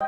I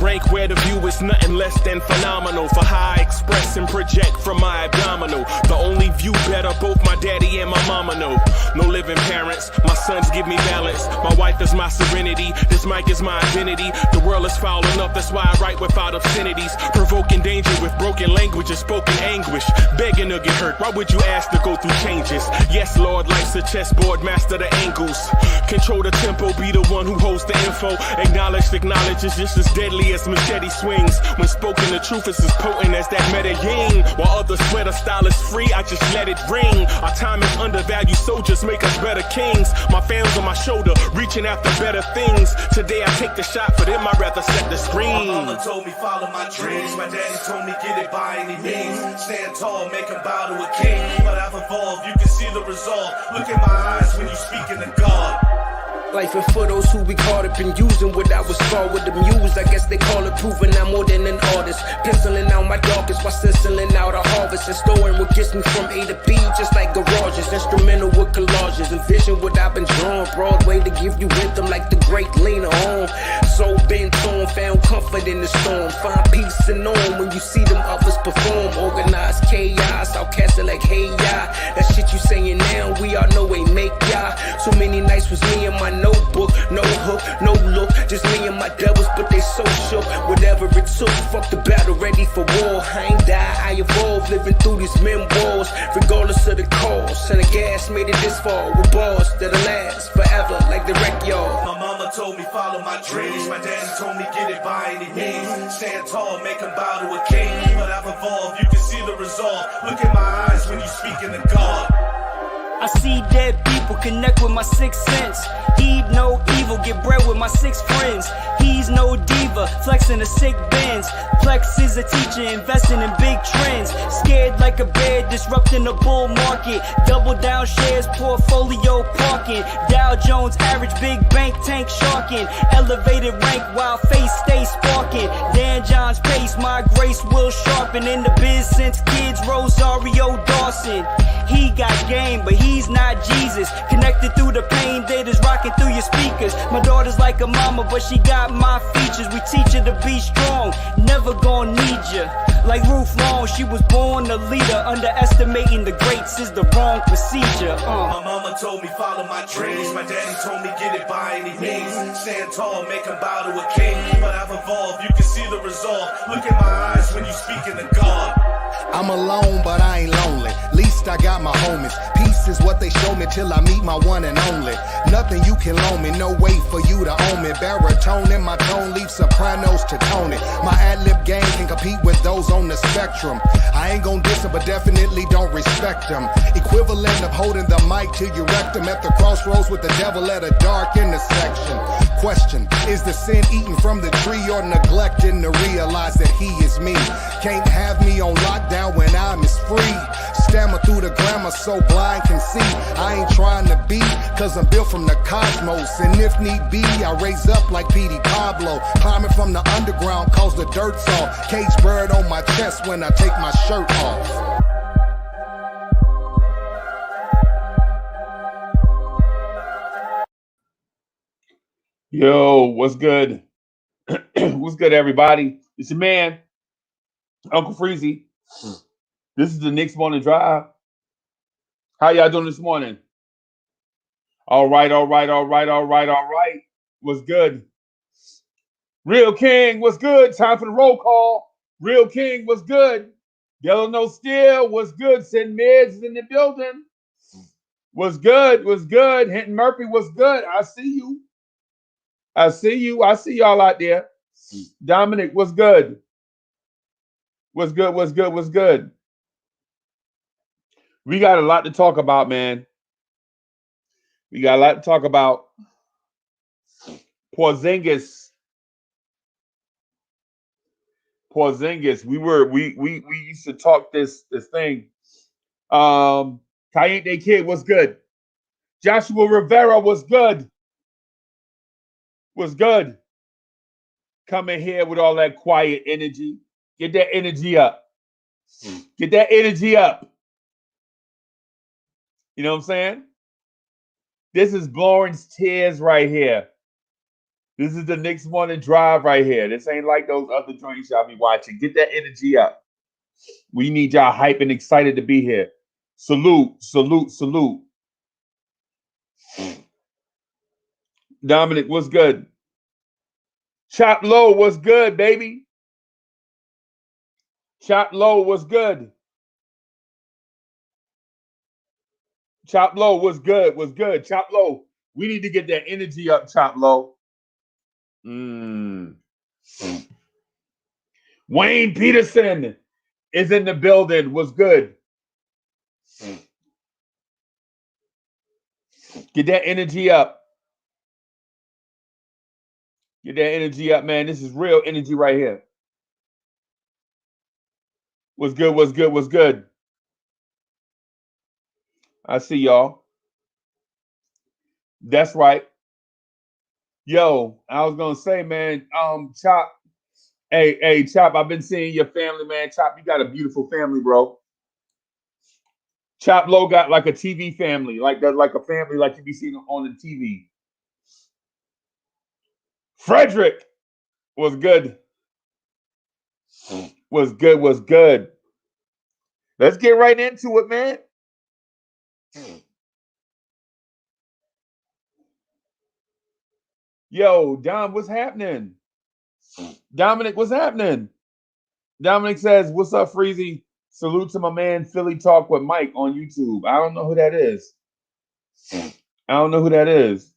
rank where the view is nothing less than phenomenal. For how I express and project from my abdominal. The only view better, both my daddy and my mama know. No living parents, my sons give me balance. My wife is my serenity, this mic is my identity. The world is foul enough, that's why I write without obscenities. Provoking danger with broken language and spoken anguish. Begging to get hurt, why would you ask to go through changes? Yes, Lord, life's a chessboard, master the angles. Control the tempo, be the one who holds the info. Acknowledge is just as deadly as machete swings. When spoken, the truth is as potent as that Medellin. While others swear the style is free, I just let it ring. Our time is undervalued, soldiers make us better kings. My fans on my shoulder, reaching after better things. Today I take the shot, for them I'd rather set the screen. My mama told me follow my dreams. My daddy told me get it by any means. Stand tall, make him bow to a king. But I've evolved, you can see the resolve. Look in my eyes when you speaking to God. Life and for those who we caught up in using what I was scarred with the muse. I guess they call it proving I'm more than an artist. Penciling out my darkest while stenciling out a harvest. And storing what gets me from A to B, just like garages. Instrumental with collages. Envision what I've been drawing. Broadway to give you rhythm like the great Lena Horne. Soul bent on, found comfort in the storm. Find peace and on when you see them others perform. Organized chaos, outcasted like hey ya. That shit you saying now, we all know ain't make ya. So many nights was me and my notebook, no hook, no look, just me and my devils, but they so shook. Whatever it took, fuck the battle, ready for war. I ain't die, I evolved, living through these memoirs, regardless of the cost. And the gas made it this far with bars that'll last forever, like the wreck yard. My mama told me follow my dreams. My daddy told me get it by any means. Stand tall, make him bow to a king. But I've evolved, you can see the resolve. Look in my eyes when you speaking to God. I see dead people connect with my sixth sense. Heed no evil, get bread with my six friends. He's no diva, flexing a sick Benz. Plex is a teacher, investing in big trends. Scared like a bear, disrupting the bull market. Double down shares, portfolio parking. Dow Jones average, big bank tank sharking. Elevated rank while face stays sparking. Dan John's pace, my grace will sharpen. In the biz since kids, Rosario Dawson. He got game, but he's not Jesus. Connected through the pain, data's rocking through your speakers. My daughter's like a mama, but she got my features. We teach her to be strong, never gonna need ya. Like Ruth Long, she was born a leader. Underestimating the greats is the wrong procedure. My mama told me follow my dreams. My daddy told me get it by any means. Stand tall, make him bow to a king. But I've evolved, you can see the resolve. Look in my eyes when you speaking to God. I'm alone, but I ain't lonely. Least I got my homies. Peace is what they show me till I meet my one and only. Nothing you can loan me, no way for you to own me. Baritone in my tone, leave sopranos to tone it. My ad-lib game can compete with those on the spectrum. I ain't gon' diss them, but definitely don't respect them. Equivalent of holding the mic till you wreck them at the crossroads with the devil at a dark intersection. Question, is the sin eaten from the tree or neglecting to realize that he is me? Can't have me on lockdown when I'm as free. Stammer through the grammar so blind can see. I ain't trying to be, cause I'm built from the cosmos. And if need be, I raise up like P.D. Pablo. Climbing from the underground cause the dirt's off. Cage bird on my chest when I take my shirt off. Yo, what's good? What's good, everybody? It's your man, Uncle Freezy. This is the Knicks Morning Drive. How y'all doing this morning? All right. What's good? Real King, what's good? Time for the roll call. Real King, what's good? Yellow No Steel, what's good? Sid Mids is in the building. What's good? Hinton Murphy, what's good? I see you. I see y'all out there. Dominic, what's good? What's good? We got a lot to talk about, man. We got a lot to talk about. Porzingis. We used to talk this thing. Caliente Kid, what's good? Joshua Rivera, what's good? Come in here with all that quiet energy. Get that energy up. Get that energy up. You know what I'm saying? This is Blorange Tears right here. This is the Knicks morning drive right here. This ain't like those other joints y'all be watching. Get that energy up. We need y'all hype and excited to be here. Salute, salute, salute. Dominic, what's good? Chop Low, what's good, baby? Chop Low, what's good? Chop Low, what's good? What's good? Chop Low. We need to get that energy up, Chop Low. Wayne Peterson is in the building. What's good? Get that energy up. Get that energy up, man. This is real energy right here. What's good? What's good? What's good? I see y'all. That's right. Yo, I was gonna say, man, Chop. Hey, Chop, I've been seeing your family, man. Chop, you got a beautiful family, bro. Chop Low got like a TV family, like a family like you be seeing on the TV. Frederick was good. Was good, was good. Let's get right into it, man. Yo, Dom, what's happening? Dominic, what's happening? Dominic says, what's up, Freezy? Salute to my man Philly Talk with Mike on YouTube. I don't know who that is. I don't know who that is.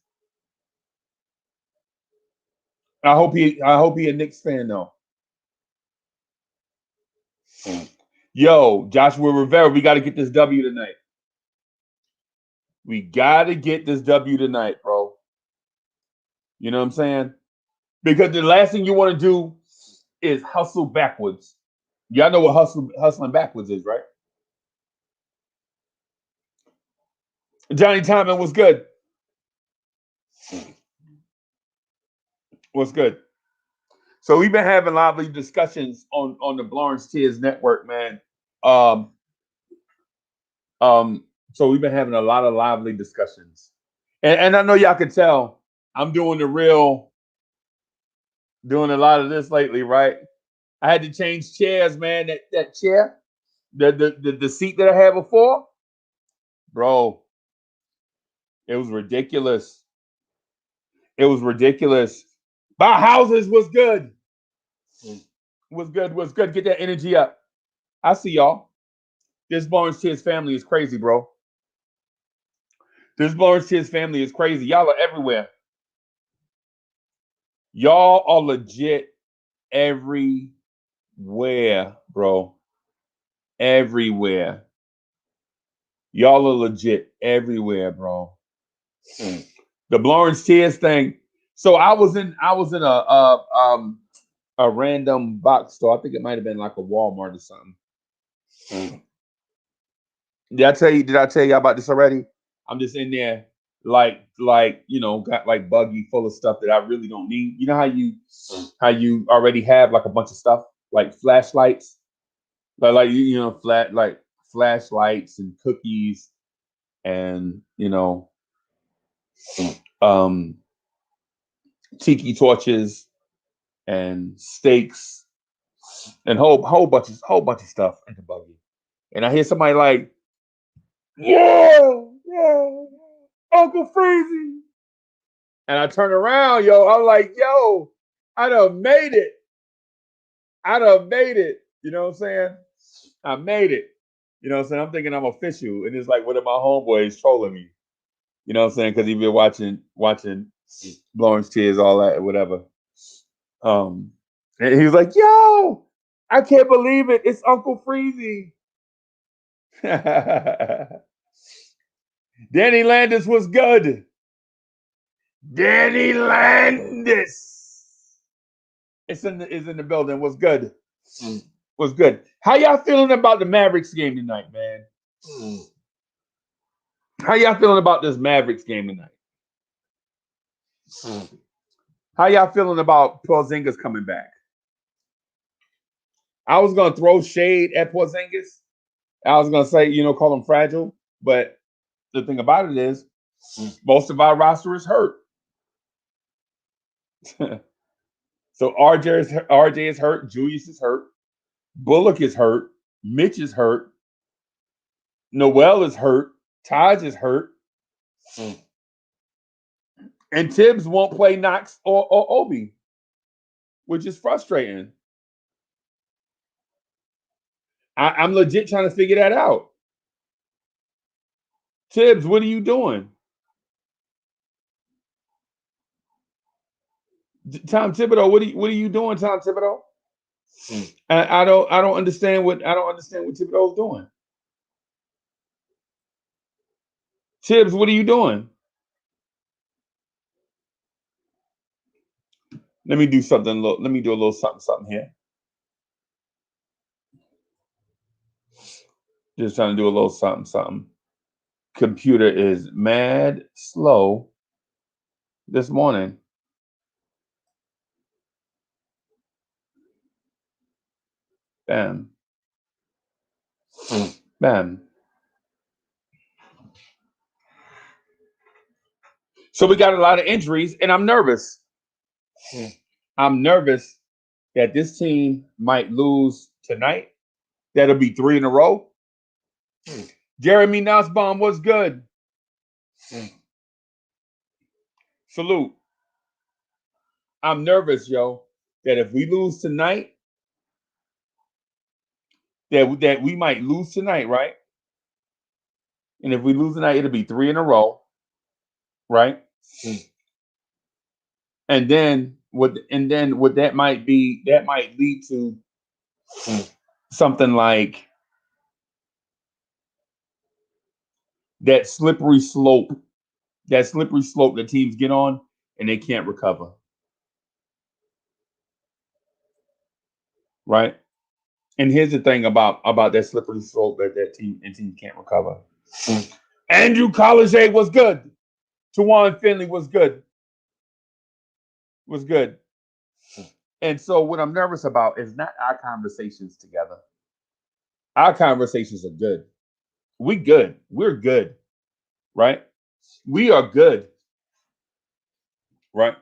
I hope he a Knicks fan though. Yo, Joshua Rivera, we got to get this W tonight. We got to get this W tonight, bro. You know what I'm saying? Because the last thing you want to do is hustle backwards. Y'all know what hustling backwards is, right? Johnny Timon, what's good? What's good? So we've been having lively discussions on the Blorange Tears Network, man. So we've been having a lot of lively discussions. And I know y'all can tell I'm doing a lot of this lately, right? I had to change chairs, man. That chair, the seat that I had before, bro, it was ridiculous. It was ridiculous. Buy houses was good. Was good. Get that energy up. I see y'all. This Blorange Tears family is crazy, bro. This Blorange Tears family is crazy. Y'all are everywhere. Y'all are legit everywhere, bro. Everywhere. Y'all are legit everywhere, bro. The Blorange Tears thing. So I was in a random box store. I think it might have been like a Walmart or something. Did I tell you about this already? I'm just in there like got like buggy full of stuff that I really don't need. You know how you already have like a bunch of stuff like flashlights, like flashlights and cookies and tiki torches and steaks and whole bunch of stuff in the buggy. And I hear somebody like, yeah, Uncle Freezy. And I turn around, I'm like, yo, I done made it. You know what I'm saying? I made it. You know what I'm saying? I'm thinking I'm official. And it's like one of my homeboys trolling me. You know what I'm saying? Because he been watching Blorange Tears, all that, whatever. And he was like, yo, I can't believe it. It's Uncle Freezy. Danny Landis was good. Danny Landis is in the building. Was good. Was good. How y'all feeling about the Mavericks game tonight, man? How y'all feeling about this Mavericks game tonight? How y'all feeling about Porzingis coming back? I was gonna throw shade at Porzingis. I was gonna say, call him fragile, but the thing about it is, most of our roster is hurt. So RJ is hurt, Julius is hurt, Bullock is hurt, Mitch is hurt, Noel is hurt, Taj is hurt, and Tibbs won't play Knox or Obi, which is frustrating. I'm legit trying to figure that out. Tibbs, what are you doing? Tom Thibodeau, what are you doing, Tom Thibodeau? I don't understand what Thibodeau's doing. Tibbs, what are you doing? Let me do something. Let me do a little something here. Just trying to do a little something. Computer is mad slow this morning. Bam. Bam. So we got a lot of injuries, and I'm nervous. I'm nervous that this team might lose tonight. That'll be 3 in a row. Jeremy Nussbaum, what's good? Salute. I'm nervous, yo, that if we lose tonight, that we might lose tonight, right? And if we lose tonight, it'll be 3 in a row, right? And then what that might lead to something like that slippery slope that teams get on and they can't recover. Right? And here's the thing about that slippery slope that teams can't recover. Andrew Collier was good. Tawan Finley was good. And so what I'm nervous about is not our conversations together. Our conversations are good. We're good. Right? We are good. Right?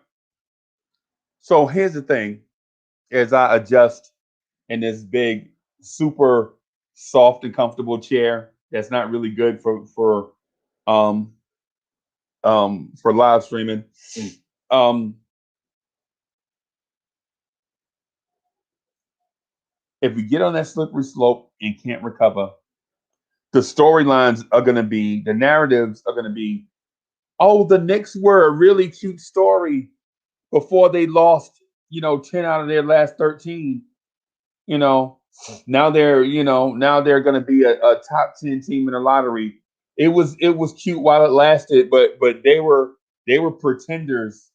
So here's the thing. As I adjust in this big, super soft and comfortable chair that's not really good for live streaming. If we get on that slippery slope and can't recover, the storylines are going to be, the narratives are going to be, oh, the Knicks were a really cute story before they lost, 10 out of their last 13. Now they're going to be a top 10 team in the lottery. It was cute while it lasted, but they were pretenders.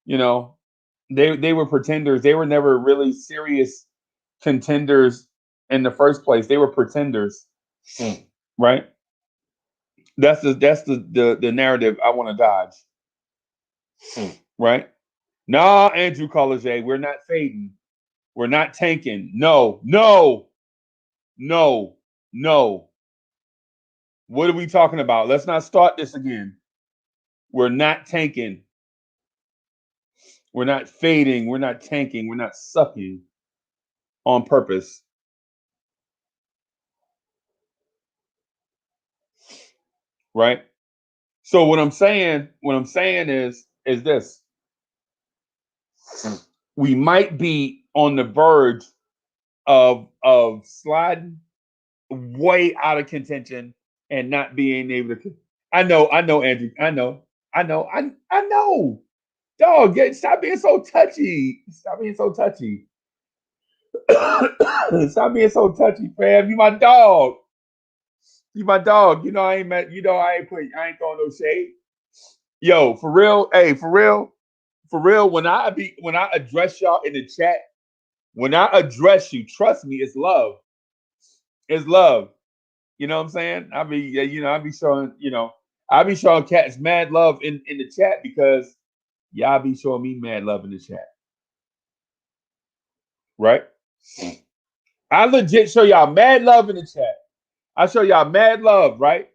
They were pretenders. They were never really serious contenders in the first place. They were pretenders. Right? That's the narrative I want to dodge. Right? Nah, Andrew Collier, we're not fading. We're not tanking. No. What are we talking about? Let's not start this again. We're not tanking. We're not fading. We're not tanking. We're not sucking on purpose. Right? So what I'm saying is this. We might be on the verge of sliding way out of contention and not being able to. I know, Andrew. I know. Dog, stop being so touchy. Stop being so touchy, fam. You my dog. I ain't mad. I ain't throwing no shade. Yo, for real. Hey, for real. When I address y'all in the chat, when I address you, trust me, it's love. It's love. You know what I'm saying? I be showing cats mad love in the chat because y'all be showing me mad love in the chat. Right? I legit show y'all mad love in the chat. I show y'all mad love, right?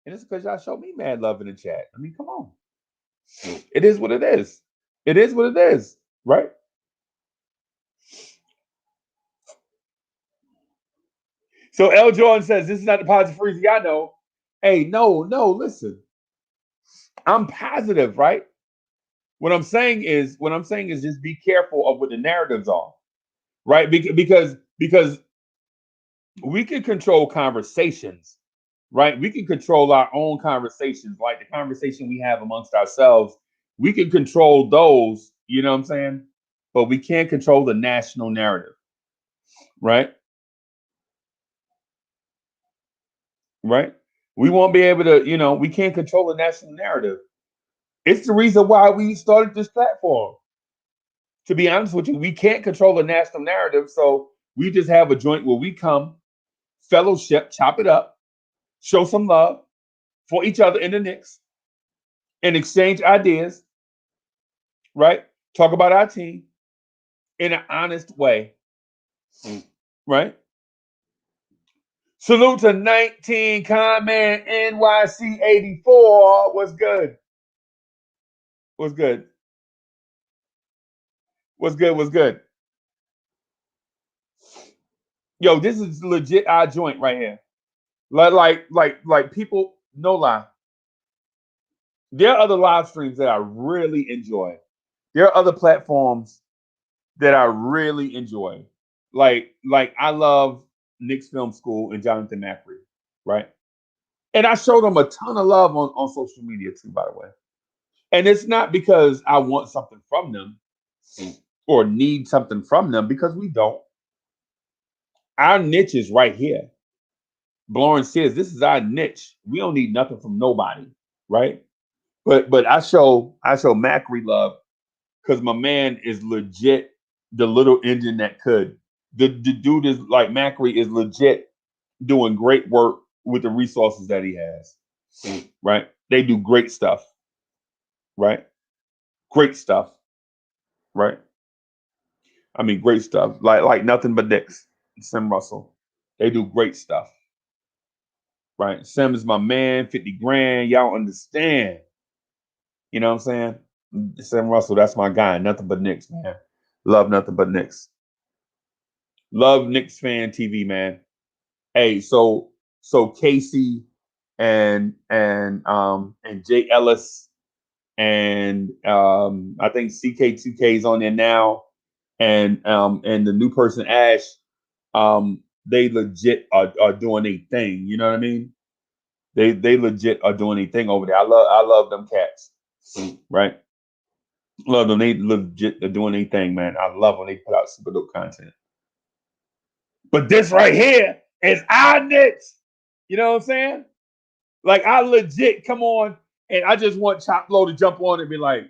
And it's because y'all show me mad love in the chat. I mean, come on. It is what it is. It is what it is, right? So L. Jordan says, this is not the positive freezing I know. Hey, no, listen. I'm positive, right? What I'm saying is just be careful of what the narratives are, right? Because we can control conversations, right? We can control our own conversations, like the conversation we have amongst ourselves. We can control those, you know what I'm saying? But we can't control the national narrative, right? Right? We won't be able to, we can't control the national narrative. It's the reason why we started this platform. To be honest with you, we can't control the national narrative. So we just have a joint where we come, fellowship, chop it up, show some love for each other in the Knicks, and exchange ideas, right? Talk about our team in an honest way, right? Salute to 19 comment NYC 84. What's good? What's good? What's good? What's good? Yo, this is legit our joint right here. Like people, no lie. There are other live streams that I really enjoy. There are other platforms that I really enjoy. Like I love Knicks Film School and Jonathan Macri, right? And I showed them a ton of love on social media too, by the way. And it's not because I want something from them or need something from them, because we don't. Our niche is right here. Blorange says this is our niche. We don't need nothing from nobody, right? But I show Macri love because my man is legit the little engine that could. The dude is like Macri is legit doing great work with the resources that he has. Right? They do great stuff. Right? Great stuff. Right? I mean, great stuff. Like nothing but Knicks. Sim Russell. They do great stuff. Right? Sim is my man, 50 grand. Y'all understand. You know what I'm saying? Sim Russell, that's my guy. Nothing but Knicks, man. Love nothing but Knicks. Love Knicks fan TV, man. Hey, so Casey and Jay Ellis and I think CK2K is on there now, and the new person Ash, they legit are doing a thing. You know what I mean? They legit are doing a thing over there. I love them cats, right? Love them. They legit are doing a thing, man. I love when they put out super dope content. But this right here is our Knicks. You know what I'm saying? Like, I legit come on, and I just want Chop Low to jump on and be like,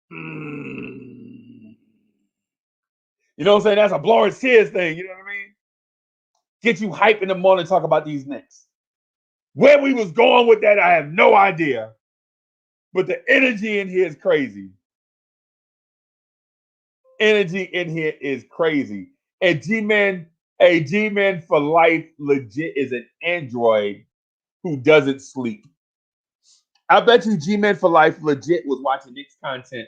You know what I'm saying? That's a blowing tears thing. You know what I mean? Get you hype in the morning, talk about these Knicks. Where we was going with that, I have no idea. But the energy in here is crazy. Energy in here is crazy. And G-Man for life legit is an android who doesn't sleep. I bet you G-Man for life legit was watching Knicks content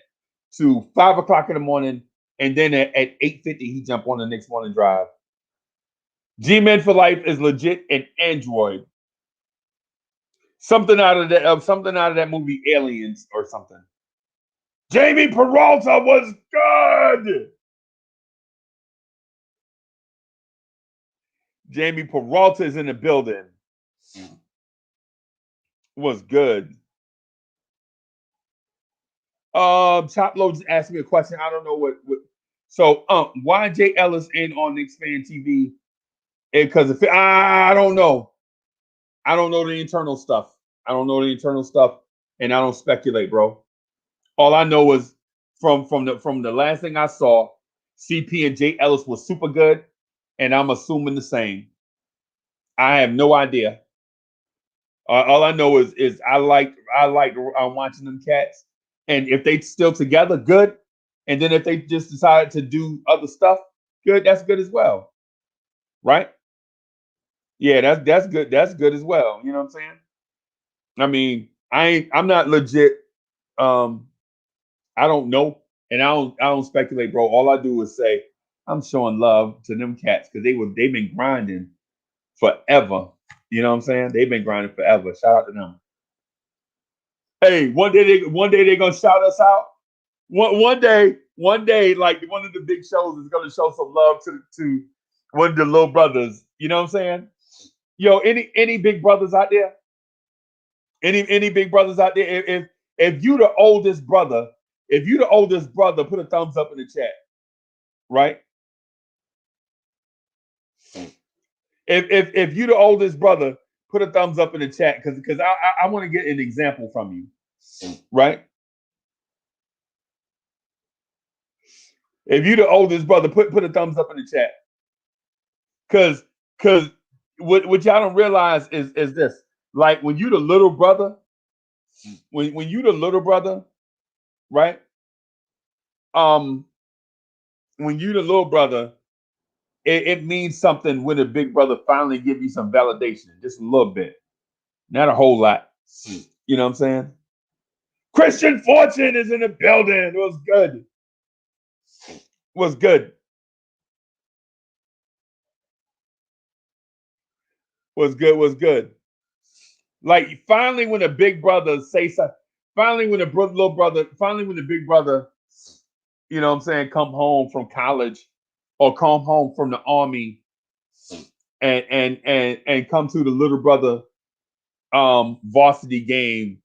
to 5 o'clock in the morning, and then at 8:50 he jumped on the next morning drive. G-Man for life is legit an android. Something out of that movie Aliens or something. Jamie Peralta was good. Jamie Peralta is in the building. Was good. Top Low just asked me a question. I don't know what. So, why Jay Ellis ain't on Knicks Fan TV? Because I don't know. I don't know the internal stuff. I don't know the internal stuff, and I don't speculate, bro. All I know is from the last thing I saw, CP and Jay Ellis was super good, and I'm assuming the same. I have no idea. All I know is I like watching them cats, and if they still together, good. And then if they just decide to do other stuff, good. That's good as well. right? Yeah, that's good. That's good as well. You know what I'm saying? I mean, I'm not legit. Um, I don't know, and I don't speculate, bro. All I do is say I'm showing love to them cats because they've been grinding forever. You know what I'm saying? They've been grinding forever. Shout out to them. Hey, one day they're gonna shout us out. One day, like one of the big shows is gonna show some love to one of the little brothers. You know what I'm saying? Yo, any big brothers out there? Any big brothers out there? If you the oldest brother, if you the oldest brother, put a thumbs up in the chat, right? If you the oldest brother, put a thumbs up in the chat because I want to get an example from you, right? If you the oldest brother, put a thumbs up in the chat. Cause what y'all don't realize is this. Like when you the little brother, when you the little brother, right? Um, when you the little brother, it means something when the big brother finally give you some validation, just a little bit, not a whole lot. You know what I'm saying? Christian Fortune is in the building. It was good. Was good. Was good. Was good. Like finally, when the big brother say something, finally when the little brother, finally when the big brother, you know what I'm saying, come home from college or come home from the army and come to the little brother varsity game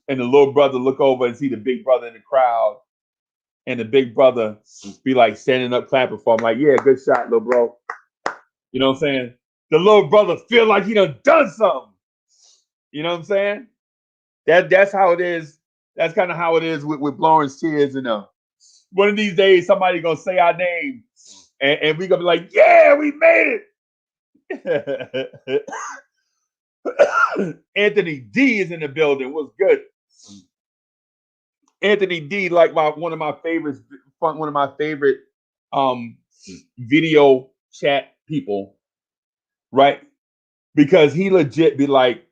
and the little brother look over and see the big brother in the crowd and the big brother be like standing up clapping for him like, yeah, good shot, little bro. You know what I'm saying? The little brother feel like he done something. You know what I'm saying? That's how it is. That's kind of how it is with Blorange Tears. One of these days, somebody gonna say our name, and we gonna be like, "Yeah, we made it." Anthony D is in the building. What's good? Anthony D, like one of my favorites, one of my favorite um, video chat people, right? Because he legit be like,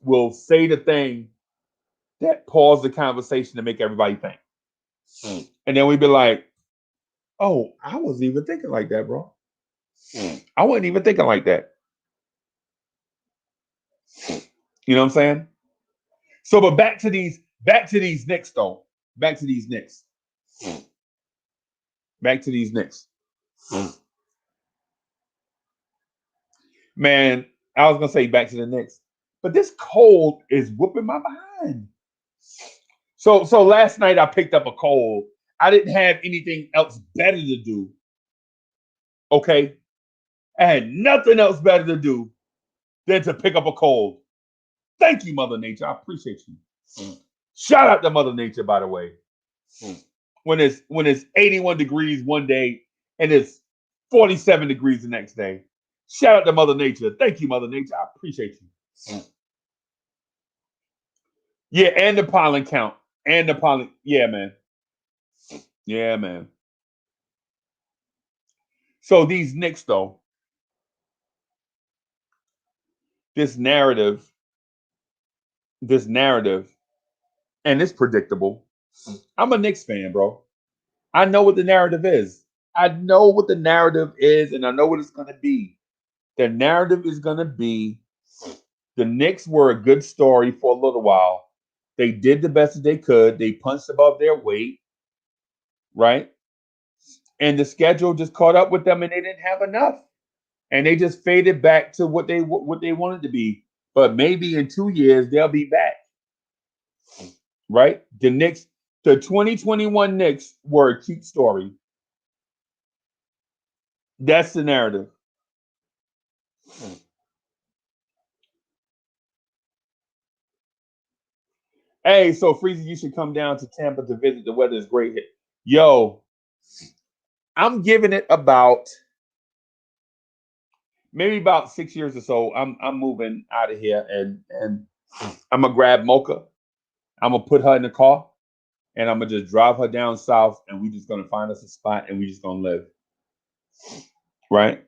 will say the thing that pause the conversation to make everybody think. And then we'd be like, oh, I wasn't even thinking like that, bro. I wasn't even thinking like that. You know what I'm saying? So, but back to these Knicks, though. Back to these Knicks. Back to these Knicks. Man, I was gonna say back to the Knicks, but this cold is whooping my behind. So last night I picked up a cold. I didn't have anything else better to do. Okay, I had nothing else better to do than to pick up a cold. Thank you, Mother Nature. I appreciate you. Shout out to Mother Nature, by the way. When it's 81 degrees one day and it's 47 degrees the next day. Shout out to Mother Nature. Thank you, Mother Nature. I appreciate you. Yeah, and the pollen count. And the pollen. Yeah, man. Yeah, man. So these Knicks, though, this narrative, and it's predictable. I'm a Knicks fan, bro. I know what the narrative is. I know what the narrative is, and I know what it's going to be. The narrative is going to be the Knicks were a good story for a little while. They did the best that they could. They punched above their weight, right? And the schedule just caught up with them, and they didn't have enough, and they just faded back to what they wanted to be. But maybe in 2 years they'll be back, right? The Knicks, the 2021 Knicks were a cute story. That's the narrative. Hey, so Freezy, you should come down to Tampa to visit. The weather is great here. Yo, I'm giving it maybe about 6 years or so. I'm moving out of here and I'm gonna grab Mocha. I'm gonna put her in the car and I'm gonna just drive her down south and we just gonna find us a spot and we just gonna live. Right?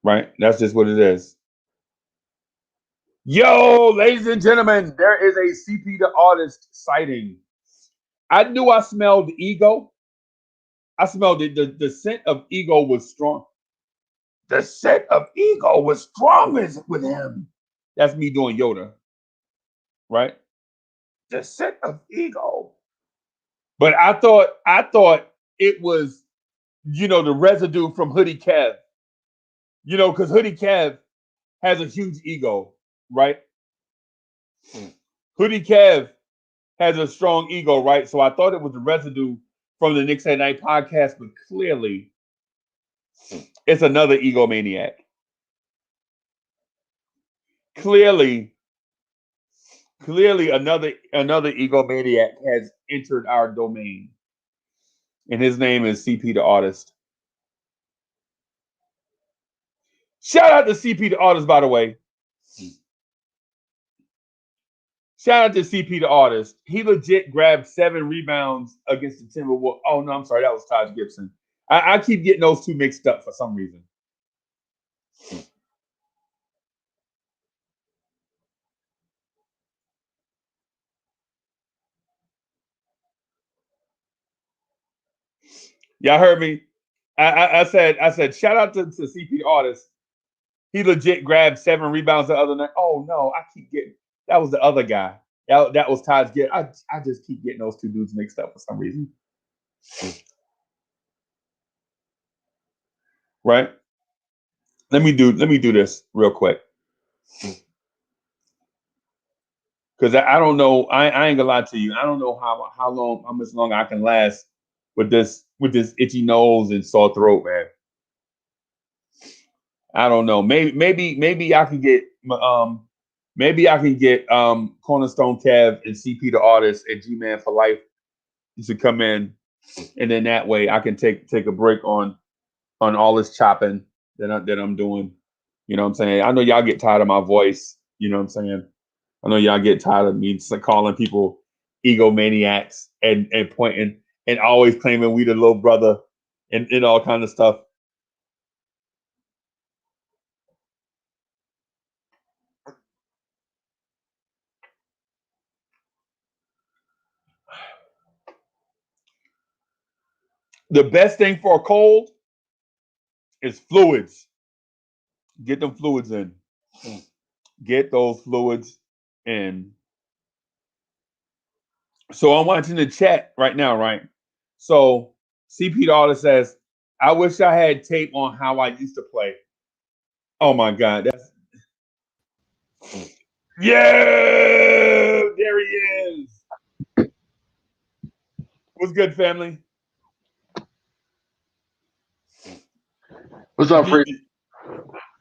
Right? That's just what it is. Yo, ladies and gentlemen, there is a CP the Artist sighting. I knew I smelled ego. I smelled it. The scent of ego was strong. The scent of ego was strong with him. That's me doing Yoda. Right? The scent of ego. But I thought it was, the residue from Hoodie Kev. Because Hoodie Kev has a huge ego, right? Hoodie Kev has a strong ego, right? So I thought it was the residue from the Knicks at Night podcast, but clearly it's another egomaniac. Clearly another egomaniac has entered our domain. And his name is CP the Artist. Shout out to CP the Artist, by the way. Shout out to CP the Artist. He legit grabbed 7 rebounds against the Timberwolves. Oh, no, I'm sorry. That was Taj Gibson. I keep getting those two mixed up for some reason. Y'all heard me? I said, shout out to CP Artist. He legit grabbed 7 rebounds the other night. Oh, no, I keep getting – that was the other guy. That was Taj Gibson. I just keep getting those two dudes mixed up for some reason. Right? Let me do this real quick. Because I don't know. I ain't gonna lie to you. I don't know how much longer I can last with this itchy nose and sore throat, man. I don't know. Maybe I can get Cornerstone Kev and CP the Artist and G-Man for Life to come in, and then that way I can take a break on all this chopping that I'm doing. You know what I'm saying? I know y'all get tired of my voice. You know what I'm saying? I know y'all get tired of me calling people egomaniacs and pointing and always claiming we the little brother and all kind of stuff. The best thing for a cold is fluids. Get them fluids in. Get those fluids in. So I'm watching the chat right now, right? So CP Artist says, I wish I had tape on how I used to play. Oh my God. Yeah, there he is. What's good, family? What's up, Freak?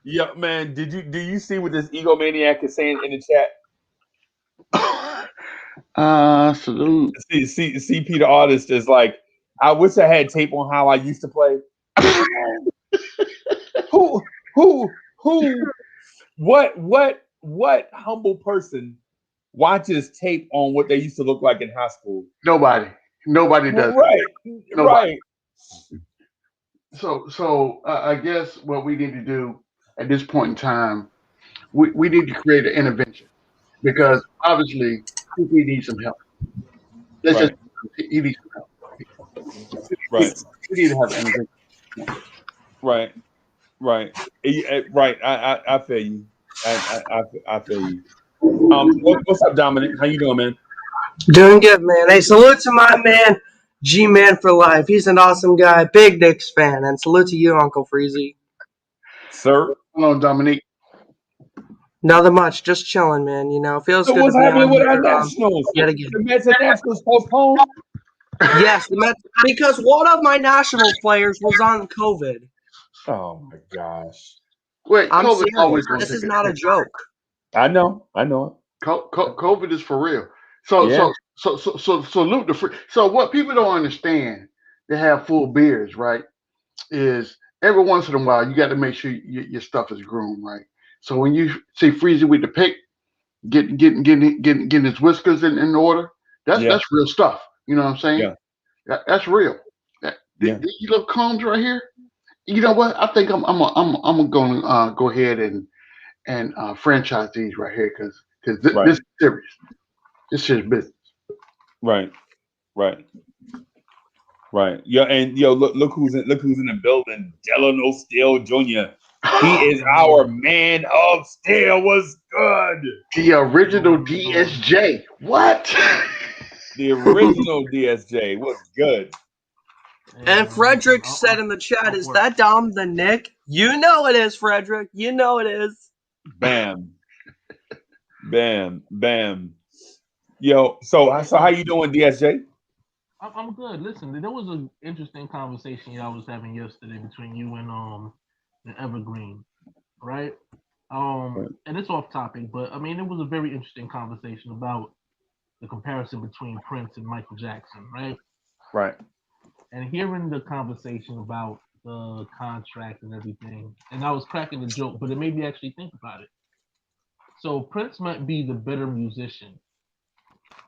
Yeah, man. Do you see what this egomaniac is saying in the chat? Salute. CP the Artist is like, I wish I had tape on how I used to play. What humble person watches tape on what they used to look like in high school? Nobody does. Right. Nobody. Right. So I guess what we need to do at this point in time, we need to create an intervention because obviously he needs some help. He needs some help. Right. We need to have an intervention. Right. I feel you. I feel you. What's up, Dominic? How you doing, man? Doing good, man. Hey, salute to my man, G-Man for Life. He's an awesome guy, big Knicks fan, and salute to you, Uncle Freezy. Sir? Hello, Dominique. Nothing much, just chilling, man. Feels good to be on here. What's happening with our Nationals? Yet again. The Mets and Nationals postponed? Yes, the Mets, because one of my Nationals players was on COVID. Oh my gosh! Wait, I'm COVID serious. This is not a joke. I know it. COVID is for real. So salute the free. So what people don't understand, they have full beards, right? Is every once in a while you got to make sure your stuff is groomed, right? So when you see Freezy with the pick, getting his whiskers in order, that's real stuff. You know what I'm saying? Yeah. That's real. These little combs right here, You know what? I think I'm going to go ahead and franchise these right here because Right. this is serious. This is business. Right. Yeah, and look who's in the building. Delano Steele Jr. He is our man of steel. Was good. The original DSJ. What? The original DSJ was good. And Frederick said in the chat, "Is that Dom the Nick?" You know it is, Frederick. You know it is. Bam. Yo, so how you doing, DSJ? I'm good. Listen, there was an interesting conversation y'all was having yesterday between you and the Evergreen, right? And it's off topic, but I mean it was a very interesting conversation about the comparison between Prince and Michael Jackson, right? Right. And hearing the conversation about the contract and everything, and I was cracking the joke, but it made me actually think about it. So Prince might be the better musician,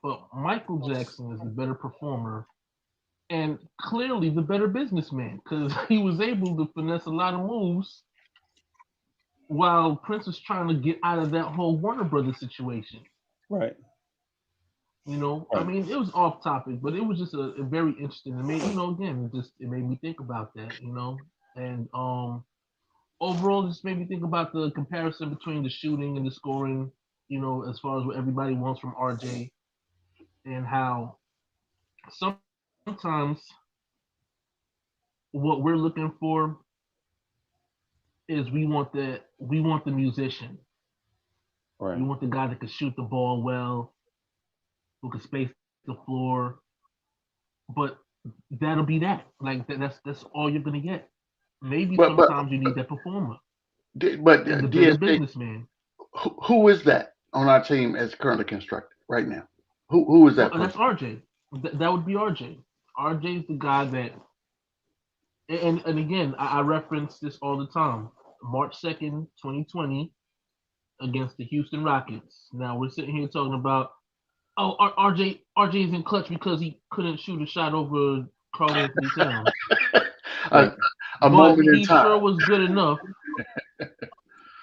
but Michael Jackson is the better performer and clearly the better businessman because he was able to finesse a lot of moves while Prince was trying to get out of that whole Warner Brothers situation. Right. You know, I mean, it was off topic, but it was just a very interesting. It made, again, it made me think about that, and overall, just made me think about the comparison between the shooting and the scoring, as far as what everybody wants from RJ, and how sometimes what we're looking for is we want the musician. Right. We want the guy that can shoot the ball well, who can space the floor. But that'll be that. Like that's all you're gonna get. Maybe sometimes you need that performer. But the better businessman. Who is that on our team as currently constructed right now? Who is that? Well, that's RJ. That would be RJ. RJ is the guy that. And again, I reference this all the time. March 2nd, 2020, against the Houston Rockets. Now we're sitting here talking about, RJ is in clutch because he couldn't shoot a shot over Karl Anthony Towns. A moment in he time. sure was good enough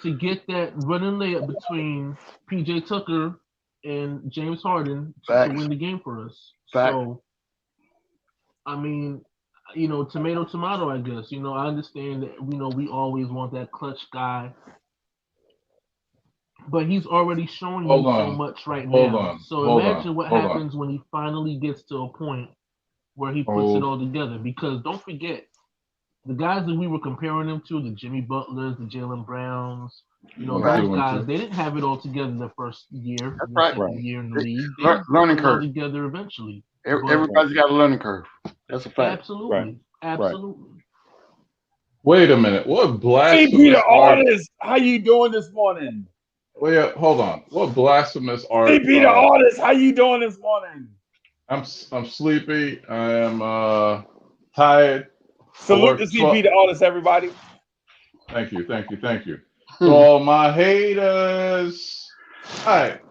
to get that running layup between PJ Tucker and James Harden to win the game for us. So, I mean, tomato, I guess. I understand that, we always want that clutch guy. But he's already showing you so much right now. So imagine what happens when he finally gets to a point where he puts it all together. Because don't forget, the guys that we were comparing him to, the Jimmy Butlers, the Jaylen Browns, those guys, they didn't have it all together the first year, second year in the league. They learning put it all curve together eventually. Everybody's got a learning curve. That's a fact. Absolutely. Absolutely. Wait a minute. What blasphemous Hey, Peter Artist, how you doing this morning? Wait, hold on. What blasphemous art? Hey, Peter Artist, how you doing this morning? I'm sleepy. I am tired. Salute to see Peter Artist, everybody. Thank you. To all my haters. All right.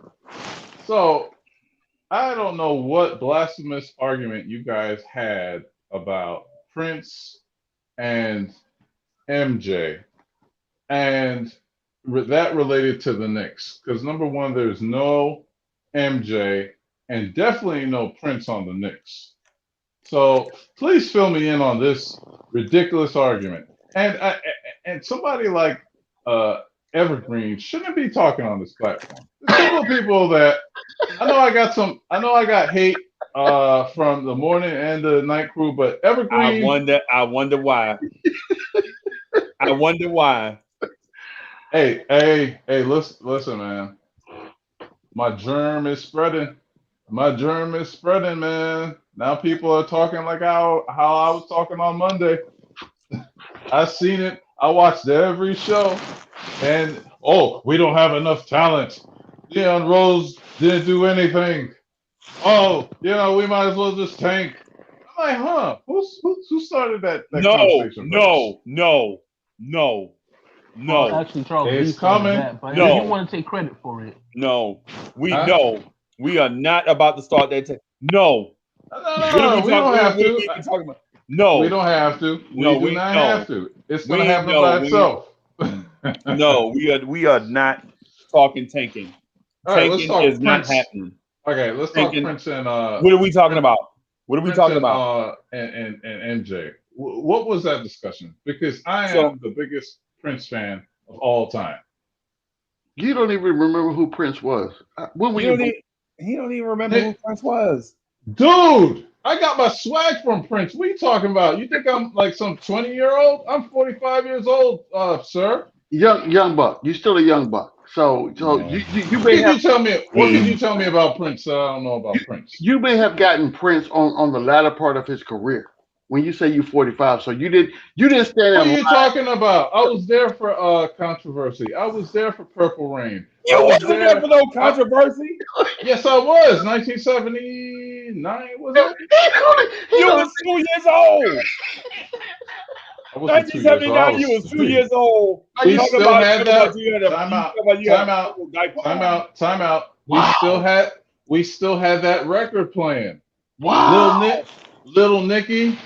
So I don't know what blasphemous argument you guys had about Prince and MJ, and that related to the Knicks. Because number one, there's no MJ and definitely no Prince on the Knicks. So please fill me in on this ridiculous argument. And somebody like Evergreen shouldn't be talking on this platform. There's a couple of people that I know I got hate from the morning and the night crew, but Evergreen. I wonder why. I wonder why. Hey, listen, man. My germ is spreading. Man. Now people are talking like how I was talking on Monday. I seen it. I watched every show. And, we don't have enough talent. Leon Rose didn't do anything. We might as well just tank. I'm like, who started that conversation? No. Actually, Charles, it's coming. But you want to take credit for it. No. We are not about to start that. No. We don't have to. No, We don't have to. No, we do we- not no. have to. It's gonna We- happen no, by we- itself. no, we are not talking tanking. All right, let's Tanking talk is not Prince. happening. Okay, let's Tanking- talk Prince and What are we talking about? What are we Prince talking and, about? and MJ. What was that discussion? Because I am So- the biggest Prince fan of all time. You don't even remember who Prince was. When were He you? don't even remember who Prince was. Dude, I got my swag from Prince. What are you talking about? You think I'm like some 20-year-old? I'm 45 years old, sir. Young buck. You're still a young buck. So No. you What may can have you tell me? What can you tell me about Prince? I don't know about Prince. you may have gotten Prince on the latter part of his career. When you say you 45, so you didn't stand What are in you line. talking about? I was there for controversy. I was there for Purple Rain. You I was wasn't there for no controversy. Yes, I was. 1979 was it? You was 2 years old. I wasn't 2 years old. I 1979, you was 2 years old. We Talking still about- had talking that. about you had a- Time out. talking about you had Time a out. purple diaper Time on. out. Time out. Wow. We still had that record playing. Wow. Little Nicky.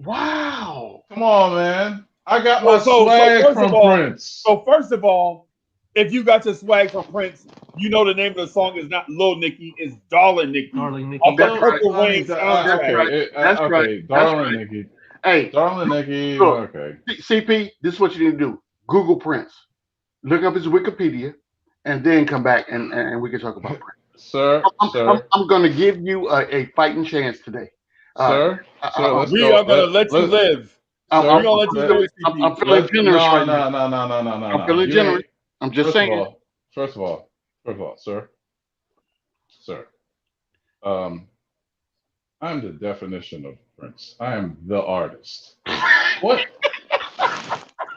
Wow. Come on, man. I got my Well, so swag first from of all- Prince. So first of all, if you got your swag from Prince, you know the name of the song is not Lil Nicky, it's Darling Nicky. Darling Nicky. Off the That's Purple I mean, Rain that- soundtrack. okay, That's okay, right. Darling That's Nicky. Hey, Darling Nicky. Look. Okay. CP, this is what you need to do. Google Prince. Look up his Wikipedia, and then come back and we can talk about Prince. Sir, I'm going to give you a fighting chance today. sir, let's We go. are gonna let you live. I'm Sir, We're gonna let you live. I'm feeling generous right now. No. I'm feeling generous. I'm just saying. First of all, sir, I'm the definition of Prince. I am the artist. What?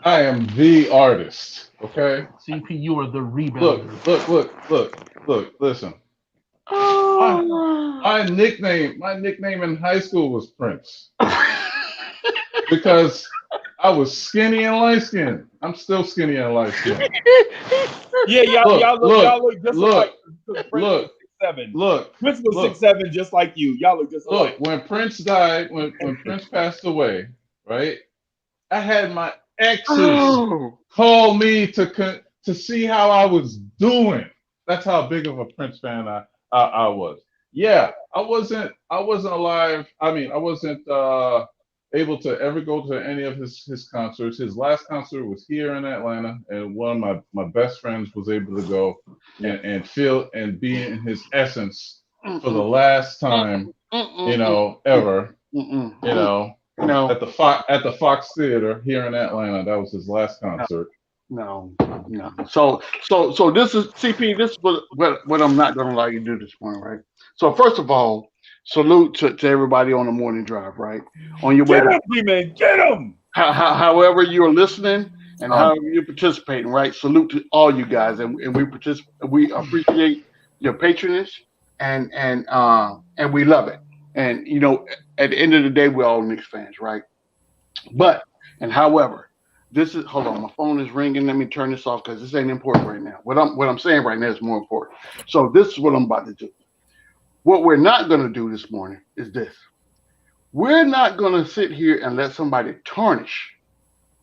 I am the artist. Okay. CP, you are the rebounder. Look. Listen. My nickname in high school was Prince because I was skinny and light skinned. I'm still skinny and light skinned. Yeah, y'all look just look, like Prince was 6'7". Prince was 6'7", just like you. Y'all look just Look, alike. when Prince died, when Prince passed away, right? I had my exes call me to see how I was doing. That's how big of a Prince fan I was. Yeah, I wasn't alive. I mean, I wasn't able to ever go to any of his concerts. His last concert was here in Atlanta, and one of my best friends was able to go and feel and be in his essence for the last time, ever. At the Fox Theater here in Atlanta. That was his last concert. No. So this is CP. This is what I'm not going to allow you to do this morning, right? So first of all, salute to everybody on the morning drive, right? On your way. Get him, Freeman. Get him. However you're listening and however you're participating, right? Salute to all you guys, and we appreciate your patronage, and we love it. And at the end of the day, we're all Knicks fans, right? However, this is hold on, my phone is ringing. Let me turn this off because this ain't important right now. What I'm saying right now is more important. So this is what I'm about to do. What we're not going to do this morning is this. We're not going to sit here and let somebody tarnish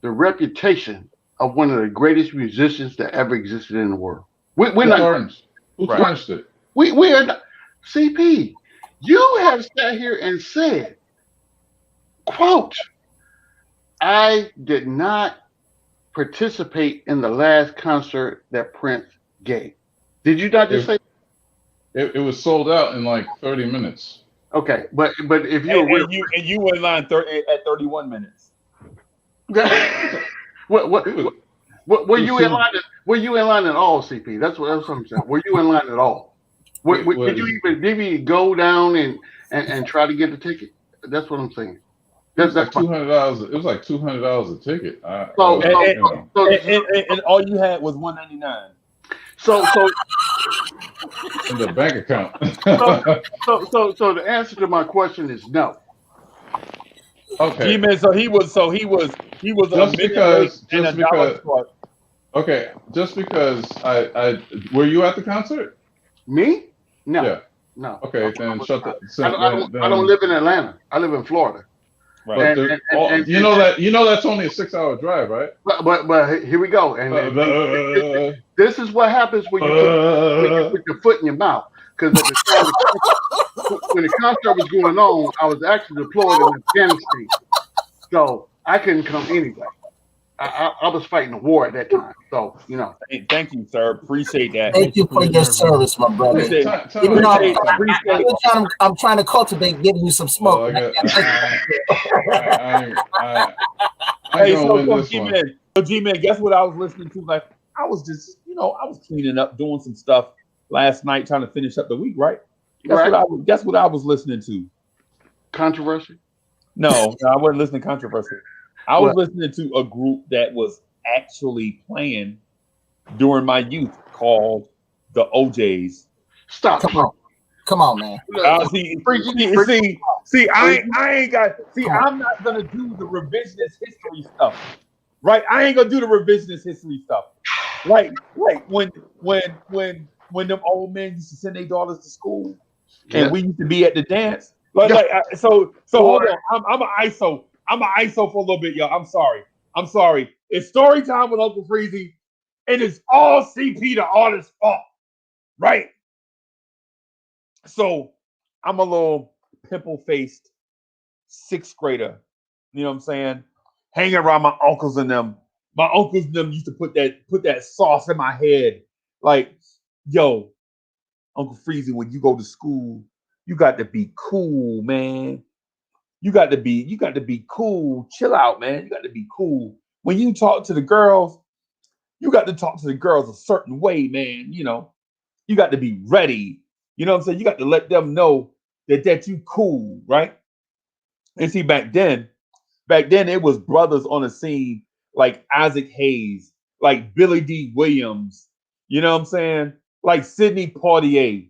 the reputation of one of the greatest musicians that ever existed in the world. We're not. Who tarnished it? We are not. CP, you have sat here and said, quote, I did not participate in the last concert that Prince gave. Did you not just say? It was sold out in like 30 minutes. Okay, but if you you were in line at 31 minutes. What were you in line? Were you in line at all, CP? That's what I'm saying. Were you in line at all? Did you even go down and try to get the ticket? That's what I'm saying. That's $200. It was like $200 a ticket. And all you had was $199. So in the bank account. so the answer to my question is no. Okay. G-Man, so he was just because okay, just because I were you at the concert? Me? No. Yeah. No. Okay, then shut the. I don't live in Atlanta. I live in Florida. But you know that's only a 6-hour drive, right? But here we go, and this is what happens when you put your foot in your mouth. Because at the time, when the concert was going on, I was actually deployed in Afghanistan, so I couldn't come anyway. I was fighting a war at that time, so you know. Thank you, sir. Appreciate that. Thank you for your service, my brother. Even though I'm trying to cultivate getting you some smoke. Hey, so G-Man, guess what I was listening to? Like, I was just, I was cleaning up, doing some stuff last night, trying to finish up the week, right? Guess what I was listening to? Controversy? No, I wasn't listening to controversy. I was listening to a group that was actually playing during my youth called the OJs. Stop. Come on, man. I'm not gonna do the revisionist history stuff, right? I ain't gonna do the revisionist history stuff. Like when them old men used to send their daughters to school, and we used to be at the dance. So hold on. I'm an ISO. I'm an ISO for a little bit, y'all. I'm sorry. It's story time with Uncle Freezy, and it's all CP the artist's fault, right? So I'm a little pimple-faced 6th grader. You know what I'm saying? Hanging around my uncles and them. My uncles and them used to put that sauce in my head. Like, yo, Uncle Freezy, when you go to school, you got to be cool, man. You got to be cool. Chill out, man. You got to be cool. When you talk to the girls, you got to talk to the girls a certain way, man. You got to be ready. You know what I'm saying? You got to let them know that you cool, right? And see, back then it was brothers on the scene like Isaac Hayes, like Billy D. Williams, you know what I'm saying? Like Sidney Poitier,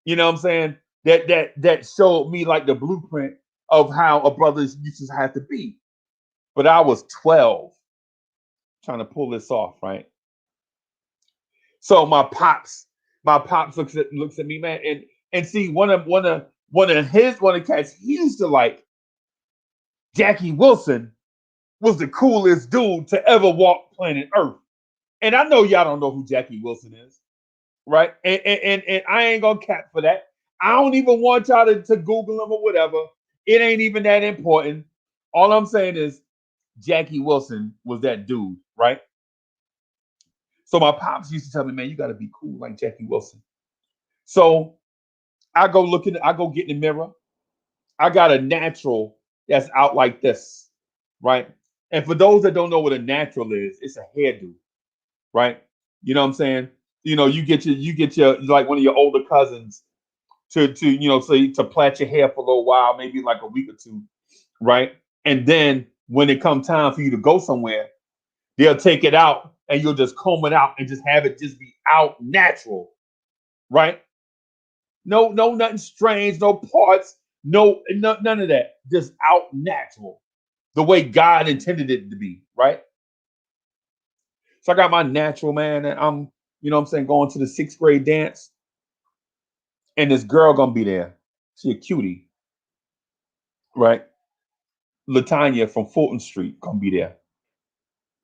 you know what I'm saying? That showed me like the blueprint of how a brother used to have to be. But I was 12 trying to pull this off, right? So my pops looks at me, man, and see one of the cats he used to like, Jackie Wilson, was the coolest dude to ever walk planet Earth. And I know y'all don't know who Jackie Wilson is, right? And I ain't gonna cap for that. I don't even want y'all to Google him or whatever. It ain't even that important. All I'm saying is Jackie Wilson was that dude, right? So my pops used to tell me, man, you got to be cool like Jackie Wilson. So I go get in the mirror. I got a natural that's out like this, right? And for those that don't know what a natural is, it's a hairdo, right? You know what I'm saying? You get your like one of your older cousins to plait your hair for a little while, maybe like a week or two, right? And then when it comes time for you to go somewhere, they'll take it out and you'll just comb it out and just have it just be out natural, right? No, nothing strange, no parts, none of that. Just out natural, the way God intended it to be, right? So I got my natural, man, and I'm, going to the 6th grade dance, and this girl gonna be there. She a cutie, right? Latanya from Fulton Street gonna be there,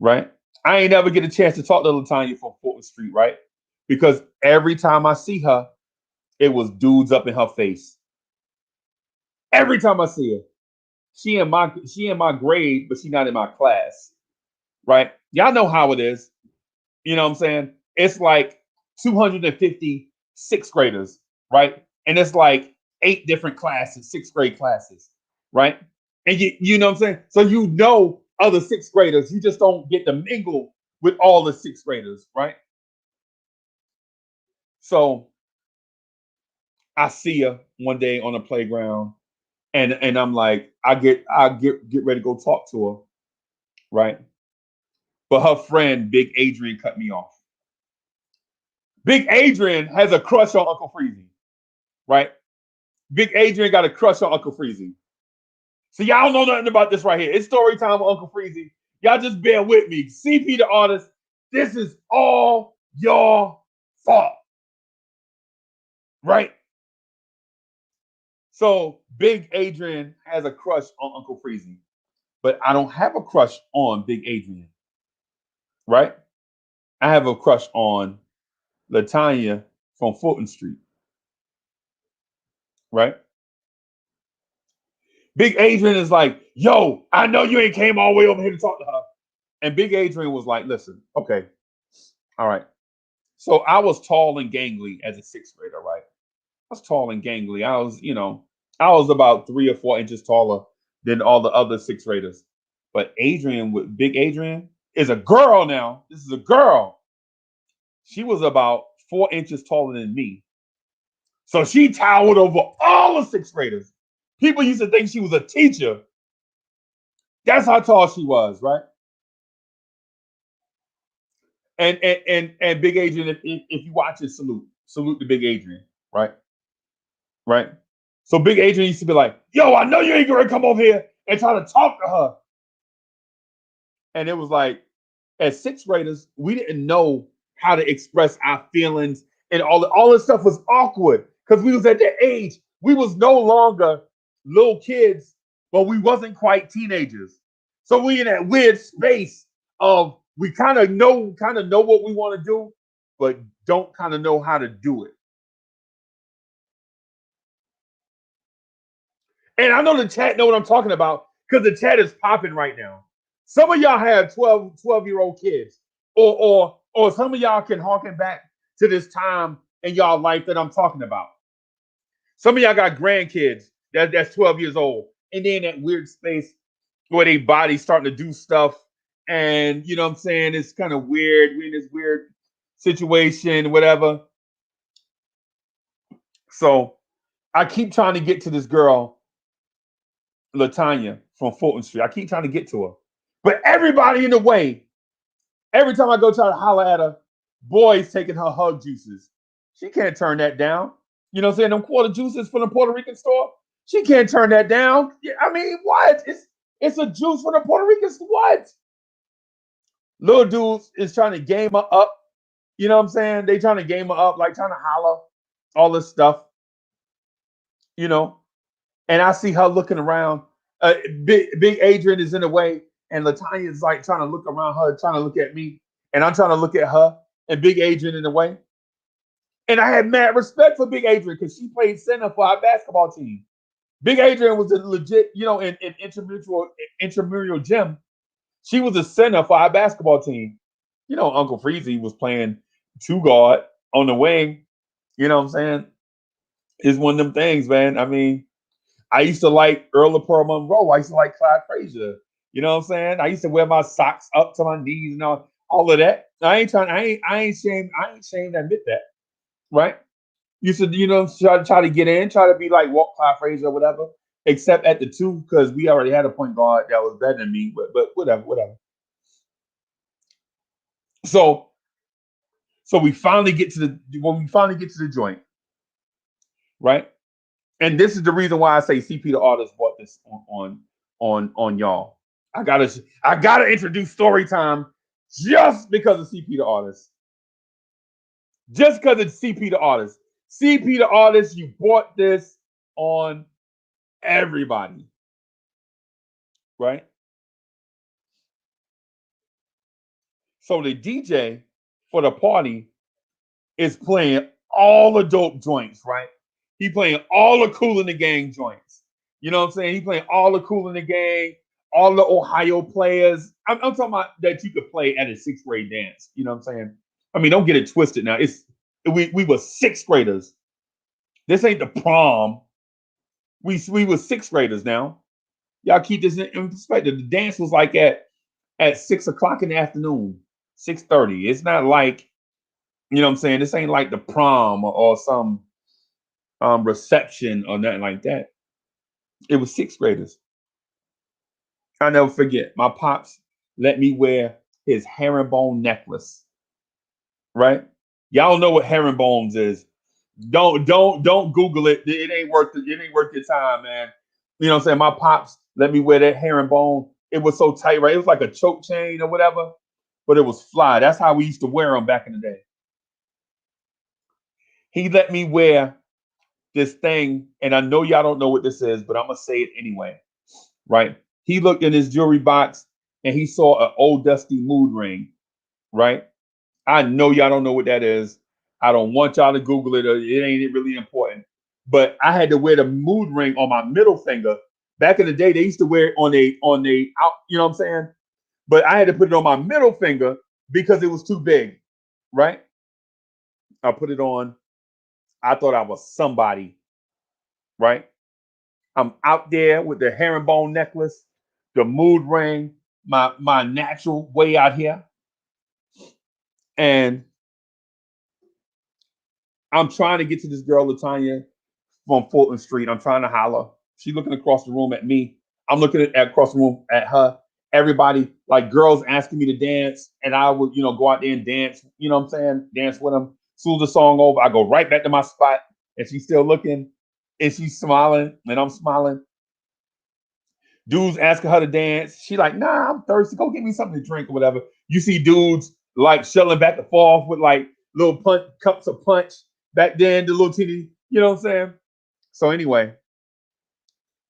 right? I ain't never get a chance to talk to Latanya from Fulton Street, right? Because every time I see her, it was dudes up in her face. Every time I see her, she in my grade, but she not in my class, right? Y'all know how it is. You know what I'm saying? It's like 250 6th graders, right? And it's like 8 different classes, 6th grade classes, right? And you know what I'm saying? So other 6th graders, you just don't get to mingle with all the 6th graders, right? So I see her one day on the playground, and I'm like, I get ready to go talk to her, right? But her friend, Big Adrian, cut me off. Big Adrian has a crush on Uncle Freezy, right? Big Adrian got a crush on Uncle Freezy. So y'all don't know nothing about this right here. It's story time with Uncle Freezy. Y'all just bear with me. CP the artist, this is all your fault, right? So Big Adrian has a crush on Uncle Freezy, but I don't have a crush on Big Adrian, right? I have a crush on Latanya from Fulton Street, right? Big Adrian is like, yo, I know you ain't came all the way over here to talk to her. And Big Adrian was like, listen, okay, all right. So I was tall and gangly as a sixth grader, right? I was tall and gangly. I was about 3 or 4 inches taller than all the other sixth graders. But Big Adrian, is a girl now. This is a girl. She was about 4 inches taller than me. So she towered over all the sixth graders. People used to think she was a teacher. That's how tall she was, right? And Big Adrian, if you watch it, salute to Big Adrian, right? Right. So Big Adrian used to be like, yo, I know you ain't gonna come over here and try to talk to her. And it was like, as sixth graders, we didn't know how to express our feelings, and all this stuff was awkward because we was at that age. We was no longer little kids, but we wasn't quite teenagers. So we in that weird space of we kind of know what we want to do, but don't kind of know how to do it. And I know the chat know what I'm talking about because the chat is popping right now. Some of y'all have 12-year-old kids, or some of y'all can harken back to this time in y'all life that I'm talking about. Some of y'all got grandkids that's 12 years old, and then that weird space where their body's starting to do stuff, and you know what I'm saying? It's kind of weird. We're in this weird situation, whatever. So I keep trying to get to this girl, Latanya from Fulton Street. I keep trying to get to her. But everybody in the way, every time I go try to holler at her, boys taking her hug juices. She can't turn that down. You know what I'm saying? Them quarter juices from the Puerto Rican store. She can't turn that down. I mean, what? It's a juice from the Puerto Ricans. What? Little dudes is trying to game her up. You know what I'm saying? They trying to game her up, like trying to holler, all this stuff. You know? And I see her looking around. Big Adrian is in the way, and Latanya is like trying to look around her, trying to look at me, and I'm trying to look at her, and Big Adrian in the way. And I had mad respect for Big Adrian because she played center for our basketball team. Big Adrian was a legit, in intramural gym. She was a center for our basketball team. Uncle Freezy was playing two guard on the wing. You know what I'm saying? It's one of them things, man. I mean, I used to like Earl of Pearl Monroe. I used to like Clyde Frazier. You know what I'm saying? I used to wear my socks up to my knees and all of that. I ain't ashamed to admit that. Right? Used to, try to get in, try to be like Walt Clyde Frazier or whatever. Except at the two, because we already had a point guard that was better than me. But whatever. So we finally get to the joint, right? And this is the reason why I say CP the artist bought this on y'all. I gotta introduce story time just because of CP the artist. Just because it's CP the artist. CP the artist, you bought this on everybody. Right? So the DJ for the party is playing all the dope joints, right? He playing all the Kool in the Gang joints. You know what I'm saying? He playing all the Kool in the Gang, all the Ohio players. I'm talking about that you could play at a sixth grade dance. You know what I'm saying? I mean, don't get it twisted now. We were sixth graders. This ain't the prom. We were sixth graders now. Y'all keep this in perspective. The dance was like at 6 o'clock in the afternoon, 6:30. It's not like, you know what I'm saying? This ain't like the prom or some reception or nothing like that. It was sixth graders. I'll never forget. My pops let me wear his herringbone necklace. Right? Y'all know what herringbones is. Don't Google it. It ain't worth your time, man. You know what I'm saying? My pops let me wear that herringbone. It was so tight, right? It was like a choke chain or whatever, but it was fly. That's how we used to wear them back in the day. He let me wear this thing, and I know y'all don't know what this is, but I'm gonna say it anyway. Right? He looked in his jewelry box and he saw an old dusty mood ring. Right? I know y'all don't know what that is. I don't want y'all to Google it. Or it ain't really important. But I had to wear the mood ring on my middle finger. Back in the day, they used to wear it on a out. You know what I'm saying? But I had to put it on my middle finger because it was too big. Right? I put it on. I thought I was somebody. Right? I'm out there with the herringbone necklace, the mood ring, my natural way out here. And I'm trying to get to this girl, Latanya, from Fulton Street. I'm trying to holler. She's looking across the room at me. I'm looking at across the room at her. Everybody, like girls asking me to dance, and I would, go out there and dance, you know what I'm saying? Dance with them. As soon as the song over, I go right back to my spot, and she's still looking, and she's smiling, and I'm smiling. Dudes asking her to dance. She like, nah, I'm thirsty. Go get me something to drink or whatever. You see dudes like shelling back and forth with like little cups of punch. Back then, the little teeny, you know what I'm saying? So anyway,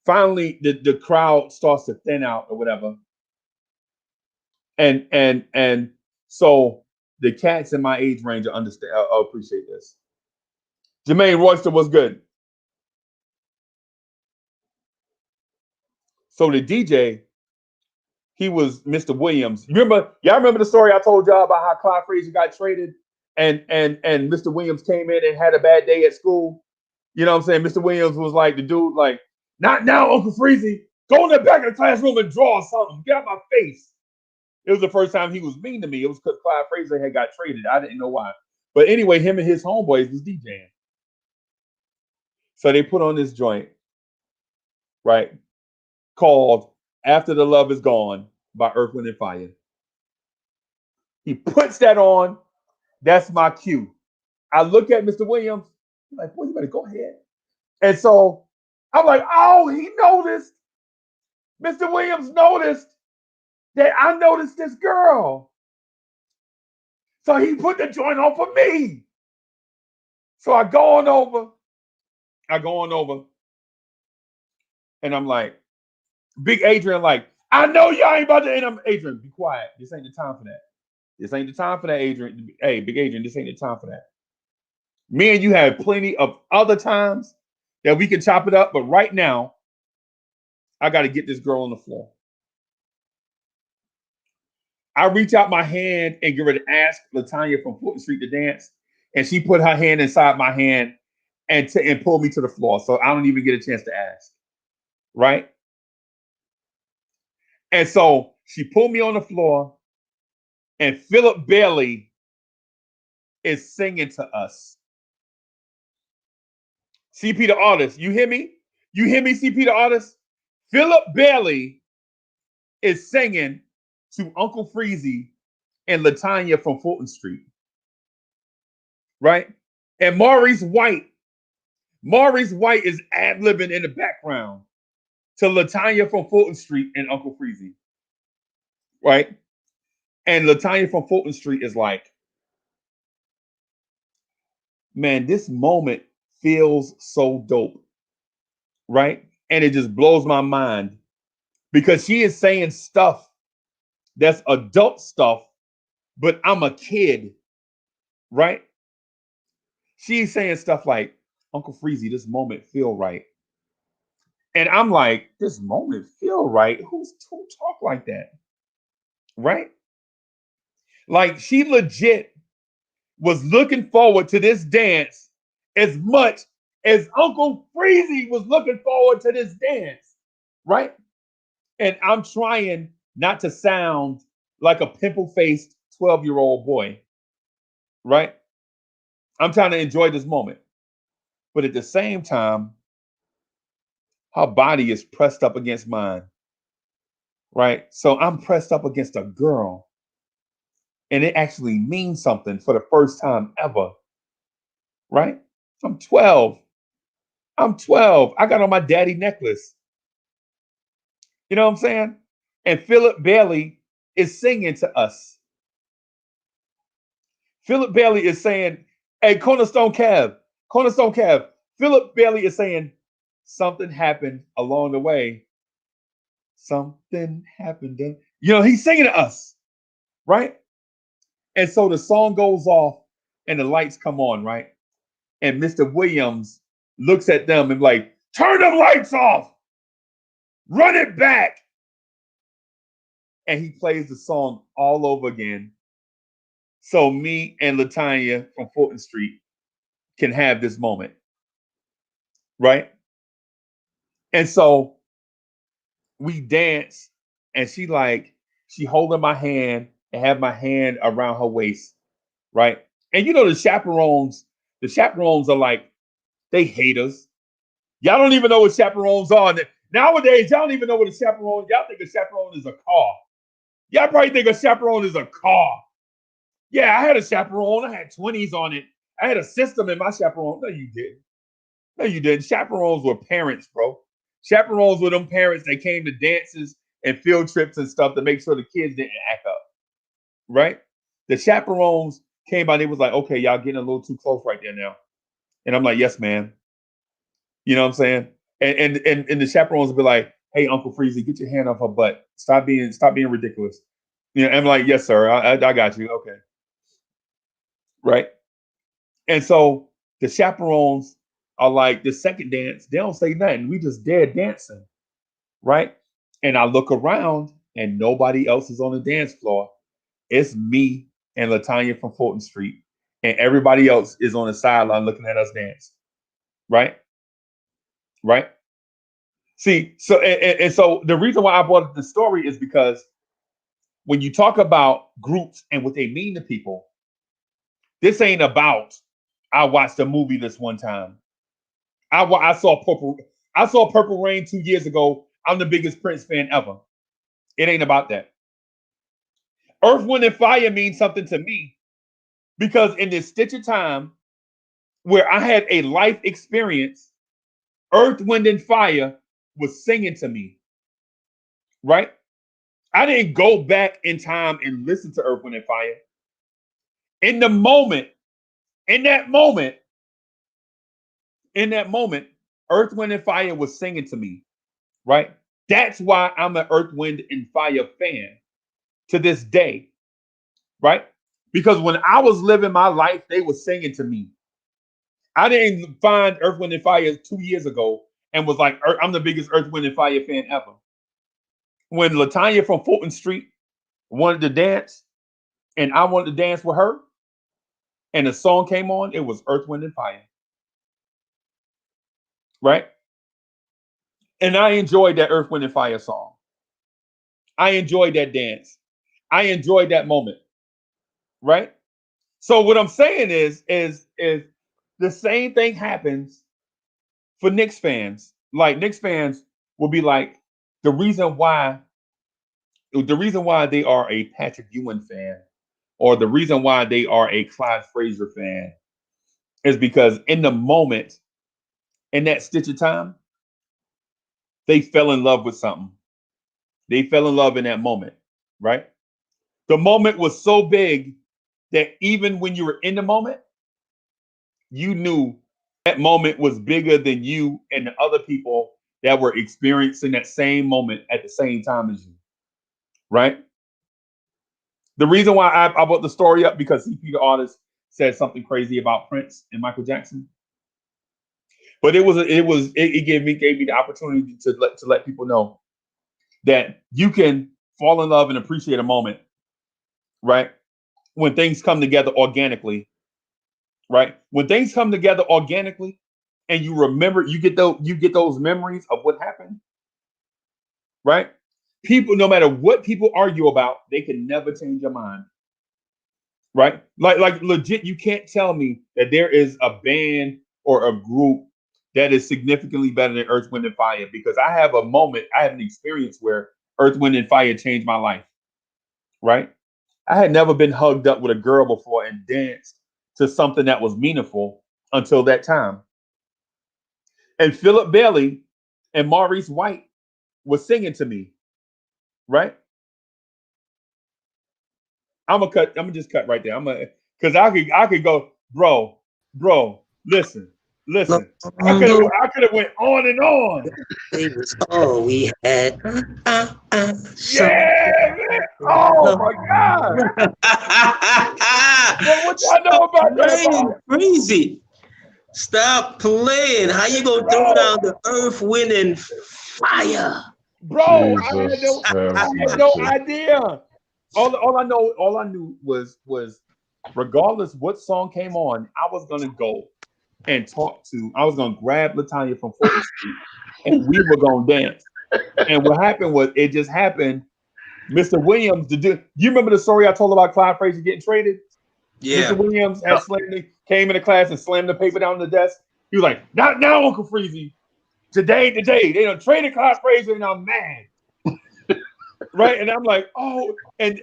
finally the crowd starts to thin out or whatever. And so the cats in my age range understand. I appreciate this. Jermaine Royster was good. So the DJ, he was Mr. Williams. Y'all remember the story I told y'all about how Clyde Frazier got traded and Mr. Williams came in and had a bad day at school? You know what I'm saying? Mr. Williams was like the dude, like, not now, Uncle Freezy. Go in the back of the classroom and draw something. Get out my face. It was the first time he was mean to me. It was because Clyde Frazier had got traded. I didn't know why. But anyway, him and his homeboys was DJing. So they put on this joint, right, called After the Love Is Gone by Earth, Wind, and Fire. He puts that on. That's my cue. I look at Mr. Williams. I'm like, boy, you better go ahead. And so I'm like, oh, he noticed. Mr. Williams noticed that I noticed this girl. So he put the joint on for me. So I go on over. And I'm like, Big Adrian, like, I know y'all ain't about to. And I'm, Adrian, be quiet. This ain't the time for that. This ain't the time for that, Adrian. Hey, Big Adrian, this ain't the time for that. Me and you have plenty of other times that we can chop it up. But right now, I got to get this girl on the floor. I reach out my hand and get ready to ask Latanya from Fulton Street to dance. And she put her hand inside my hand and pulled me to the floor. So I don't even get a chance to ask. Right? And so she pulled me on the floor. And Philip Bailey is singing to us. CP the artist. You hear me? You hear me, CP the artist? Philip Bailey is singing to Uncle Freezy and Latanya from Fulton Street. Right? And Maurice White is ad-libbing in the background to Latanya from Fulton Street and Uncle Freezy. Right? And Latanya from Fulton Street is like, man, this moment feels so dope. Right? And it just blows my mind because she is saying stuff that's adult stuff, but I'm a kid. Right? She's saying stuff like, Uncle Freezy, this moment feel right. And I'm like, this moment feel right? Who talk like that? Right? Like she legit was looking forward to this dance as much as Uncle Freezy was looking forward to this dance. Right? And I'm trying not to sound like a pimple-faced 12-year-old boy. Right? I'm trying to enjoy this moment. But at the same time, her body is pressed up against mine. Right? So I'm pressed up against a girl. And it actually means something for the first time ever. Right? I'm 12. I got on my daddy necklace. You know what I'm saying? And Philip Bailey is singing to us. Philip Bailey is saying, hey, Cornerstone Cav, Philip Bailey is saying something happened along the way. Something happened. He's singing to us, right? And so the song goes off and the lights come on, right? And Mr. Williams looks at them and like, turn the lights off, run it back. And he plays the song all over again. So me and Latanya from Fulton Street can have this moment, right? And so we dance, and she holding my hand and have my hand around her waist, right? And the chaperones are like, they hate us. Y'all don't even know what chaperones are. Nowadays, y'all don't even know what a chaperone. Y'all think a chaperone is a car. Y'all probably think a chaperone is a car. Yeah, I had a chaperone. I had 20s on it. I had a system in my chaperone. No, you didn't. No, you didn't. Chaperones were parents, bro. Chaperones were them parents that came to dances and field trips and stuff to make sure the kids didn't act up, right? The chaperones came by. They was like, okay, y'all getting a little too close right there now. And I'm like, yes, ma'am. You know what I'm saying? And the chaperones would be like, hey, Uncle Freezy, get your hand off her butt. Stop being ridiculous. I'm like, yes, sir. I got you. Okay. Right. And so the chaperones are like, the second dance, they don't say nothing. We just dead dancing. Right. And I look around and nobody else is on the dance floor. It's me and Latanya from Fulton Street. And everybody else is on the sideline looking at us dance. Right. Right. See, so and so the reason why I brought up the story is because when you talk about groups and what they mean to people, this ain't about, I watched a movie this one time. I saw Purple Rain 2 years ago. I'm the biggest Prince fan ever. It ain't about that. Earth, Wind, and Fire means something to me because in this stitch of time where I had a life experience, Earth, Wind, and Fire was singing to me, right? I didn't go back in time and listen to Earth, Wind, and Fire. In that moment, Earth, Wind, and Fire was singing to me, right? That's why I'm an Earth, Wind, and Fire fan to this day, right? Because when I was living my life, they were singing to me. I didn't find Earth, Wind, and Fire 2 years ago and was like, I'm the biggest Earth, Wind, and Fire fan ever. When Latanya from Fulton Street wanted to dance and I wanted to dance with her and the song came on, it was Earth, Wind, and Fire. Right? And I enjoyed that Earth, Wind, and Fire song. I enjoyed that dance. I enjoyed that moment. Right? So what I'm saying is the same thing happens for Knicks fans. Like Knicks fans will be like, the reason why they are a Patrick Ewing fan or the reason why they are a Clyde Frazier fan is because in the moment, in that stitch of time, they fell in love with something. They fell in love in that moment, right? The moment was so big that even when you were in the moment, you knew that moment was bigger than you and the other people that were experiencing that same moment at the same time as you, right? The reason why I brought the story up because CP the artist said something crazy about Prince and Michael Jackson, but it gave me the opportunity to let people know that you can fall in love and appreciate a moment, right? When things come together organically, right? When things come together organically, and you remember, you get those memories of what happened, right? People, no matter what people argue about, they can never change your mind, right? Like legit, you can't tell me that there is a band or a group that is significantly better than Earth, Wind, and Fire because I have an experience where Earth, Wind, and Fire changed my life, right? I had never been hugged up with a girl before and danced to something that was meaningful until that time. And Philip Bailey and Maurice White was singing to me, right? I'm gonna just cut right there. Because I could go, bro, listen. Listen, I could have went on and on. It was all we had. Yeah, man. Oh my God. What y'all know about that? Crazy. Stop playing. How you gonna throw down the earth, wind, and fire? Bro, I had no idea. All I knew was regardless what song came on, I was gonna go and I was gonna grab LaTanya from 4th Street and we were gonna dance. And what happened was it just happened. Mr. Williams, you remember the story I told about Clyde Frazier getting traded? Yeah. Mr. Williams came into class and slammed the paper down on the desk. He was like, "Not now, Uncle Freezy. Today, they done traded Clyde Frazier and I'm mad." Right? And I'm like, oh, and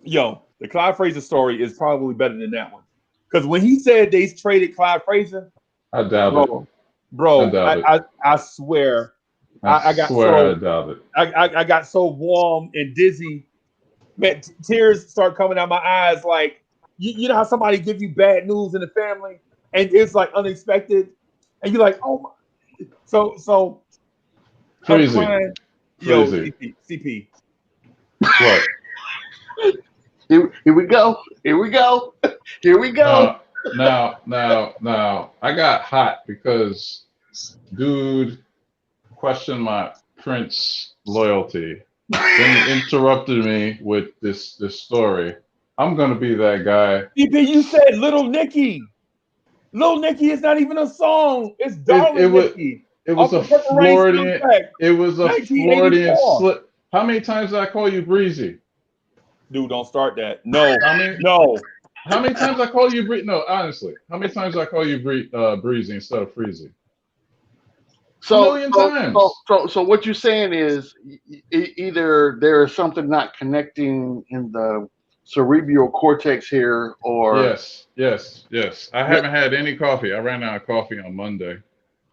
yo, the Clyde Frazier story is probably better than that one. Because when he said they traded Clyde Frazier, I doubt it. Bro, I swear. I doubt it. I got so warm and dizzy. Man, tears start coming out my eyes. Like, you know how somebody give you bad news in the family and it's like unexpected. And you're like, oh my. So Crazy. Yo, CP. What? Here we go. Here we go. Here we go. Now, I got hot because dude questioned my Prince loyalty. Then he interrupted me with this story. I'm gonna be that guy. CP, you said Little Nicky. Little Nicky is not even a song. It's Darling Nicky. It was a Floridian. It was a Floridian slip. How many times did I call you Breezy? Dude, don't start that. No. No. How many times I call you Breezy? No, honestly. How many times I call you Breezy instead of Freezy? So, a million times. So what you're saying is either there is something not connecting in the cerebral cortex here, or yes. I haven't had any coffee. I ran out of coffee on Monday.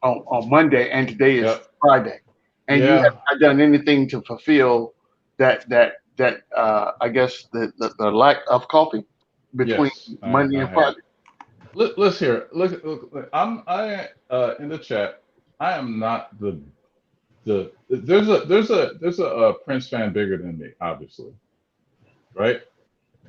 On Monday, and today is Friday, and you have not done anything to fulfill that I guess the lack of coffee between Monday and Friday. Let's hear it. Look. I in the chat. I am not there's a Prince fan bigger than me, obviously, right?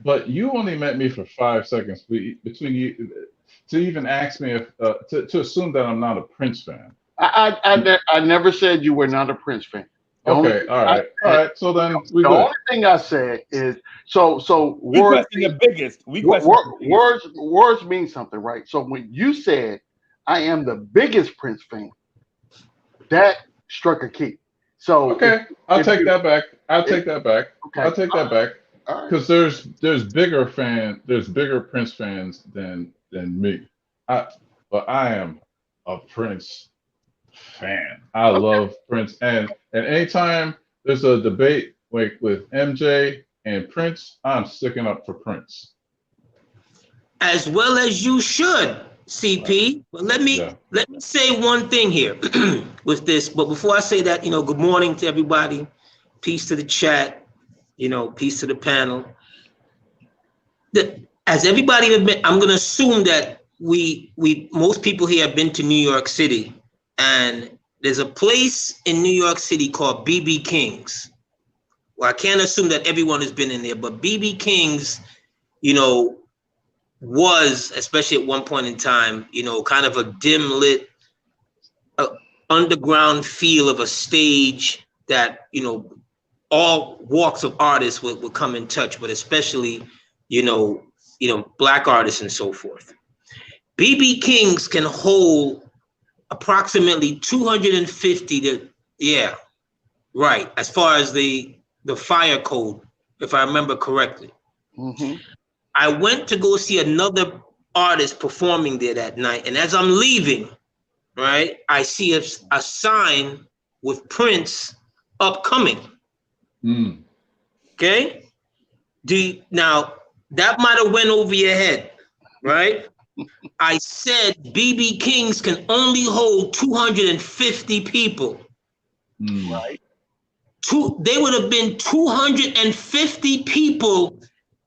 But you only met me for 5 seconds between you to even ask me if to assume that I'm not a Prince fan. I never said you were not a Prince fan. Okay, all right. So then the only thing I said is so words question the biggest. Words mean something, right? So when you said I am the biggest Prince fan, that struck a key. So okay, I'll take that back. Okay. I'll take that back. Because there's bigger Prince fans than me. But I am a Prince fan. I love Prince, and anytime there's a debate like with MJ and Prince, I'm sticking up for Prince. As well as you should, CP. But let me say one thing here with this. But before I say that, good morning to everybody. Peace to the chat. Peace to the panel. As everybody admit, I'm gonna assume that most people here have been to New York City, and there's a place in New York City called BB King's. Well, I can't assume that everyone has been in there, but BB King's, was, especially at one point in time, kind of a dim lit, underground feel of a stage that, all walks of artists would come in touch, but especially, Black artists and so forth. BB King's can hold approximately 250 as far as the fire code, if I remember correctly. Mm-hmm. I went to go see another artist performing there that night, and as I'm leaving, right, I see a sign with Prince upcoming. Okay? Now, that might have went over your head, right? I said BB King's can only hold 250 people. Right. They would have been 250 people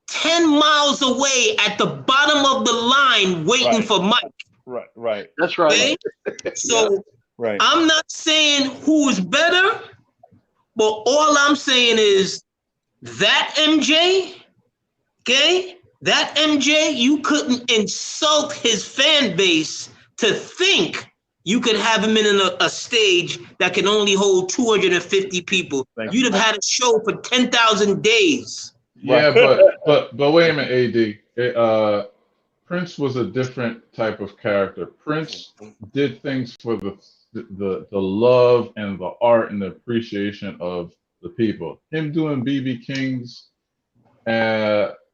10 miles away at the bottom of the line waiting for Mike. Right. That's right. Okay? So Right. I'm not saying who's better, but all I'm saying is that MJ, okay? That MJ, you couldn't insult his fan base to think you could have him in a stage that can only hold 250 people. You'd have had a show for 10,000 days. Yeah, but wait a minute, AD. Prince was a different type of character. Prince did things for the love and the art and the appreciation of the people. Him doing BB King's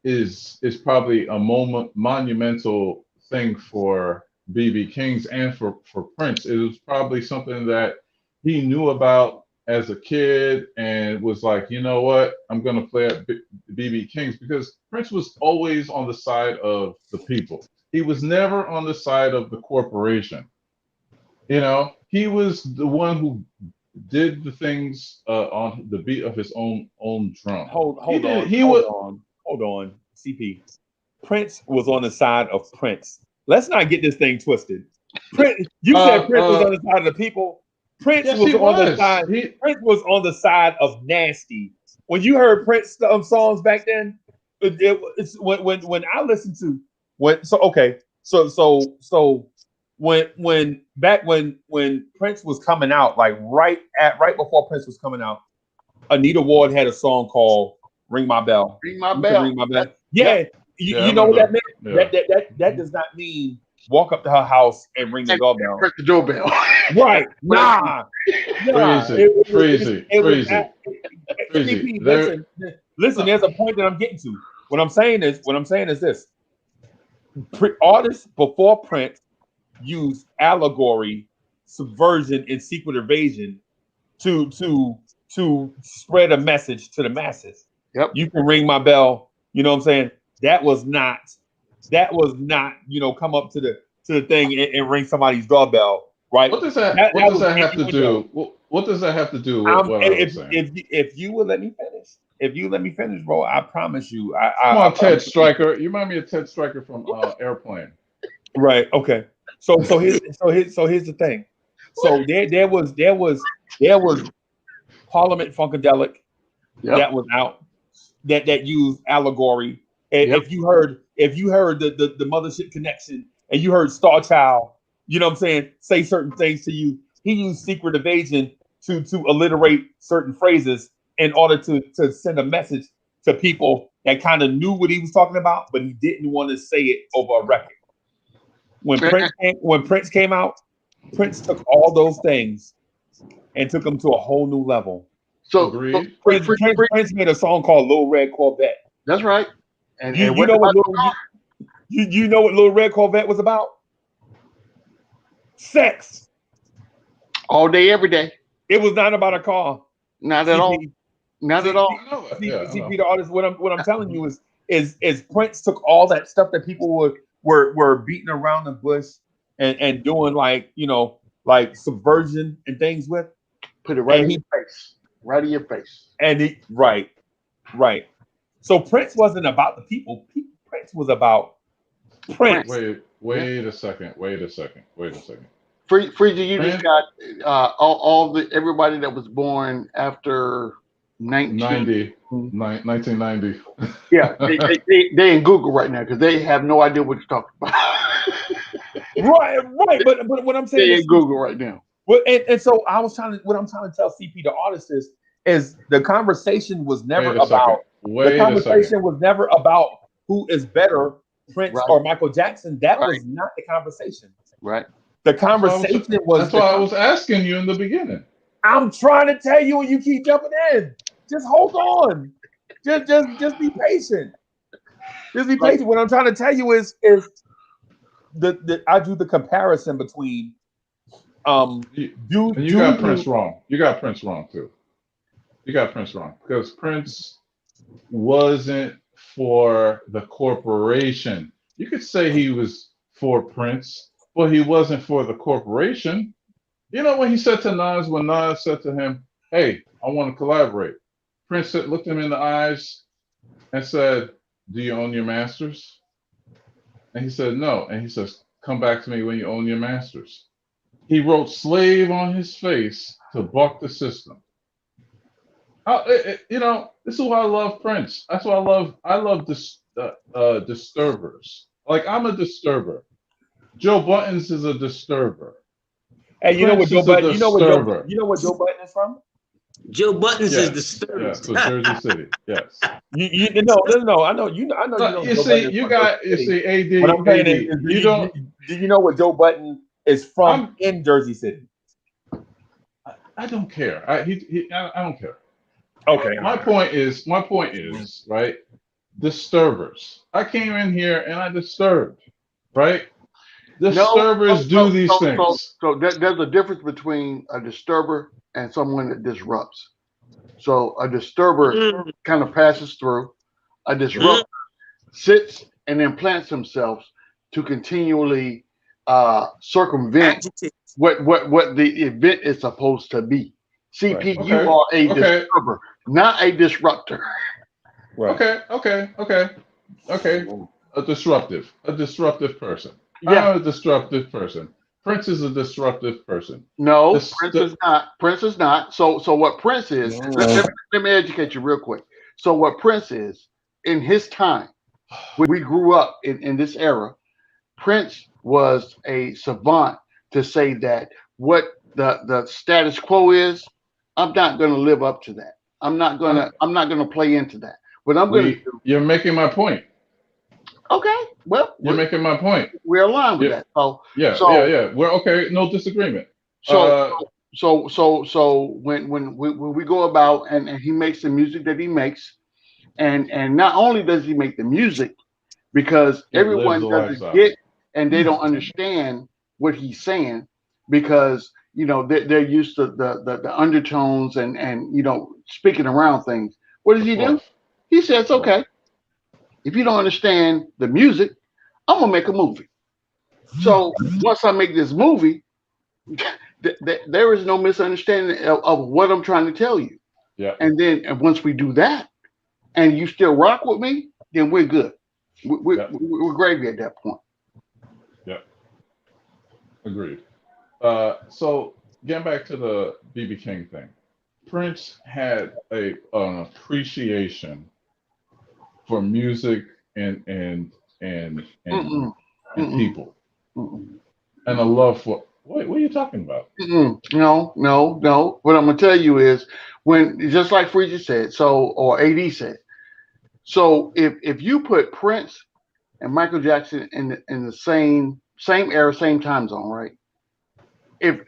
is probably a monumental thing for BB King's and for Prince. It was probably something that he knew about as a kid and was like, you know what, I'm gonna play at BB King's, because Prince was always on the side of the people. He was never on the side of the corporation. You know, he was the one who did the things on the beat of his own drum. Hold on, CP. Prince was on the side of Prince. Let's not get this thing twisted. Prince, you said Prince was on the side of the people. Prince was on the side. Prince was on the side of nasty. When you heard Prince songs back then, it's when I listened to when Prince was coming out, like right before Prince was coming out, Anita Ward had a song called "Ring My Bell." Ring My Bell. Ring My Bell. Yeah, you know what that meant? Yeah. That does not mean walk up to her house and ring the doorbell. Press the doorbell. Right? Nah. Crazy. Listen. There's a point that I'm getting to. What I'm saying is this: artists before Prince used allegory, subversion, and secret evasion to spread a message to the masses. Yep. You can ring my bell. You know what I'm saying? That was not, come up to the thing and ring somebody's doorbell, right? What does that have to do? What does that have to do with what I was saying? If you would let me finish, bro, I promise you. Come on, Ted Stryker. You remind me of Ted Stryker from Airplane. Right. Okay. So here's the thing. So there was Parliament Funkadelic that was out that used allegory. And if you heard the Mothership Connection and you heard Star Child, you know what I'm saying, say certain things to you, he used secret evasion to alliterate certain phrases in order to send a message to people that kind of knew what he was talking about, but he didn't want to say it over a record. When Prince came out, Prince took all those things and took them to a whole new level. So Prince made a song called Little Red Corvette. That's right. And you know what Little Red Corvette was about? Sex. All day, every day. It was not about a car. Not at all. Not at all. CP, the artist, what I'm telling you is Prince took all that stuff that people were beating around the bush and doing like subversion and things with. Put it right in your face. Right in your face. And right. So Prince wasn't about the people. Prince was about Prince. Wait a second. Freezy, you just got everybody that was born after 1990. Yeah, they in Google right now because they have no idea what you're talking about. right. But what I'm saying they in Google right now. Well, and so what I'm trying to tell CP the artist is the conversation was never about who is better, Prince or Michael Jackson. That was not the conversation. Right. The conversation was. That's why I was asking you in the beginning. I'm trying to tell you, and you keep jumping in. Just hold on. Just be patient. Just be patient. What I'm trying to tell you is I do the comparison between you got Prince wrong. You got Prince wrong too. You got Prince wrong because Prince wasn't for the corporation. You could say he was for Prince, but he wasn't for the corporation. You know what he said to Nas when Nas said to him, "Hey, I want to collaborate." Prince looked him in the eyes and said, "Do you own your masters?" And he said, "No." And he says, come back to me when you own your masters. He wrote slave on his face to buck the system. You know, this is why I love Prince. That's why I love disturbers. Like, I'm a disturber. Joe Buttons is a disturber. Hey, you know what Joe Button? You know what Joe Button is from? Joe Buttons is disturbing. Yes, yeah, Jersey City. Yes. No. I know you. I know you see, you got. You see, AD. What I'm saying AD, is, do you know what Joe Button is from in Jersey City? I don't care. I don't care. Okay. My point is, right? Disturbers. I came in here and I disturbed, right? Disturbers do these things. So there's a difference between a disturber and someone that disrupts. So a disturber kind of passes through. A disruptor sits and then plants themselves to continually circumvent what the event is supposed to be. CP, right. You are a disturber, not a disruptor. Right. Okay. A disruptive person. Yeah. I'm a disruptive person. Prince is a disruptive person. No, Prince is not. Prince is not. So what Prince is, let me educate you real quick. So what Prince is, in his time, when we grew up in this era, Prince was a savant to say that what the status quo is, I'm not going to live up to that. I'm not going to play into that. But you're making my point. Okay. Well, you're making my point. We're aligned with that. So We're okay. No disagreement. So when we go about and he makes the music that he makes, and not only does he make the music, because everyone doesn't get and they don't understand what he's saying, because they're used to the undertones and speaking around things. What does he do? He says, okay, if you don't understand the music, I'm gonna make a movie. So once I make this movie, there is no misunderstanding of what I'm trying to tell you. Yeah. And then once we do that, and you still rock with me, then we're good. We're gravy at that point. Yeah. Agreed. So getting back to the BB King thing, Prince had an appreciation for music and people, and a love for. What are you talking about? No. What I'm gonna tell you is, when just like Freezy said, or AD said, so if you put Prince and Michael Jackson in the same era, same time zone, right? If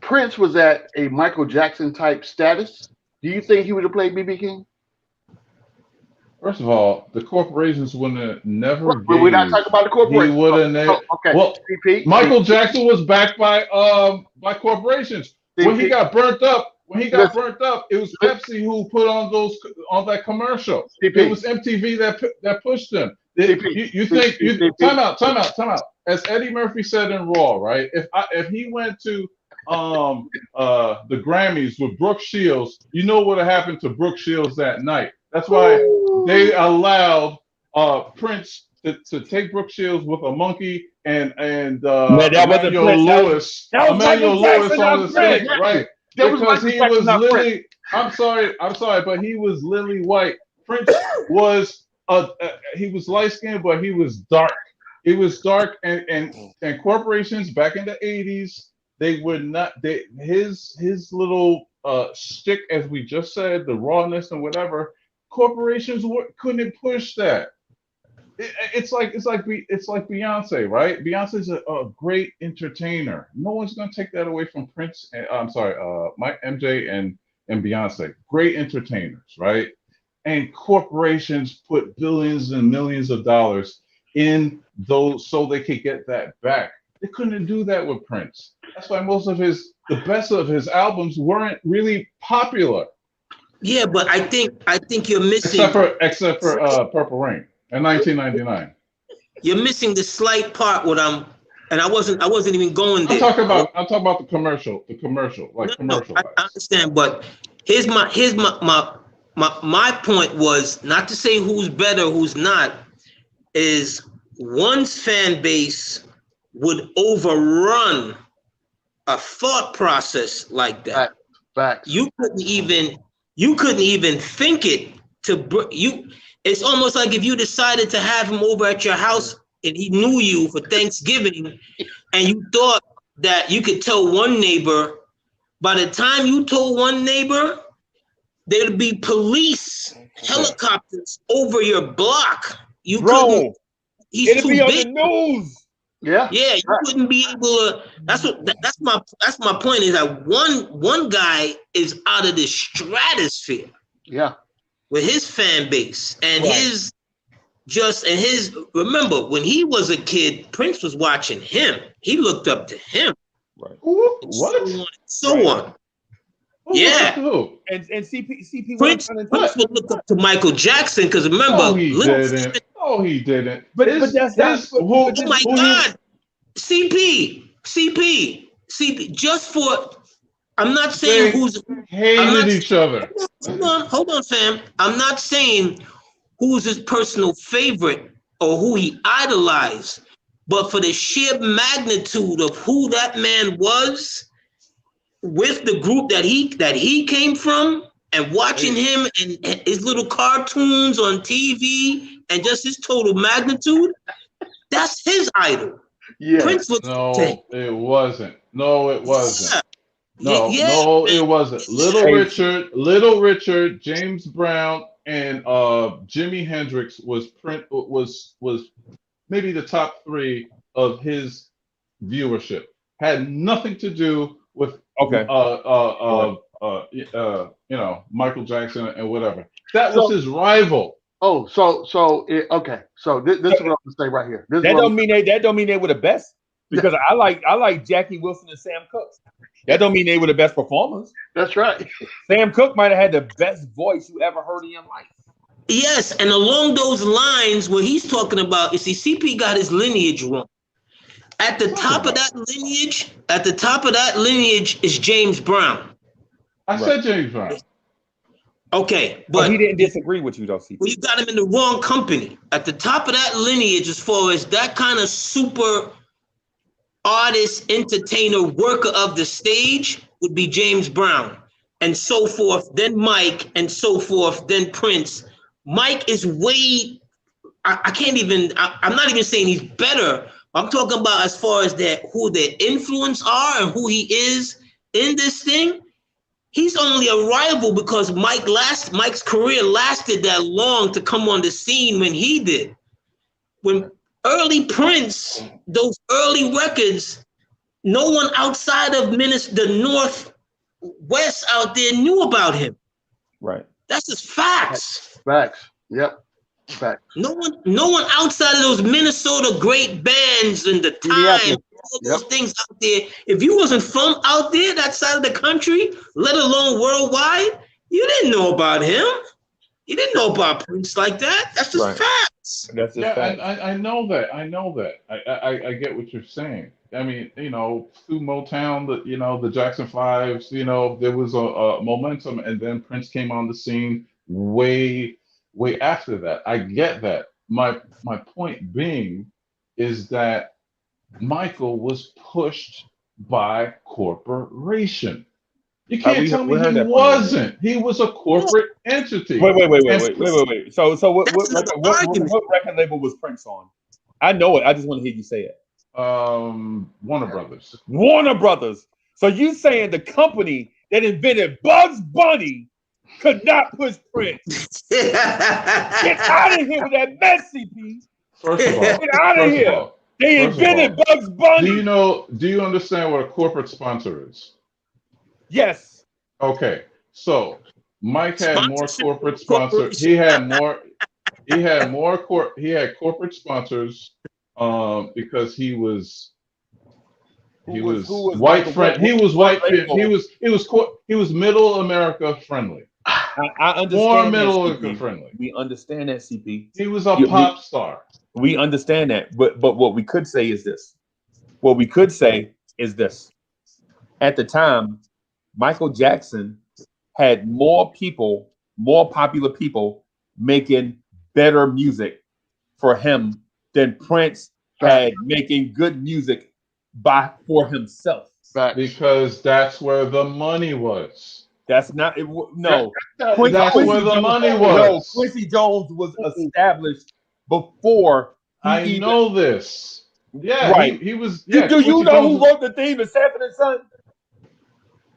Prince was at a Michael Jackson type status, do you think he would have played BB King? First of all, the corporations wouldn't have never. But we're not talking about the corporations. He would have. Okay. Well, Michael Jackson was backed by corporations. When he got burnt up, it was Pepsi who put on that commercial. It was MTV that pushed him. You think? Time out. As Eddie Murphy said in Raw, right? If he went to the Grammys with Brooke Shields, you know what happened to Brooke Shields that night. That's why they allowed Prince to take Brooke Shields with a monkey and Emmanuel Lewis on the stage, right? Because he was lily. I'm sorry, but he was lily white. Prince was he was light skinned, but he was dark. It was dark, and corporations back in the 80s, they would not. His little shtick, as we just said, the rawness and whatever. Corporations couldn't push that. It's like Beyonce, right? Beyonce's a great entertainer. No one's gonna take that away from Prince. Mike, MJ, and Beyonce, great entertainers, right? And corporations put billions and millions of dollars in those so they could get that back. They couldn't do that with Prince. That's why the best of his albums weren't really popular. Yeah, but I think you're missing. Except for Purple Rain in 1999. You're missing the slight part. I wasn't even going there. I'm talking about the commercial. Commercial. I understand, but here's my point was not to say who's better, who's not. is one's fan base would overrun a thought process like that. Facts. You couldn't even think it to you. It's almost like if you decided to have him over at your house and he knew you for Thanksgiving, and you thought that you could tell one neighbor. By the time you told one neighbor, there'd be police helicopters over your block. You couldn't. He's too big. On the news. Yeah. Yeah, you wouldn't be able to. That's my point. Is that one guy is out of the stratosphere. Yeah. With his fan base and his. Remember when he was a kid, Prince was watching him. He looked up to him. Right. What? So on. Yeah. Who? And CP Prince would look up to Michael Jackson because remember. No, he didn't. Oh, he didn't. But that's not. Oh my God. CP. Just for. I'm not saying who's hated each other. Hold on, fam. I'm not saying who's his personal favorite or who he idolized, but for the sheer magnitude of who that man was with the group that he came from, and watching him and his little cartoons on TV and just his total magnitude, that's his idol. Yeah. Prince it wasn't. No, it wasn't. No, it wasn't. Little Richard, James Brown, and Jimi Hendrix was maybe the top 3 of his viewership. Had nothing to do with Michael Jackson and whatever. That was his rival. Oh, so okay. So this is what I'm gonna say right here. That don't mean they were the best, because I like Jackie Wilson and Sam Cooke. That don't mean they were the best performers. That's right. Sam Cooke might have had the best voice you ever heard in your life. Yes, and along those lines, what he's talking about, you see, CP got his lineage wrong. At the top of that lineage is James Brown. I said James Brown. Okay, but he didn't disagree with you though, CP. Well, you got him in the wrong company. At the top of that lineage, as far as that kind of super artist, entertainer, worker of the stage, would be James Brown, and so forth. Then Mike, and so forth. Then Prince. Mike is way. I'm not even saying he's better. I'm talking about as far as who their influence are and who he is in this thing. He's only a rival because Mike's career lasted that long to come on the scene when he did. When early Prince, those early records, no one outside of the Northwest out there knew about him. Right. That's just facts. Facts. Yep. Facts. No one outside of those Minnesota great bands and the time, all those things out there. If you wasn't from out there, that side of the country, let alone worldwide, you didn't know about him. You didn't know about Prince like that. That's just facts. That's just facts. I know that. I get what you're saying. I mean, through Motown, the Jackson 5s, there was a momentum, and then Prince came on the scene way after that. I get that. My point being is that Michael was pushed by corporation. You can't tell me he wasn't. He was a corporate entity. Wait. So what record label was Prince on? I know it. I just want to hear you say it. Warner Brothers. Warner Brothers. So you saying the company that invented Bugs Bunny could not push Prince? Get out of here with that mess, CP. First of all, get out of here. They invented Bugs Bunny. Do you understand what a corporate sponsor is? Yes. Okay. So Mike had more corporate sponsors. He had corporate sponsors because he was white friend. He was white. He was middle America friendly. I understand. More middle America friendly. We understand that, CP. He was a pop star. We understand that, but what we could say is this. At the time, Michael Jackson had more popular people making better music for him than Prince had making good music for himself. Because that's where the money was. That's not it. No, that's where the money was. No, Quincy Jones was established before. I know this. Yeah, right. He was. Yeah, do you know Jones who wrote the theme of Sanford and Son?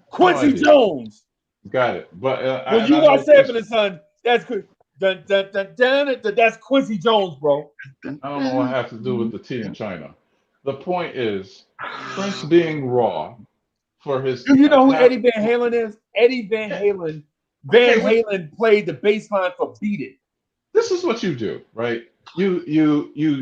Quincy Jones. Got it. But when you watch Sanford and Son, that's that's Quincy Jones, bro. I don't know what it has to do with the tea in China. The point is, Prince being raw for his. Do you know who Eddie Van Halen is? Eddie Van Halen. Van Halen played the bass line for "Beat It." This is what you do, right? You.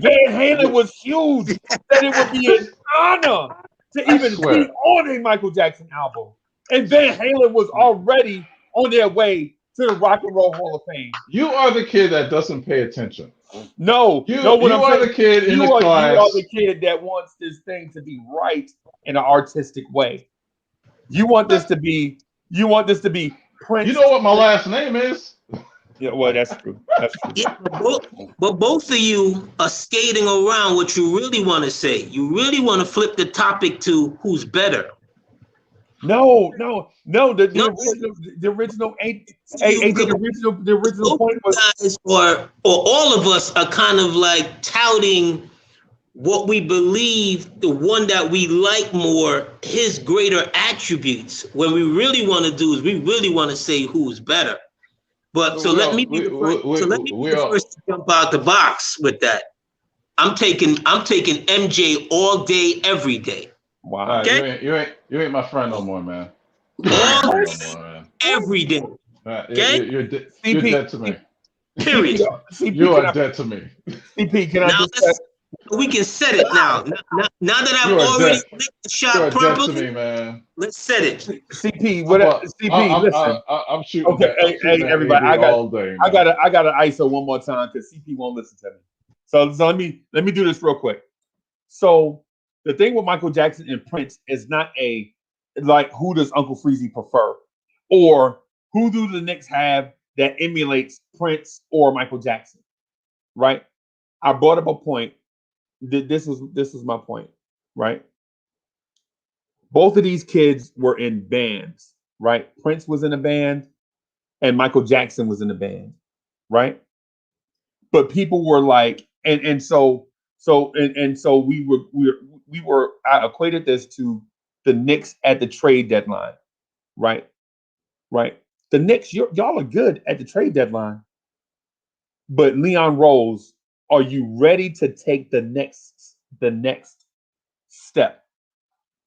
Van Halen was huge. That it would be an honor to even be on a Michael Jackson album, and Van Halen was already on their way to the Rock and Roll Hall of Fame. You are the kid that doesn't pay attention. No, you are the kid in the class. You are the kid that wants this thing to be right in an artistic way. You want this to be. You want this to be Prince. You know what my last name is? Yeah, well, that's true. That's true. Yeah, but both of you are skating around what you really want to say. You really want to flip the topic to who's better. No. The original point was, guys or all of us are kind of like touting what we believe, the one that we like more, his greater attributes. What we really want to do is we really want to say who's better. But so let me be the first to jump out the box with that. I'm taking MJ all day, every day. Wow. Okay? You ain't my friend no more, man. Every day. Okay? You're dead to me. Period. You are dead to me. CP, can I just we can set it now. Now that I've already licked the shot properly, to me, man. Let's set it. CP, listen. I'm shooting. Okay, hey, everybody. I got to ISO one more time because CP won't listen to me. So let me do this real quick. So the thing with Michael Jackson and Prince is not like who does Uncle Freezy prefer, or who do the Knicks have that emulates Prince or Michael Jackson, right? I brought up a point. This is my point, right? Both of these kids were in bands, right? Prince was in a band and Michael Jackson was in a band, right? But people were like, and so we were I equated this to the Knicks at the trade deadline, right? Right. The Knicks, y'all are good at the trade deadline, but Leon Rose, are you ready to take the next step?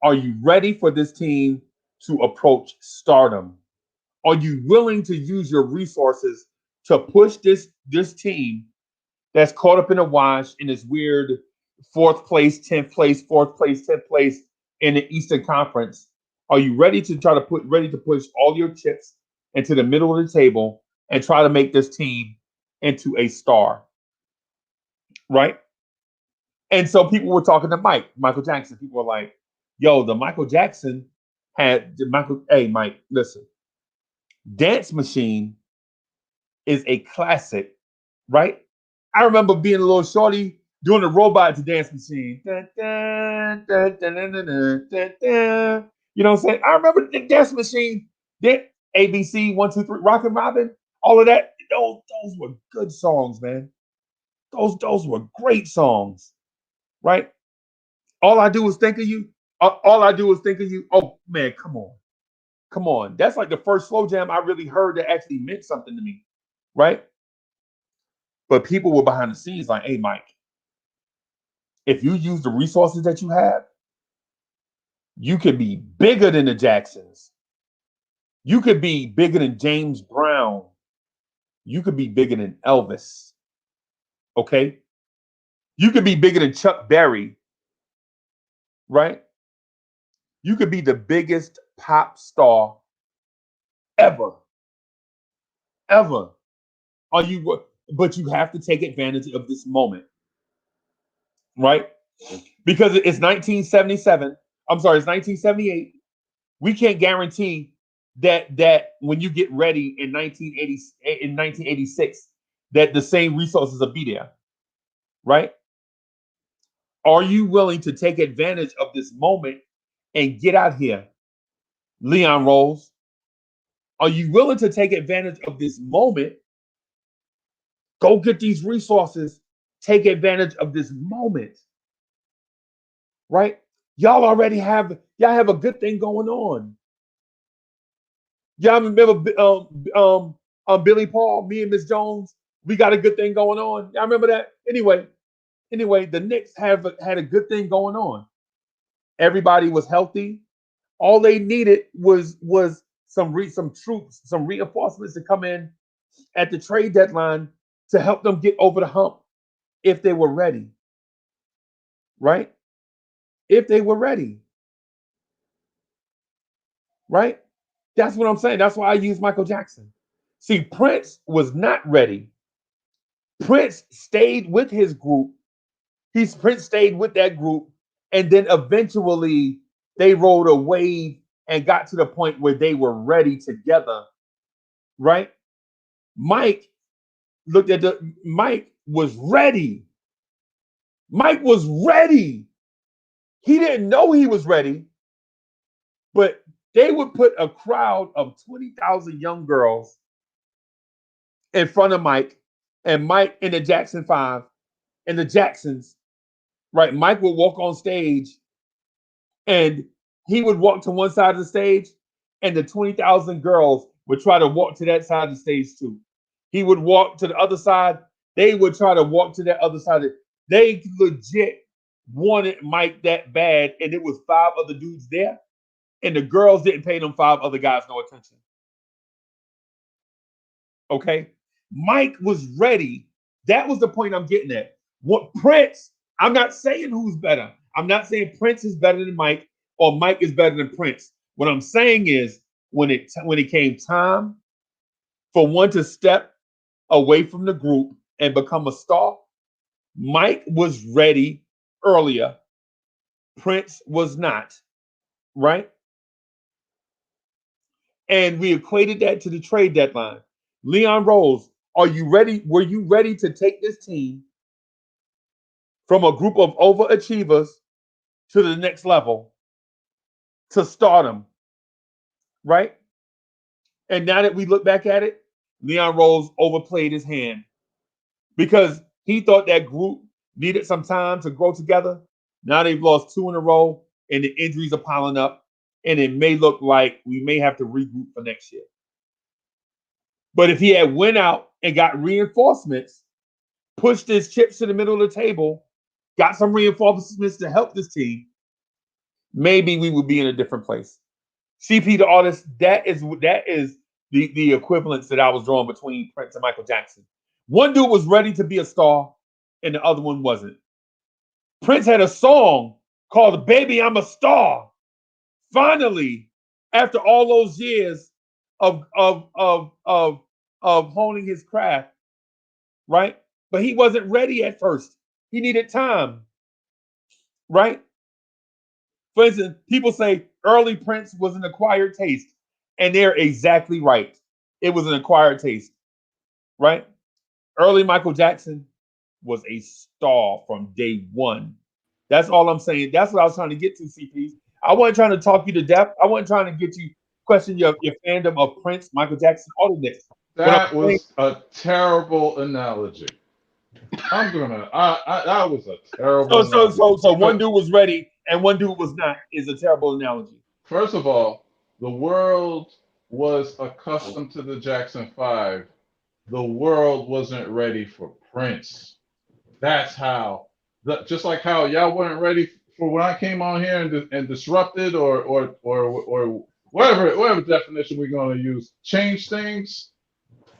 Are you ready for this team to approach stardom? Are you willing to use your resources to push this team that's caught up in a wash in this weird 4th place, 10th place, 4th place, 10th place in the Eastern Conference? Are you ready to push all your chips into the middle of the table and try to make this team into a star? Right? And so people were talking to Michael Jackson. People were like, yo, hey, Mike, listen. Dance Machine is a classic, right? I remember being a little shorty doing the robot to Dance Machine. You know what I'm saying? I remember the Dance Machine, ABC, 1, 2, 3, Rockin' Robin, all of that. Those were good songs, man. Those were great songs, right? All I do is think of you. Oh man, come on. That's like the first slow jam I really heard that actually meant something to me, right? But people were behind the scenes like, hey, Mike, if you use the resources that you have, you could be bigger than the Jacksons. You could be bigger than James Brown. You could be bigger than Elvis. Okay? You could be bigger than Chuck Berry. Right? You could be the biggest pop star ever. But you have to take advantage of this moment. Right? Because it's 1977. I'm sorry, it's 1978. We can't guarantee that when you get ready in 1986, that the same resources will be there. Right? Are you willing to take advantage of this moment and get out here, Leon Rose? Are you willing to take advantage of this moment? Go get these resources. Take advantage of this moment. Right? Y'all have a good thing going on. Y'all remember Billy Paul, me and Miss Jones? We got a good thing going on. Y'all remember that? Anyway, the Knicks had a good thing going on. Everybody was healthy. All they needed was some troops, some reinforcements to come in at the trade deadline to help them get over the hump if they were ready. Right? If they were ready. Right? That's what I'm saying. That's why I use Michael Jackson. See, Prince was not ready. Prince stayed with his group. Prince stayed with that group, and then eventually they rode a wave and got to the point where they were ready together. Right? Mike was ready. Mike was ready. He didn't know he was ready, but they would put a crowd of 20,000 young girls in front of Mike, and Mike in the Jackson 5 and the Jacksons, right? Mike would walk on stage, and he would walk to one side of the stage, and the 20,000 girls would try to walk to that side of the stage too. He would walk to the other side. They would try to walk to that other side. They legit wanted Mike that bad, and it was 5 other dudes there, and the girls didn't pay them 5 other guys no attention. Okay? Mike was ready. That was the point I'm getting at. What Prince, I'm not saying who's better. I'm not saying Prince is better than Mike or Mike is better than Prince. What I'm saying is when it came time for one to step away from the group and become a star, Mike was ready earlier. Prince was not, right? And we equated that to the trade deadline. Leon Rose, are you ready? Were you ready to take this team from a group of overachievers to the next level, to stardom, right? And now that we look back at it, Leon Rose overplayed his hand because he thought that group needed some time to grow together. Now they've lost 2 in a row, and the injuries are piling up, and it may look like we may have to regroup for next year. But if he had went out and got reinforcements, pushed his chips to the middle of the table, got some reinforcements to help this team, maybe we would be in a different place. CP the artist, that is the equivalence that I was drawing between Prince and Michael Jackson. One dude was ready to be a star, and the other one wasn't. Prince had a song called "Baby, I'm a Star." Finally, after all those years of honing his craft, right? But he wasn't ready at first. He needed time, right? For instance, people say early Prince was an acquired taste, and they're exactly right. It was an acquired taste, right? Early Michael Jackson was a star from day one. That's all I'm saying. That's what I was trying to get to, CP. I wasn't trying to talk you to death. I wasn't trying to get you question your fandom of Prince, Michael Jackson, or the Knicks. That was a terrible analogy. That was a terrible analogy. So one dude was ready and one dude was not is a terrible analogy. First of all, the world was accustomed to the Jackson 5. The world wasn't ready for Prince. That's how. Just like how y'all weren't ready for when I came on here and disrupted or whatever definition we're going to use, change things.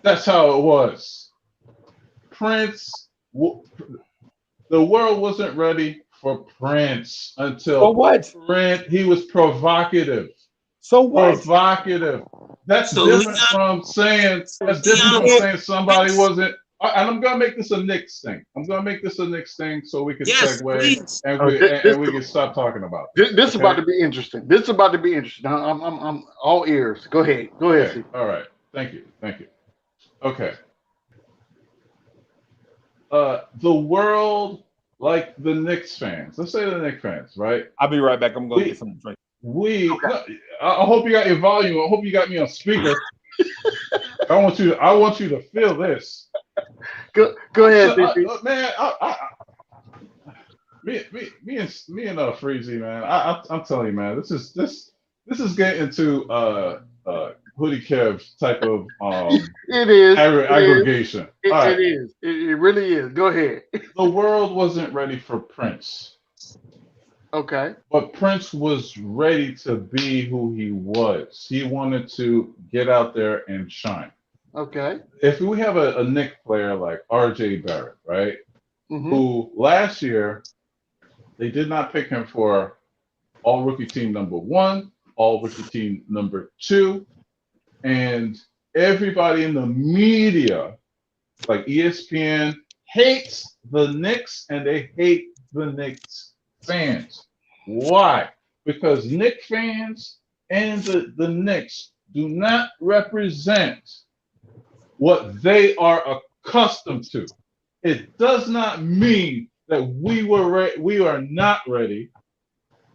That's how it was. Prince, the world wasn't ready for Prince until Prince. He was provocative. So what? Provocative. That's different from saying. That's different from saying somebody wasn't. And I'm gonna make this a Knicks thing. So we can segue and we can stop talking about it. This is about to be interesting. I'm all ears. Go ahead. Okay. All right. Thank you. Okay. The world like the Knicks fans. Let's say the Knicks fans, right? I'll be right back. I'm going to get some drink. I hope you got your volume. I hope you got me on speaker. I want you to feel this. Go ahead, man. Me and Freezy, man. I'm telling you, man. This is getting into Hoodie Kev type of it is aggregation. It is. It really is. Go ahead. The world wasn't ready for Prince. Okay. But Prince was ready to be who he was. He wanted to get out there and shine. Okay. If we have a Knicks player like RJ Barrett, right? Mm-hmm. Who last year they did not pick him for all rookie team number 1, all rookie team number 2, and everybody in the media, like ESPN, hates the Knicks and they hate the Knicks fans. Why? Because Knicks fans and the Knicks do not represent what they are accustomed to. It does not mean that we are not ready.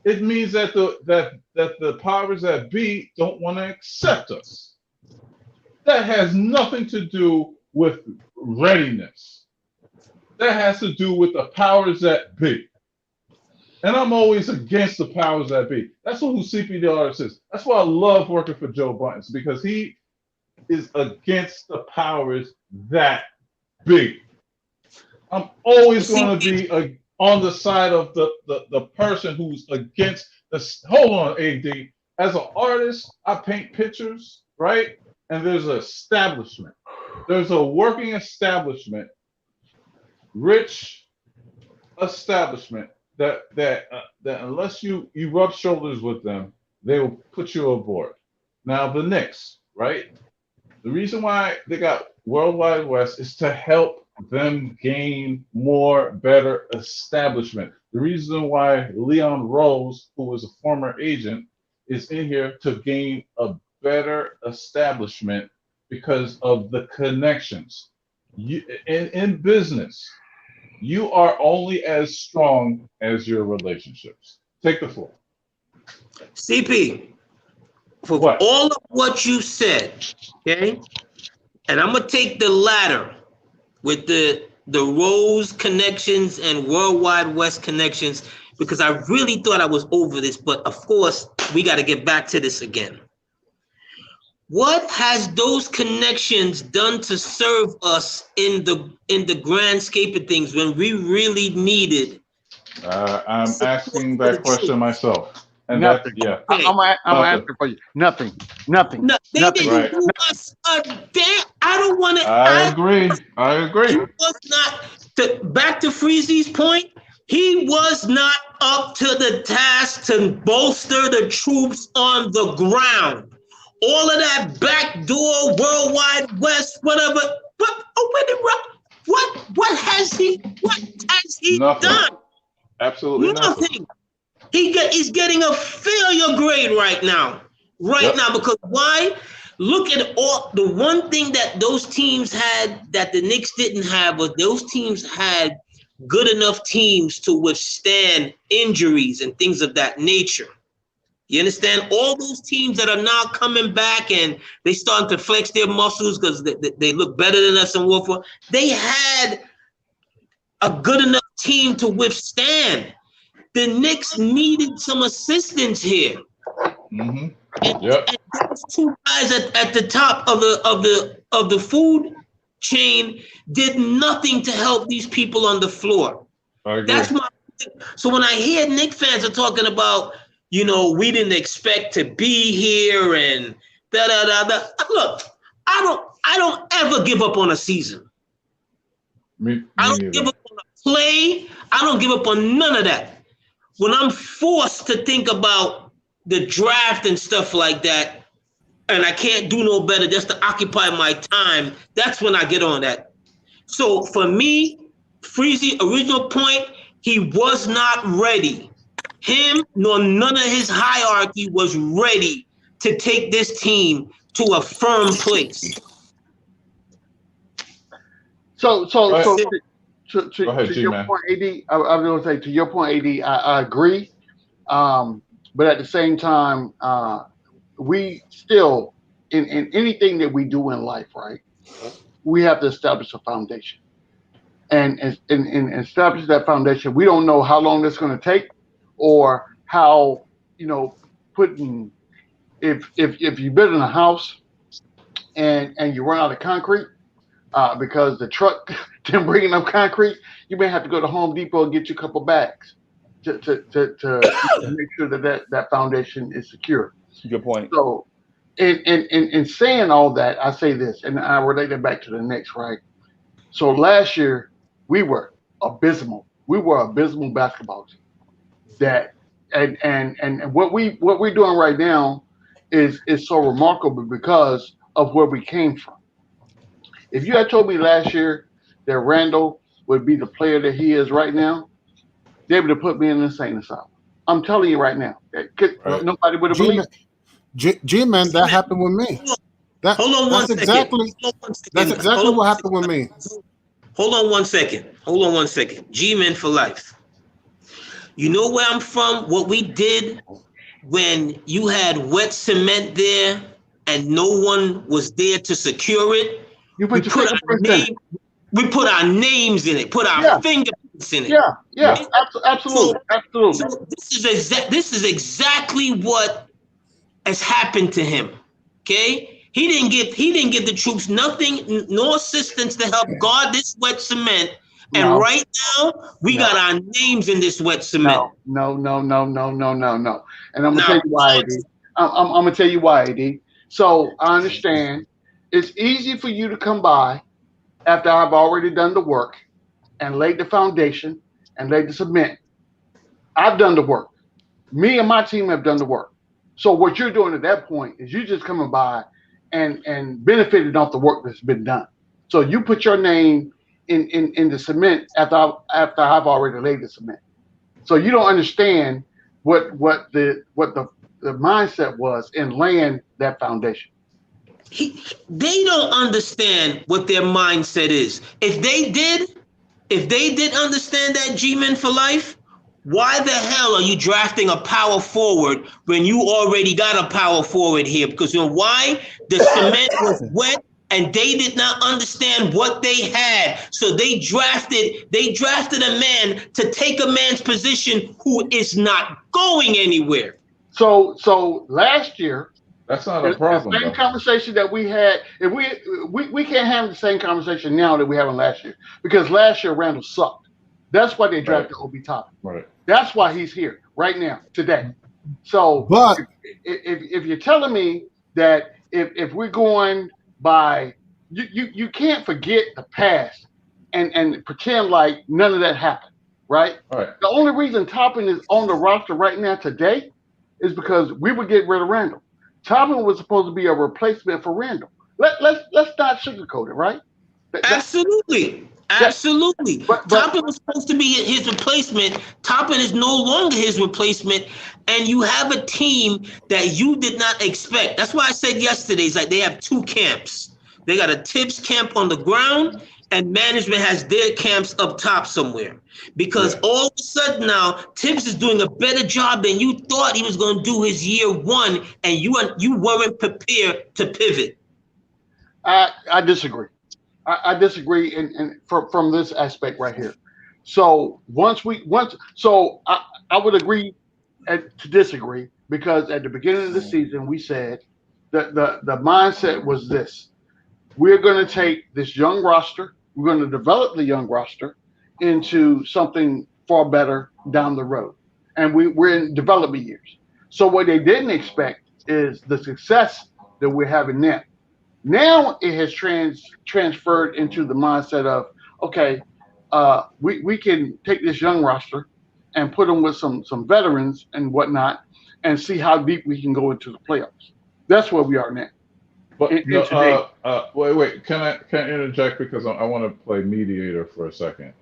It means that the powers that be don't want to accept us. That has nothing to do with readiness. That has to do with the powers that be. And I'm always against the powers that be. That's who CPD artist is. That's why I love working for Joe Buttons, because he is against the powers that be. I'm always going to be on the side of the person who's against this. Hold on, AD. As an artist, I paint pictures, right? And there's an establishment. There's a working establishment, rich establishment that unless you rub shoulders with them, they will put you aboard. Now the Knicks, right? The reason why they got Worldwide West is to help them gain more, better establishment. The reason why Leon Rose, who was a former agent, is in here to gain a better establishment because of the connections. In business, you are only as strong as your relationships. Take the floor. CP, for all of what you said, okay, and I'm gonna take the latter with the Rose connections and Worldwide West connections, because I really thought I was over this, but of course we got to get back to this again. What has those connections done to serve us in the grand scape of things when we really needed? I'm asking that question myself. And nothing. I'm asking for you. Nothing. They didn't do us a damn. I don't want to. I agree. He was not. Back to Freezy's point, he was not up to the task to bolster the troops on the ground. All of that backdoor Worldwide West, whatever. What has he done? Absolutely nothing. He's getting a failure grade right now. Now, because why? Look at all the one thing that those teams had that the Knicks didn't have, was those teams had good enough teams to withstand injuries and things of that nature. You understand? All those teams that are now coming back and they starting to flex their muscles because they look better than us in warfare, they had a good enough team to withstand. The Knicks needed some assistance here. Mm-hmm. And those two guys at the top of the food chain did nothing to help these people on the floor. That's my. So when I hear Knicks fans are talking about, we didn't expect to be here and da. Look, I don't ever give up on a season. I don't give up on a play. I don't give up on none of that. When I'm forced to think about the draft and stuff like that, and I can't do no better just to occupy my time, that's when I get on that. So for me, Freezy, original point, he was not ready. Him nor none of his hierarchy was ready to take this team to a firm place. So Go ahead, to your G-Man. point, AD, I was going to say, to your point, AD, I agree. But at the same time, we still, in anything that we do in life, right, we have to establish a foundation. And establish that foundation. We don't know how long that's going to take, or how, putting, if you build in a house and you run out of concrete, because the truck didn't bring enough concrete, you may have to go to Home Depot and get you a couple bags to make sure that foundation is secure. Good point. So, in saying all that, I say this, and I relate it back to the Knicks, right? So last year we were abysmal. We were abysmal basketball team. That and what we're doing right now is so remarkable because of where we came from. If you had told me last year that Randall would be the player that he is right now, they would have put me in an insane asylum. I'm telling you right now, nobody would have believed. G-Man, that happened with me. Hold on one second. That's exactly what happened with me. Hold on one second. G-Men for life. You know where I'm from? What we did when you had wet cement there and no one was there to secure it? We put our names in it, put our fingerprints in it. Yeah, absolutely. So this is exactly what has happened to him. Okay? He didn't give the troops nothing, no assistance to help guard this wet cement. And right now, we got our names in this wet cement. No. And I'm gonna tell you why, AD. I'm gonna tell you why, AD. So I understand it's easy for you to come by after I've already done the work and laid the foundation and laid the cement. I've done the work. Me and my team have done the work. So what you're doing at that point is you're just coming by and benefiting off the work that's been done. So you put your name in the cement after I've already laid the cement. So you don't understand what the mindset was in laying that foundation. They don't understand what their mindset is. If they did understand that, G-Men for life, why the hell are you drafting a power forward when you already got a power forward here? Because you know why? The cement was wet and they did not understand what they had. So they drafted a man to take a man's position who is not going anywhere. So last year, that's not a problem. The same conversation that we had, if we can't have the same conversation now that we had last year, because last year Randall sucked. That's why they drafted Obi Toppin. Right. That's why he's here right now, today. So but if you're telling me that if we're going by, you can't forget the past and pretend like none of that happened, right? All right. The only reason Toppin is on the roster right now today is because we would get rid of Randall. Toppin was supposed to be a replacement for Randall. Let's not sugarcoat it, right? Absolutely. But Toppin was supposed to be his replacement. Toppin is no longer his replacement, and you have a team that you did not expect. That's why I said yesterday, it's like they have two camps. They got a Tibbs camp on the ground, and management has their camps up top somewhere. Because all of a sudden now, Tibbs is doing a better job than you thought he was going to do his year one, and you weren't prepared to pivot. I disagree. I disagree from this aspect right here. So I would agree to disagree, because at the beginning of the season we said that the mindset was this: we're going to take this young roster, we're going to develop the young roster into something far better down the road, and we're in development years. So what they didn't expect is the success that we're having now. Now it has transferred into the mindset of, okay, we can take this young roster and put them with some veterans and whatnot, and see how deep we can go into the playoffs. That's where we are now. But wait. Can I interject, because I want to play mediator for a second?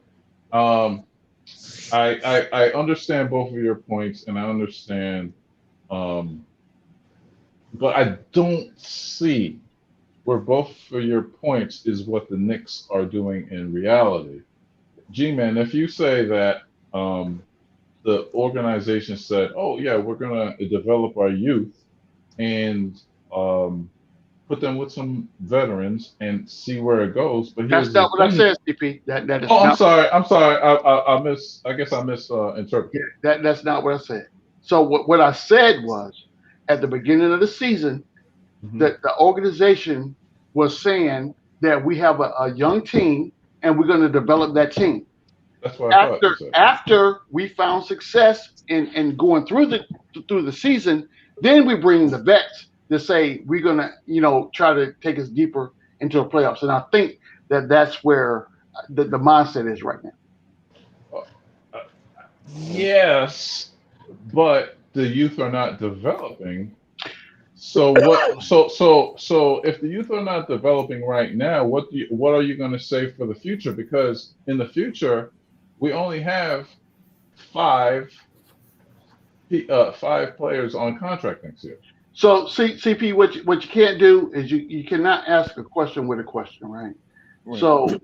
I understand both of your points, and I understand, but I don't see where both of your points is what the Knicks are doing in reality. G-Man, if you say that the organization said, "Oh yeah, we're gonna develop our youth and put them with some veterans and see where it goes," but here's That's the not what I thing. said, CP. That is Oh, not. I'm sorry. I guess I misinterpreted. That's not what I said. So what I said was, at the beginning of the season, that the organization was saying that we have a young team and we're going to develop that team. That's what I thought you said. After we found success in going through the season, then we bring in the vets to say we're going to try to take us deeper into the playoffs. And I think that's where the mindset is right now. Yes, but the youth are not developing. So what? So if the youth are not developing right now, what are you going to say for the future? Because in the future, we only have five players on contract next year. So CP, what you can't do is you cannot ask a question with a question, right? So I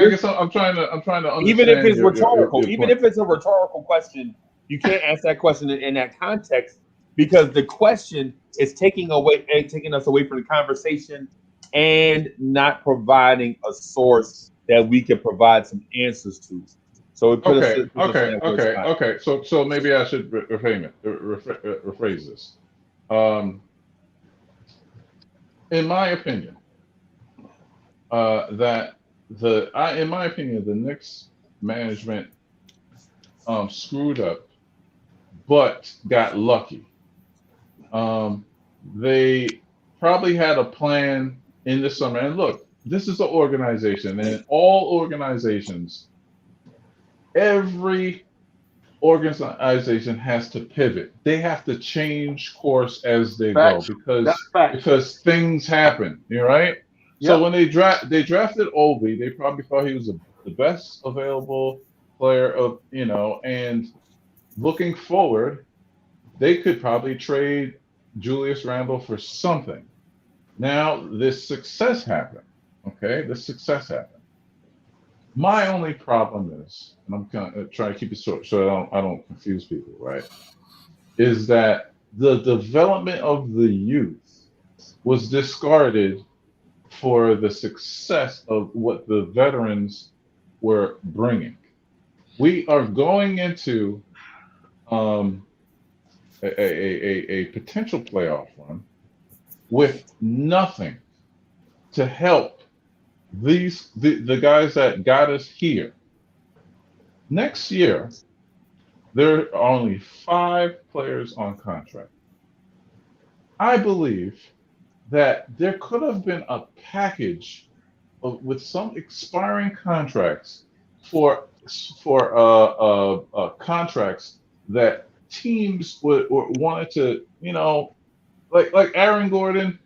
guess I'm trying to understand. Even if it's rhetorical, your even point. if it's a rhetorical question, you can't ask that question in that context because the question is taking us away from the conversation and not providing a source that we can provide some answers to. So it put us in that Okay. So maybe I should rephrase this. In my opinion, the Knicks management screwed up, but got lucky. They probably had a plan in the summer. And look, this is an organization, and in all organizations, every organization has to pivot. They have to change course as they go because things happen. You're right. Yep. So when they drafted Obi, they probably thought he was the best available player of and looking forward, they could probably trade Julius Randle for something. Now this success happened. Okay, this success happened. My only problem is, and I'm kind of trying to keep it short so I don't confuse people, right? Is that the development of the youth was discarded for the success of what the veterans were bringing. We are going into a potential playoff run with nothing to help the guys that got us here. Next year, there are only 5 players on contract. I believe that there could have been a package with some expiring contracts for contracts that teams wanted to, like Aaron Gordon.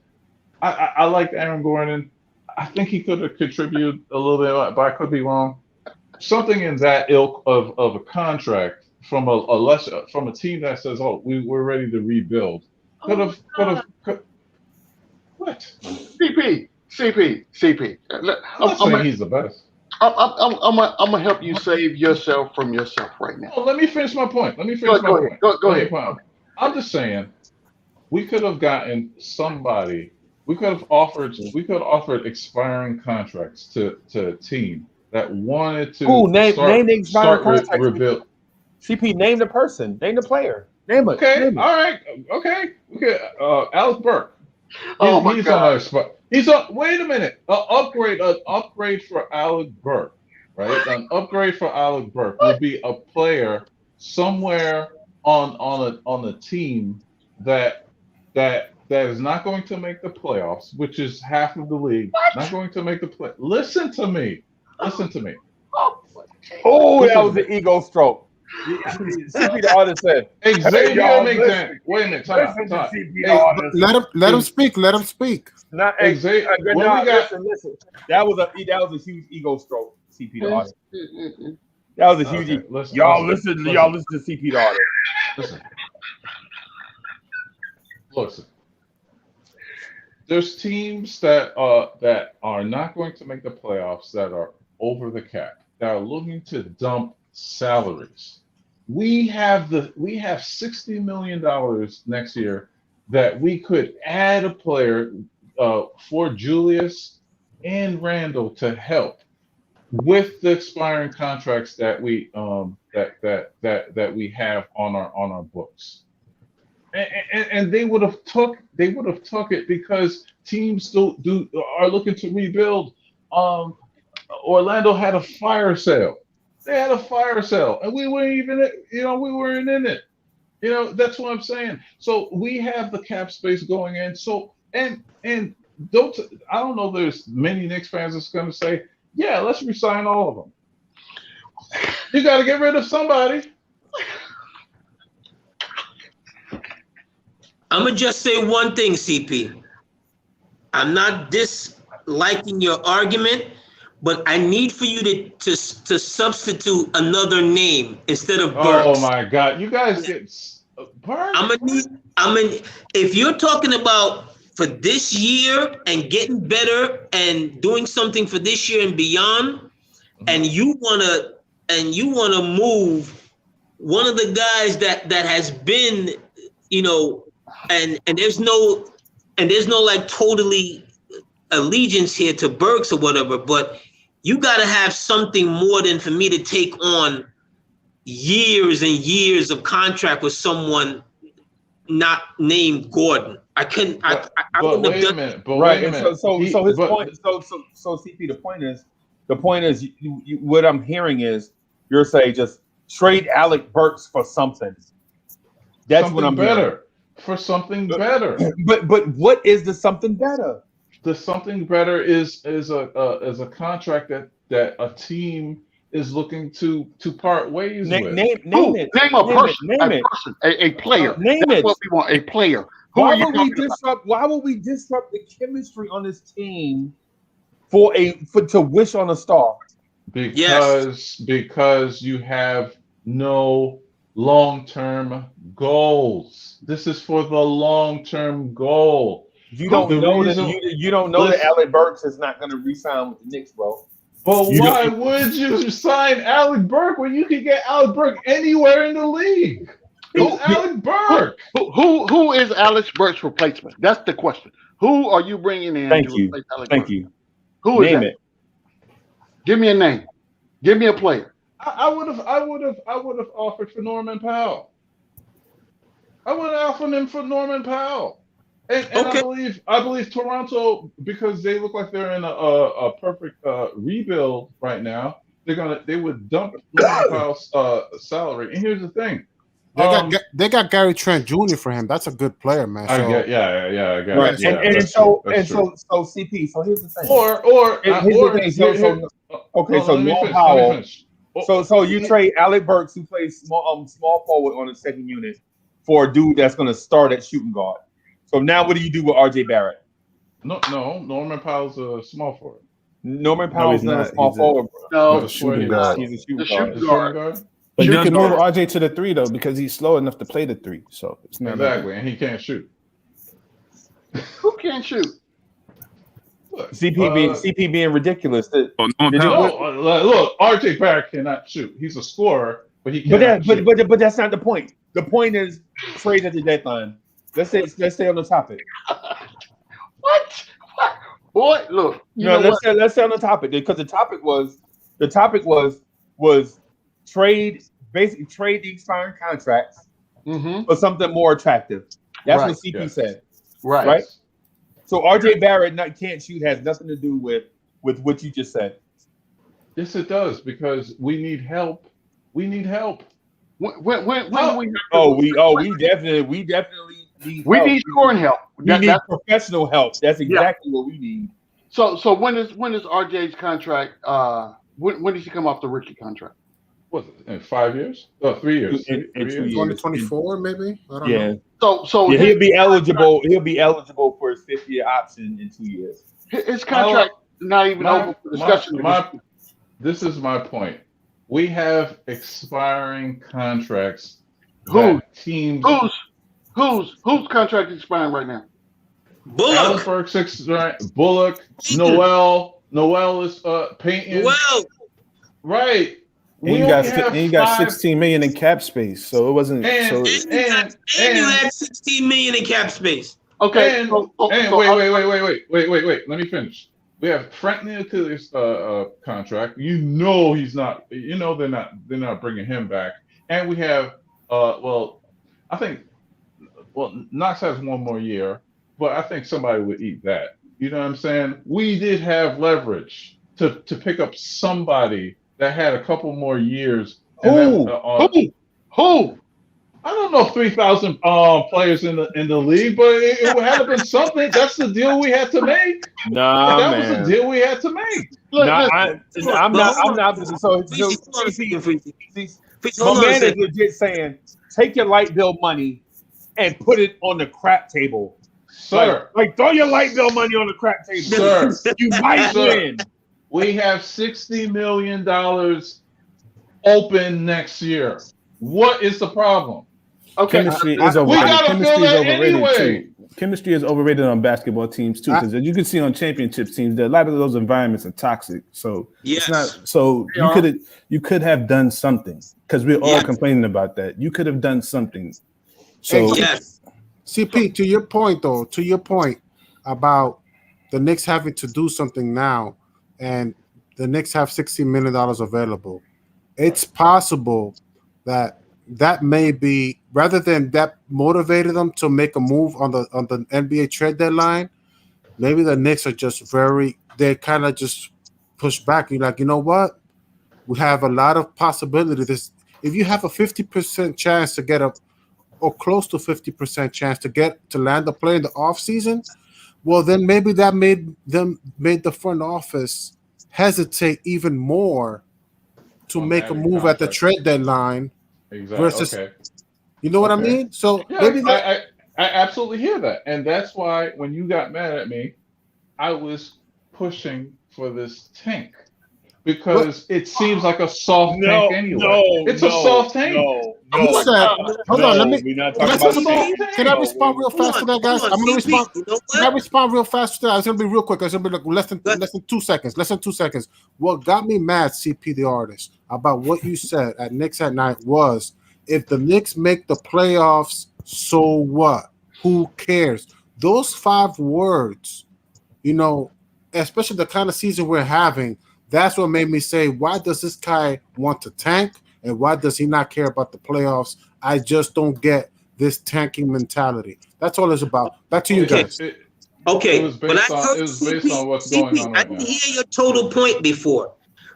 I like Aaron Gordon. I think he could have contributed a little bit, but I could be wrong. Something in that ilk of a contract from a team that says, "Oh, we're ready to rebuild." Could have. What? CP. I'm saying he's the best. I'm gonna help you save yourself from yourself right now. Oh, let me finish my point. Go ahead. I'm just saying, we could have gotten somebody. We could have offered expiring contracts to a team that wanted to name the expiring contract. Rebuild. CP, name the person, name the player, name it. Okay, name it. All right, okay. Alec Burke. He's on. He's on. Wait a minute. An upgrade for Alec Burke, right? An upgrade for Alec Burke will be a player somewhere on a team that is not going to make the playoffs, which is half of the league. Not going to make the play. Listen to me. Oh, that was an ego stroke. CP the artist said. Xavier McDaniel. Wait a minute. Time. Let him speak. Let him speak. Not Xavier. Listen. That was a huge ego stroke. CP the artist. That was a huge. Y'all listen to CP the artist. Listen. There's teams that are not going to make the playoffs that are over the cap. that are looking to dump salaries. We have $60 million next year that we could add a player for Julius and Randall to help with the expiring contracts that we that we have on our books. And they would have took it because teams still are looking to rebuild. Orlando had a fire sale. They had a fire sale, and we weren't even, we weren't in it. That's what I'm saying. So we have the cap space going in. So and I don't know. There's many Knicks fans that's going to say, yeah, let's resign all of them. You got to get rid of somebody. I'm gonna just say one thing, CP. I'm not disliking your argument, but I need for you to substitute another name instead of Burks. Oh my God, you guys get Burks. If you're talking about for this year and getting better and doing something for this year and beyond, and you wanna move one of the guys that has been, and there's no like totally allegiance here to Burks or whatever, but you got to have something more than for me to take on years and years of contract with someone not named Gordon. I couldn't. I wouldn't have done. Right. So his point. So CP, the point is, you what I'm hearing is you're saying just trade Alec Burks for something. That's something what I'm better. hearing. For something better. But what is the something better? The something better is a contract that a team is looking to part ways with. Name it. Name a person. A player. Name That's it. what we want. A player. Why would we disrupt the chemistry on this team to wish on a star? Because you have no long-term goals. This is for the long-term goal. You don't know that Alec Burks is not going to re-sign with the Knicks, bro. But why would you sign Alec Burks when you can get Alec Burks anywhere in the league? It's Alec Burks. Who is Alec Burks' replacement? That's the question. Who are you bringing in to replace Alec Burks? Thank you. Who is Name that? it. Give me a name. Give me a player. I would have offered for Norman Powell. I would have offered him for Norman Powell. And I believe Toronto, because they look like they're in a perfect rebuild right now, they would dump Norman Powell's salary. And here's the thing. They got Gary Trent Jr. for him. That's a good player, man. I got right. it. So CP. So here's the thing. So Norman Powell. So you trade Alec Burks, who plays small forward on the second unit, for a dude that's going to start at shooting guard. So now what do you do with RJ Barrett? No, Norman Powell's a small forward. Norman Powell's not a small forward, bro. No, shooting guard. He's a shooting guard. But you can move RJ to the 3 though, because he's slow enough to play the 3. So it's not exactly, and he can't shoot. Who can't shoot? CP being ridiculous. Look, RJ Barrett cannot shoot. He's a scorer, but he can't. But that's not the point. The point is trade at the deadline. Let's stay on the topic. What? Boy, look. Let's stay on the topic, because the topic was trade the expiring contracts for something more attractive. That's what CP said. Right. So RJ Barrett can't shoot has nothing to do with what you just said. Yes, it does, because we need help. We need help. We definitely need scoring help. We need professional help. That's exactly what we need. So when is RJ's contract? When does he come off the rookie contract? What, in 5 years? 3 years. In 2024, maybe. I don't know. So he'll be eligible. He'll be eligible for his 5th-year option in 2 years. His contract not even over for discussion. This is my point. We have expiring contracts. Whose contract is expiring right now? Bullock. Bullock. Noel is painting. Right. And you got 16 million in cap space, so it wasn't. And you had 16 million in cap space. Okay. And wait. Let me finish. We have Frank Ntilik's contract. He's not. They're not bringing him back. And we have I think Knox has one more year, but I think somebody would eat that. You know what I'm saying? We did have leverage to pick up somebody that had a couple more years. Who? I don't know 3,000 players in the league, but it would have been something. That's the deal we had to make. That was the deal we had to make. I'm not. So my man is legit saying, take your light bill money and put it on the crap table. Sir. Like throw your light bill money on the crap table. Sir. You might win. We have $60 million open next year. What is the problem? Okay, chemistry is overrated too. Chemistry is overrated on basketball teams too, because as you can see on championship teams, a lot of those environments are toxic. So it's not. So you could have done something, because we're all complaining about that. You could have done something. So CP, to your point about the Knicks having to do something now, and the Knicks have $60 million available. It's possible that may be, rather than that motivated them to make a move on the NBA trade deadline, maybe the Knicks are just they kind of just push back. You're like, you know what? We have a lot of possibilities. If you have a 50% chance to get or close to 50% chance to land a player in the offseason, well, then maybe that made the front office hesitate even more to make a move at the trade deadline. Exactly. Versus, you know what I mean? So maybe I absolutely hear that, and that's why when you got mad at me, I was pushing for this tank because it seems like a soft tank anyway. It's a soft tank. Hold on, let me. Can I respond real fast to that, guys? I'm gonna respond. Can I respond real fast to that? It's gonna be real quick. It's gonna be like less than 2 seconds. Less than 2 seconds. What got me mad, CP the artist, about what you said at Knicks at Night was, if the Knicks make the playoffs, so what? Who cares? Those 5 words, especially the kind of season we're having, that's what made me say, why does this guy want to tank? And why does he not care about the playoffs? I just don't get this tanking mentality. That's all it's about. Back to you guys. It was based on what's going on right now. I didn't hear your total point before.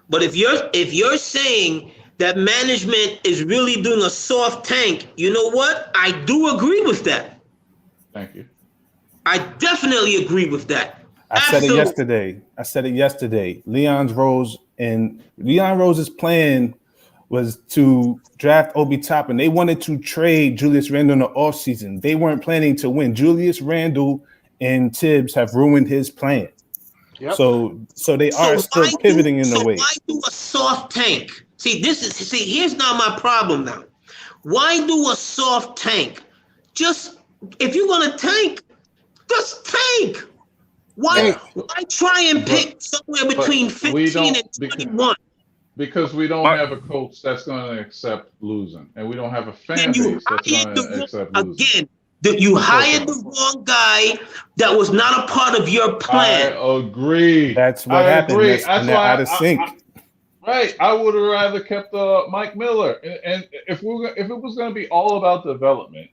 But if you're saying that management is really doing a soft tank, you know what? I do agree with that. Thank you. I definitely agree with that. I said it yesterday. Leon Rose's plan was to draft Obi Toppin. They wanted to trade Julius Randle in the offseason. They weren't planning to win. Julius Randle and Tibbs have ruined his plan. Yep. So they are still pivoting in the way. Why do a soft tank? Here's now my problem now. Why do a soft tank? Just, if you're gonna tank, just tank. Why try and pick somewhere between 15 and 21? Because we don't have a coach that's going to accept losing, and we don't have a fan base that's going to accept losing. Again, you hired the wrong guy that was not a part of your plan. I agree. That's what happened. That's why out of sync. Right. I would have rather kept Mike Miller. And if it was going to be all about development,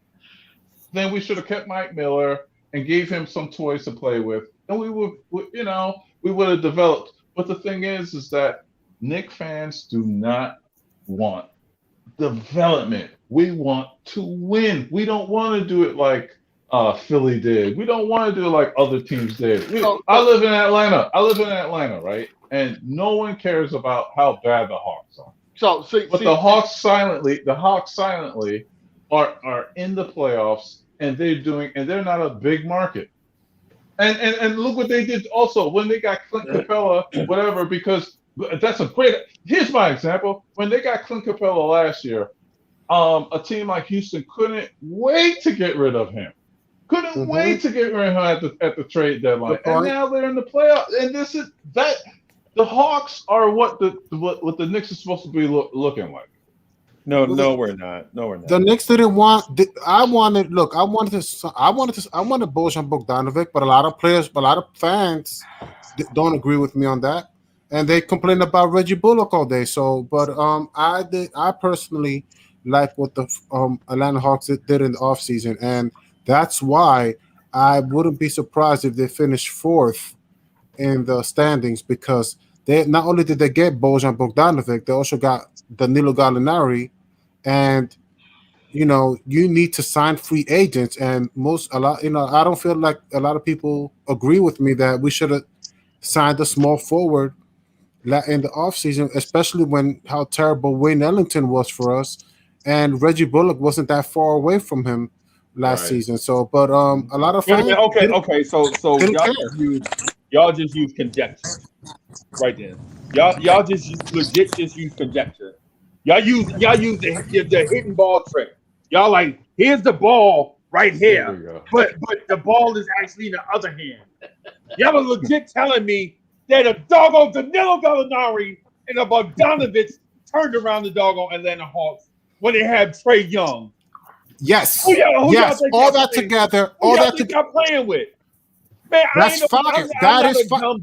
then we should have kept Mike Miller and gave him some toys to play with, and we would have developed. But the thing is that Knicks fans do not want development. We want to win. We don't want to do it like Philly did. We don't want to do it like other teams did. I live in Atlanta, right? And no one cares about how bad the Hawks are. The Hawks silently are in the playoffs, and they're not a big market. And look what they did also when they got Clint Capella, whatever, because that's a great. Here's my example. When they got Clint Capella last year, a team like Houston couldn't wait to get rid of him. Couldn't wait to get rid of him at the trade deadline. And now they're in the playoffs. And this is that. the Hawks are what the Knicks is supposed to be looking like. No, we're not. No, we're not. The Knicks didn't want. I wanted Bojan Bogdanovic, but a lot of fans don't agree with me on that, and they complain about Reggie Bullock all day. So, but I personally like what the Atlanta Hawks did in the offseason, and that's why I wouldn't be surprised if they finish fourth in the standings, because they not only did they get Bojan Bogdanovic, they also got Danilo Gallinari, and you need to sign free agents, and I don't feel like a lot of people agree with me that we should have signed a small forward in the offseason, especially when how terrible Wayne Ellington was for us, and Reggie Bullock wasn't that far away from him last season. So, but a lot of fans. Okay. So y'all just use conjecture right then. Y'all just legit use conjecture. Y'all use the hidden ball trick. Y'all like, here's the ball right here, but the ball is actually in the other hand. Y'all are legit telling me that a doggone Danilo Gallinari and a Bogdanovic turned around the doggone Atlanta Hawks when they had Trae Young. Yes. Yes. All that together. All that y'all playing with. Man, that's fire. That is fire.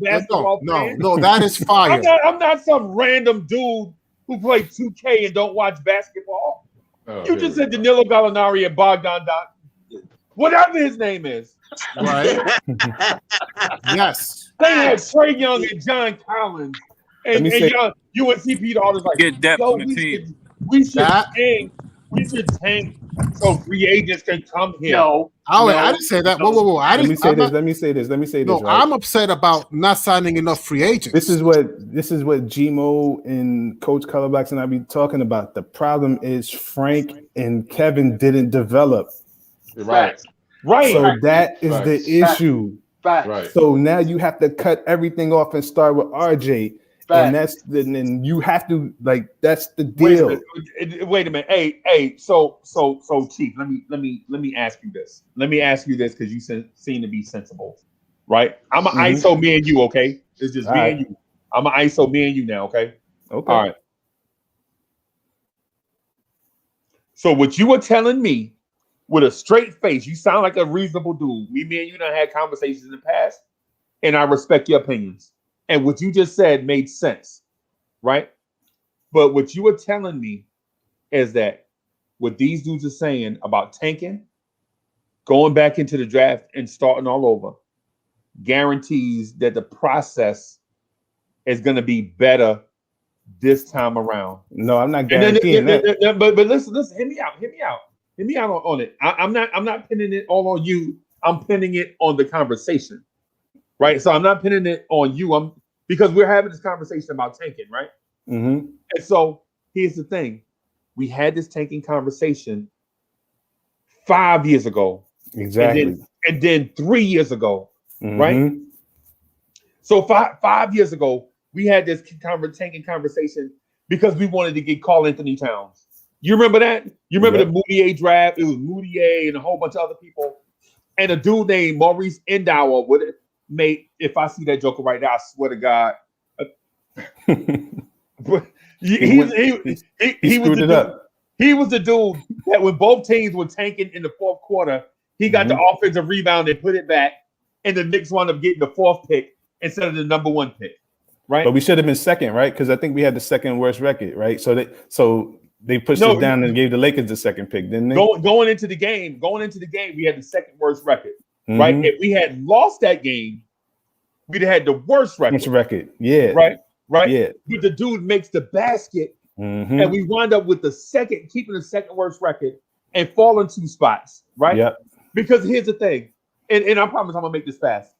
No, that is fire. I'm not some random dude who plays 2K and don't watch basketball. You just said Danilo Gallinari and Bogdan, whatever his name is. Right. Yes. They had Trae Young and John Collins and UNCP all like get depth on the team. We should tank so free agents can come here. I didn't say that. Whoa. Let me say this. No, right? I'm upset about not signing enough free agents. This is what G-Mo and Coach Colorblacks and I be talking about. The problem is Frank and Kevin didn't develop. Right. So that is the issue. Right. So now you have to cut everything off and start with RJ. And then you have to that's the deal. Wait a minute. Hey. So Chief, let me ask you this. Let me ask you this because you seem to be sensible, right? I'm an ISO me and you, okay? It's just me and you. I'm an ISO me and you now, okay? Okay. All right. So what you were telling me with a straight face, you sound like a reasonable dude. Me and you done had conversations in the past, and I respect your opinions. And what you just said made sense, right? But what you were telling me is that what these dudes are saying about tanking, going back into the draft and starting all over, guarantees that the process is going to be better this time around. No, I'm not guaranteeing that. But listen, hear me out on it. I'm not pinning it all on you. I'm pinning it on the conversation. Right, so I'm not pinning it on you. Because we're having this conversation about tanking, right? Mm-hmm. And so here's the thing: we had this tanking conversation 5 years ago, exactly, and then 3 years ago, mm-hmm. right? So 5 years ago, we had this tanking conversation because we wanted to get Karl Anthony Towns. You remember that? You remember the Moutier draft? It was Moutier and a whole bunch of other people, and a dude named Maurice Endower with it. Mate, if I see that joker right now, I swear to God, he was the dude that when both teams were tanking in the fourth quarter, he got the offensive rebound and put it back, and the Knicks wound up getting the fourth pick instead of the number one pick, right? But we should have been second, right? Because I think we had the second worst record, right? So they pushed us down and gave the Lakers the second pick, didn't they? Going into the game, we had the second worst record. Right? If we had lost that game, we'd have had the worst record. Yeah. Right? Yeah. But the dude makes the basket, and we wind up with keeping the second worst record and falling 2 spots, right? Yep. Because here's the thing, and I promise I'm gonna make this fast.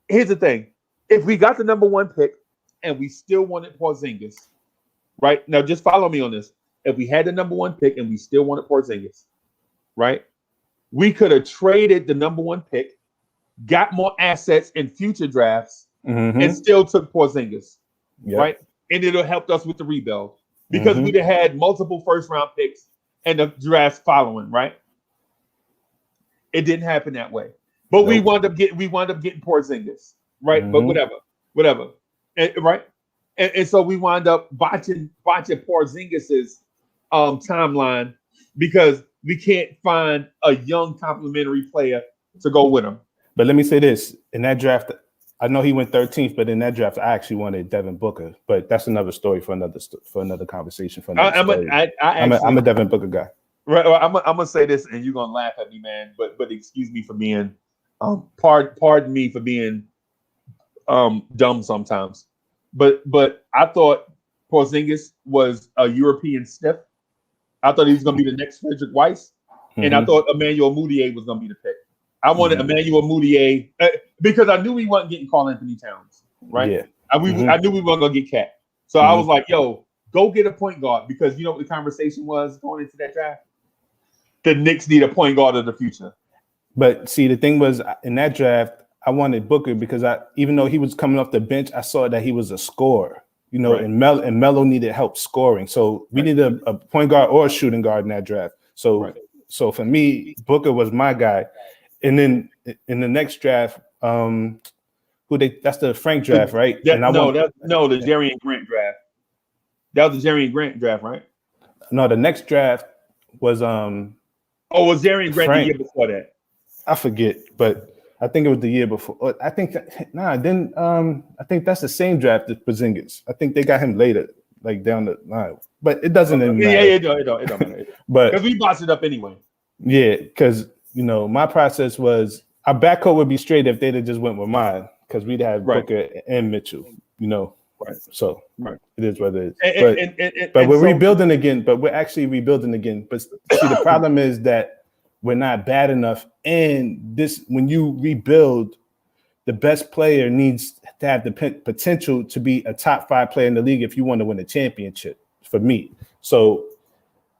Here's the thing: if we got the number one pick and we still wanted Porzingis, right? Now just follow me on this. If we had the number one pick and we still wanted Porzingis, right? We could have traded the number one pick, got more assets in future drafts, and still took Porzingis, right? And it'll help us with the rebuild because we'd have had multiple first-round picks and the drafts following, right? It didn't happen that way, but we wound up getting Porzingis, right? But whatever. right? And so we wind up botching Porzingis's timeline because we can't find a young complimentary player to go with him. But let me say this: in that draft, I know he went 13th, but in that draft, I actually wanted Devin Booker. But that's another story for another conversation. I'm a Devin Booker guy. Right. Well, I'm gonna say this, and you're gonna laugh at me, man. But excuse me for being, pardon me for being, dumb sometimes. But I thought Porzingis was a European stiff. I thought he was gonna be the next Frederick Weiss, and I thought Emmanuel Mudiay was gonna be the pick. I wanted Emmanuel Mudiay because I knew we wasn't getting Karl Anthony Towns, right? Yeah. I knew we weren't gonna get Cat. So I was like, yo, go get a point guard because you know what the conversation was going into that draft? The Knicks need a point guard of the future. But see, the thing was in that draft, I wanted Booker because even though he was coming off the bench, I saw that he was a scorer, you know, and Melo needed help scoring. So we needed a point guard or a shooting guard in that draft. So for me, Booker was my guy. And then in the next draft, that's the Frank draft, right? The Jerian Grant draft. That was the Jerian Grant draft, right? No, the next draft was was Jerian Grant Frank. the year before that? I forget, but I think it was the year before. I think I think that's the same draft as Porzingis. I think they got him later, like down the line. But it doesn't matter. Yeah, it don't matter. But because we boxed it up anyway. Yeah, because you know my process was our backcourt would be straight if they'd have just went with mine because we'd have Booker and Mitchell. You know, So it is what it is. But we're rebuilding again. But we're actually rebuilding again. But see, the problem is that we're not bad enough. And when you rebuild, the best player needs to have the potential to be a top 5 player in the league if you want to win a championship. For me, so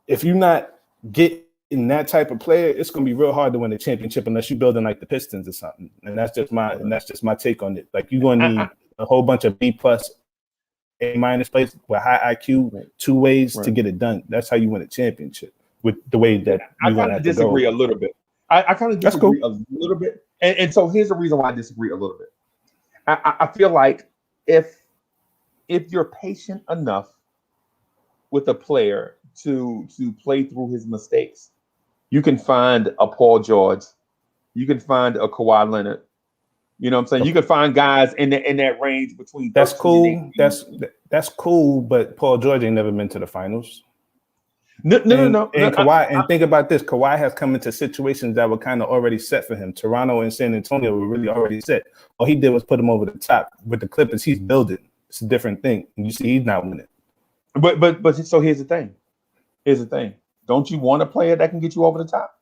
if you're not getting that type of player, it's going to be real hard to win a championship unless you're building like the Pistons or something. And that's just my take on it. Like you're going to need a whole bunch of B+, A- players with high IQ, 2 ways to get it done. That's how you win a championship with the way that I kind of disagree a little bit. I kind of disagree a little bit. And so here's the reason why I disagree a little bit. I feel like if you're patient enough with a player to play through his mistakes, you can find a Paul George, you can find a Kawhi Leonard. You know what I'm saying? You can find guys in that range between. That's cool. That's cool. But Paul George ain't never been to the finals. No. And Kawhi, and think about this: Kawhi has come into situations that were kind of already set for him. Toronto and San Antonio were really already set. All he did was put him over the top. With the Clippers, he's building. It's a different thing. And you see, he's not winning. But so here's the thing. Don't you want a player that can get you over the top?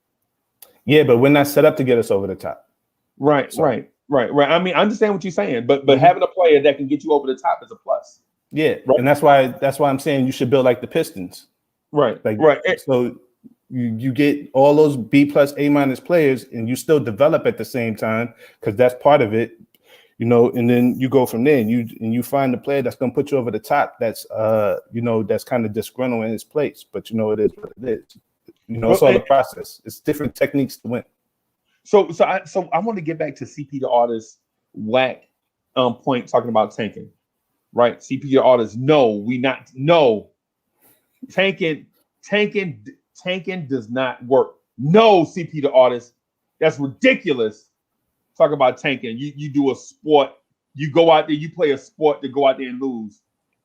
Yeah, but we're not set up to get us over the top. Right. I mean, I understand what you're saying, but having a player that can get you over the top is a plus. Yeah, right. And that's why I'm saying you should build like the Pistons. Right. So you get all those B+, A- players, and you still develop at the same time because that's part of it, you know. And then you go from there, and you find the player that's going to put you over the top. That's that's kind of disgruntled in his place, but it is what it is. It's all the process. It's different techniques to win. So I want to get back to CP the Artist whack point talking about tanking, right? CP the Artist, no. Tanking does not work. No, CP the Artist, that's ridiculous. Talk about tanking. You do a sport, you go out there, you play a sport to go out there and lose.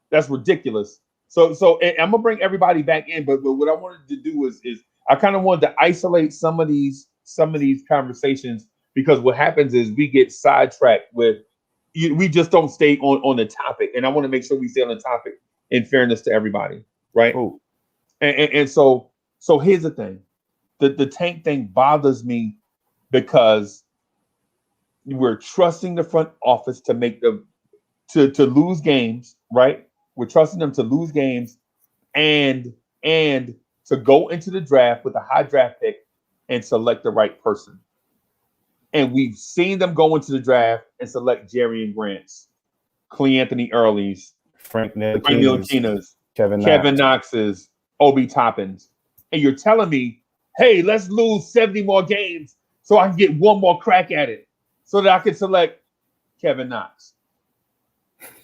That's ridiculous. So I'm gonna bring everybody back in, but what I wanted to do is I kind of wanted to isolate some of these conversations because what happens is we get sidetracked with we just don't stay on the topic, and I want to make sure we stay on the topic in fairness to everybody, right? Ooh. And so here's the thing, the tank thing bothers me because we're trusting the front office to make them to lose games, right? We're trusting them to lose games and to go into the draft with a high draft pick and select the right person. And we've seen them go into the draft and select Jerian Grants, Clee Anthony Early's, Frank Ntilikina's, Kevin Knox's, Obi Toppin's. And you're telling me, hey, let's lose 70 more games so I can get one more crack at it so that I can select Kevin Knox.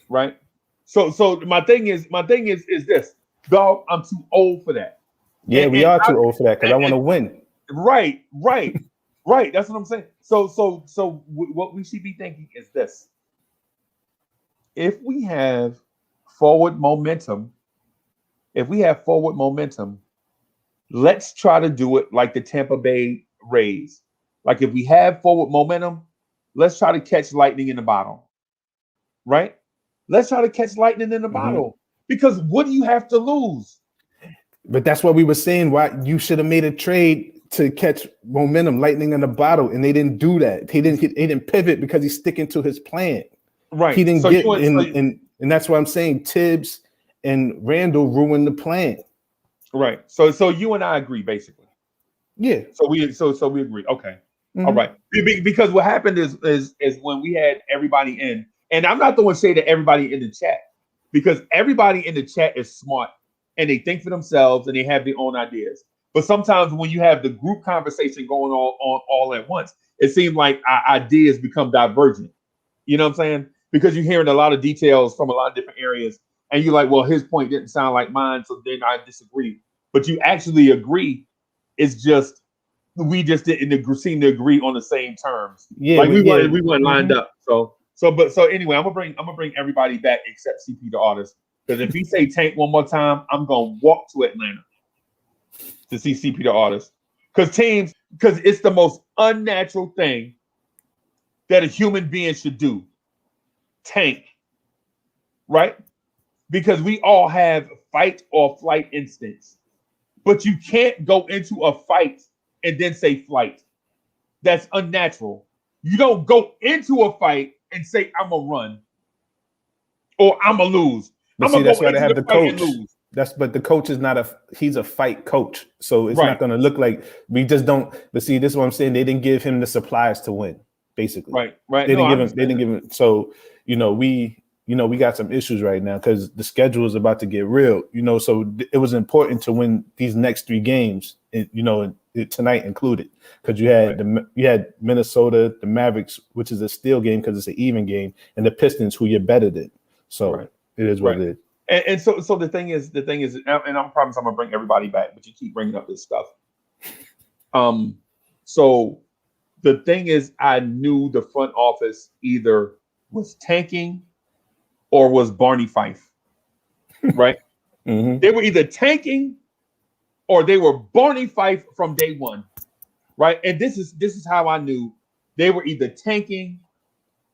right? So my thing is this, dog. I'm too old for that. Yeah, we are too old for that because I want to win. Right. That's what I'm saying. So what we should be thinking is this: if we have forward momentum, let's try to do it like the Tampa Bay Rays. Like if we have forward momentum, let's try to catch lightning in the bottle. Right? Let's try to catch lightning in the bottle. Because what do you have to lose? But that's what we were saying. Why you should have made a trade to catch momentum, lightning in the bottle, and they didn't do that. He didn't pivot because he's sticking to his plan. Right. He didn't and that's why I'm saying Tibbs and Randall ruined the plan. Right. So you and I agree, basically. Yeah. So we agree. Okay. All right. Because what happened is when we had everybody in, and I'm not the one saying that everybody in the chat, because everybody in the chat is smart and they think for themselves and they have their own ideas. But sometimes when you have the group conversation going on all at once, it seems like our ideas become divergent. You know what I'm saying? Because you're hearing a lot of details from a lot of different areas, and you're like, well, his point didn't sound like mine, so then I disagree. But you actually agree. It's just we just didn't seem to agree on the same terms. Yeah, like we weren't lined up. So anyway, I'm gonna bring everybody back except CP the artist, because if he say Tank one more time, I'm gonna walk to Atlanta to see CP the artist, because it's the most unnatural thing that a human being should do. Tank, right? Because we all have fight or flight instincts, but you can't go into a fight and then say flight. That's unnatural. You don't go into a fight and say I'm gonna run or I'm gonna lose. But see, that's why they have the coach. But the coach is he's a fight coach, so it's not gonna look like we just don't. But see, this is what I'm saying. They didn't give him the supplies to win, basically. Right. They didn't give him. So we got some issues right now because the schedule is about to get real. So it was important to win these next 3 games. Tonight included, because you had Minnesota, the Mavericks, which is a steal game because it's an even game, and the Pistons, who you're better than. So it is what it is. And so the thing is, and I promise I'm gonna bring everybody back, but you keep bringing up this stuff. So the thing is, I knew the front office either was tanking or was Barney Fife, right? They were either tanking or they were Barney Fife from day one, right? And this is how I knew they were either tanking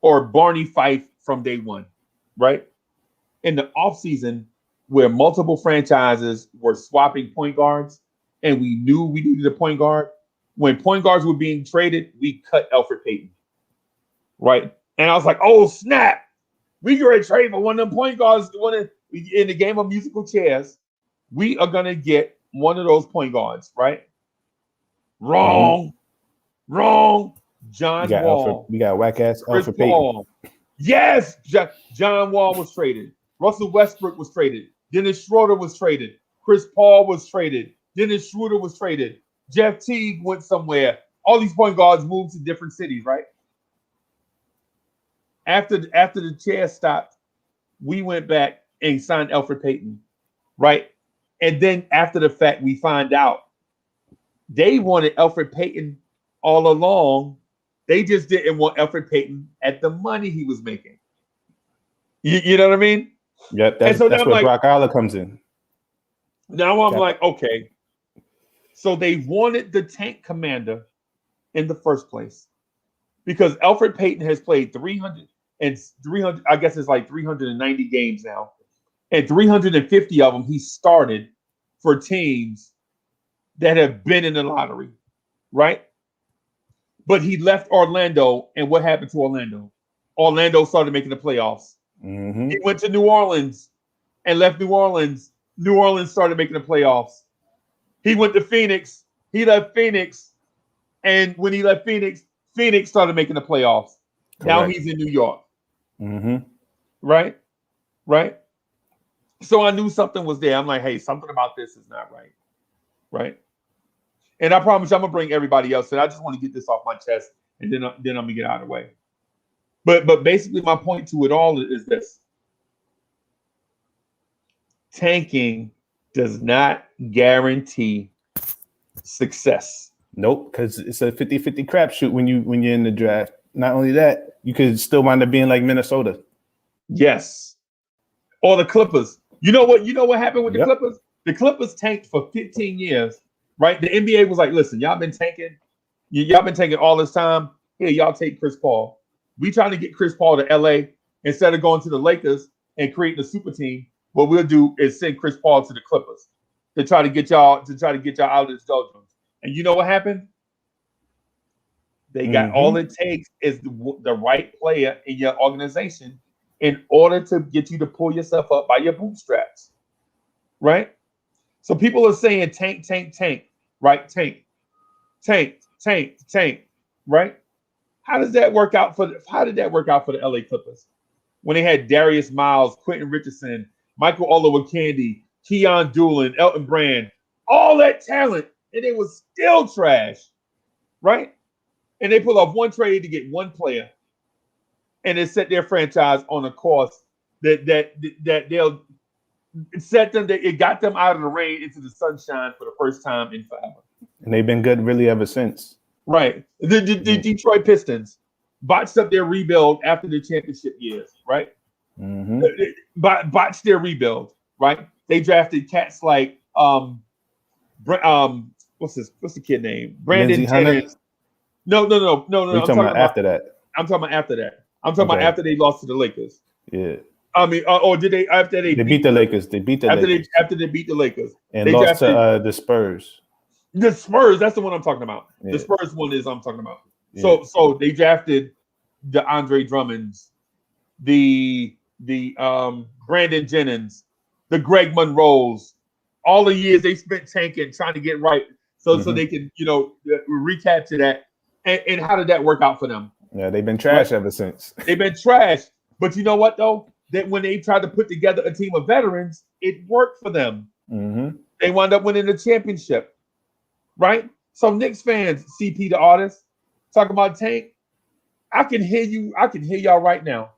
or Barney Fife from day one, right? In the offseason, where multiple franchises were swapping point guards, and we knew we needed a point guard, when point guards were being traded, we cut Elfrid Payton, right? And I was like, oh, snap. We get ready to trade for one of them point guards in the game of musical chairs. We are going to get one of those point guards, right? Wrong. John Wall. We got whack ass Elfrid Payton. Yes, John Wall was traded. Russell Westbrook was traded. Dennis Schroeder was traded. Chris Paul was traded. Dennis Schroeder was traded. Jeff Teague went somewhere. All these point guards moved to different cities, right? After the chair stopped, we went back and signed Elfrid Payton, right? And then after the fact, we find out they wanted Elfrid Payton all along. They just didn't want Elfrid Payton at the money he was making. You know what I mean? Yeah, that's where Brock Aller comes in. Now I'm like, okay. So they wanted the tank commander in the first place because Elfrid Payton has played 300, I guess it's like 390 games now. And 350 of them he started for teams that have been in the lottery, right? But he left Orlando, and what happened to Orlando? Orlando started making the playoffs. He went to New Orleans and left New Orleans. New Orleans started making the playoffs. He went to Phoenix. He left Phoenix. And when he left Phoenix, Phoenix started making the playoffs. Correct. Now he's in New York. Right? So I knew something was there. I'm like, hey, something about this is not right. Right? And I promise you, I'm going to bring everybody else in. I just want to get this off my chest, and then I'm going to get out of the way. But basically, my point to it all is this. tanking does not guarantee success. Nope, because it's a 50-50 crapshoot when you're in the draft. Not only that, you could still wind up being like Minnesota. Yes. Or the Clippers. You know what happened with the Clippers? The Clippers tanked for 15 years, right? The NBA was like, listen, y'all been tanking. Y'all been tanking all this time. Here, y'all take Chris Paul. We trying to get Chris Paul to LA instead of going to the Lakers and creating a super team. What we'll do is send Chris Paul to the Clippers to try to get y'all out of this doldrums. And you know what happened? They got all it takes is the right player in your organization in order to get you to pull yourself up by your bootstraps, right? So people are saying tank, right? Tank, right? How did that work out for the LA Clippers when they had Darius Miles, Quentin Richardson, Michael Olowokandi, Keon Doolin, Elton Brand, all that talent, and it was still trash, right? And they pull off one trade to get one player, and it set their franchise on a course that they'll set them. It got them out of the rain into the sunshine for the first time in forever. And they've been good really ever since. Right. The Detroit Pistons botched up their rebuild after the championship years, right? Botched their rebuild, right? They drafted cats like what's the kid name? Brandon Jennings. No. I'm talking about after that. I'm talking about after that. I'm talking about after they lost to the Lakers. Yeah. I mean, or did they after they beat the Lakers? They beat the Lakers. After they beat the Lakers and they lost to the Spurs. The Spurs, that's the one I'm talking about. Yeah. The Spurs one is I'm talking about. Yeah. So they drafted the Andre Drummonds, the Brandon Jennings, the Greg Monroes. All the years they spent tanking, trying to get right, so they can recapture that. And how did that work out for them? Yeah, they've been trash ever since. They've been trash. But you know what though? That when they tried to put together a team of veterans, it worked for them. They wound up winning the championship. Right? So Knicks fans, CP the artist, talking about tank. I can hear y'all right now.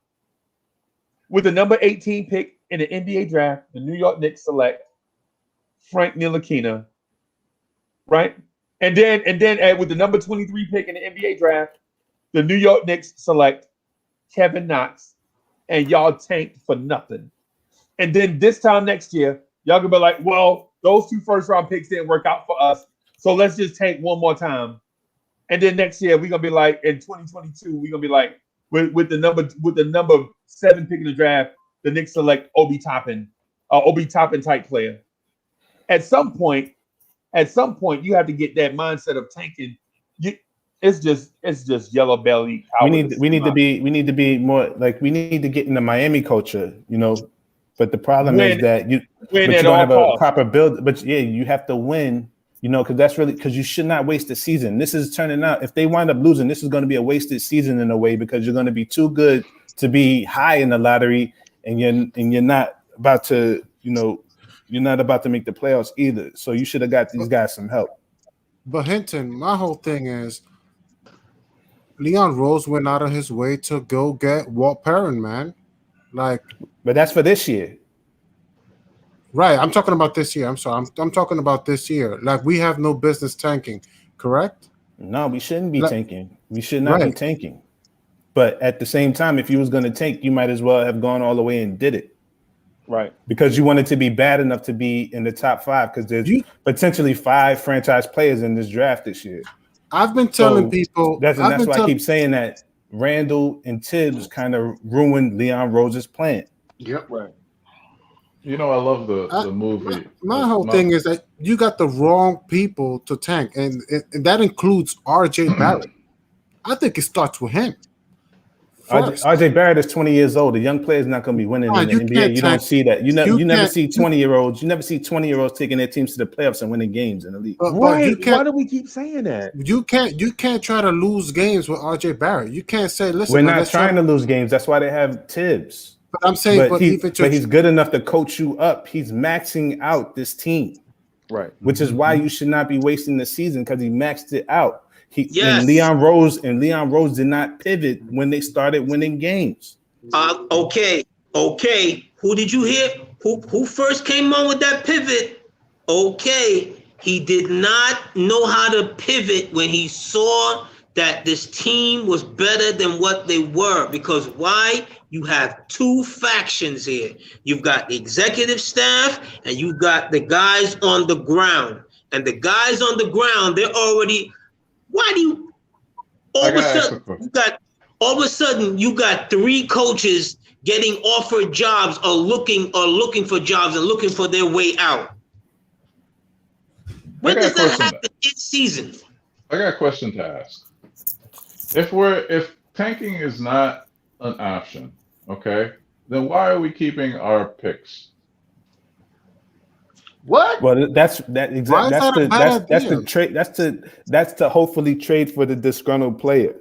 With the number 18 pick in the NBA draft, the New York Knicks select Frank Ntilikina. Right? And then with the number 23 pick in the NBA draft, the New York Knicks select Kevin Knox. And y'all tanked for nothing. And then this time next year, y'all gonna be like, well, those 2 first-round picks didn't work out for us. So let's just tank one more time. And then next year, we're gonna be like, in 2022, we're gonna be like, with the number 7 pick in the draft, the Knicks select Obi Toppin type player. At some point, you have to get that mindset of tanking. It's just yellow belly. We need to be more like, we need to get in the Miami culture, But the problem is that you don't have a proper build. But yeah, you have to win. Because you should not waste the season. This is turning out, if they wind up losing, this is going to be a wasted season in a way, because you're going to be too good to be high in the lottery, and you're not about to, you're not about to make the playoffs either. So you should have got these guys some help. But Hinton, my whole thing is, Leon Rose went out of his way to go get Walt Perrin, man. But that's for this year. Right, I'm talking about this year. I'm sorry, I'm talking about this year. We have no business tanking, correct? No, we shouldn't be tanking. We should not be tanking. But at the same time, if you was going to tank, you might as well have gone all the way and did it. Right. Because you wanted to be bad enough to be in the top 5, because there's potentially 5 franchise players in this draft this year. I've been telling people. That's why I keep saying that Randall and Tibbs kind of ruined Leon Rose's plan. Yep. Right. I love the movie. My whole thing is that you got the wrong people to tank, and that includes RJ Barrett. I think it starts with him. RJ Barrett is 20 years old. The young player is not going to be winning in the NBA. You don't see that. You never see 20-year-olds. You never see 20-year-olds taking their teams to the playoffs and winning games in the league. Why do we keep saying that? You can't try to lose games with RJ Barrett. You can't say, listen, we're not trying to lose games. That's why they have Tibbs. But I'm saying, but he's good enough to coach you up. He's maxing out this team, right? Which is why you should not be wasting the season, because he maxed it out. And Leon Rose did not pivot when they started winning games. Okay. Who did you hear? who first came on with that pivot, okay, he did not know how to pivot when he saw that this team was better than what they were. Because why? You have two factions here. You've got the executive staff and you've got the guys on the ground. And the guys on the ground, they're already, why do you, all of a sudden you got three coaches getting offered jobs or looking for jobs and looking for their way out. When does that happen in season? I got a question to ask. If tanking is not an option, okay, then why are we keeping our picks? What? Well, that's the trade. That's to hopefully trade for the disgruntled player.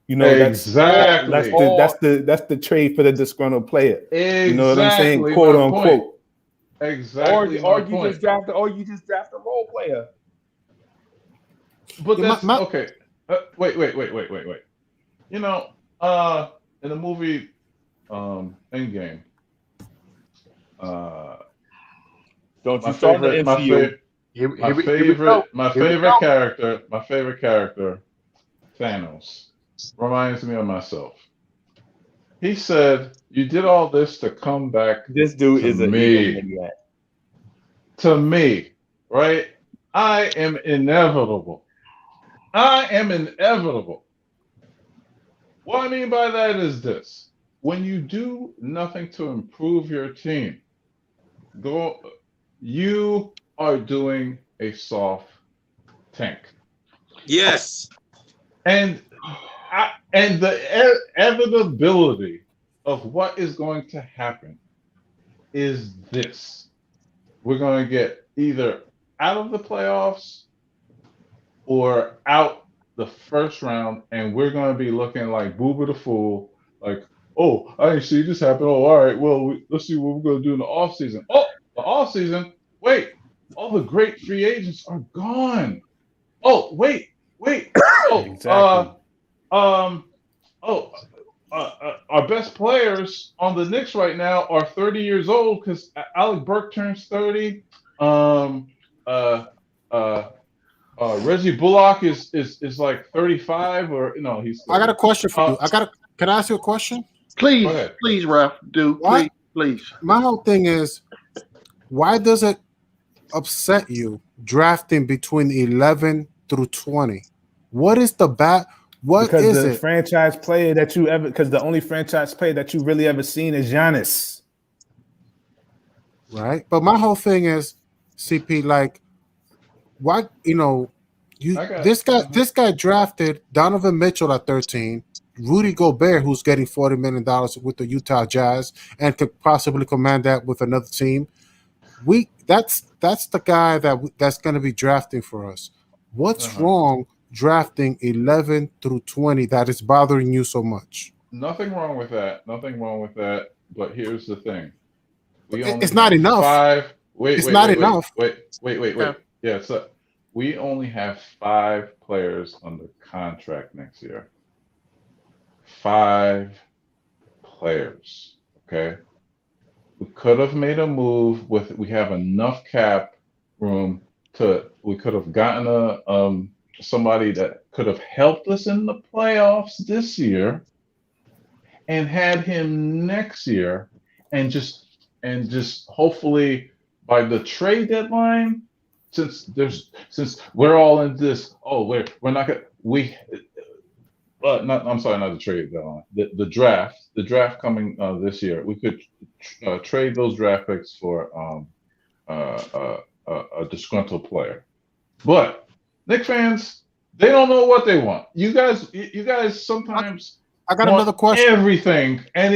You know, exactly. That's the trade for the disgruntled player. Exactly. You know what I'm saying? Quote unquote. Point. Exactly. Or you just draft a role player. But that's okay. Wait. You know, in the movie Endgame, don't you start the MCU? My favorite character, Thanos, reminds me of myself. He said, "You did all this to come back." This dude is a maniac. To me, right? I am inevitable. What I mean by that is this: when you do nothing to improve your team, you are doing a soft tank. Yes. And the inevitability of what is going to happen is this: we're going to get either out of the playoffs or out the first round, and we're going to be looking like Booba the Fool, like, oh, I didn't see this happen. Oh, all right, well, let's see what we're going to do in the offseason. Oh, the offseason, wait, all the great free agents are gone. Oh, wait. Oh, exactly. Our best players on the Knicks right now are 30 years old because Alec Burke turns 30. Reggie Bullock is like 35, or no, he's. 30. I got a question for you. Can I ask you a question? Please, Ralph, do please. My whole thing is, why does it upset you drafting between 11 through 20? What is the because the franchise player that you ever, because the only franchise player that you really ever seen is Giannis. Right. But my whole thing is, CP, like, why, this guy drafted Donovan Mitchell at 13, Rudy Gobert, who's getting $40 million with the Utah Jazz and could possibly command that with another team. That's the guy that's going to be drafting for us. What's wrong drafting 11 through 20 that is bothering you so much? Nothing wrong with that. But here's the thing: it's not enough. It's not enough. Wait. Yeah, so we only have 5 players under contract next year. 5 players. Okay. We could have made a move we have enough cap room we could have gotten somebody that could have helped us in the playoffs this year and had him next year, and just hopefully by the trade deadline, since we're all in this, we're not gonna I'm sorry, not the trade deadline, the draft coming this year, we could trade those draft picks for a disgruntled player. But Knicks fans, they don't know what they want. You guys sometimes I got another question. Everything and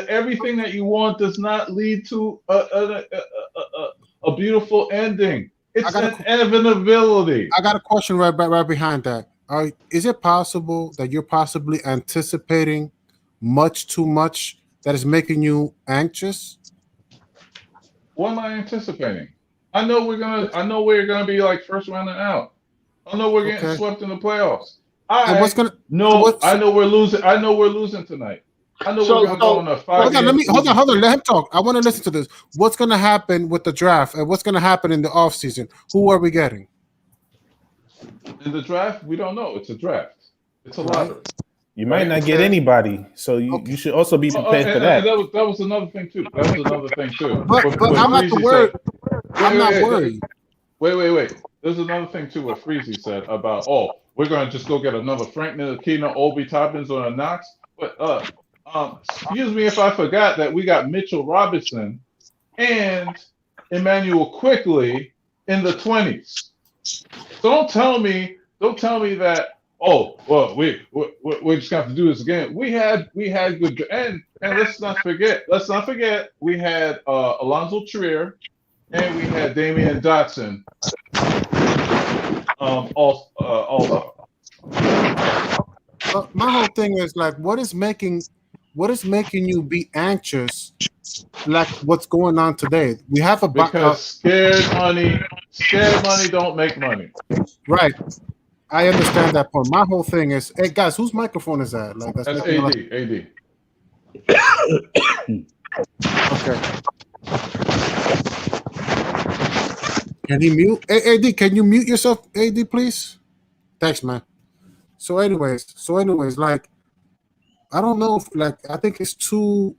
everything that you want does not lead to a beautiful ending. It's an inevitability. I got a question right behind that. Is it possible that you're possibly anticipating much too much that is making you anxious? What am I anticipating? I know we're gonna be like first round and out. I know we're getting swept in the playoffs. I know we're losing. I know we're losing tonight. I know we're gonna go on a 5 year. Hold on. Let him talk. I want to listen to this. What's gonna happen with the draft, and what's gonna happen in the offseason? Who are we getting? In the draft, we don't know. It's a draft. It's a lottery. You might not get anybody, so you should also be prepared for that. And that was another thing too. But I'm not worried. I'm not worried. Wait. There's another thing too. What Freezy said about we're gonna just go get another Frank Ntilikina, Obi Toppins, or a Knox. But excuse me if I forgot that we got Mitchell Robinson and Emmanuel Quickly in the 20s. So don't tell me that. Well, we just got to do this again. We had good, and let's not forget we had Alonzo Trier and we had Damian Dotson. Also. My whole thing is like, what is making you be anxious? Like what's going on today? We have because scared money don't make money. Right. I understand that point. My whole thing is, hey guys, whose microphone is that? Like that's AD. Okay. Can he mute? Hey, AD, can you mute yourself, AD, please? Thanks, man. So anyways, like I don't know if, like, I think it's too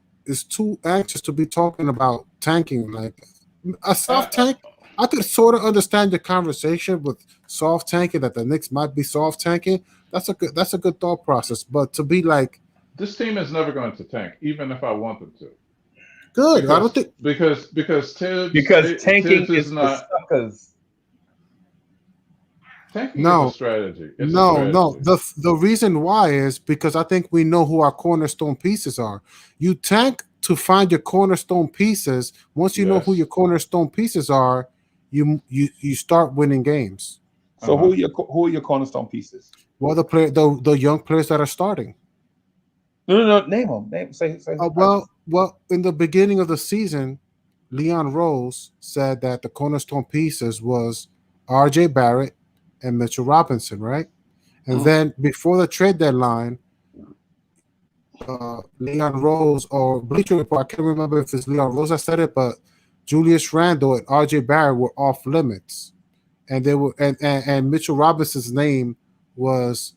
anxious to be talking about tanking. Like a soft tank, I could sort of understand your conversation with soft tanking, that the Knicks might be soft tanking. That's a good thought process. But to be like, this team is never going to tank, even if I want them to. Good. I don't think because tanking Tibbs is not suckers. Tanking is a strategy. No. The reason why is because I think we know who our cornerstone pieces are. You tank to find your cornerstone pieces. Once you know who your cornerstone pieces are, you start winning games. So who are your cornerstone pieces? Well, the young players that are starting. No. Name them. Say. Well, in the beginning of the season, Leon Rose said that the cornerstone pieces was RJ Barrett and Mitchell Robinson, right? And then before the trade deadline, Leon Rose or Bleacher Report, I can't remember if it's Leon Rose that said it, but Julius Randle and RJ Barrett were off limits, and they were and Mitchell Robinson's name was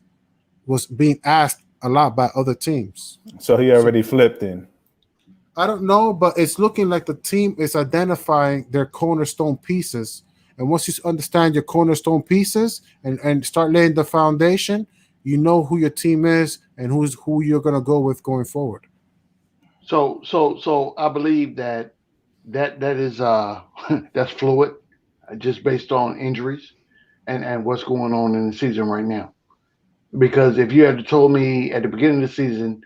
being asked a lot by other teams. So he already flipped in. I don't know, but it's looking like the team is identifying their cornerstone pieces. And once you understand your cornerstone pieces and start laying the foundation, you know who your team is and who you're going to go with going forward. So I believe that is that's fluid, just based on injuries and what's going on in the season right now. Because if you had told me at the beginning of the season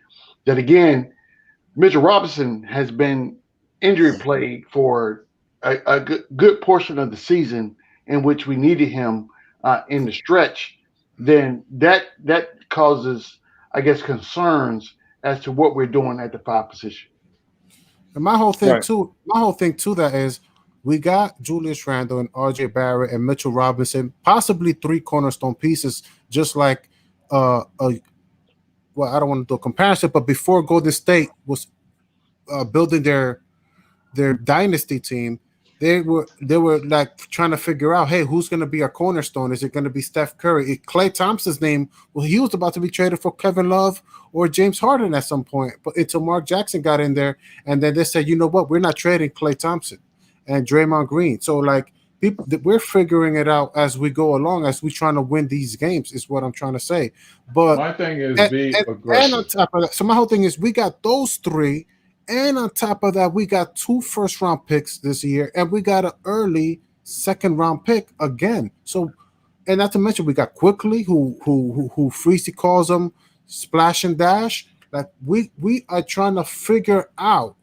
that, again, Mitchell Robinson has been injury plagued for a good portion of the season, in which we needed him in the stretch, then that causes, I guess, concerns as to what we're doing at the 5 position. And my whole thing too that is, we got Julius Randle and RJ Barrett and Mitchell Robinson, possibly 3 cornerstone pieces, just like I don't want to do a comparison, but before Golden State was building their dynasty team, they were like trying to figure out, hey, who's going to be our cornerstone? Is it going to be Steph Curry? Klay Thompson's name, well, he was about to be traded for Kevin Love or James Harden at some point, but until Mark Jackson got in there, and then they said, you know what, we're not trading Klay Thompson and Draymond Green. So like, we're figuring it out as we go along, as we're trying to win these games, is what I'm trying to say. But my thing is be aggressive. And on top of that, so my whole thing is, we got those 3, and on top of that, we got 2 first-round picks this year, and we got an early second-round pick again. So, and not to mention, we got Quickly, who Freezy calls them splash and dash. Like we are trying to figure out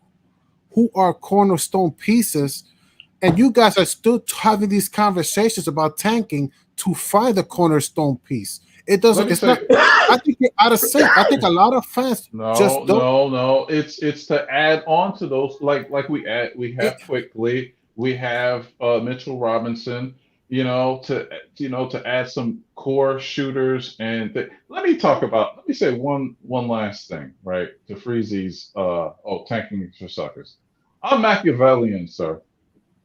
who are cornerstone pieces. And you guys are still having these conversations about tanking to find the cornerstone piece. It doesn't. It's not. I think you're out of sync. I think a lot of fans just don't. No. It's to add on to those. Like we have Quickly. We have Mitchell Robinson. to add some core shooters and let me say one last thing, right? To Freezy's tanking for suckers. I'm Machiavellian, sir.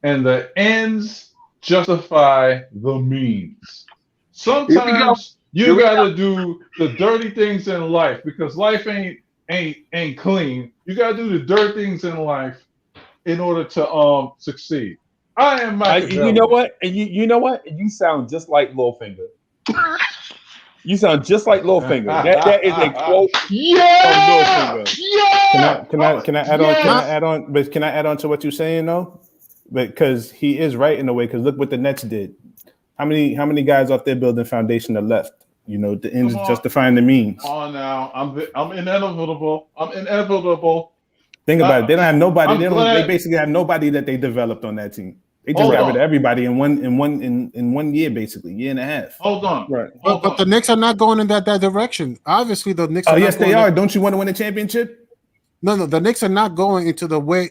And the ends justify the means. Sometimes you gotta do the dirty things in life because life ain't clean. You gotta do the dirty things in life in order to succeed. I am Machiavellian. You know what? And you know what? You sound just like Littlefinger. You sound just like Littlefinger. That is a quote from Littlefinger. Yeah. Can I add on? But can I add on to what you're saying though? Because he is right in a way. Because look what the Nets did. How many guys off their building foundation are left? The ends justifying the means. Oh, now I'm inevitable. I'm inevitable. Think about it. They don't have nobody. They basically have nobody that they developed on that team. They just got rid of everybody in 1 year, basically, year and a half. Hold on. Right. But the Knicks are not going in that direction. Obviously, the Knicks. Oh, yes, they are. Don't you want to win a championship? No. The Knicks are not going into the way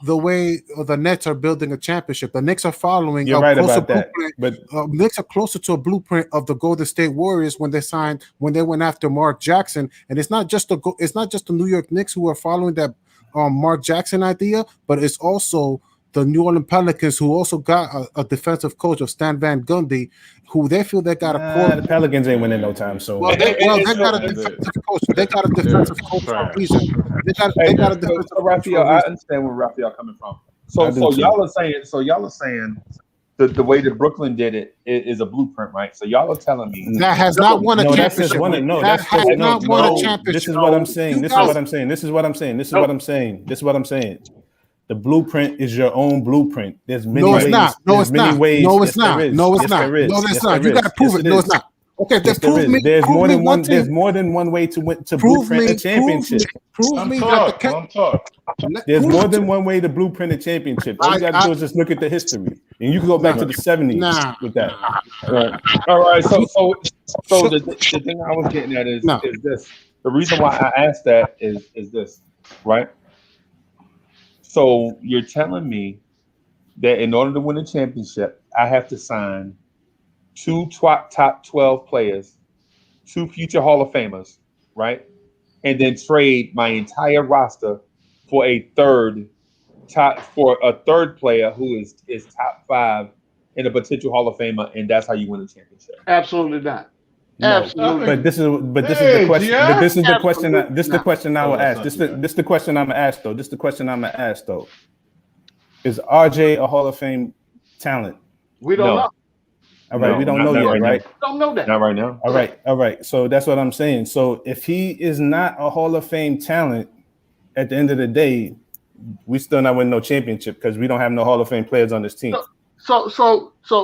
the Nets are building a championship. The Knicks are following. You're right about that. But Knicks are closer to a blueprint of the Golden State Warriors when they went after Mark Jackson. And it's not just the New York Knicks who are following that Mark Jackson idea, but it's also the New Orleans Pelicans, who also got a defensive coach of Stan Van Gundy, who they feel they got a core. The Pelicans ain't winning no time. So they got a defensive coach. They got a defensive coach for a reason. They got a defensive coach. Raphael, I understand where Raphael coming from. So y'all are saying the way that Brooklyn did it is a blueprint, right? So y'all are telling me that has not won a championship. That has not won a championship. This is what I'm saying. This is what I'm saying. The blueprint is your own blueprint. There's many ways. No, it's not. No, it's not. You got to prove it. No, it's not. Okay, then prove me. There's more than one. There's more than one way to blueprint a championship. Prove me. There's more than one way to blueprint a championship. All you got to do is just look at the history, and you can go back to the 70s with that. All right. So the thing I was getting at is this. The reason why I asked that is this, right? So you're telling me that in order to win a championship, I have to sign 2 top 12 players, 2 future Hall of Famers, right? And then trade my entire roster for a third player who is top 5 and a potential Hall of Famer, and that's how you win a championship. Absolutely not. No. Absolutely. But this is the question. But this is the question. This is the question I will ask. This is the question I'm gonna ask though. This is the question I'm gonna ask though. Is RJ a Hall of Fame talent? We don't know. All right, we don't know yet, right? We don't know that. Not right now. All right. So that's what I'm saying. So if he is not a Hall of Fame talent, at the end of the day, we still not winning no championship because we don't have no Hall of Fame players on this team. So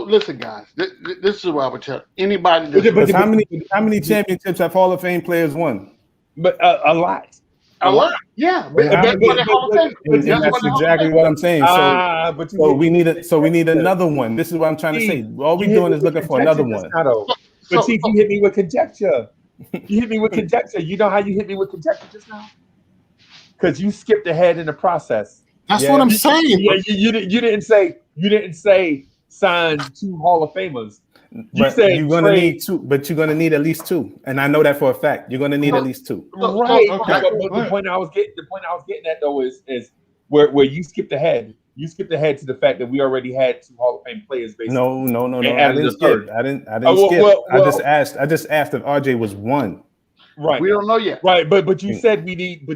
listen, guys. This is what I would tell anybody. But how many championships have Hall of Fame players won? But a lot. A lot, yeah. That's exactly what I'm saying. So we need another one. This is what I'm trying to say. All we're doing is looking for another one. But Chief, you hit me with conjecture. You hit me with conjecture. You know how you hit me with conjecture just now? Because you skipped ahead in the process. That's what I'm saying. Yeah, you didn't say sign 2 Hall of Famers. You said you're gonna need 2, but you're gonna need at least 2, and I know that for a fact. You're gonna need at least 2. Right. Okay. But the point I was getting at though is where you skipped ahead. You skipped ahead to the fact that we already had 2 Hall of Fame players. Basically. No. I didn't skip. I didn't skip. I just asked if RJ was 1. Right. We don't know yet. Right. But you said we need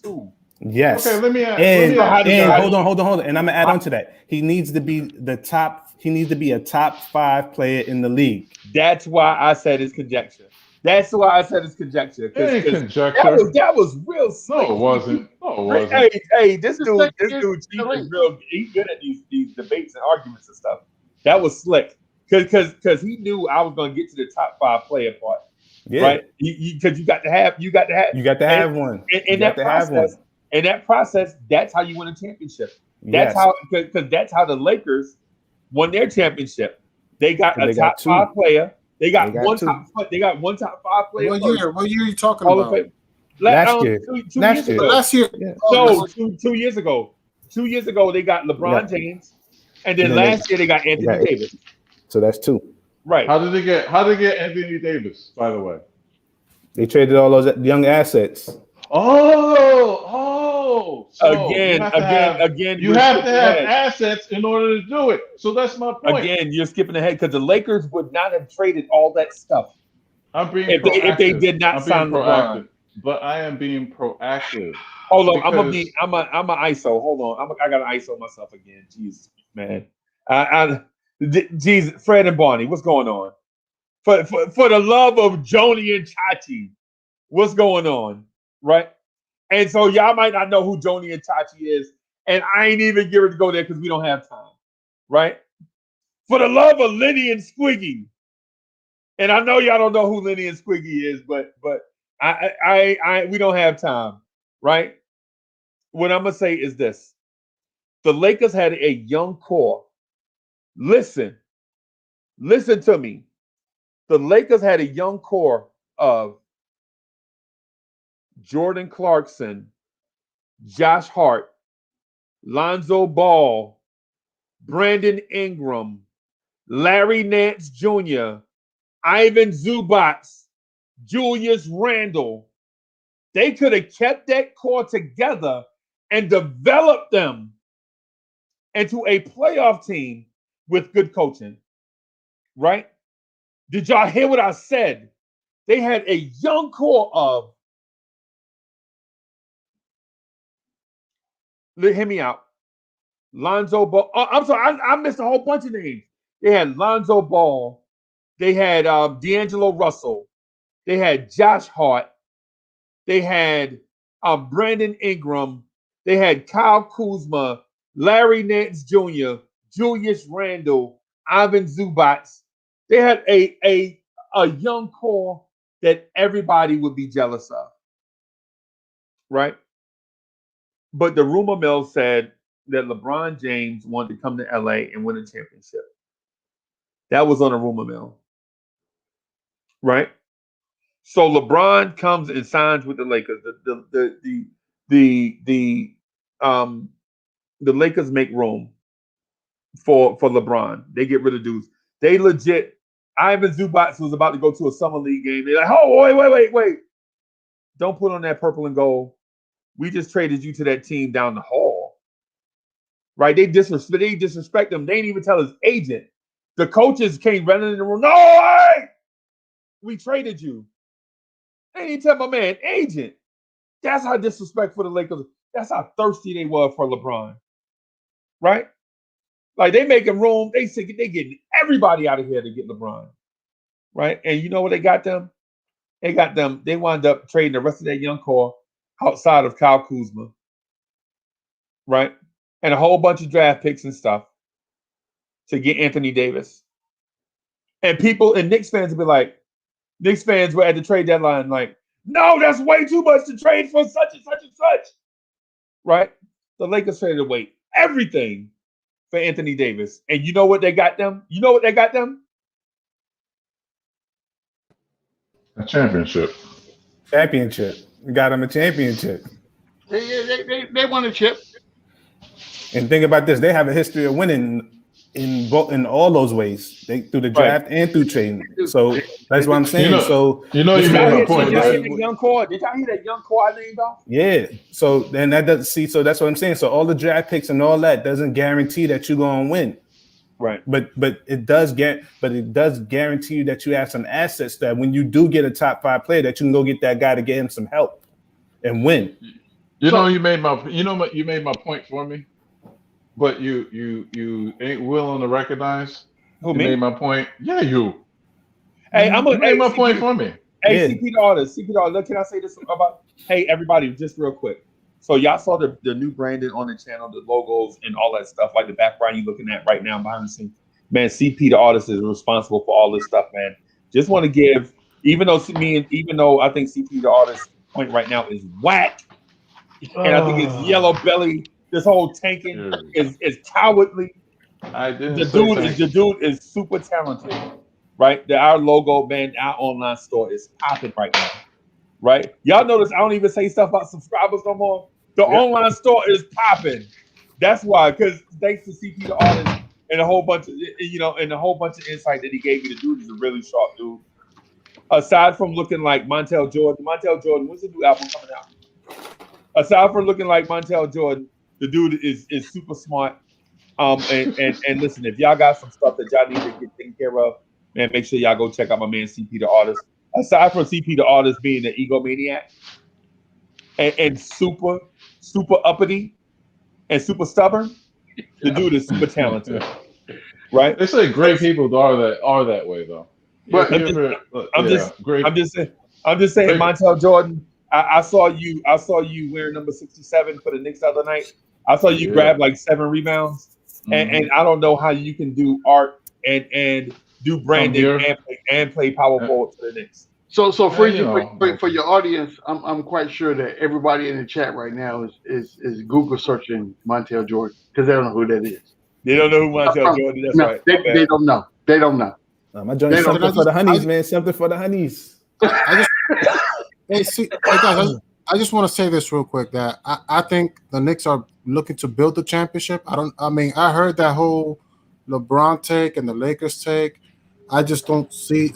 2. Yes. Okay. Let me hold on. And I'm gonna add on to that. He needs to be the top. He needs to be a top 5 player in the league. That's why I said it's conjecture. That was real slick. No, it wasn't. Hey, this dude, is real. He's good at these debates and arguments and stuff. That was slick because he knew I was going to get to the top 5 player part. Yeah. Right? Because you got to have one. In that process, that's how you win a championship. That's how that's how the Lakers won their championship. They got a top 5 player. They got one top 5 player. What year are you talking about? Last year. 2 years ago. No, 2 years ago. 2 years ago, they got LeBron James. And then last year they got Anthony Davis. So that's 2. Right. How did they get Anthony Davis, by the way? They traded all those young assets. So again, you have to have assets in order to do it. So that's my point. Again, you're skipping ahead because the Lakers would not have traded all that stuff. I'm being if they did not sign LeBron. But I am being proactive. Hold on, I'm a ISO. Hold on, I got to ISO myself again. Jesus, man. Jesus, Fred and Barney, what's going on? For the love of Joni and Chachi, what's going on? Right? And so y'all might not know who Joni and Chachi is, and I ain't even give it to go there because we don't have time. Right? For the love of Lenny and Squiggy, and I know y'all don't know who Lenny and Squiggy is, but we don't have time. Right? What I'm gonna say is this: the Lakers had a young core. Listen to me. The Lakers had a young core of Jordan Clarkson, Josh Hart, Lonzo Ball, Brandon Ingram, Larry Nance Jr., Ivan Zubac, Julius Randle. They could have kept that core together and developed them into a playoff team with good coaching. Right? Did y'all hear what I said? They had a young core of, hear me out, Lonzo Ball. Oh, I'm sorry, I missed a whole bunch of names. They had Lonzo Ball. They had D'Angelo Russell. They had Josh Hart. They had Brandon Ingram. They had Kyle Kuzma, Larry Nance Jr., Julius Randle, Ivan Zubac. They had a young core that everybody would be jealous of, right? But the rumor mill said that LeBron James wanted to come to LA and win a championship. That was on a rumor mill, right? So LeBron comes and signs with the Lakers. The Lakers make room for LeBron. They get rid of dudes. They legit. Ivan Zubac was about to go to a summer league game. They're like, oh, wait. Don't put on that purple and gold. We just traded you to that team down the hall. Right? They disrespect him. They didn't even tell his agent. The coaches came running in the room. No, hey! We traded you. They didn't tell my man agent. That's how disrespectful the Lakers. That's how thirsty they were for LeBron. Right? Like they making room. They getting everybody out of here to get LeBron. Right? And you know what they got them? They wound up trading the rest of that young core outside of Kyle Kuzma. Right? And a whole bunch of draft picks and stuff to get Anthony Davis. And people and Knicks fans will be like, Knicks fans were at the trade deadline like, no, that's way too much to trade for such and such and such. Right? The Lakers traded away everything for Anthony Davis. And you know what they got them? A championship. We got them a championship. They won a chip. And think about this: they have a history of winning in all those ways. They through the draft and through trading. So that's what I'm saying. You made my point, right? Did y'all hear that young core I named off? Yeah. So then that doesn't see. So that's what I'm saying. So all the draft picks and all that doesn't guarantee that you're gonna win. Right. But it does guarantee you that you have some assets that when you do get a top 5 player, that you can go get that guy to get him some help and win. You made my point for me, but you ain't willing to recognize. Who, you me? Made my point. Yeah, you. Hey, you made my point for me. Hey, CP the artist. Look, can I say this about? Hey, everybody, just real quick. So y'all saw the new branding on the channel, the logos and all that stuff, like the background you're looking at right now behind the scenes. Man, CP the artist is responsible for all this stuff, man. Just want to give, even though I think CP the artist's point right now is whack, and I think it's yellow belly. This whole tanking is cowardly. The dude is super talented, right? Our logo, man, our online store is popping right now, right? Y'all notice I don't even say stuff about subscribers no more. The online store is popping. That's why, because thanks to CP the artist and a whole bunch of and a whole bunch of insight that he gave me. The dude is a really sharp dude. Aside from looking like Montel Jordan, when's the new album coming out? Aside from looking like Montel Jordan, the dude is super smart. And listen, if y'all got some stuff that y'all need to get taken care of, man, make sure y'all go check out my man CP the Artist. Aside from CP the Artist being an egomaniac and super uppity and super stubborn, the dude is super talented. Right? They say great people are that way though. But I'm just saying, Montel Jordan. I saw you wearing number 67 for the Knicks the other night. I saw you grab like 7 rebounds, and I don't know how you can do art and do branding and play power forward for the Knicks. So for your audience, I'm quite sure that everybody in the chat right now is Google searching Montel Jordan because they don't know who that is. They don't know who Montel Jordan is. That's right. They don't know. They don't know. My joint something for the honeys, man. Something for the honeys. Hey, guys, I just want to say this real quick that I think the Knicks are looking to build the championship. I heard that whole LeBron take and the Lakers take. I just don't see.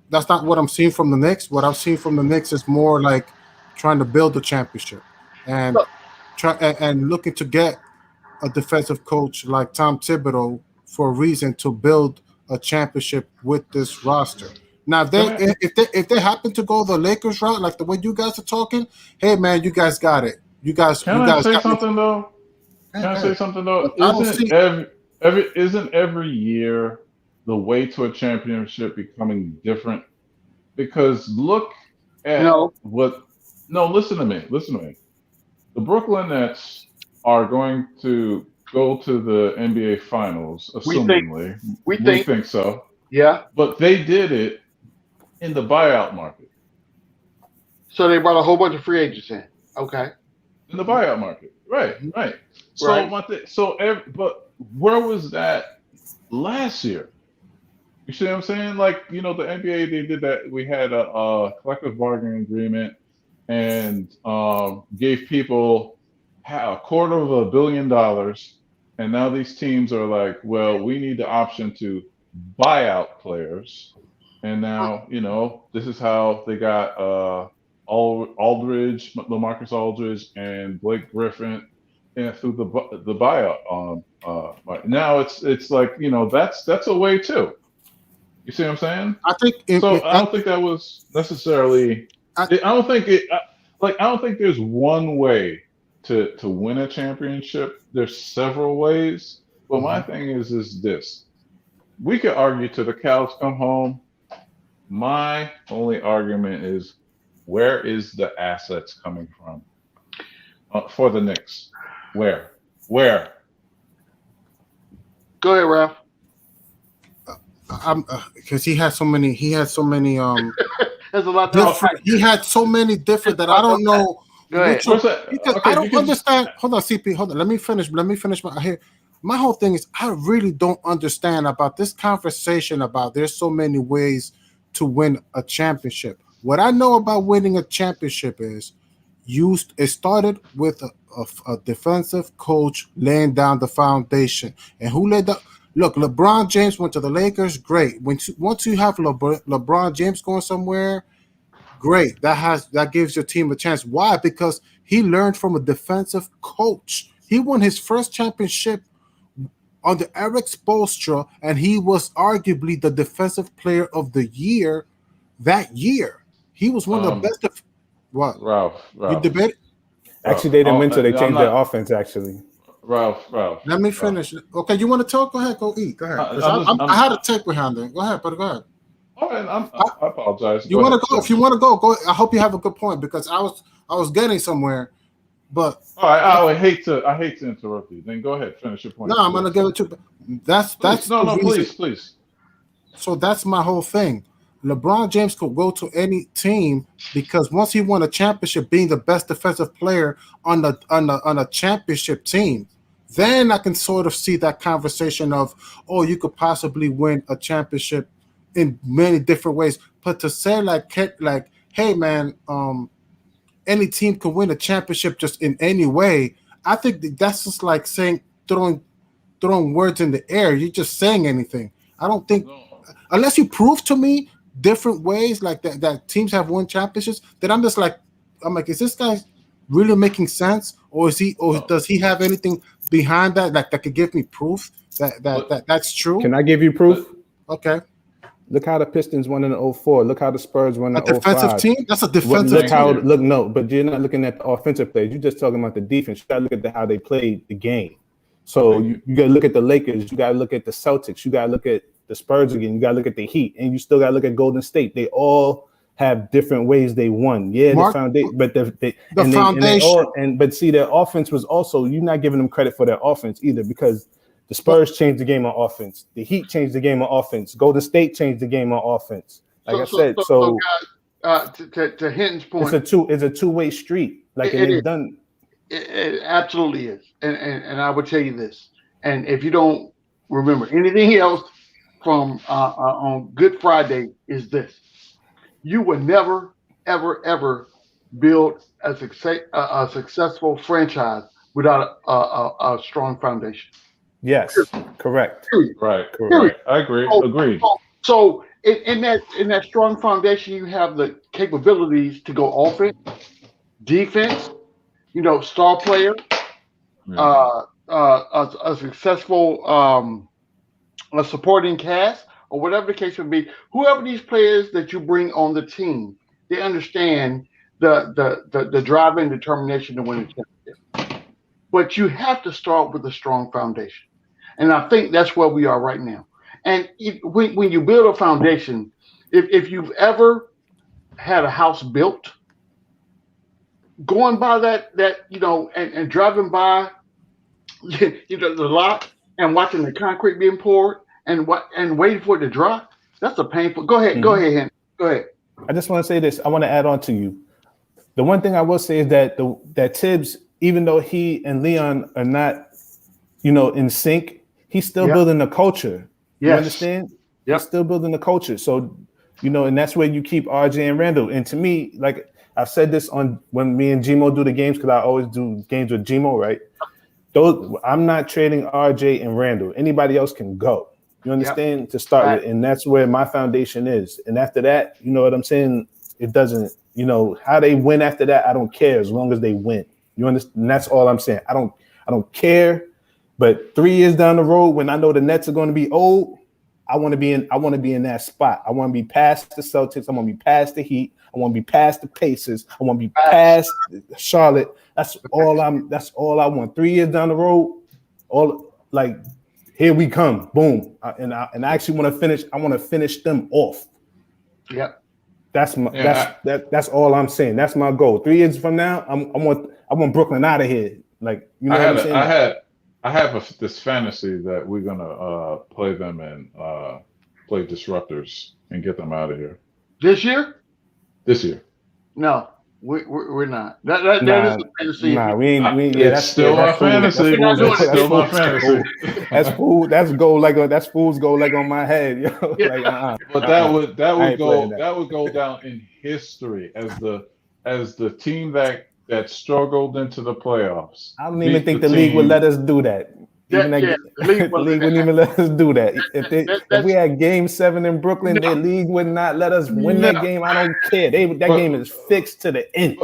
That's not what I'm seeing from the Knicks. What I've seen from the Knicks is more like trying to build the championship and looking to get a defensive coach like Tom Thibodeau for a reason to build a championship with this roster. Now, if they happen to go the Lakers route, like the way you guys are talking, hey man, you guys got it. Can I say something though? Isn't every year the way to a championship becoming different? Because look at listen to me. The Brooklyn Nets are going to go to the NBA Finals, assumingly. We think so. Yeah. But they did it in the buyout market. So they brought a whole bunch of free agents in. Okay. In the buyout market. Right. But where was that last year? You see what I'm saying? Like, the NBA, they did that. We had a collective bargaining agreement and gave people $250 million. And now these teams are like, well, we need the option to buy out players. And now, this is how they got Aldridge, LaMarcus Aldridge, and Blake Griffin through the buyout. Now it's like, that's a way too. You see what I'm saying? I think I don't think that was necessarily. I don't think there's one way to win a championship. There's several ways, but my thing is this: we could argue till the cows come home. My only argument is, where is the assets coming from for the Knicks? Where? Go ahead, Ralph. Because he had so many. There's a lot. He had so many different that I don't know. Go ahead. Because I don't understand. Hold on, CP. Hold on. Let me finish. My whole thing is I really don't understand about this conversation about there's so many ways to win a championship. What I know about winning a championship is it started with a defensive coach laying down the foundation. And who laid down? Look, LeBron James went to the Lakers. Great. Once you have LeBron James going somewhere, great. That gives your team a chance. Why? Because he learned from a defensive coach. He won his first championship under Eric Spoelstra, and he was arguably the defensive player of the year that year. He was one of the best. What? Ralph. You debate? Actually, they didn't win until they changed their offense, actually. Ralph. Let me finish. Okay, you want to talk? Go ahead. Go eat. Go ahead. I had a take behind it. Go ahead, but go ahead. All right, I apologize. You want to go? If you want to go. I hope you have a good point because I was getting somewhere, but all right. I hate to interrupt you. Then go ahead, finish your point. No, I'm gonna give it to. That's please. So that's my whole thing. LeBron James could go to any team because once he won a championship, being the best defensive player on a championship team, then I can sort of see that conversation of, oh, you could possibly win a championship in many different ways. But to say like, hey man, any team can win a championship just in any way, I think that's just like saying throwing throwing words in the air. You're just saying anything. I don't think unless you prove to me different ways like that teams have won championships, then I'm like, is this guy really making sense, or does he have anything behind that that could give me proof that's true? Can I give you proof? Okay. Look how the Pistons won in 2004. Look how the Spurs won in 2005. Defensive team? That's a defensive team. No, but you're not looking at the offensive plays. You're just talking about the defense. You got to look at how they played the game. So you got to look at the Lakers. You got to look at the Celtics. You got to look at the Spurs again. You got to look at the Heat. And you still got to look at Golden State. They all have different ways they won. Yeah, Mark, the foundation. But the foundation. But see, their offense was also, you're not giving them credit for their offense either, because the Spurs changed the game on offense. The Heat changed the game on offense. Golden State changed the game on offense. Like to Hinton's point, it's a two-way street. Like it's done. It absolutely is, and I would tell you this. And if you don't remember anything else from on Good Friday, is this: you would never, ever build a successful franchise without a strong foundation. Yes, correct. Right, correct. I agree. Agreed. So in that strong foundation, you have the capabilities to go offense, defense, star player, a successful a supporting cast, or whatever the case may be. Whoever these players that you bring on the team, they understand the drive and determination to win the championship. But you have to start with a strong foundation. And I think that's where we are right now. And when you build a foundation, if you've ever had a house built, going by that and driving by the lot and watching the concrete being poured and waiting for it to dry, that's a painful. Go ahead, Henry. Go ahead. I just want to say this. I want to add on to you. The one thing I will say is that that Tibbs, even though he and Leon are not, in sync, he's still building the culture. Yes. You understand? He's still building the culture. So, and that's where you keep RJ and Randall. And to me, like I've said this on when me and Gmo do the games, because I always do games with Gmo, right? I'm not trading RJ and Randall. Anybody else can go. You understand? To start with. And that's where my foundation is. And after that, you know what I'm saying? It doesn't, how they win after that, I don't care as long as they win. You understand? And that's all I'm saying. I don't care. But 3 years down the road, when I know the Nets are going to be old, I want to be in that spot. I want to be past the Celtics. I want to be past the Heat. I want to be past the Pacers. I want to be past Charlotte. That's all I want. 3 years down the road, here we come. Boom. And I actually want to finish. I want to finish them off. Yep. That's all I'm saying. That's my goal. 3 years from now, I want Brooklyn out of here. Like, what I'm saying? I have this fantasy that we're gonna play them and play disruptors and get them out of here. This year? This year. No, we're not. That is a fantasy. Nah, we ain't. That's still my fantasy. Still my fantasy. That's fool. That's gold that's fool's gold on my head, yo. But that would go down in history as the team that struggled into the playoffs. I don't even think the league would let us do that. The league wouldn't even let us do that. If we had Game 7 in Brooklyn, the league would not let us win that game. I don't care. That game is fixed to the end.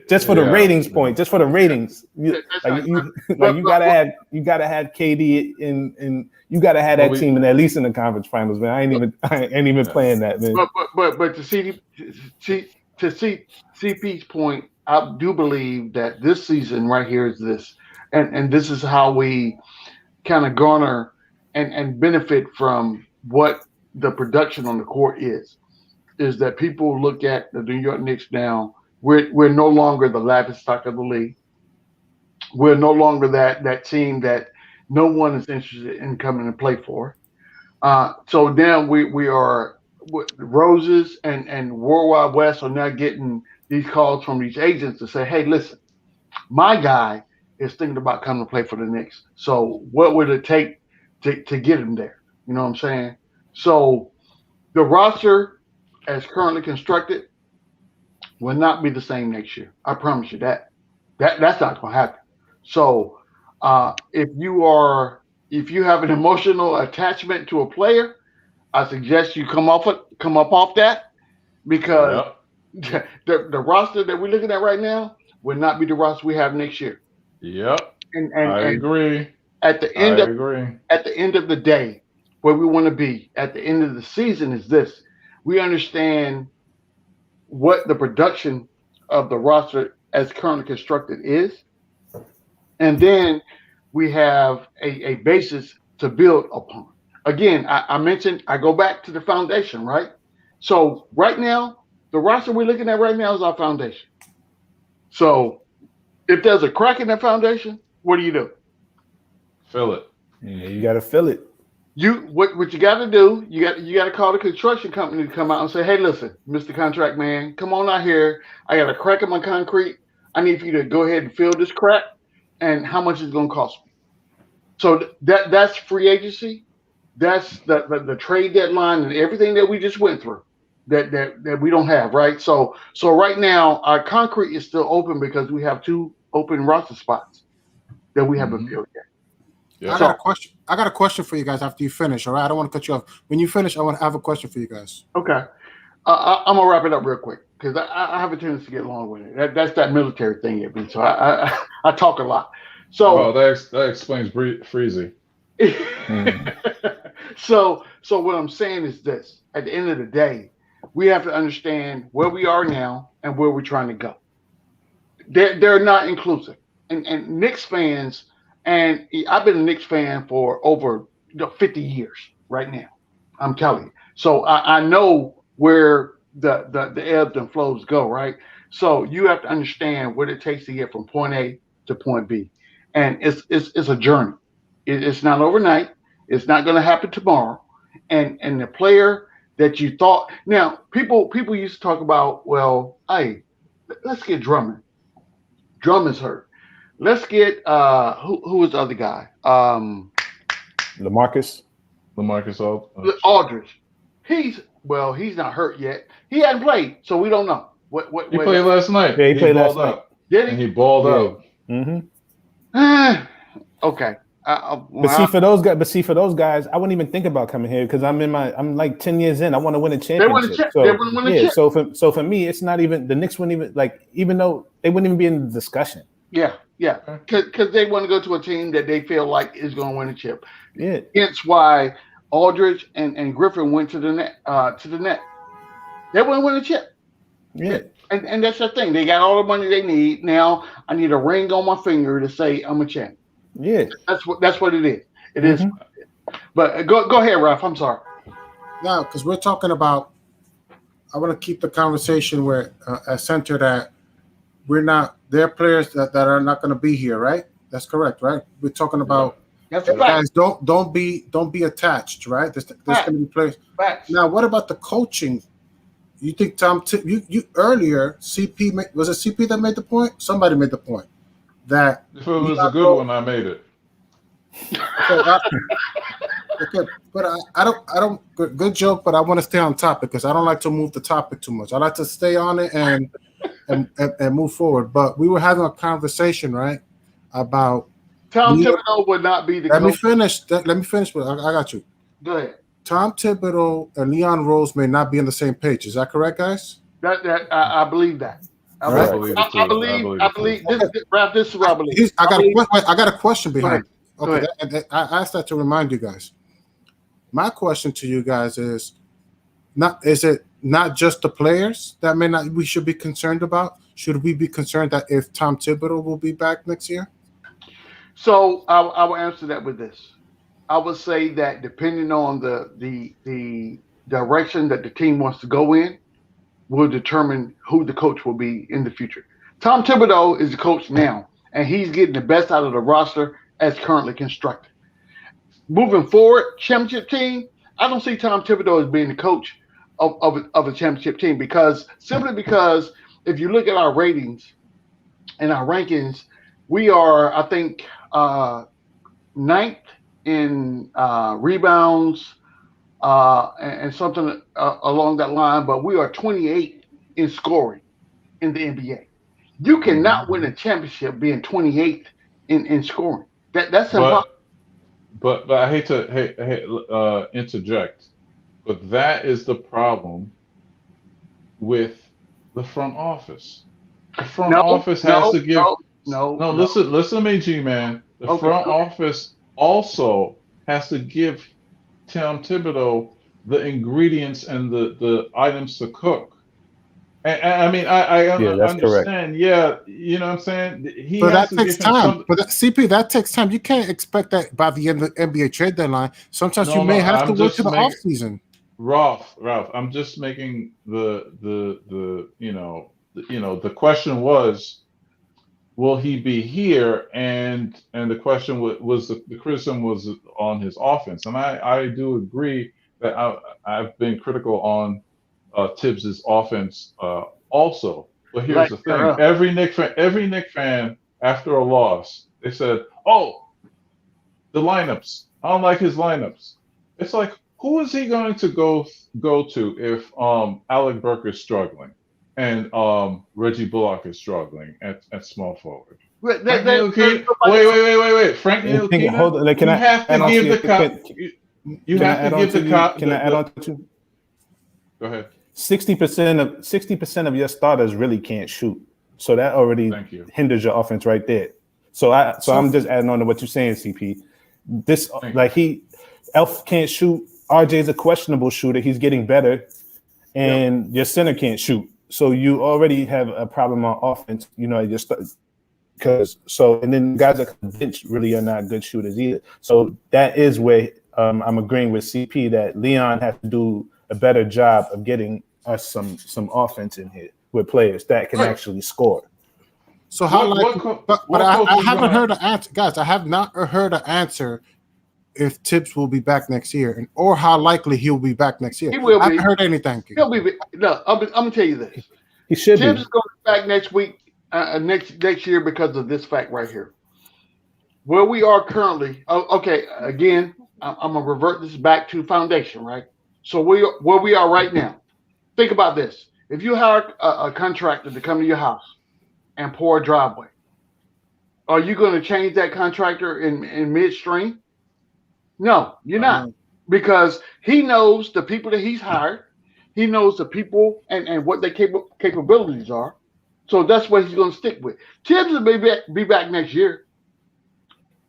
Just for the ratings point. Just for the ratings. You gotta have KD in you gotta have that team at least in the conference finals, man. I ain't even playing that, man. But to see CP's point, I do believe that this season right here is this, and this is how we kind of garner and benefit from what the production on the court is that people look at the New York Knicks now. We're no longer the laughingstock of the league. We're no longer that team that no one is interested in coming to play for. So now we are. Roses and World Wide West are now getting these calls from these agents to say, hey, listen, my guy is thinking about coming to play for the Knicks. So what would it take to get him there? You know what I'm saying? So the roster as currently constructed will not be the same next year. I promise you that. That's not going to happen. So If you have an emotional attachment to a player, I suggest you come up off that, because the roster that we're looking at right now will not be the roster we have next year. Yep. And I agree. At the end of the day, where we want to be at the end of the season is this: we understand what the production of the roster as currently constructed is, and then we have a basis to build upon. Again, I mentioned, I go back to the foundation, right? So right now, the roster we're looking at right now is our foundation. So if there's a crack in that foundation, what do? Fill it. Yeah, you got to fill it. What you got to do? You got to call the construction company to come out and say, "Hey, listen, Mr. Contract Man, come on out here. I got a crack in my concrete. I need for you to go ahead and fill this crack. And how much is it going to cost me?" So that's free agency. That's the trade deadline and everything that we just went through that we don't have, right? So right now our concrete is still open because we have 2 open roster spots that we haven't filled yet. Yeah. I got a question for you guys after you finish. All right, I don't want to cut you off. When you finish, I have a question for you guys. Okay, I'm gonna wrap it up real quick because I have a tendency to get long with it. That's that military thing in me. So I talk a lot. So that explains Freezy. So what I'm saying is this: at the end of the day, we have to understand where we are now and where we're trying to go. They're not inclusive, and Knicks fans, and I've been a Knicks fan for over 50 years right now. I'm telling you. So I know where the ebbs and flows go, right? So you have to understand what it takes to get from point A to point B, and it's a journey. It's not overnight. It's not going to happen tomorrow. And the player that you thought, now people used to talk about, well, hey, let's get Drummond. Drummond's hurt. Let's get who was the other guy? LaMarcus Aldridge. He's not hurt yet. He hadn't played, so we don't know. He played last night. Yeah, he played last night. Did he? And he balled out. Mm-hmm. Okay. But for those guys, I wouldn't even think about coming here because I'm like 10 years in. I want to win a championship. So for me, it's not even the Knicks wouldn't even even though they wouldn't even be in the discussion. Yeah, because they want to go to a team that they feel like is going to win a chip. Yeah, hence why Aldridge and Griffin went to the net. They want to win a chip. Yeah, and that's the thing. They got all the money they need. Now I need a ring on my finger to say I'm a champ. Yeah, that's what it is. It is. But go ahead, Ralph. I'm sorry. No, because we're talking about. I want to keep the conversation where centered at. We're not. There are players that are not going to be here, right? That's correct, right? We're talking about. Guys, don't be attached, right? There's going to be players. Now, what about the coaching? You think you earlier CP was it CP that made the point? Somebody made the point. That if it was a good one, I made it. Okay, but I don't. Good joke, but I want to stay on topic because I don't like to move the topic too much. I like to stay on it and move forward. But we were having a conversation, right, about Tom Thibodeau would not be the. Let me finish. Let me finish. I got you. Go ahead. Tom Thibodeau and Leon Rose may not be on the same page. Is that correct, guys? I believe that. I believe this. Ralph, this is what I believe. I got a question behind it. Okay, I asked that to remind you guys. My question to you guys is it not just the players that we should be concerned about? Should we be concerned that if Tom Thibodeau will be back next year? So I will answer that with this. I would say that depending on the direction that the team wants to go in, will determine who the coach will be in the future. Tom Thibodeau is the coach now, and he's getting the best out of the roster as currently constructed. Moving forward, championship team, I don't see Tom Thibodeau as being the coach of a championship team simply because if you look at our ratings and our rankings, we are, I think, 9th in rebounds and something along that line, but we are 28th in scoring in the NBA. You cannot win a championship being 28th in scoring, That's impossible. But I hate to interject, but that is the problem with the front office. The front office has to give. No. Listen to me, G-Man. The front office also has to give Tim Thibodeau the ingredients and the items to cook. And I mean, I understand. Correct. Yeah, you know what I'm saying? He But has that to takes give him time. But CP, that takes time. You can't expect that by the end of the NBA trade deadline. Sometimes you may have to wait to the offseason. Ralph, I'm just making the question was, will he be here? And the question was the criticism was on his offense, and I do agree that I've been critical on Tibbs's offense also. But here's the thing: every Knick fan after a loss, they said, "Oh, the lineups. I don't like his lineups." It's like, who is he going to go to if Alec Burke is struggling and Reggie Bullock is struggling at small forward? Wait. Frank Ntilikina. Can I have to give the cop. You have to give the cop. Can I add on to you? Go ahead. 60% of your starters really can't shoot, so that already hinders your offense right there. So I'm just adding on to what you're saying, CP. Elf can't shoot. RJ's a questionable shooter. He's getting better, and your center can't shoot. So you already have a problem on offense. You know, and then guys that can bench really are not good shooters either. So that is where I'm agreeing with CP that Leon has to do a better job of getting us some offense in here with players that can actually score. So how I haven't heard an answer, guys. I have not heard an answer if Tibbs will be back next year, or how likely he'll be back next year. He will be. I haven't heard anything. He'll be. No, I'm gonna tell you this. He should Tibbs is going to be back next week, next year because of this fact right here. Where we are currently. Okay. Again, I'm gonna revert this back to foundation, right? So where we are right now. Think about this. If you hire a contractor to come to your house and pour a driveway, are you going to change that contractor in midstream? No, you're not. Because he knows the people that he's hired. He knows the people and what their capabilities are. So that's what he's going to stick with. Tibbs will be back next year.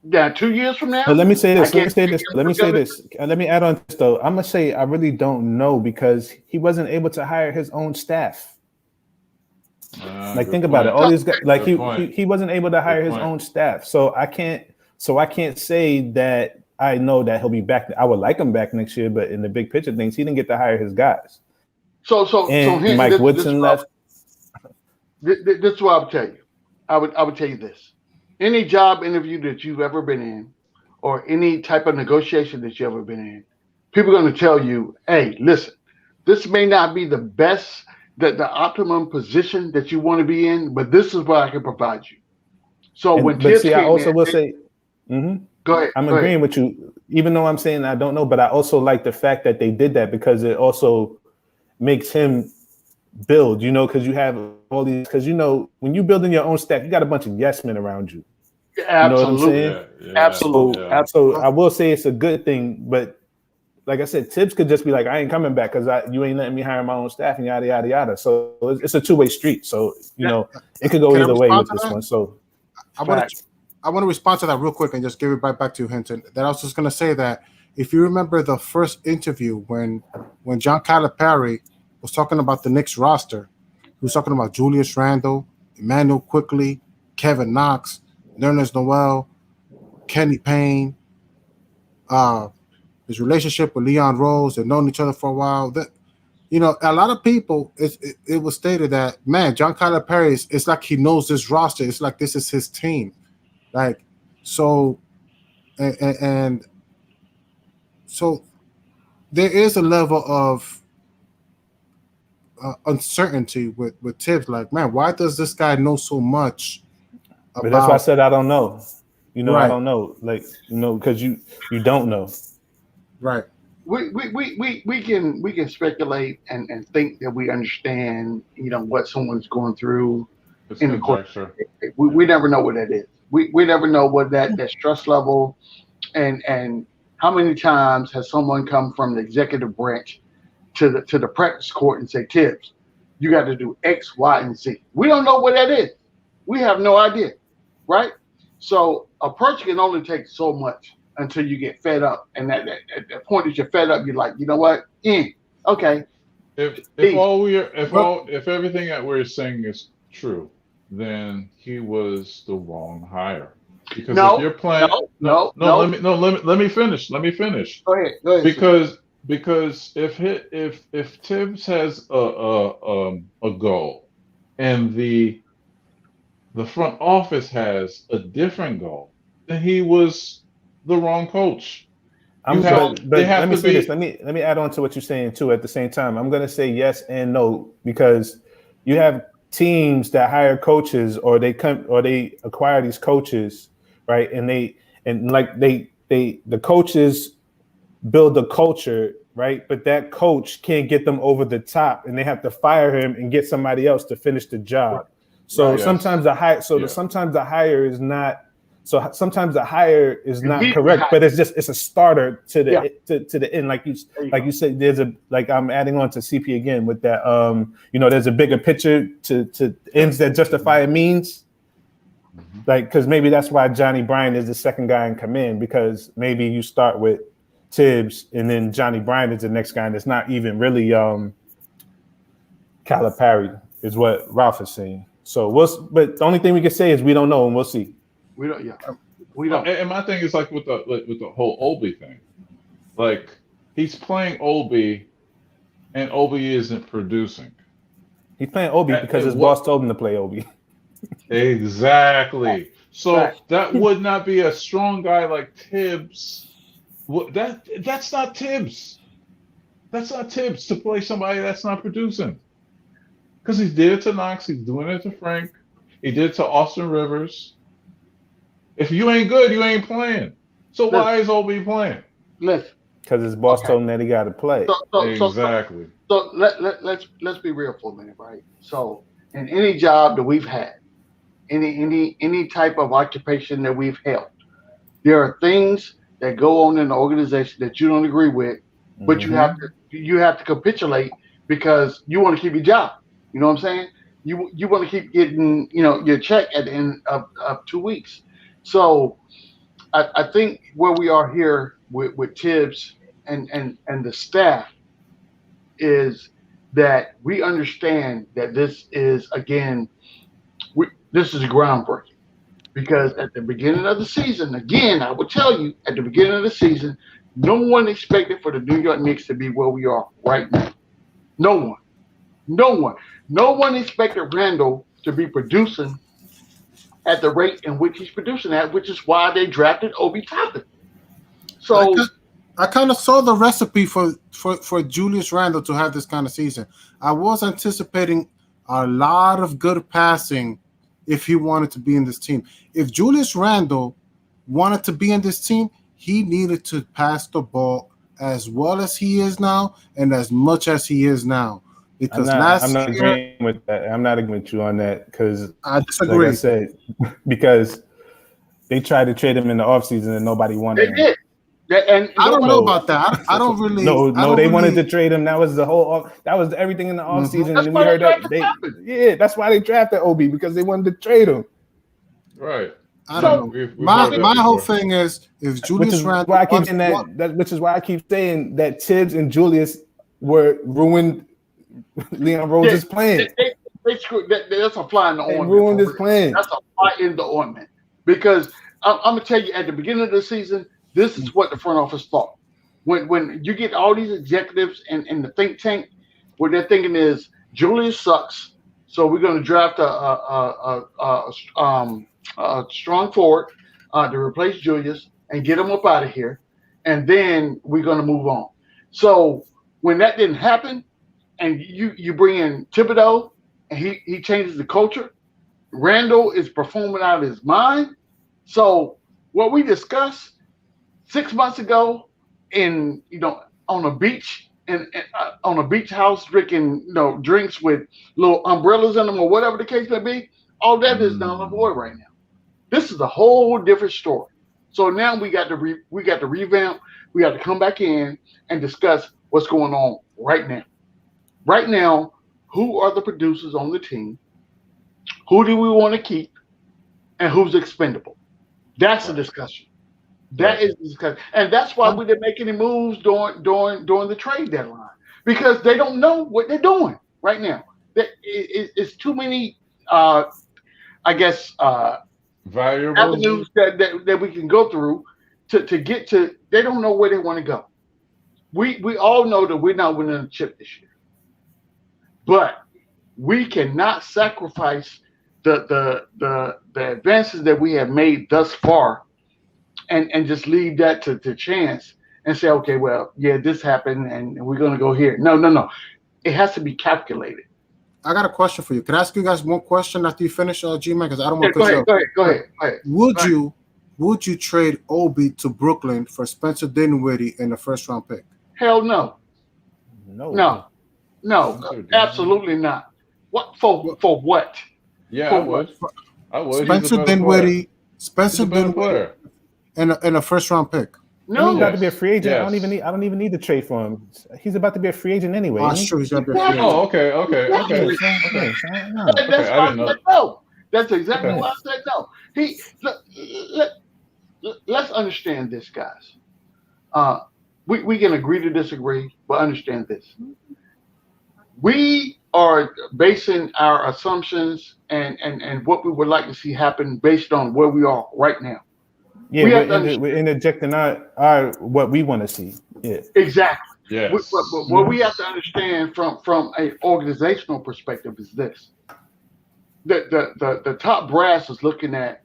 Yeah, 2 years from now. But let me say this. Let me add on this though. I'm gonna say I really don't know because he wasn't able to hire his own staff. Think about it. All these guys, he wasn't able to hire his own staff. So I can't say that I know that he'll be back. I would like him back next year, but in the big picture things, he didn't get to hire his guys. So Mike Woodson left. This is what I would tell you. I would tell you this. Any job interview that you've ever been in, or any type of negotiation that you've ever been in, people are going to tell you, hey, listen, this may not be the best, the optimum position that you want to be in, but this is what I can provide you. So I also will say, go ahead. I'm agreeing with you, even though I'm saying I don't know, but I also like the fact that they did that because it also makes him build, because you have all these, because when you're building your own staff, you got a bunch of yes men around you. Absolutely. You know what I'm saying? Absolutely. So I will say it's a good thing, but like I said, Tibbs could just be like, I ain't coming back because you ain't letting me hire my own staff and yada yada yada. So it's a two-way street. So it could go either way with this one. So I want to respond to that real quick and just give it right back to you, Hinton. That I was just gonna say that if you remember the first interview when John Calipari was talking about the Knicks roster, he was talking about Julius Randle, Emmanuel Quickley, Kevin Knox, Nerlens Noel, Kenny Payne, his relationship with Leon Rose. They've known each other for a while. A lot of people, it was stated that, man, John Calipari, it's like he knows this roster. It's like this is his team. Like, so, and so there is a level of uncertainty with Tibbs. Like, man, why does this guy know so much? But that's why I said I don't know. Right. I don't know. Because you don't know. Right. We can speculate and think that we understand, what someone's going through. in the court. We never know what that is. We never know what that stress level and how many times has someone come from the executive branch to the practice court and say, Tibbs, you got to do X, Y, and Z. We don't know what that is. We have no idea, right? So a person can only take so much until you get fed up, and at the point that you're fed up, you're like, you know what? Okay. If everything that we're saying is true, then he was the wrong hire. Because if you're playing, let me finish. Go ahead. Because if Tibbs has a goal, and the front office has a different goal, then he was the wrong coach. Let me say this. Let me add on to what you're saying too. At the same time, I'm going to say yes and no, because you have teams that hire coaches or they acquire these coaches, right? And the coaches build the culture, right? But that coach can't get them over the top, and they have to fire him and get somebody else to finish the job. So sometimes the hire is not. So sometimes the hire is not correct, but it's a starter to the end. Like you said, I'm adding on to CP again with that. There's a bigger picture to ends that justify a means. Like, because maybe that's why Johnny Bryant is the second guy in command, because maybe you start with Tibbs and then Johnny Bryant is the next guy, and it's not even really Calipari is what Ralph is saying. So but the only thing we can say is we don't know, and we'll see. We don't. Yeah, we don't. And my thing is like with the whole Obi thing, like he's playing Obi, and Obi isn't producing. He's playing Obi because his boss told him to play Obi. Exactly. So that would not be a strong guy like Tibbs. That's not Tibbs. That's not Tibbs to play somebody that's not producing. Because he did it to Knox, he's doing it to Frank, he did it to Austin Rivers. If you ain't good, you ain't playing. So why is Obi playing? Listen, because his boss told him that he got to play. Exactly. So let's be real for a minute, right? So in any job that we've had, any type of occupation that we've held, there are things that go on in the organization that you don't agree with, but you have to capitulate because you want to keep your job. You know what I'm saying? You want to keep getting your check at the end of 2 weeks. So I think where we are here with Tibbs and the staff is that we understand that this is this is groundbreaking, because at the beginning of the season, again, I will tell you, at the beginning of the season, no one expected for the New York Knicks to be where we are right now. No one expected Randall to be producing at the rate in which he's producing at, which is why they drafted Obi Toppin. So I kind of saw the recipe for Julius Randle to have this kind of season. I was anticipating a lot of good passing if he wanted to be in this team. If Julius Randle wanted to be in this team, he needed to pass the ball as well as he is now and as much as he is now. Because I'm not agreeing with that. I'm not agreeing with you on that because I disagree. Like I said, because they tried to trade him in the offseason and nobody wanted him. They did. And I don't know about that. I don't really. They wanted to trade him. That was everything in the offseason. And we heard that. That's why they drafted Obi, because they wanted to trade him. Right. I don't know. My whole thing is if Julius Randle, which is why I keep saying that Tibbs and Julius were ruined Leon Rose's plan. They screwed. That's a fly in the ointment. They ruined his plan. That's a fly in the ointment. Because I'm gonna tell you, at the beginning of the season, this is what the front office thought. When you get all these executives in the think tank, what they're thinking is Julius sucks, so we're going to draft a strong forward to replace Julius and get him up out of here, and then we're going to move on. So when that didn't happen, and you bring in Thibodeau and he changes the culture, Randall is performing out of his mind. So what we discussed 6 months ago on a beach and on a beach house drinking drinks with little umbrellas in them or whatever the case may be, All that is null and void right now. This is a whole different story. So now we got to revamp. We got to come back in and discuss what's going on right now. Right now, who are the producers on the team? Who do we want to keep? And who's expendable? That's the discussion. That is the discussion. And that's why we didn't make any moves during the trade deadline. Because they don't know what they're doing right now. It's too many variables avenues that we can go through to get to. They don't know where they want to go. We all know that we're not winning a chip this year, but we cannot sacrifice the advances that we have made thus far, and just leave that to chance and say, okay, well, yeah, this happened, and we're going to go here. No. It has to be calculated. I got a question for you. Can I ask you guys one question after you finish, G-Man? Because I don't want to Go ahead. Would you trade Obi to Brooklyn for Spencer Dinwiddie in the first-round pick? Hell no. No, absolutely not. What for what? Yeah, for I would. Spencer Dinwiddie and a first-round pick. No, he's about to be a free agent. Yes. I don't even need to trade for him. He's about to be a free agent anyway. Oh, sure, he's going to be a free agent. Oh, okay. That's why I said no. That's exactly why I said no. Let's understand this, guys. We can agree to disagree, but understand this. We are basing our assumptions and what we would like to see happen based on where we are right now. Yeah, we're interjecting our what we want to see. Yeah, exactly. Yeah. What we have to understand from an organizational perspective is this: the top brass is looking at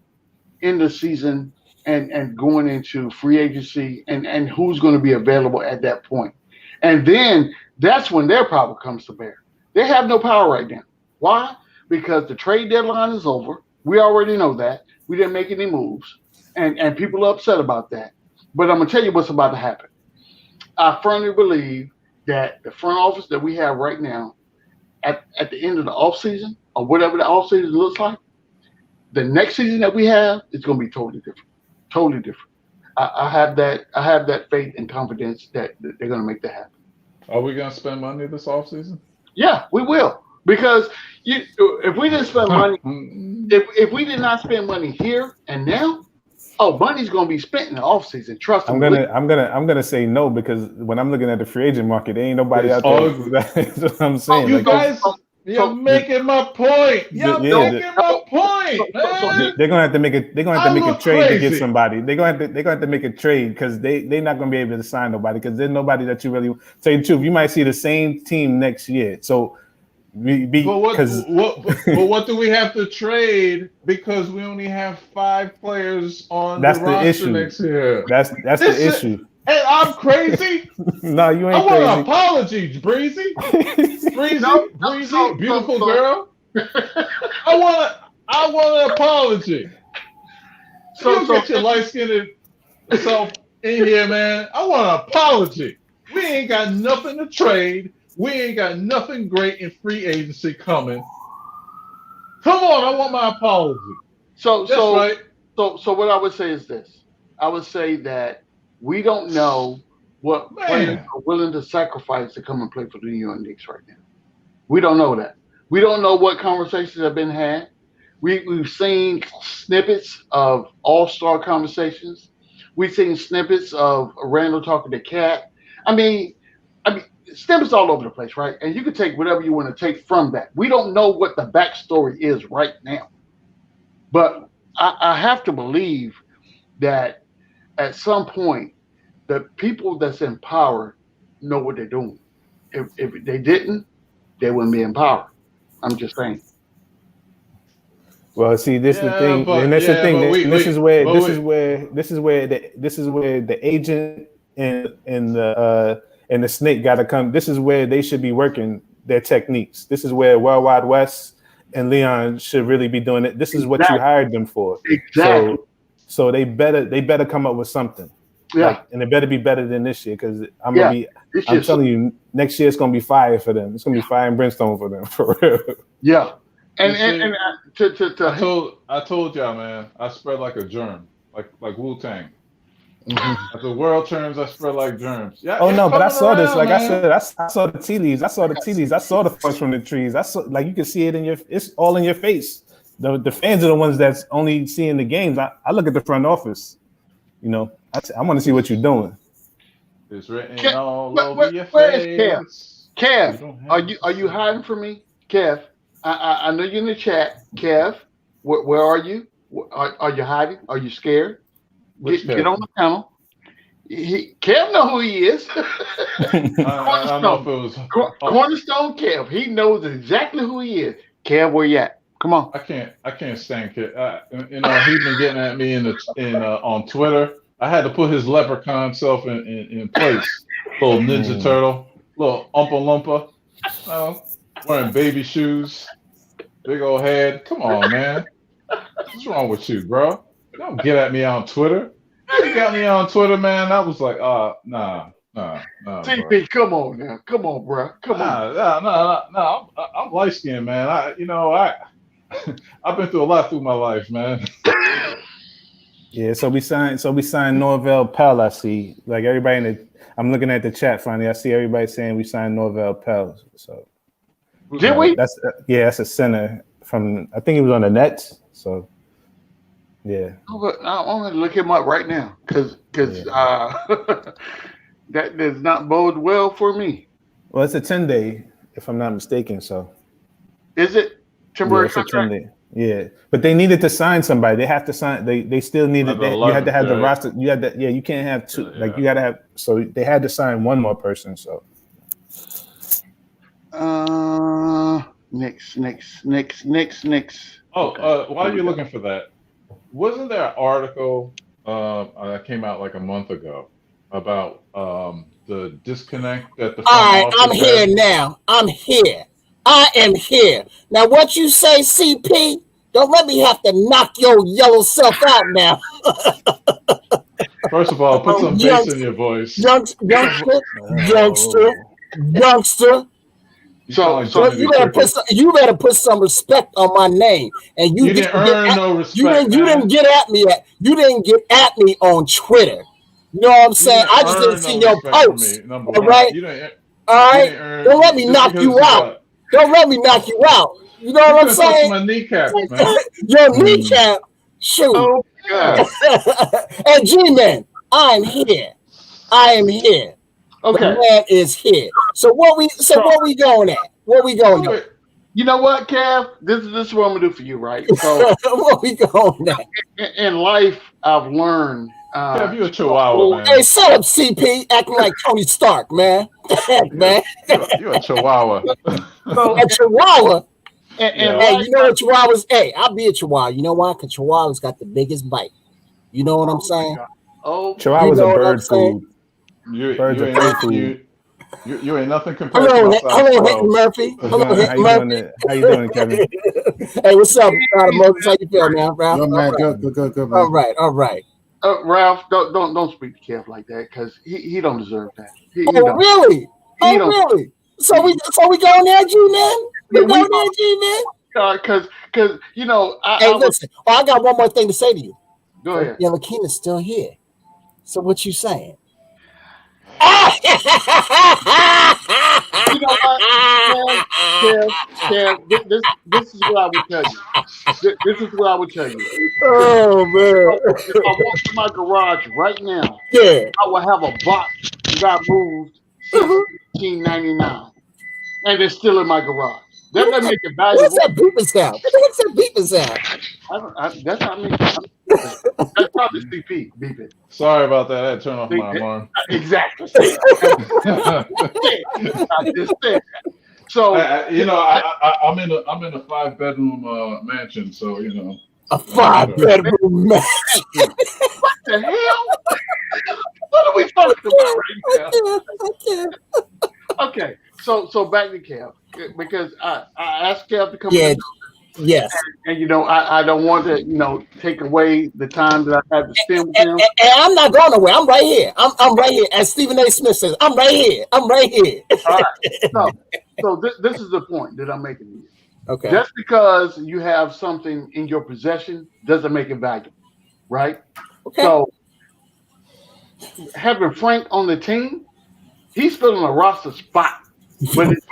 end of season and going into free agency and who's going to be available at that point, and then that's when their power comes to bear. They have no power right now. Why? Because the trade deadline is over. We already know that. We didn't make any moves. And people are upset about that. But I'm going to tell you what's about to happen. I firmly believe that the front office that we have right now, at the end of the offseason, or whatever the offseason looks like, the next season that we have is going to be totally different. Totally different. I have that faith and confidence that they're going to make that happen. Are we going to spend money this offseason? Yeah, we will. Because if we didn't spend money, if we did not spend money here and now, money's gonna be spent in the offseason. Trust me. I'm gonna say no, because when I'm looking at the free agent market, there ain't nobody out there. That's what I'm saying. You guys, you're making my point. You're making my point, man. They're gonna have to make a trade to get somebody. They're gonna have to make a trade because they're not gonna be able to sign nobody because there's nobody that you really tell you the truth. You might see the same team next year. So but what do we have to trade because we only have 5 players on the roster next year? That's the issue. And I'm crazy? No, you ain't crazy. I want an apology, Breezy. Breezy, beautiful girl. I want an apology. So get your light-skinned self in here, man. I want an apology. We ain't got nothing to trade. We ain't got nothing great in free agency coming. Come on, I want my apology. So what I would say is this. I would say that we don't know what players are willing to sacrifice to come and play for the New York Knicks right now. We don't know that. We don't know what conversations have been had. We've seen snippets of all-star conversations. We've seen snippets of Randall talking to Cat. I mean, snippets all over the place, right? And you can take whatever you want to take from that. We don't know what the backstory is right now. But I have to believe that at some point, the people that's in power know what they're doing. If they didn't, they wouldn't be in power. I'm just saying. Well, see, this is the thing, and that's the thing. This is where the agent and the snake got to come. This is where they should be working their techniques. This is where World Wide West and Leon should really be doing it. This is what you hired them for. Exactly. So they better come up with something. Yeah. And it better be better than this year because I'm telling you, next year it's gonna be fire for them. It's gonna be fire and brimstone for them, for real. Yeah. I told y'all, man, I spread like a germ, like Wu-Tang. As the world turns, I spread like germs. Yeah. Oh no, but I saw this. Like man. I said, I saw the tea leaves. I saw the forest from the trees. I saw, like, you can see it in it's all in your face. The fans are the ones that's only seeing the games. I look at the front office. You know, I want to see what you're doing. It's written all over your face. Where is Kev? Kev, are you hiding from me? Kev, I know you're in the chat. Kev, where are you? Are you hiding? Are you scared? Get on the panel. Kev know who he is. I don't know if it was Cornerstone Kev. He knows exactly who he is. Kev, where you at? Come on. I can't stand Kev. He's been getting at me on Twitter. I had to put his leprechaun self in place. Little Ninja Turtle, little Oompa Loompa, wearing baby shoes, big old head. Come on, man. What's wrong with you, bro? Don't get at me on Twitter. You got me on Twitter, man. I was like, nah. TP, come on now. Come on, bro. Come on. No. I'm light skinned, man. I've been through a lot through my life, man. Yeah, so we signed Norvell Pell. I see, like, everybody I'm looking at the chat finally. I see everybody saying we signed Norvell Pell. So did we? That's a center from, I think he was on the Nets. So yeah. I'm gonna look him up right now because that does not bode well for me. Well, it's a 10-day, if I'm not mistaken. So is it temporary contract? 10-day. Yeah, but they needed to sign somebody. They have to sign. They still needed. You had to have the roster. You had that. Yeah, you can't have two. Like, you got to have. So they had to sign one more person. So. Knicks. While you're looking for that, wasn't there an article that came out like a month ago about the disconnect that the? All right, I'm here now. I'm here. I am here. Now, what you say, CP? Don't let me have to knock your yellow self out now. First of all, put some bass in your voice. Youngster. So you better put some respect on my name. And you didn't earn no respect. You didn't get at me on Twitter. You know what I'm saying? I just didn't see your post. All right. All right. Don't let me knock you out. Don't let me knock you out. You know what I'm saying? My kneecap, man. Your kneecap? Shoot. Oh, God. And G-Man, I'm here. I am here. Okay. The man is here. So what we going at? What we going at? You know what, Kev? This is what I'm gonna do for you, right? So what we going at? In life, I've learned. Kev, you a chihuahua, man. Hey, shut up, CP, acting like Tony Stark, man. Man. You're a chihuahua. A chihuahua? Hey, you know what chihuahuas? Hey, I'll be a chihuahua. You know why? Because chihuahuas got the biggest bite. You know what I'm saying? Chihuahuas are bird food. You ain't nothing compared to myself. Hello, Hinton Murphy. Hello, Hinton Murphy. How you doing, Kevin? Hey, what's up, Moses? How you feel, man, Ralph? Good, man. Good, man. All right. Ralph, don't speak to Kev like that because he don't deserve that. Really? Really? So we going there, G-Man? We going there, G-Man? Because listen. I got one more thing to say to you. Go ahead. Yeah, Lakina's still here. So what you saying? You know what, Kev, this is what I would tell you. This is what I would tell you. Oh, man. If I walk to my garage right now, yeah, I will have a box that got moved since 1999. And it's still in my garage. That doesn't make it valuable. What's that beeping sound? What's that beeping sound? That's not me. That's probably CP beeping. Sorry about that. I had to turn off my alarm. Exactly. I just said that. So I'm in a 5-bedroom mansion. So a 5-bedroom mansion. What the hell? What are we talking about right now? Okay. So back to Kev, because I asked Kev to come in. Yes. And I don't want to, take away the time that I had to spend with him. And I'm not going nowhere. I'm right here. I'm right here. As Stephen A. Smith says, I'm right here. I'm right here. All right. So this is the point that I'm making to you. Okay. Just because you have something in your possession doesn't make it valuable, right? Okay. So having Frank on the team, he's filling a roster spot. But if he's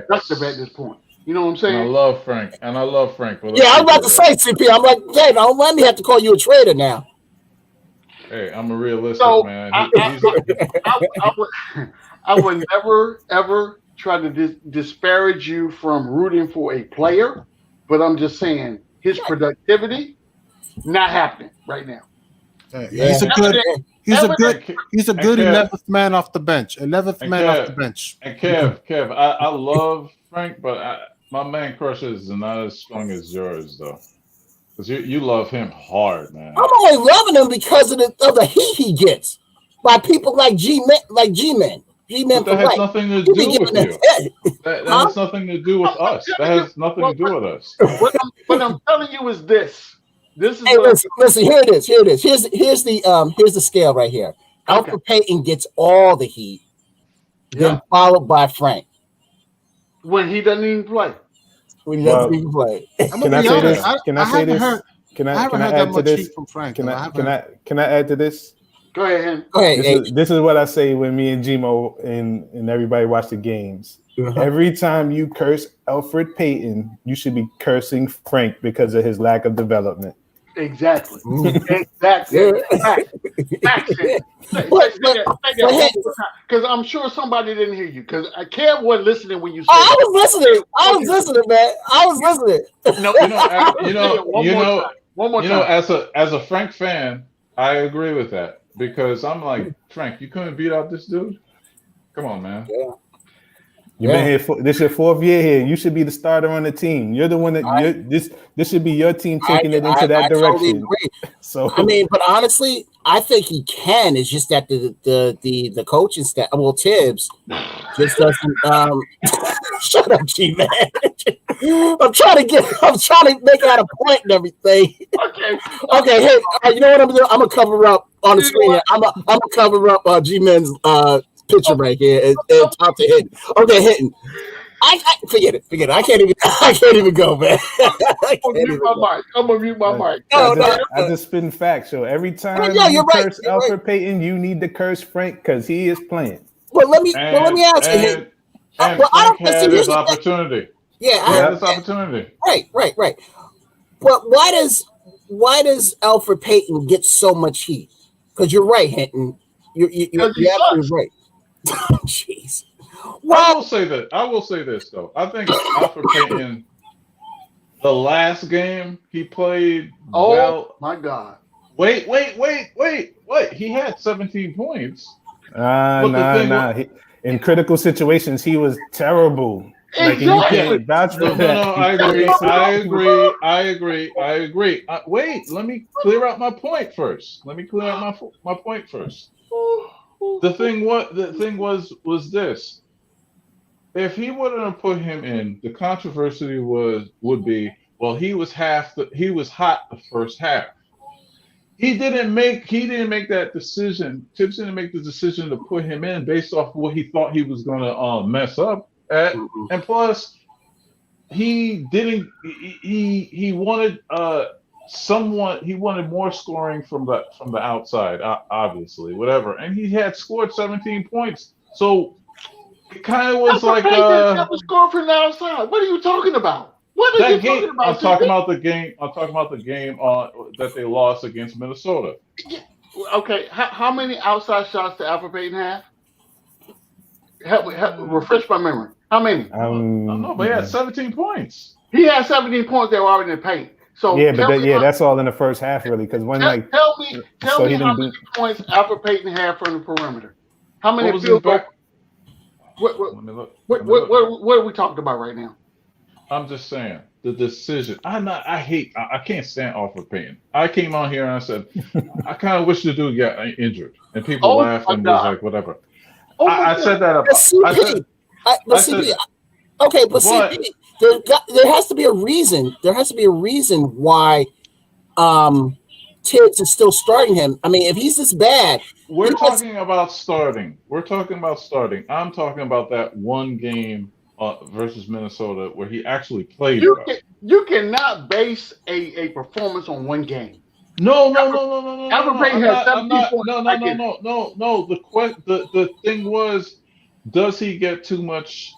productive at this point, you know what I'm saying? And I love Frank. But yeah, I was about to say, CP. I'm like, hey, don't let me have to call you a traitor now. Hey, I'm a realistic man. I would never ever try to disparage you from rooting for a player, but I'm just saying his productivity not happening right now. He's a good 11th man off the bench. 11th man off the bench. And Kev, I love Frank, but my man crush is not as strong as yours though. Because you love him hard, man. I'm only loving him because of the heat he gets by people like G-Men. G-Men that has nothing to do with you. That has nothing to do with us. That has nothing to do with us. What I'm telling you is this. This is listen. Here it is. Here's the scale right here. Alfred Payton gets all the heat, then followed by Frank when he doesn't even play. When he doesn't even play. Can I say this? Can I say this? Can I add to this? Can I add to this? Go ahead. This is what I say when me and Gmo and everybody watch the games. Every time you curse Alfred Payton, you should be cursing Frank because of his lack of development. Exactly. Because I'm sure somebody didn't hear you. Because Kev wasn't listening when you said. I was listening, man. I was listening. One more time. As a Frank fan, I agree with that because I'm like, Frank, you couldn't beat out this dude. Come on, man. Yeah. You've been here this is your 4th year here. You should be the starter on the team. You're the one that this should be your team taking it into that direction. Totally agree. So I mean, but honestly, I think he can. It's just that the coaching staff, Tibbs, just doesn't. Shut up, G man. I'm trying to make out a point and everything. Okay. Hey, you know what I'm gonna do? I'm gonna cover up on the screen. I'm gonna cover up G man's picture right here and top to Hinton. Okay, Hinton. I forget it. I can't even go, man. I'm gonna mute my mic. I just spin facts. So every time you curse Alfred Payton, you need to curse Frank because he is playing. Well, let me ask you, Hinton. Frank had his opportunity. Yeah, he had his opportunity. Right. But why does Alfred Payton get so much heat? Because you're right, Hinton. You're absolutely right. Jeez. Well, I will say this though. I think Alfred Payton, the last game he played. Oh my God! Wait! He had 17 points. Nah. In critical situations, he was terrible. Exactly. I agree. Wait, let me clear out my point first. My point first. The thing was this. If he wouldn't have put him in, the controversy would be, well, he was hot the first half. He didn't make that decision. Tibbs didn't make the decision to put him in based off what he thought he was going to mess up at, and plus, he didn't. He wanted someone. He wanted more scoring from the outside, obviously, whatever. And he had scored 17 points, so it kind of was like that was scoring from the outside. What are you talking about? What are you talking about? I'm talking about the game. That they lost against Minnesota. Yeah. Okay, how many outside shots did Alfred Payton have? Refresh my memory. How many? I don't know, but he had 17 points. He had 17 points that were already in the paint. So that's all in the first half, really. Because tell me how many points Alfred Payton had from the perimeter. How many field goals? What are we talking about right now? I'm just saying the decision. I can't stand Alfred Payton. I came on here and I said, I kind of wish the dude got injured, and people laughed and was like, whatever. I said that about. CP, there has to be a reason. There has to be a reason why Tibbs is still starting him. I mean, if he's this bad, we're talking about starting. I'm talking about that one game versus Minnesota, where he actually played well. You cannot base a performance on one game. No. Alvin Payton had 17 points. No. The thing was, does he get too much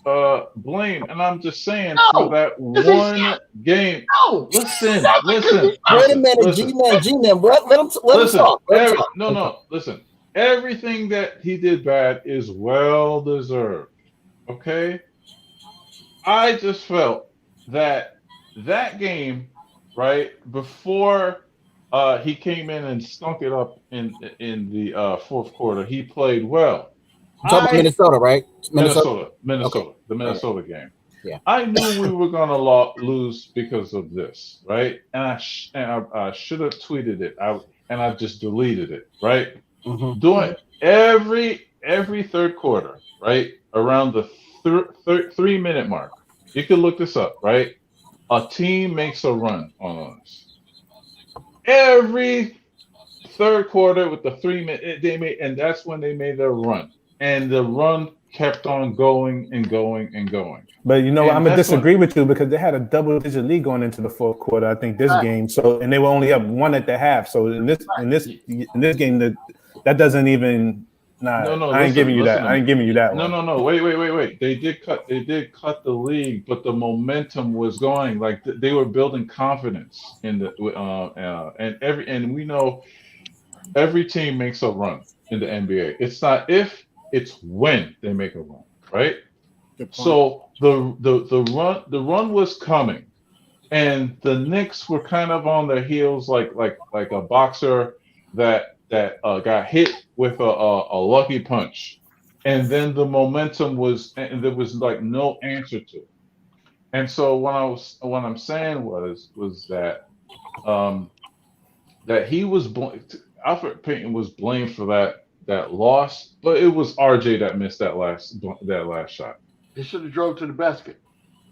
blame? And I'm just saying for that one game. No. Listen. Wait a minute, G-Man. Let him talk. Listen. Everything that he did bad is well deserved. Okay. I just felt that game, right before he came in and stunk it up in the fourth quarter, he played well. You're talking about Minnesota, right? Minnesota. Okay. The Minnesota game. Yeah. I knew we were gonna lose because of this, right? And I should have tweeted it out, and I just deleted it, right? Mm-hmm. Doing every third quarter, right around the 3-minute mark. You can look this up, right? A team makes a run on us. Every third quarter with the 3-minute they made, and that's when they made their run. And the run kept on going and going and going. But you know, I'm gonna disagree with you because they had a double-digit lead going into the fourth quarter. I think this game. So, and they were only up 1 at the half. So in this game, that doesn't even. Nah, I ain't giving you that. I ain't giving you that one. No. Wait. They did cut the league, but the momentum was going. Like they were building confidence in the and we know every team makes a run in the NBA. It's not if, it's when they make a run, right? So the run was coming, and the Knicks were kind of on their heels, like a boxer that got hit with a lucky punch, and then the momentum was, and there was like no answer to it. And so what I'm saying was that that he was Alfred Payton was blamed for that loss, but it was RJ that missed that last shot. They should have drove to the basket.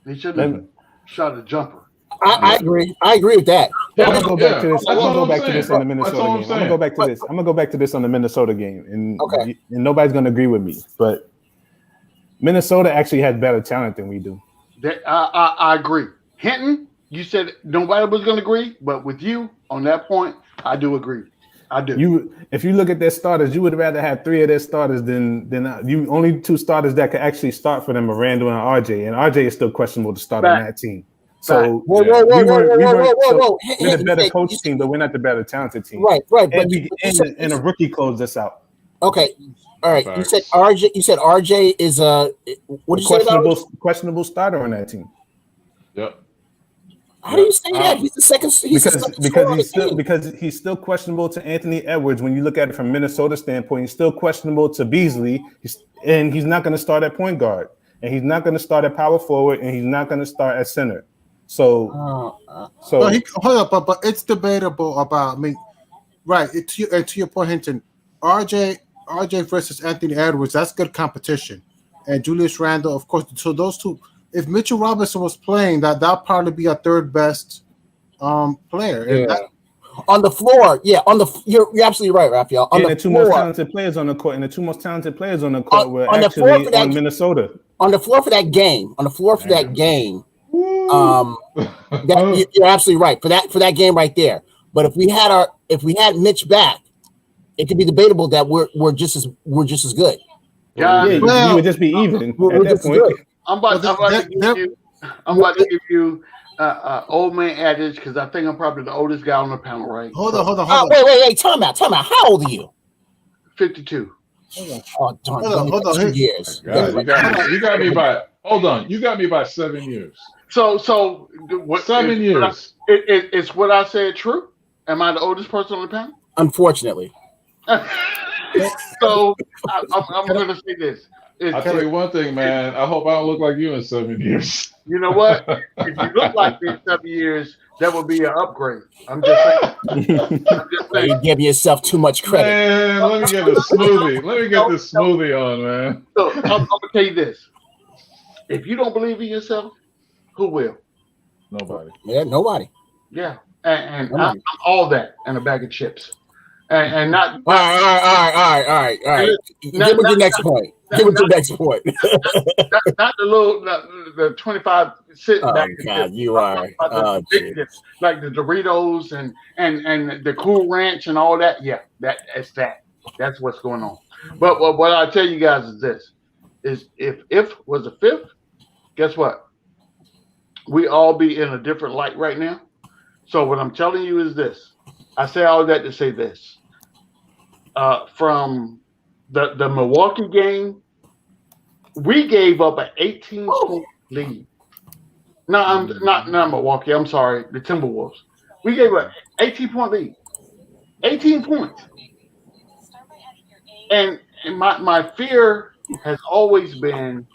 They should have shot a jumper. I agree. I agree with that. I'm gonna go back to this. I'm gonna go back to this on the Minnesota game. I'm gonna go back to this. I'm gonna go back to this on the Minnesota game, and nobody's gonna agree with me. But Minnesota actually has better talent than we do. I agree. Hinton, you said nobody was gonna agree, but with you on that point, I do agree. I do. If you look at their starters, you would rather have 3 of their starters than you. Only 2 starters that could actually start for them are Randall and RJ, and RJ is still questionable to start on that team. So we're the better coach team, but we're not the better talented team. Right. And a rookie closed us out. Okay, all right. You said RJ. You said RJ is a questionable starter on that team. Yep. How do you say that? He's the second. Because he's still questionable to Anthony Edwards. When you look at it from Minnesota's standpoint, he's still questionable to Beasley, and he's not going to start at point guard, and he's not going to start at power forward, and he's not going to start at center. So, hold up, but it's debatable about. I mean, right? To your point, Hinton, RJ versus Anthony Edwards, that's good competition, and Julius Randle, of course. So those two. If Mitchell Robinson was playing, that'll probably be our third best player. Yeah. On the floor, you're absolutely right, Raphael. The two most talented players on the court, were actually on Minnesota. On the floor for that game, you're absolutely right for that game right there. But if we had Mitch back, it could be debatable that we're just as good. You would just be even at that point. Good. I'm about to give you old man adage because I think I'm probably the oldest guy on the panel, right? Hold on. Wait, time out. How old are you? 52. Hold on. 2 years. You got me by. Hold on. You got me by 7 years. So what? 7 years. It's what I said true. Am I the oldest person on the panel? Unfortunately. So I'm going to say this. I'll tell you one thing, man. I hope I don't look like you in 7 years. You know what? If you look like me in 7 years, that would be an upgrade. I'm just saying. You give yourself too much credit. Man, let me get this smoothie. Let me get this smoothie on, man. So I'm going to tell you this. If you don't believe in yourself, who will? Nobody. Yeah, nobody. Yeah. And I'm all that and a bag of chips. and not. All right. Give me your next point. Give me your next point. Not the 25 sit Oh back. God, you are. Oh, like the Doritos and the Cool Ranch and all that. Yeah, that's what's going on. But what I tell you guys is this: is if was a fifth, guess what? We all be in a different light right now. So what I'm telling you is this: I say all that to say this. From the Milwaukee game, we gave up an 18-point lead. No, I'm not Milwaukee. I'm sorry, the Timberwolves. We gave up 18-point lead. 18 points. And my fear has always been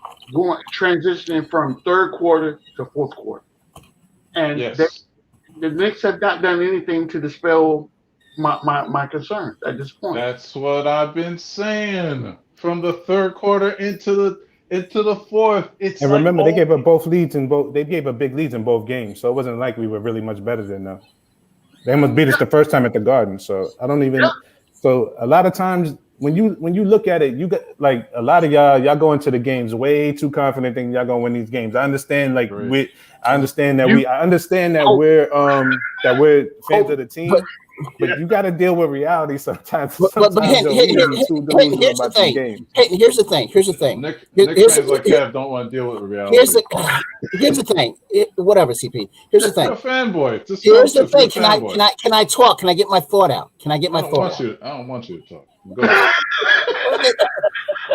transitioning from third quarter to fourth quarter. And the Knicks have not done anything to dispel my concerns at this point. That's what I've been saying. From the third quarter into the fourth. And remember, they gave up both leads in both. They gave up big leads in both games, so it wasn't like we were really much better than them. They almost beat us the first time at the Garden, so I don't even. So a lot of times when you look at it, you get like a lot of y'all go into the games way too confident thinking y'all gonna win these games. I understand, like I understand that we're fans of the team. But you got to deal with reality sometimes. Here's the thing. Nick fans like Kev don't want to deal with reality. Here's the thing. Whatever, CP. Here's the thing. You're a fanboy. Here's the thing. Can I talk? Can I get my thought out? I don't want you to talk. Go ahead.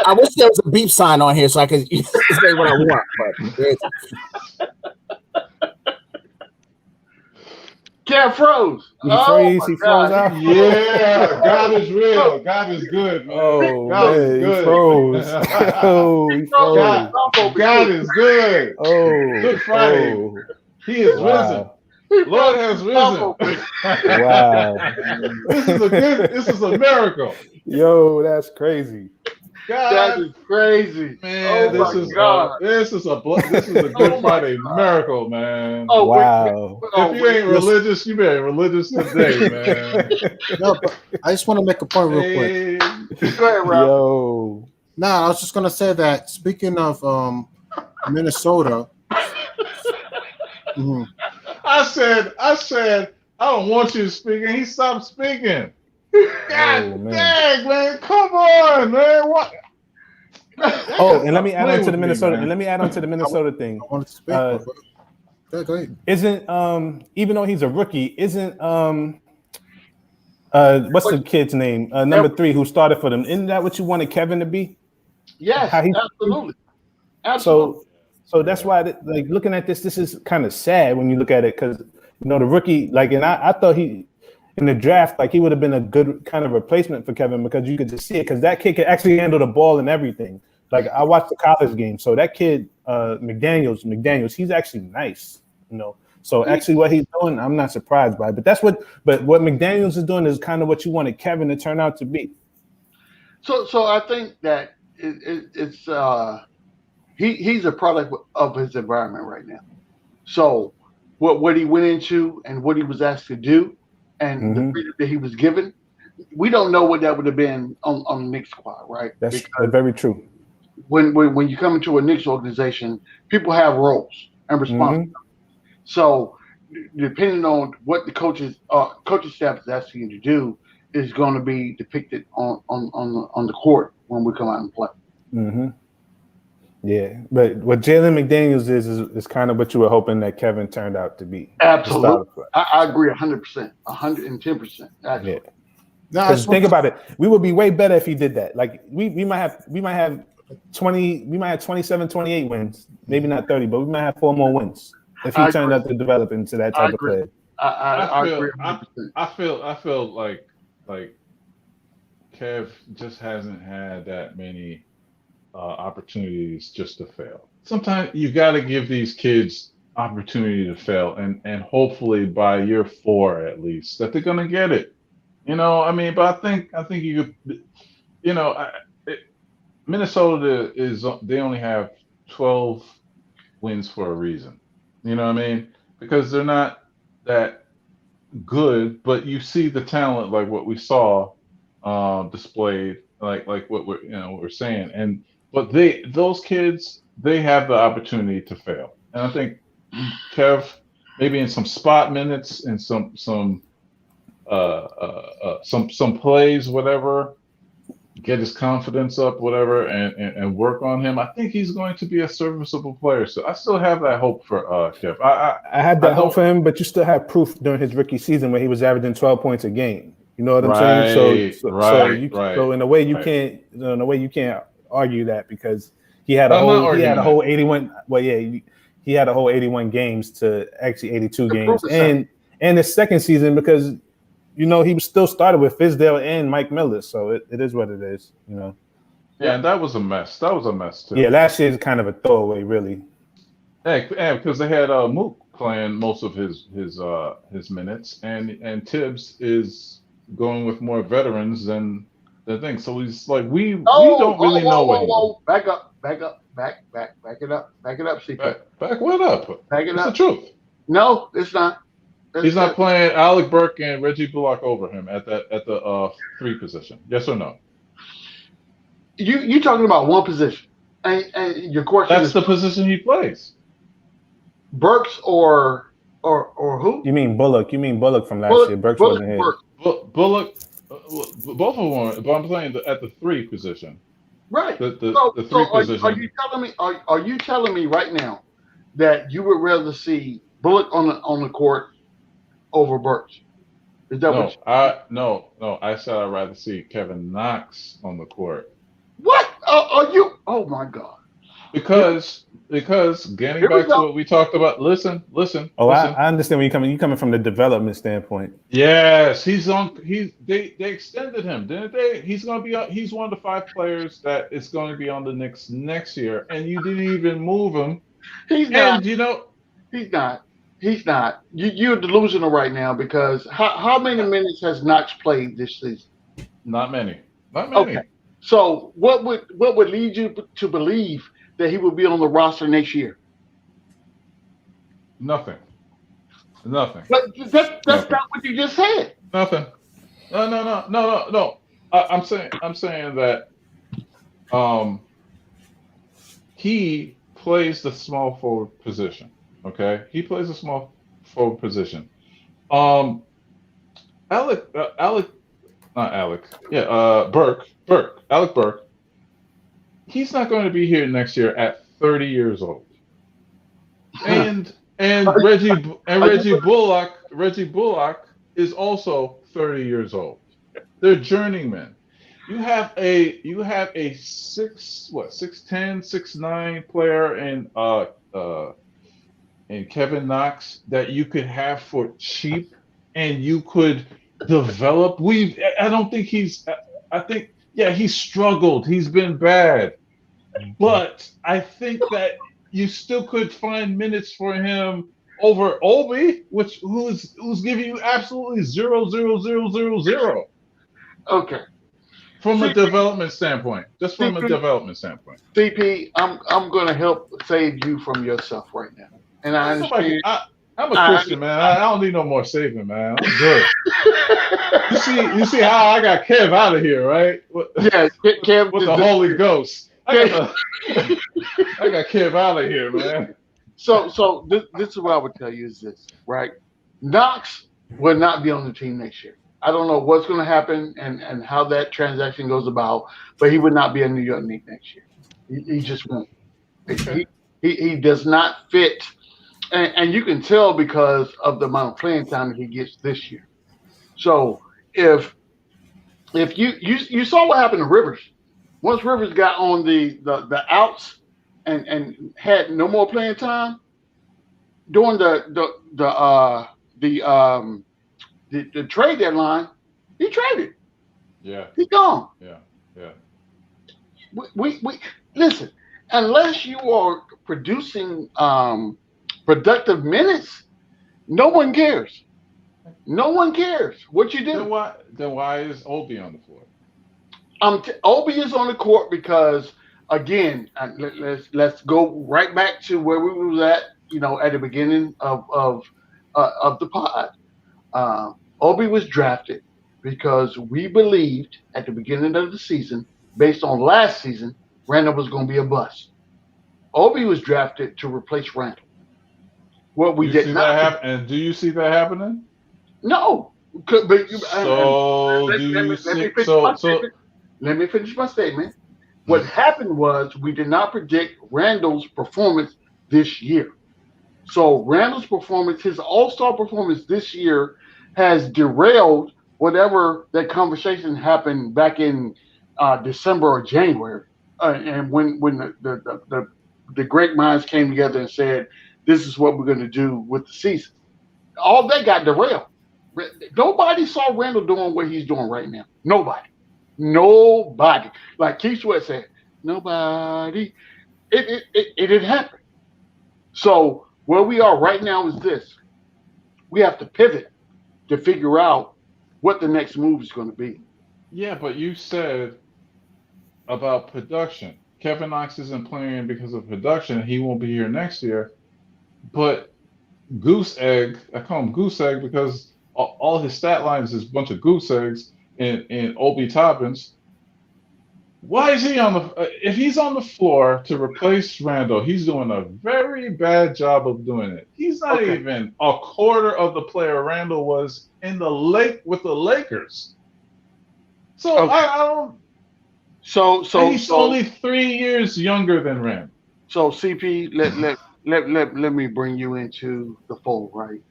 I wish there was a beep sign on here so I could say what I want. But Kev froze. He froze out. Yeah, God is real. God is good. Man. Oh, God man, is good. He froze. He froze. God is good. Oh, Good Friday. He is risen. Lord has risen. Wow. This is a miracle. Yo, that's crazy. God, that is crazy, man. This is a Good Friday miracle, man. Oh wow! If you ain't religious, you better religious today, man. No, but I just want to make a point real quick. Go ahead, Rob. Yo, I was just gonna say that. Speaking of Minnesota, I said, I don't want you to speak, and he stopped speaking. God dang, man! Come on, man! What? Oh, and let me add on to the Minnesota. And let me add on to the Minnesota thing. I wanted to speak. Go ahead. Isn't even though he's a rookie, isn't what's the kid's name? Number 3 who started for them. Isn't that what you wanted Kevin to be? Yes, absolutely. Absolutely. So that's why, like, looking at this is kind of sad when you look at it because the rookie, like, and I thought he. In the draft, like he would have been a good kind of replacement for Kevin because you could just see it because that kid could actually handle the ball and everything. Like I watched the college game, so that kid McDaniels, he's actually nice, So actually, what he's doing, I'm not surprised by. But what McDaniels is doing is kind of what you wanted Kevin to turn out to be. So I think that it's he's a product of his environment right now. So what he went into and what he was asked to do. And the freedom that he was given, we don't know what that would have been on the Knicks squad, right? That's very true. When you come into a Knicks organization, people have roles and responsibilities. So depending on what the coaching staff is asking you to do, is going to be depicted on the court when we come out and play. Yeah, but what Jalen McDaniels is kind of what you were hoping that Kevin turned out to be. Absolutely, I agree 100%, 110%. Yeah. Because think about it, we would be way better if he did that. Like we might have 27, 28 wins, maybe not 30, but we might have 4 more wins if he turned out to develop into that type of player. I agree. I feel like Kev just hasn't had that many opportunities just to fail. Sometimes you got to give these kids opportunity to fail, and hopefully by year 4 at least that they're gonna get it. But I think you could, Minnesota they only have 12 wins for a reason. You know what I mean? Because they're not that good, but you see the talent like what we saw displayed, like what we're saying, but those kids, they have the opportunity to fail, and I think Kev, maybe in some spot minutes and some plays, whatever, get his confidence up, whatever, and work on him. I think he's going to be a serviceable player. So I still have that hope for Kev. I had that hope for him, but you still have proof during his rookie season where he was averaging 12 points a game. You know what I'm saying? So in a way you can't argue that, because he had a whole 81. Well, yeah, he had a whole 81 games to actually 82 games, and his second season, because he was still started with Fizdale and Mike Miller, so it is what it is, Yeah, and that was a mess. That was a mess too. Yeah, last year is kind of a throwaway, really. Yeah, because they had Mook playing most of his minutes, and Tibbs is going with more veterans than the thing. So he's like, we don't really know what. Back it up, CP. Back what up? Back it it's up. The truth. No, it's not. He's not playing Alec Burke and Reggie Bullock over him at the 3 position. Yes or no? You talking about one position, and your question That's is the position he plays. Burks or who? You mean Bullock? You mean Bullock from last year? Burks wasn't here. Bullock, both of them were, but I'm playing at the 3 position. Right. The 3 position. Are you telling me right now that you would rather see Bullock on the court over Burks? Is that No. I said I'd rather see Kevin Knox on the court. What? Are you? Oh my God. Because getting back to what we talked about. Listen. I understand where you're coming. You're coming from the development standpoint. Yes, they extended him, didn't they? He's one of the 5 players that is going to be on the Knicks next year, and you didn't even move him. He's not. He's not. You're delusional right now, because how many minutes has Knox played this season? Not many. Okay. So what would lead you to believe that he will be on the roster next year? Nothing. But that's not what you just said. Nothing. No. I'm saying that he plays the small forward position. Okay, he plays a small forward position. Alec, Alec Burke. He's not going to be here next year at 30 years old. And Reggie Bullock is also 30 years old. They're journeymen. You have a 6'10", 6'9" player in Kevin Knox that you could have for cheap, and you could develop. I think he's struggled. He's been bad. But I think that you still could find minutes for him over Obi, who's giving you absolutely 0. Okay. From a development standpoint. Just from a development standpoint. CP, I'm gonna help save you from yourself right now. And I understand. I'm a Christian, man. I don't need no more saving, man. I'm good. You see how I got Kev out of here, right? Yeah, Kev with the Holy Ghost. I got Kev out of here, man. So this is what I would tell you is this, right? Knox will not be on the team next year. I don't know what's going to happen and how that transaction goes about, but he would not be a New York Knicks next year. He just won't. Okay. He does not fit, and you can tell because of the amount of playing time he gets this year. So if you saw what happened to Rivers, once Rivers got on the outs and had no more playing time during the trade deadline, he traded. Yeah, he's gone. Yeah. We listen. Unless you are producing productive minutes, no one cares. No one cares what you do. Then why is Obi on the floor? Obi is on the court because, again, let's go right back to where we was at, at the beginning of the pod. Obi was drafted because we believed at the beginning of the season, based on last season, Randall was going to be a bust. Obi was drafted to replace Randall. What we did not happen, and do you see that happening? No. But let me finish my statement. What happened was we did not predict Randall's performance this year. So Randall's performance, his all-star performance this year, has derailed whatever that conversation happened back in December or January, and when the great minds came together and said, "This is what we're going to do with the season." All that got derailed. Nobody saw Randall doing what he's doing right now. Nobody. Like Keith Sweat said, nobody. It didn't happen. So where we are right now is this: we have to pivot to figure out what the next move is going to be. Yeah, but you said about production. Kevin Knox isn't playing because of production. He won't be here next year. But Goose Egg, I call him Goose Egg because all his stat lines is a bunch of goose eggs in Obi Toppins. Why is he on the? If he's on the floor to replace Randall, he's doing a very bad job of doing it. He's not even a quarter of the player Randall was in the with the Lakers. So I don't. So he's only 3 years younger than Randall. So CP, let me bring you into the fold, right?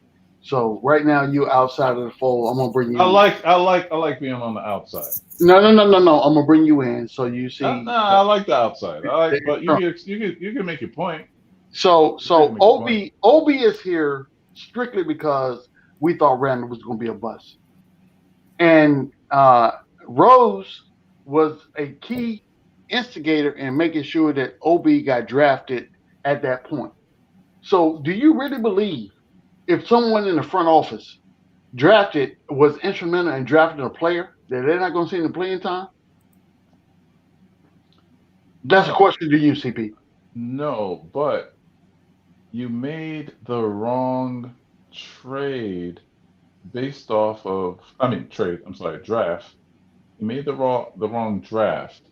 So right now you outside of the fold. I'm gonna bring you. I like being on the outside. No. I'm gonna bring you in so you see. No, I like the outside. But you can make your point. So Obi is here strictly because we thought Randall was gonna be a bust, and Rose was a key instigator in making sure that Obi got drafted at that point. So do you really believe if someone in the front office was instrumental in drafting a player that they're not going to see in the playing time? That's a question to you, CP. No, but you made the wrong trade based off of draft. You made the wrong draft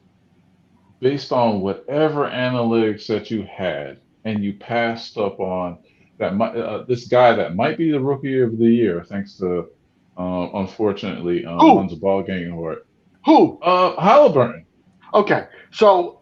based on whatever analytics that you had, and you passed up on that this guy that might be the rookie of the year, thanks to unfortunately wins a ball game award. Who? Halliburton. Okay, so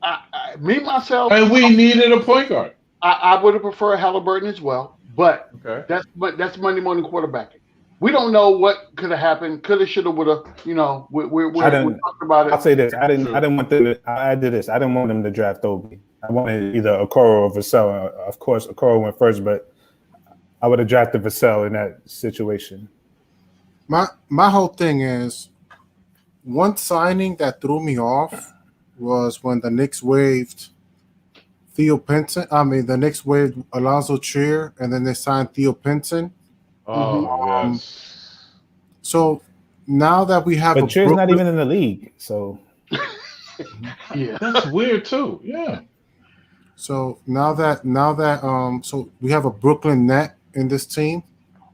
me myself, and we needed a point guard. I would have preferred Halliburton as well, but that's Monday morning quarterbacking. We don't know what could have happened. Coulda, shoulda, woulda. You know, we're talking about it. I'll say this: I didn't want them. I did this. I didn't want them to draft Obi. I wanted either Okoro or Vassell. Of course, Okoro went first, but I would have drafted Vassell in that situation. My whole thing is, one signing that threw me off was when the Knicks waived Theo Pinson. The Knicks waived Alonzo Trier, and then they signed Theo Pinson. Oh, yes. So now that we have, but Trier's not even in the league, so yeah, that's weird too. Yeah. So now that so we have a Brooklyn net in this team,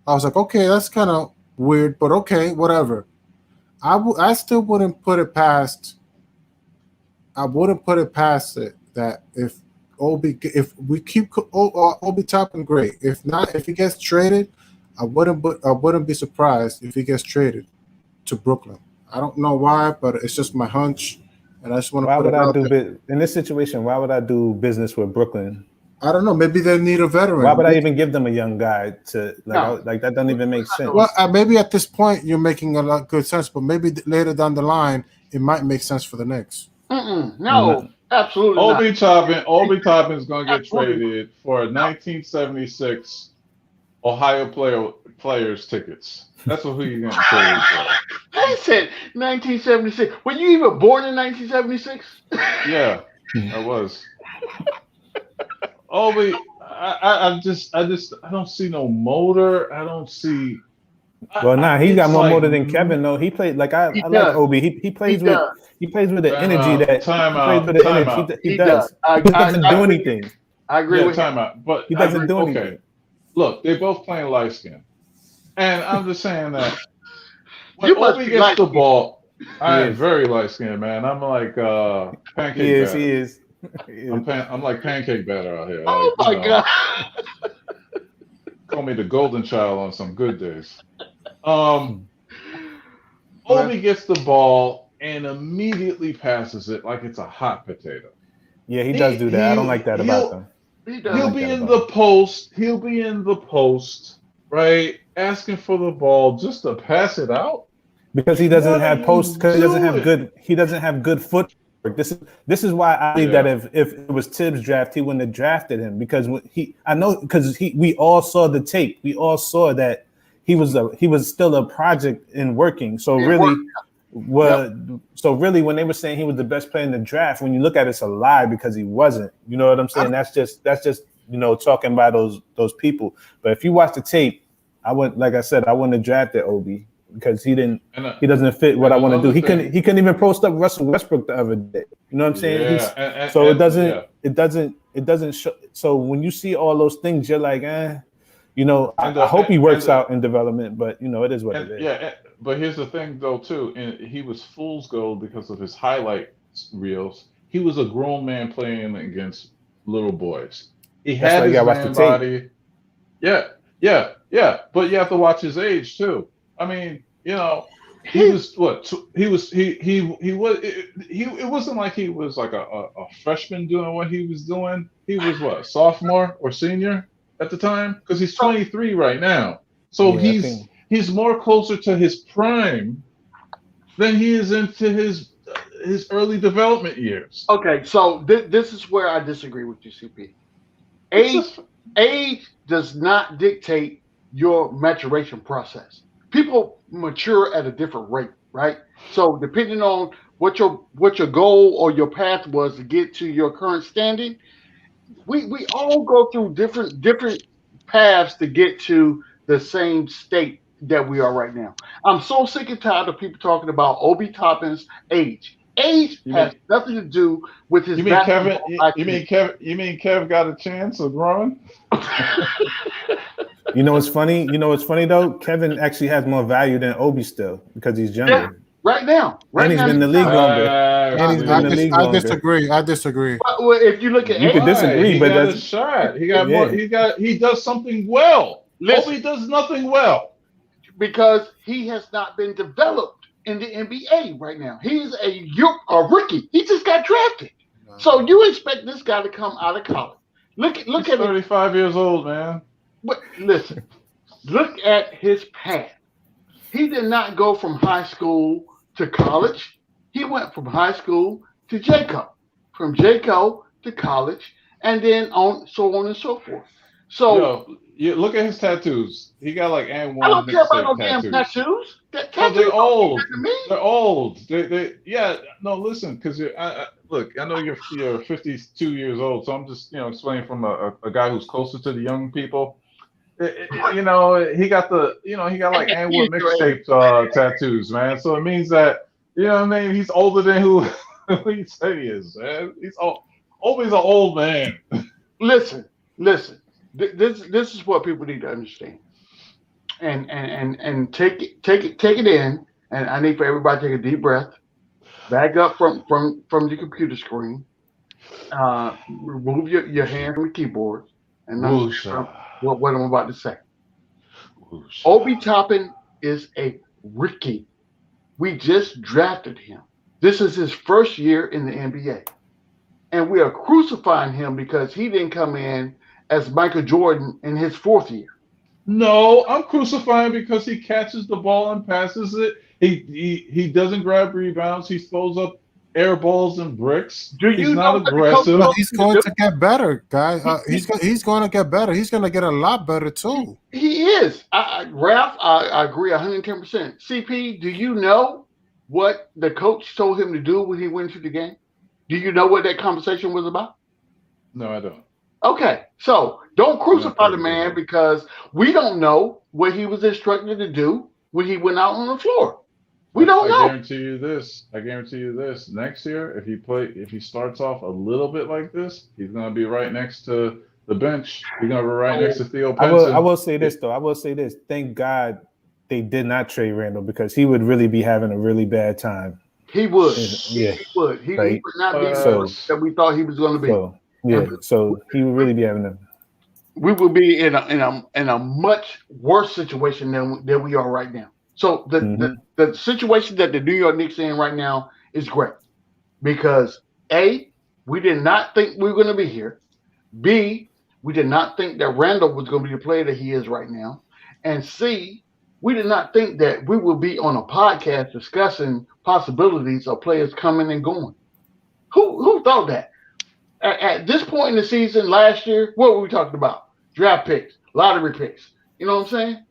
I was like, okay, that's kind of weird, but okay, whatever. I still wouldn't put it past. I wouldn't put it past it that if we keep Obi Toppin, great. If not, if he gets traded, I wouldn't be surprised if he gets traded to Brooklyn. I don't know why, but it's just my hunch, and I just want to put it out there. In this situation? Why would I do business with Brooklyn? I don't know. Maybe they need a veteran. Why would I even give them a young guy to like that? Doesn't even make sense. Well, maybe at this point you're making a lot of good sense, but maybe later down the line it might make sense for the Knicks. No, absolutely not. Obi Toppin is going to get traded for 1976 Ohio players tickets. That's what he's going to trade for. I said 1976. Were you even born in 1976? Yeah, I was. Obi, I don't see no motor. I don't see. Well, he's got more motor than Kevin. though. He played like I like Obi. He plays with the energy that he does. He doesn't do anything. I agree with timeout, but he doesn't do anything. Look, they both playing light skin, And I'm just saying that when Obi gets the ball, I am very light skinned, man. I'm like pancake batter. He is. I'm like pancake batter out here. Oh like, my God. Call me the golden child on some good days. Obi gets the ball and immediately passes it like it's a hot potato. Yeah, he does do that. I don't like that about them. He'll be in the post. He'll be in the post, right? Asking for the ball just to pass it out. Because he doesn't have post. Because he doesn't have good. He doesn't have good footwork. This is why I believe that if it was Tibbs' draft, he wouldn't have drafted him. Because we all saw the tape. We all saw that he was still a project in working. So really, when they were saying he was the best player in the draft, when you look at it, it's a lie because he wasn't. You know what I'm saying? That's just talking by those people. But if you watch the tape, I wouldn't have drafted Obi because he doesn't fit what I want to do. He couldn't even post up Russell Westbrook the other day. You know what I'm saying? It doesn't show. So when you see all those things, you're like, I hope he works out in development, but it is what it is. Yeah, but here's the thing though too, and he was fool's gold because of his highlight reels. He was a grown man playing against little boys. He had his man body. Yeah. But you have to watch his age too. I mean, he was what? It wasn't like he was like a freshman doing what he was doing. He was what, sophomore or senior at the time? Because he's 23 right now. So he's more closer to his prime than he is into his early development years. Okay, so this is where I disagree with you, CP. Age does not dictate your maturation process. People mature at a different rate, right? So depending on what your goal or your path was to get to your current standing, we all go through different paths to get to the same state that we are right now. I'm so sick and tired of people talking about Obi Toppin's age. Age has nothing to do with his. You mean Kev got a chance of growing? You know what's funny? Though? Kevin actually has more value than Obi still because he's younger. Yeah, right now. And he's been in the league longer. I disagree. Well, if you look at you could disagree, but that's a shot. He got more. He does something well. Obi does nothing well because he has not been developed in the NBA right now. He's a rookie. He just got drafted. So you expect this guy to come out of college? He's at 35 years old, man. But listen, look at his path. He did not go from high school to college. He went from high school to JCO, from JCO to college, and then on and so forth. So you look at his tattoos. He got like and one. I don't care about no damn tattoos. They're old. They're old. Listen, because look, I know you're 52 years old, so I'm just explaining from a guy who's closer to the young people. He got like and1 mixtape tattoos, man. So it means that he's older than who he said he is, man. Obi's an old man. Listen. This is what people need to understand, and take it in. And I need for everybody to take a deep breath, back up from the computer screen, remove your hand from the keyboard, and what I'm about to say. Obi Toppin is a rookie. We just drafted him. This is his first year in the NBA. And we are crucifying him because he didn't come in as Michael Jordan in his fourth year. No, I'm crucifying because he catches the ball and passes it. He doesn't grab rebounds. He throws up air balls and bricks. He's not aggressive. He's going to get better, guys. He's going to get better. He's going to get a lot better too. He is. Ralph, I agree 110%. CP, do you know what the coach told him to do when he went into the game? Do you know what that conversation was about? No, I don't. Okay, so don't crucify the man because we don't know what he was instructed to do when he went out on the floor. We don't know. I guarantee you this. Next year, if he starts off a little bit like this, he's going to be right next to the bench. He's going to be right next to Theo Pinson. I will say this though. Thank God they did not trade Randall because he would really be having a really bad time. He would. Yeah. He would. He would not be that we thought he was going to be. So he would really be having a. We would be in a much worse situation than we are right now. So the situation that the New York Knicks are in right now is great because A, we did not think we were going to be here. B, we did not think that Randall was going to be the player that he is right now. And C, we did not think that we would be on a podcast discussing possibilities of players coming and going. Who thought that? At this point in the season last year, what were we talking about? Draft picks, lottery picks. You know what I'm saying?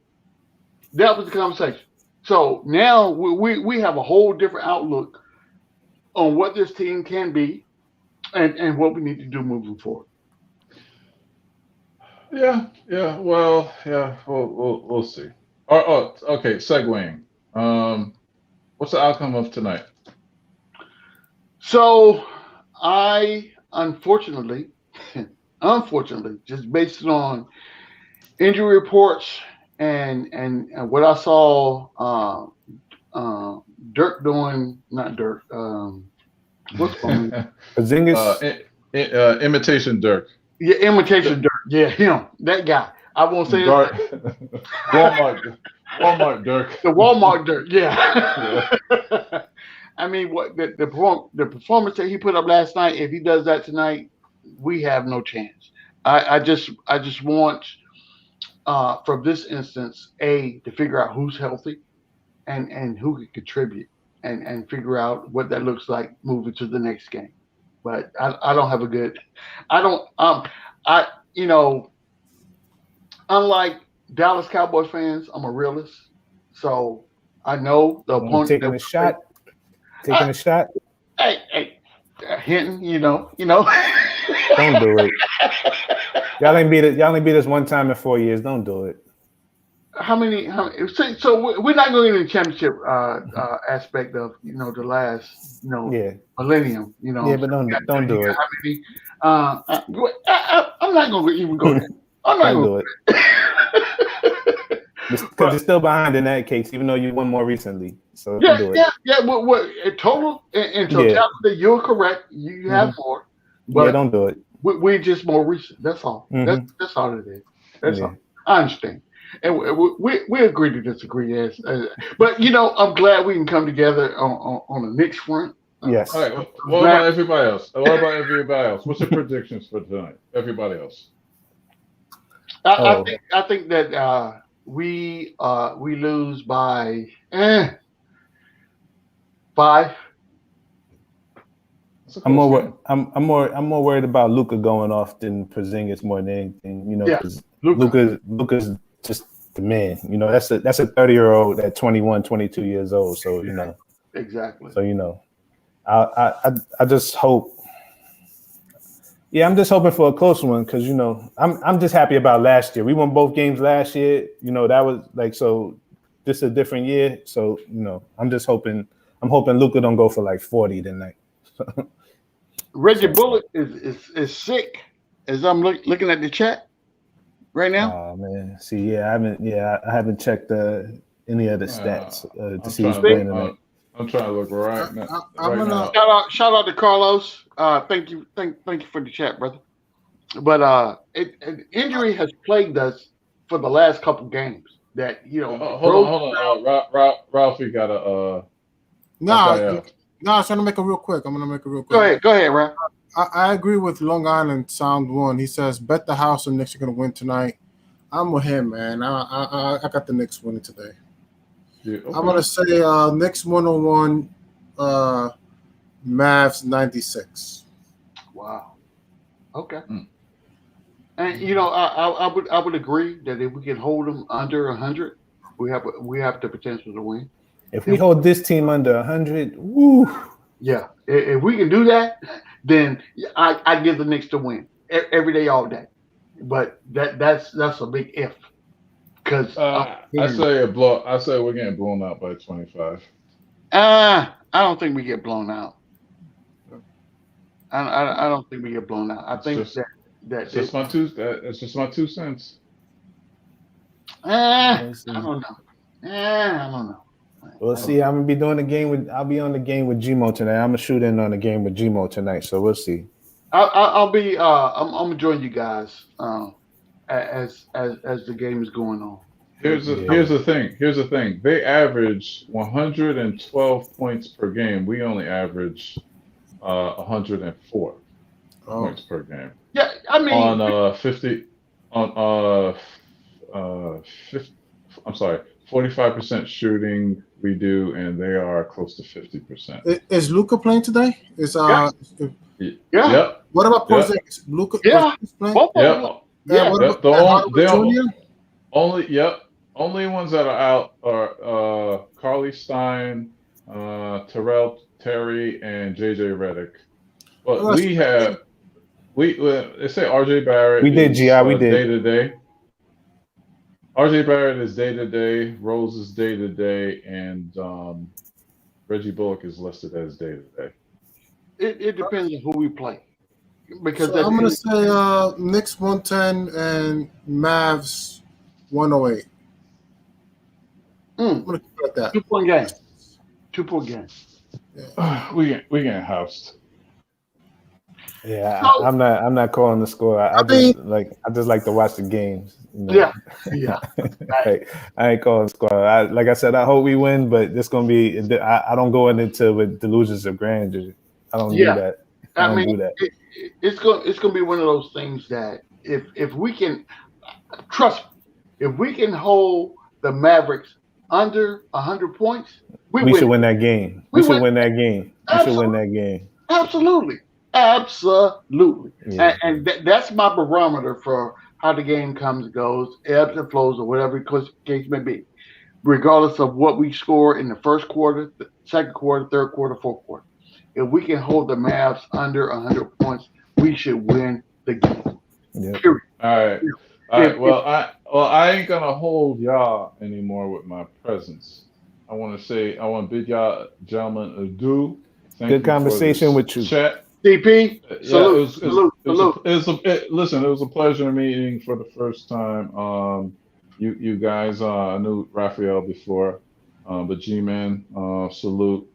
That was the conversation. So now we have a whole different outlook on what this team can be and what we need to do moving forward. Yeah. Well, we'll see. Okay. Segueing. What's the outcome of tonight? So I unfortunately, just based on injury reports and what I saw, Dirk doing, not Dirk. What's going on? Porzingis? Imitation Dirk. Yeah, imitation Dirk. Yeah, him, that guy. I won't say Walmart Dirk. The Walmart Dirk. Yeah. I mean, what the performance that he put up last night? If he does that tonight, we have no chance. I just want from this instance, to figure out who's healthy and who can contribute and figure out what that looks like moving to the next game. But I don't have a good. Unlike Dallas Cowboys fans, I'm a realist, so I know the opponent taking a shot. Taking a shot. Hey, hinting, Don't do it. Y'all ain't beat us one time in 4 years. Don't do it. How many? So we're not going to the championship aspect of the last millennium. Yeah, but don't do it. How many? I'm not going to even go there. I'm not going to do it. Because you're still behind in that case, even though you won more recently. So don't do it. Yeah. What in totality, you're correct. You have more. But don't do it. We're just more recent. That's all. That's all it is. That's all. I understand. And we agree to disagree, yes. But I'm glad we can come together on the Knicks front. Yes. All right. What about everybody else? What's your predictions for tonight? Everybody else. I think that we lose by 5. I'm more worried about Luka going off than Porzingis more than anything. Because Luka's just the man. That's a 30-year-old at 21, 22 years old. So exactly. So I just hope. Yeah, I'm just hoping for a close one because I'm just happy about last year. We won both games last year. That was so. This is a different year, so I'm just hoping. I'm hoping Luka don't go for like 40 tonight. Reggie Bullock is sick. As I'm looking at the chat right now. Oh man, see, I haven't checked any of the stats to see who's playing tonight. I'm trying to look right now. Shout out to Carlos. Thank you for the chat, brother. But injury has plagued us for the last couple games. That hold on. Ralphie got a. No, I'm trying to make it real quick. I'm gonna make it real quick. Go ahead, Ralph. I agree with Long Island Sound One. He says bet the house and Knicks are gonna win tonight. I'm with him, man. I got the Knicks winning today. Yeah, okay. I'm gonna say Knicks 101, Mavs 96. Wow. Okay. And I would agree that if we can hold them under 100, we have the potential to win. If we hold this team under 100, woo. Yeah. If we can do that, then I give the Knicks to win every day, all day. But that's a big if. Because I say we're getting blown out by 25. I don't think we get blown out. I don't think we get blown out. I think that's just my 2 cents. I don't know. I don't know. We'll see. I'm gonna be doing the game with. I'll be on the game with Gmo tonight. I'm gonna shoot in on the game with Gmo tonight. So we'll see. I'll be. I'm gonna join you guys as the game is going on. Here's the thing. They average 112 points per game. We only average 104 points per game. Yeah, I mean on 50 on 50, I'm sorry, 45% shooting we do, and they are close to 50%. Is Luka playing today? Yeah. Yep. What about Porzingis? Luka playing? Only ones that are out are Carly Stein, Terrell Terry, and JJ Redick. But they say RJ Barrett. We did, GI. We did day to day. RJ Barrett is day to day. Rose is day to day, and Reggie Bullock is listed as day to day. It depends on who we play. Because I'm gonna say Knicks 110 and Mavs 108. I'm gonna keep it at that. 2-point game. 2-point game. Yeah. We getting housed. Yeah, I'm not calling the score. I just like to watch the games. You know? Yeah. I ain't calling the score. Like I said, I hope we win, but it's gonna be. I don't go into with delusions of grandeur. I don't do that. I don't do that. It's gonna be one of those things that if we can trust, if we can hold the Mavericks under 100 points, we should win that game. We should win that game. We should win that game. Absolutely. Yeah. And that's my barometer for how the game comes and goes, ebbs and flows, or whatever the case may be. Regardless of what we score in the first quarter, the second quarter, third quarter, fourth quarter. If we can hold the Mavs under 100 points, we should win the game. Yeah. Period. All right. Well, I ain't gonna hold y'all anymore with my presence. I want to bid y'all gentlemen adieu. Good conversation with you. Chat. DP, salute. Listen, it was a pleasure meeting for the first time. You guys, I knew Raphael before, but G-Man, salute,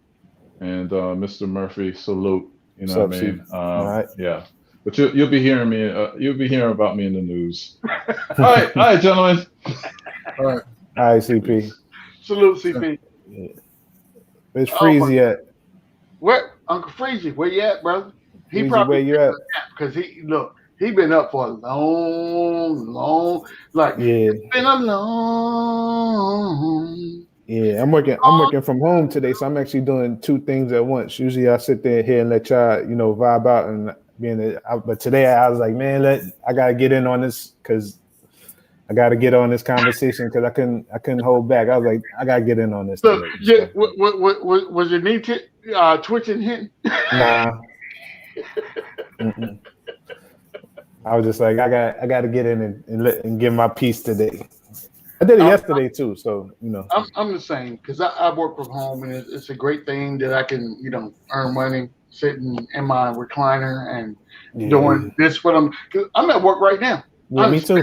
and Mr. Murphy, salute. You know what I mean? All right. Yeah, but you'll be hearing me. You'll be hearing about me in the news. All right, gentlemen. All right, CP. Salute, CP. Yeah. Where's Freezy at? Where Uncle Freezy? Where you at, brother? He Freezy, probably where you at? Because he been up for a long, it's been a long. Yeah, I'm working from home today, so I'm actually doing two things at once. Usually I sit there here and let y'all, vibe out and but today I was like, man, I gotta get in on this because I got to get on this conversation because I couldn't hold back. I was like, I got to get in on this. So, was your knee twitching, hitting? Nah. I was just like, I got to get in and give my piece today. I did it yesterday too, so I'm the same because I work from home and it's a great thing that I can earn money sitting in my recliner and doing this. I'm at work right now. Yeah, me too.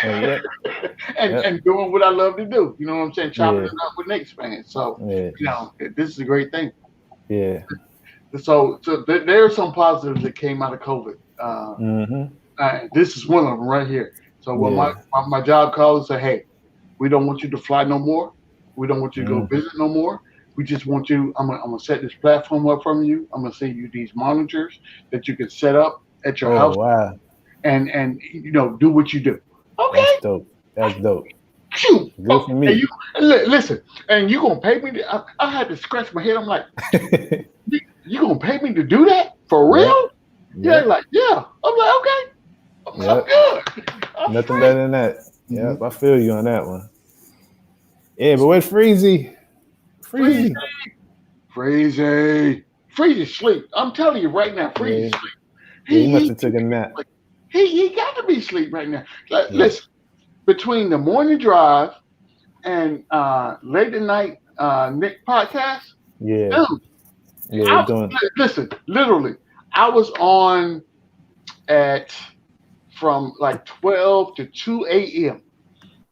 And doing what I love to do. You know what I'm saying? Chopping it up with Knicks fans. So, this is a great thing. Yeah. So there are some positives that came out of COVID. This is one of them right here. So when my job called and said, hey, we don't want you to fly no more. We don't want you to go visit no more. We just want you, I'm gonna set this platform up from you. I'm gonna send you these monitors that you can set up at your house. Wow. And do what you do. Okay. That's dope. Shoot. Good for me. And listen, and you gonna pay me? I had to scratch my head. I'm like, you gonna pay me to do that for real? Yeah. I'm like, okay. I'm good. Nothing better than that. Yep, I feel you on that one. Yeah, but where's Freezy? Freezy sleep. I'm telling you right now, Freezy sleep. He must have taken a nap. He got to be asleep right now. Listen, between the morning drive and late at night Nick podcast. Listen, literally, I was on from like 12 to 2 a.m.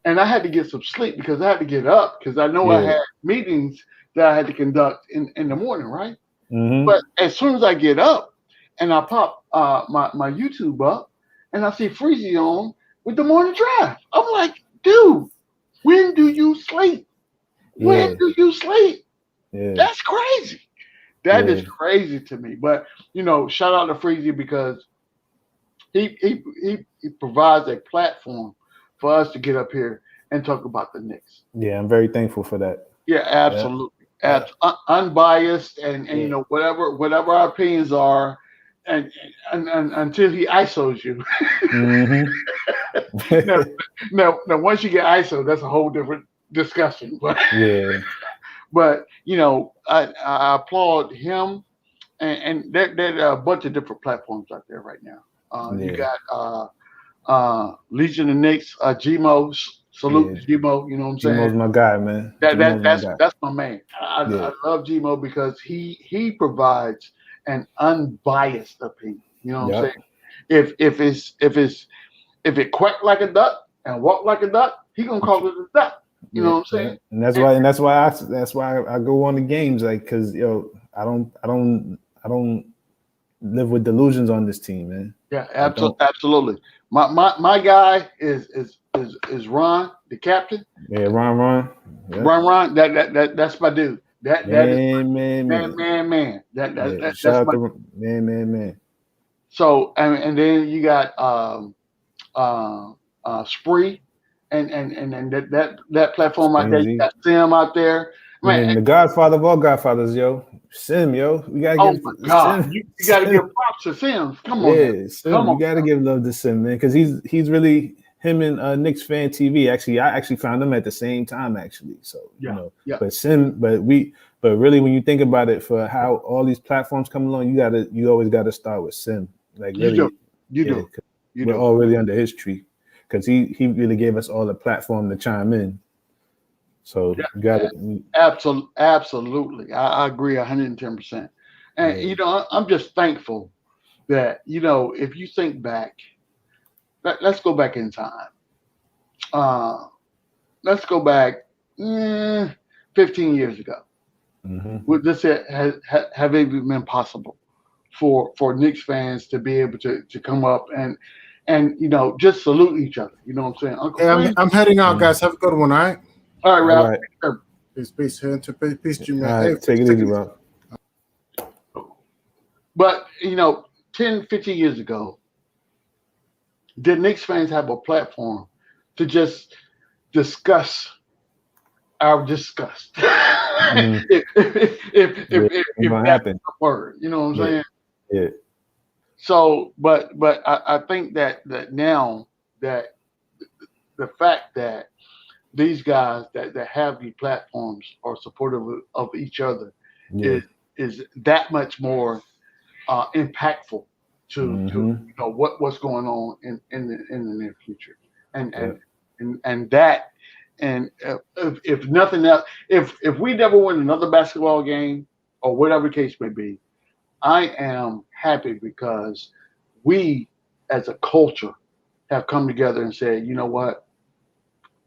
and I had to get some sleep because I had to get up because I know I had meetings that I had to conduct in the morning, right? Mm-hmm. But as soon as I get up and I pop my YouTube up and I see Freezy on with the morning drive, I'm like, dude, when do you sleep? When do you sleep? Yeah. That's crazy. That is crazy to me. But shout out to Freezy because he provides a platform for us to get up here and talk about the Knicks. Yeah, I'm very thankful for that. Yeah, absolutely. Unbiased and whatever our opinions are, and until he ISOs you. Mm-hmm. now, once you get ISO, that's a whole different discussion. But but I applaud him, and there are a bunch of different platforms out there right now. You got Legion of Knicks, Gmo. Salute to Gmo. You know what I'm saying? Gmo's my guy, man. That's my man. I love Gmo because he provides an unbiased opinion. You know what I'm saying? If it quack like a duck and walk like a duck, he gonna call it a duck. You know what I'm saying? And that's why I go on the games, like, because I don't live with delusions on this team, man. Yeah, absolutely. My guy is Ron, the captain. Yeah, Ron. Yeah. Ron. That's my dude. That is man. That's shout my out to man. So and then you got Spree and that platform out there. You got Sim out there. Man, the Godfather of all Godfathers, yo. Sim, yo. We gotta give Sim. You gotta give props to Sim. Come on. Sim, you gotta give love to Sim, man, because he's really him and Knicks Fan TV. Actually, I actually found them at the same time, actually. So but really when you think about it, for how all these platforms come along, you always gotta start with Sim. Like really, you do. We're all really under his tree because he really gave us all the platform to chime in. So you got it. Absolutely. I agree 110%. And I'm just thankful that if you think back, let's go back in time. Let's go back 15 years ago. Mm-hmm. Would this have even been possible for Knicks fans to be able to come up and just salute each other? You know what I'm saying? Uncle Hey, I'm heading out, guys. Have a good one, all right? All right, Ralph. Peace, Jimmy. All right, take it easy, Ralph. But 10, 15 years ago, did Knicks fans have a platform to just discuss our disgust? If that's the word, you know what I'm saying? Yeah. So, but I think that now that the fact that these guys that have these platforms are supportive of each other is that much more impactful to what's going on in the near future, and that, and if nothing else, if we never win another basketball game or whatever the case may be, I am happy because we as a culture have come together and said, you know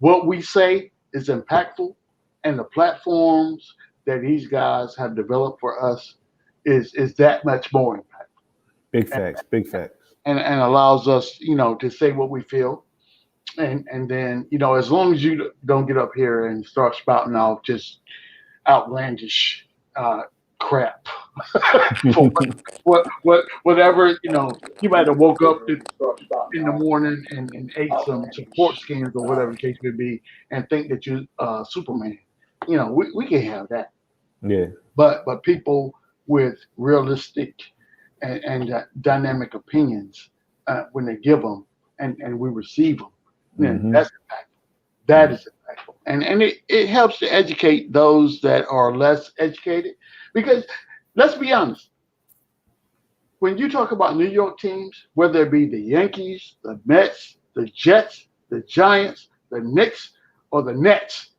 what we say is impactful, and the platforms that these guys have developed for us is that much more impactful. Big facts. And allows us, to say what we feel. And then, as long as you don't get up here and start spouting out just outlandish crap. Whatever, you might have woke up in the morning and ate some pork skins or whatever the case may be and think that you're Superman. We can have that. Yeah. But people with realistic and dynamic opinions, when they give them and we receive them, then that's impactful. That is impactful. And it helps to educate those that are less educated. Because let's be honest, when you talk about New York teams, whether it be the Yankees, the Mets, the Jets, the Giants, the Knicks, or the Nets,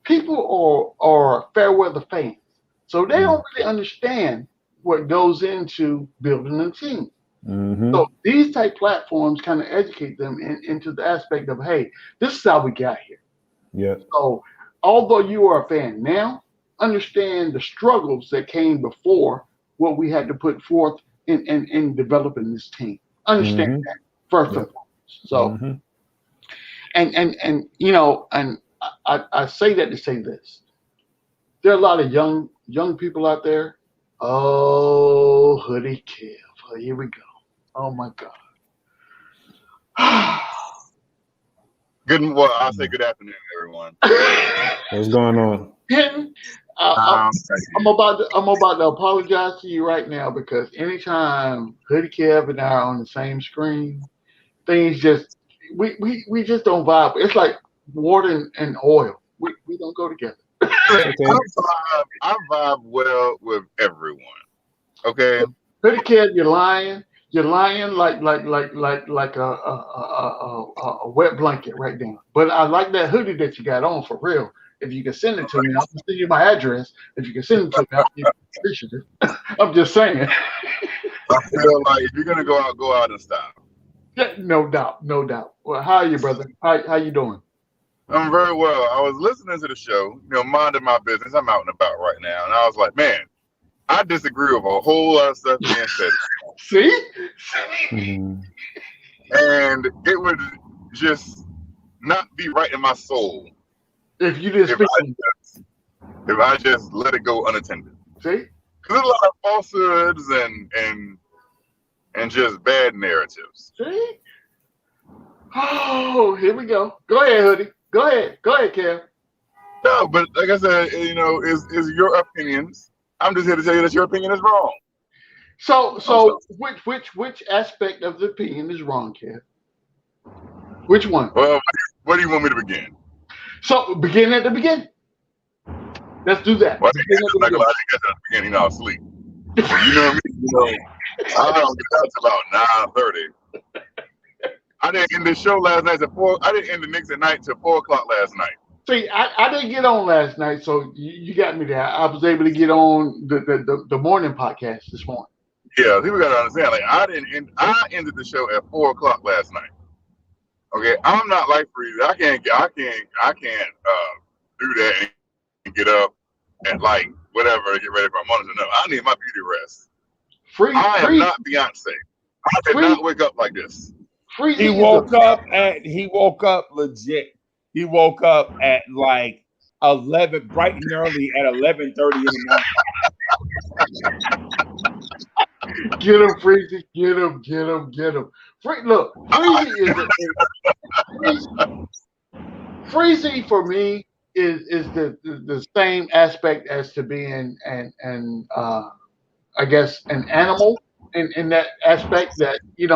people are fair weather fans. So they don't really understand what goes into building a team. Mm-hmm. So these type platforms kind of educate them into the aspect of, hey, this is how we got here. Yeah. So although you are a fan now, understand the struggles that came before what we had to put forth in developing this team. Understand that first and foremost. So and you know, and I say that to say this. There are a lot of young people out there. Oh, Hoodie Kev. Oh, here we go. Oh my God. Well, I'll say good afternoon, everyone. What's going on? I'm about to apologize to you right now because anytime Hoodie Kev and I are on the same screen, things just we just don't vibe. It's like water and oil. We don't go together. Okay. I vibe well with everyone. Okay. Hoodie Kev, you're lying. You're lying like a wet blanket right now. But I like that hoodie that you got on for real. If you can send it to me, I'll send you my address. If you can send it to me, I'll be appreciative. I'm just saying. I feel like if you're gonna go out in style. Yeah, no doubt. Well, how are you, brother? How you doing? I'm very well. I was listening to the show, minding my business. I'm out and about right now, and I was like, man, I disagree with a whole lot of stuff being said. See? And it would just not be right in my soul if you just if I just let it go unattended. See? Because there's a lot of falsehoods and just bad narratives. See? Oh, here we go. Go ahead, Hoodie. Go ahead, Kev. No, but like I said, is your opinions. I'm just here to tell you that your opinion is wrong. So which aspect of the opinion is wrong, Kev? Which one? Well, where do you want me to begin? So begin at the beginning. Let's do that. Well, I didn't get to the beginning. I was asleep. You know me. I don't get out till about 9:30. I didn't end the show last night at 4. I didn't end the Knicks at night till 4 o'clock last night. See, I didn't get on last night, so you got me there. I was able to get on the morning podcast this morning. Yeah, people gotta understand. Like I ended the show at 4 o'clock last night. Okay, I'm not like Freeze. I can't do that and get up and like whatever to get ready for a morning. No, I need my beauty rest. I am not Beyonce. I did not wake up like this. He woke up legit. He woke up at like 11, bright and early at 11:30 in the morning. Get him, Freezy. Get him. Look, Freezy for me is the same aspect as to being an I guess an animal in that aspect that he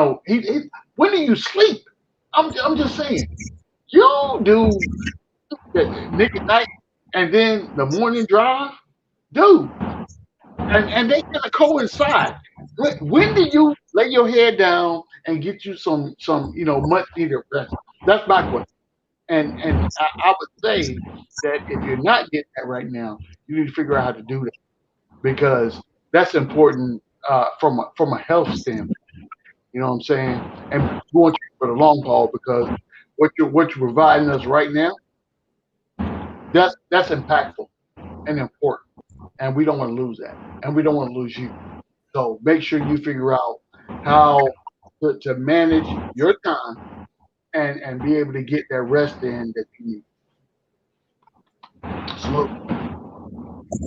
when do you sleep? I'm just saying. You do the Nick at night and then the morning drive, dude. And they kind of coincide. When do you lay your head down and get you some much needed rest? That's my question. And I would say that if you're not getting that right now, you need to figure out how to do that because that's important from a health standpoint. You know what I'm saying? And going for the long haul because what you're providing us right now, that's impactful and important. And we don't want to lose that. And we don't want to lose you. So make sure you figure out how to manage your time and be able to get that rest in that you need.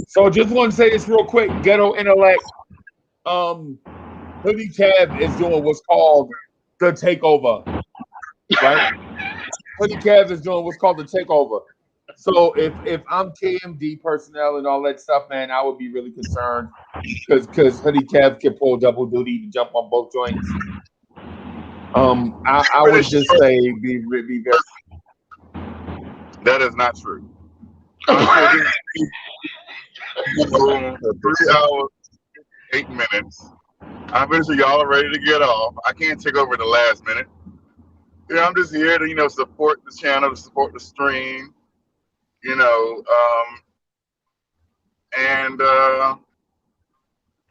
So just want to say this real quick. Ghetto Intellect. Hoodie Kev is doing what's called the takeover. Right? Hoodie Kev is doing what's called the takeover. So if I'm KMD personnel and all that stuff, man, I would be really concerned because Hoodie Kev can pull double duty to jump on both joints. I would just say be very. That is not true. I'm in the room for 3 hours, 8 minutes. I'm pretty sure y'all are ready to get off. I can't take over at the last minute. I'm just here to support the channel, to support the stream. And I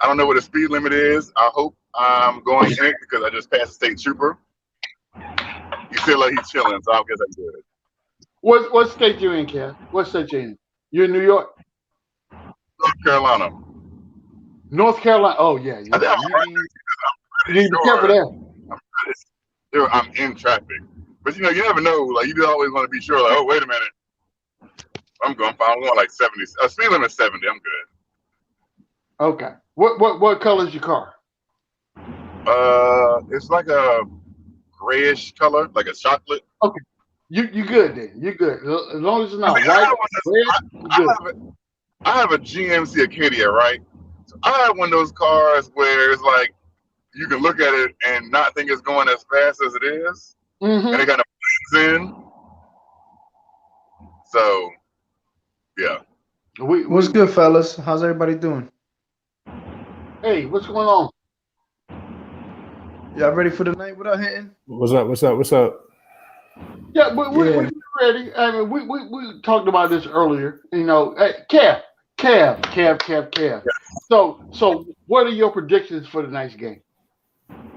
don't know what the speed limit is. I hope I'm going in it because I just passed the state trooper. He feel like he's chilling, so I guess I'm good. What state you in, Kev? What state you in? You in New York? North Carolina. North Carolina. Oh yeah. I think I'm right. You need to be careful there. I'm in traffic, but you never know. Like you just always want to be sure. Like, oh, wait a minute. I'm going like 70. Speed limit 70. I'm good. Okay. What color is your car? It's like a grayish color, like a chocolate. Okay. You good then? You good? As long as it's not white. I have a GMC Acadia, right? So I have one of those cars where it's like you can look at it and not think it's going as fast as it is, and it kind of blends in. So, yeah. What's good, fellas? How's everybody doing? Hey, what's going on? Y'all ready for the night without hitting? What's up? Yeah, we're ready. I mean, we talked about this earlier. Hey, Kev. So what are your predictions for tonight's game?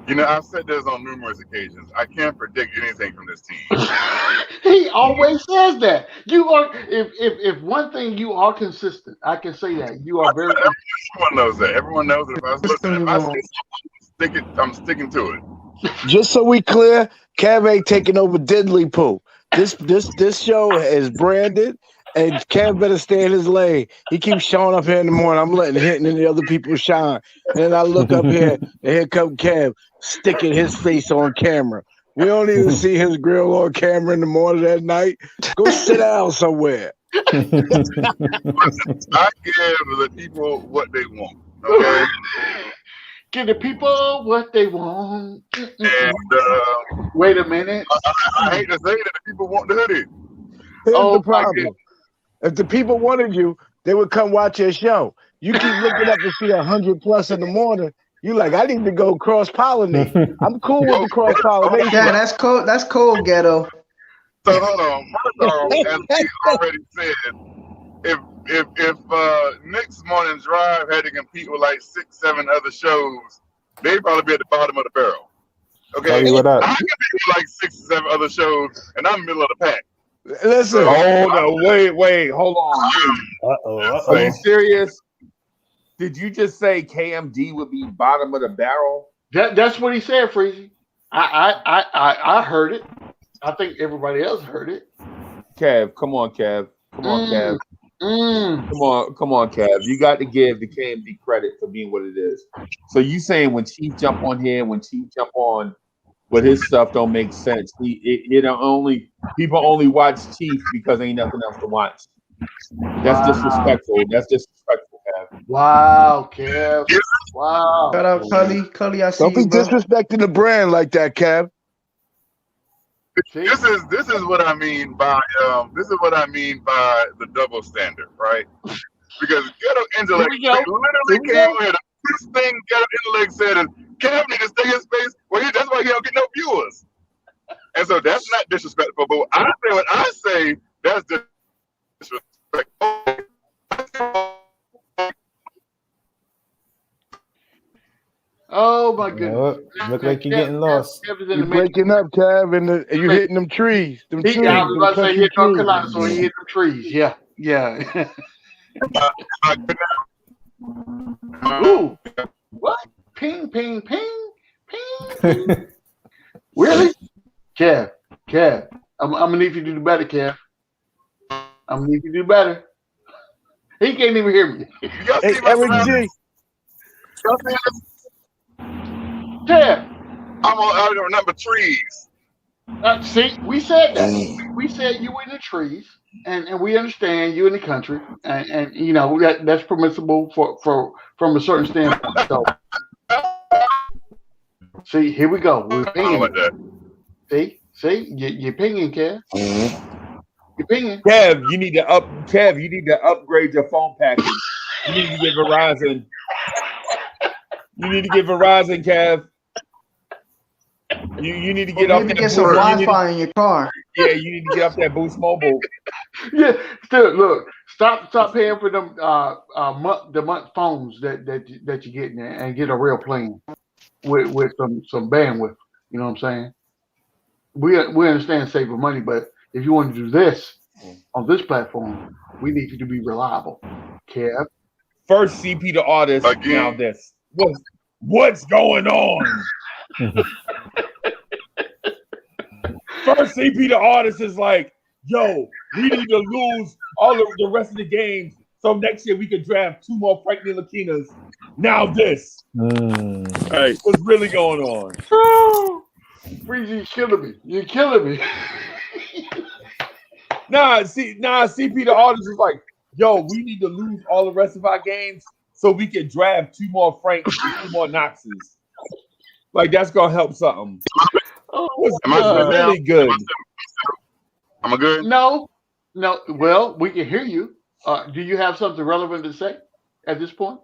I've said this on numerous occasions. I can't predict anything from this team. He always says that. You are, if one thing you are consistent, I can say that you are very. Everyone knows that. Everyone knows that if I say something, I'm sticking to it. Just so we clear, Kev ain't taking over Diddley Poo. This show is branded, and Kev better stay in his lane. He keeps showing up here in the morning. I'm hitting the other people shine. And then I look up here, and here come Kev sticking his face on camera. We don't even see his grill on camera in the morning at night. Go sit down somewhere. I give the people what they want. Okay. Give the people what they want. And wait a minute. I hate to say that the people want the hoodie. Here's the problem. If the people wanted you, they would come watch your show. You keep looking up to see 100+ in the morning. You like, I need to go cross-pollinate. I'm cool with the cross-pollination. Yeah, that's cool. That's cool, ghetto. So hold on. First off, as we already said, if Knicks Morning Drive had to compete with like 6-7 other shows, they'd probably be at the bottom of the barrel. Okay, I compete with like 6-7 other shows, and I'm middle of the pack. Listen, hold on, wait, hold on. Are you serious? Did you just say KMD would be bottom of the barrel? That's what he said, Freezy. I heard it. I think everybody else heard it. Kev, come on, Kev. Come on, Kev. You got to give the KMD credit for being what it is. So you saying when Chief jump on here, when Chief jump on, but his stuff don't make sense. People only watch Chief because ain't nothing else to watch. That's disrespectful. That's disrespectful, Kev. Wow, Kev. Wow. Shout out, Cully. I see don't be you, bro. disrespecting the brand like that, Kev. This is what I mean by the double standard, right? Because Ghetto Intellect literally came here. The first thing Ghetto Intellect said is Kev need to stay in space. Well, that's why he don't get no viewers. And so that's not disrespectful. But what I say, that's disrespectful. Oh my goodness! Look like you're getting lost. You're breaking up, Kev, and you're hitting them trees. I was about to say hit North Carolina, so he hit them trees. Yeah. Ooh, what? Ping. Really? Kev, I'm gonna need you to do better, Kev. I'm gonna need you to do better. He can't even hear me. Hey, Eric G. Kev, I'm on number trees. See, we said that. We said you were in the trees, and we understand you in the country, and that's permissible from a certain standpoint. So, see, here we go. We're pinging. See, you're pinging, Kev. You're pinging. Kev, you need to upgrade your phone package. You need to get Verizon. Kev. You need to get maybe get some Wi-Fi in your car. Yeah, you need to get off that Boost Mobile. Yeah, still look. Stop paying for them the month phones that you're getting and get a real plan. with some bandwidth. You know what I'm saying? We understand saving money, but if you want to do this on this platform, we need you to be reliable. Kev. First CP the artist. Again. Now this. What's going on? First CP the artist is like, yo, we need to lose all of the rest of the games so next year we can draft 2 more Frank Ntilikina's. Now this. Hey, what's really going on? Freezy, you're killing me. You're killing me. Nah, CP the artist is like, yo, we need to lose all the rest of our games so we can draft 2 more Franks and 2 more Knoxes. Like, that's gonna help something. Am I really good? Am I good? No. Well, we can hear you. Do you have something relevant to say at this point?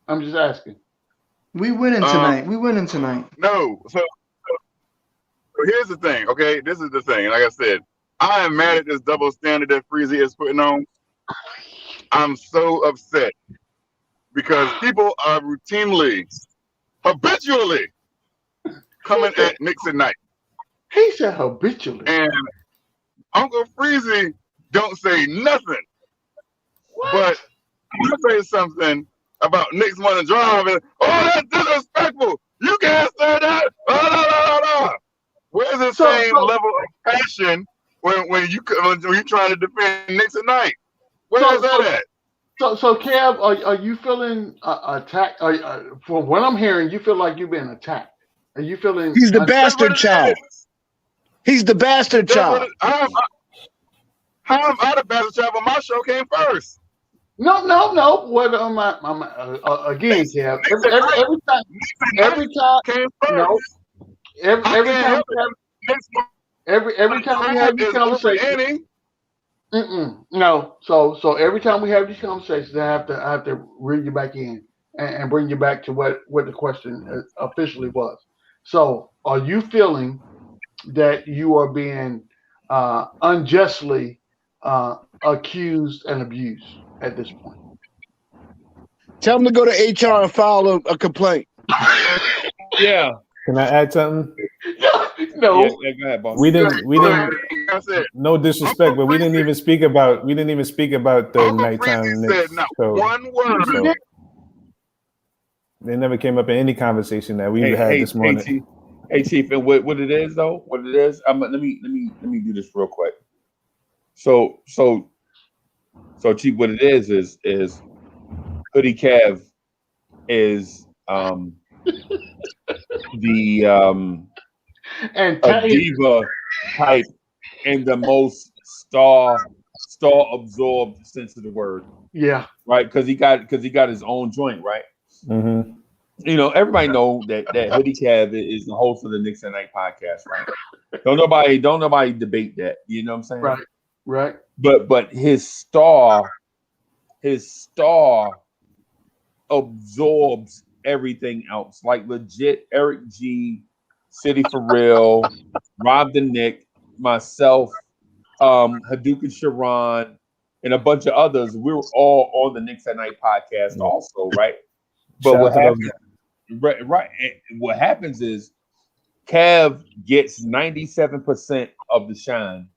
I'm just asking. We winning tonight. No. So here's the thing, okay? This is the thing. Like I said, I am mad at this double standard that Freezy is putting on. I'm so upset because people are routinely, habitually coming at Knicks at night. He said habitually. And Uncle Freezy don't say nothing. What? But you say something about Knicks money drive and, oh, that's disrespectful. You can't say that. Where's the same level of passion when you trying to defend Knicks at night? Where is that at? So Kev, are you feeling attacked? From what I'm hearing, you feel like you've been attacked. Are you feeling? He's the bastard child. He's the bastard child. How am I the bastard child? But my show came first. No. What again, Kev? Every time came first. No. Every time we have these conversations. No. So every time we have these conversations, I have to read you back in and bring you back to what the question officially was. So, are you feeling that you are being unjustly accused and abused at this point? Tell them to go to HR and file a complaint. Yeah. Can I add something? No. Yeah, go ahead, boss. We didn't. No disrespect, but we didn't even speak about the nighttime Knicks. One word. They never came up in any conversation that we had this morning. Hey, Chief, and what it is though? What it is? Let me do this real quick. So Chief, what it is Hoodie Kev is a diva type in the most star absorbed sense of the word. Yeah. Right, because he got his own joint, right? Mm-hmm. You know, everybody know that Hoodie Kev is the host of the Knicks at Night podcast, right? Don't nobody debate that. You know what I'm saying? Right. But his star absorbs everything else. Like legit, Eric G, City for Real, Rob the Nick, myself, Hadouken Sharon, and a bunch of others. We were all on the Knicks at Night podcast also, right? But what happens is Kev gets 97% of the shine,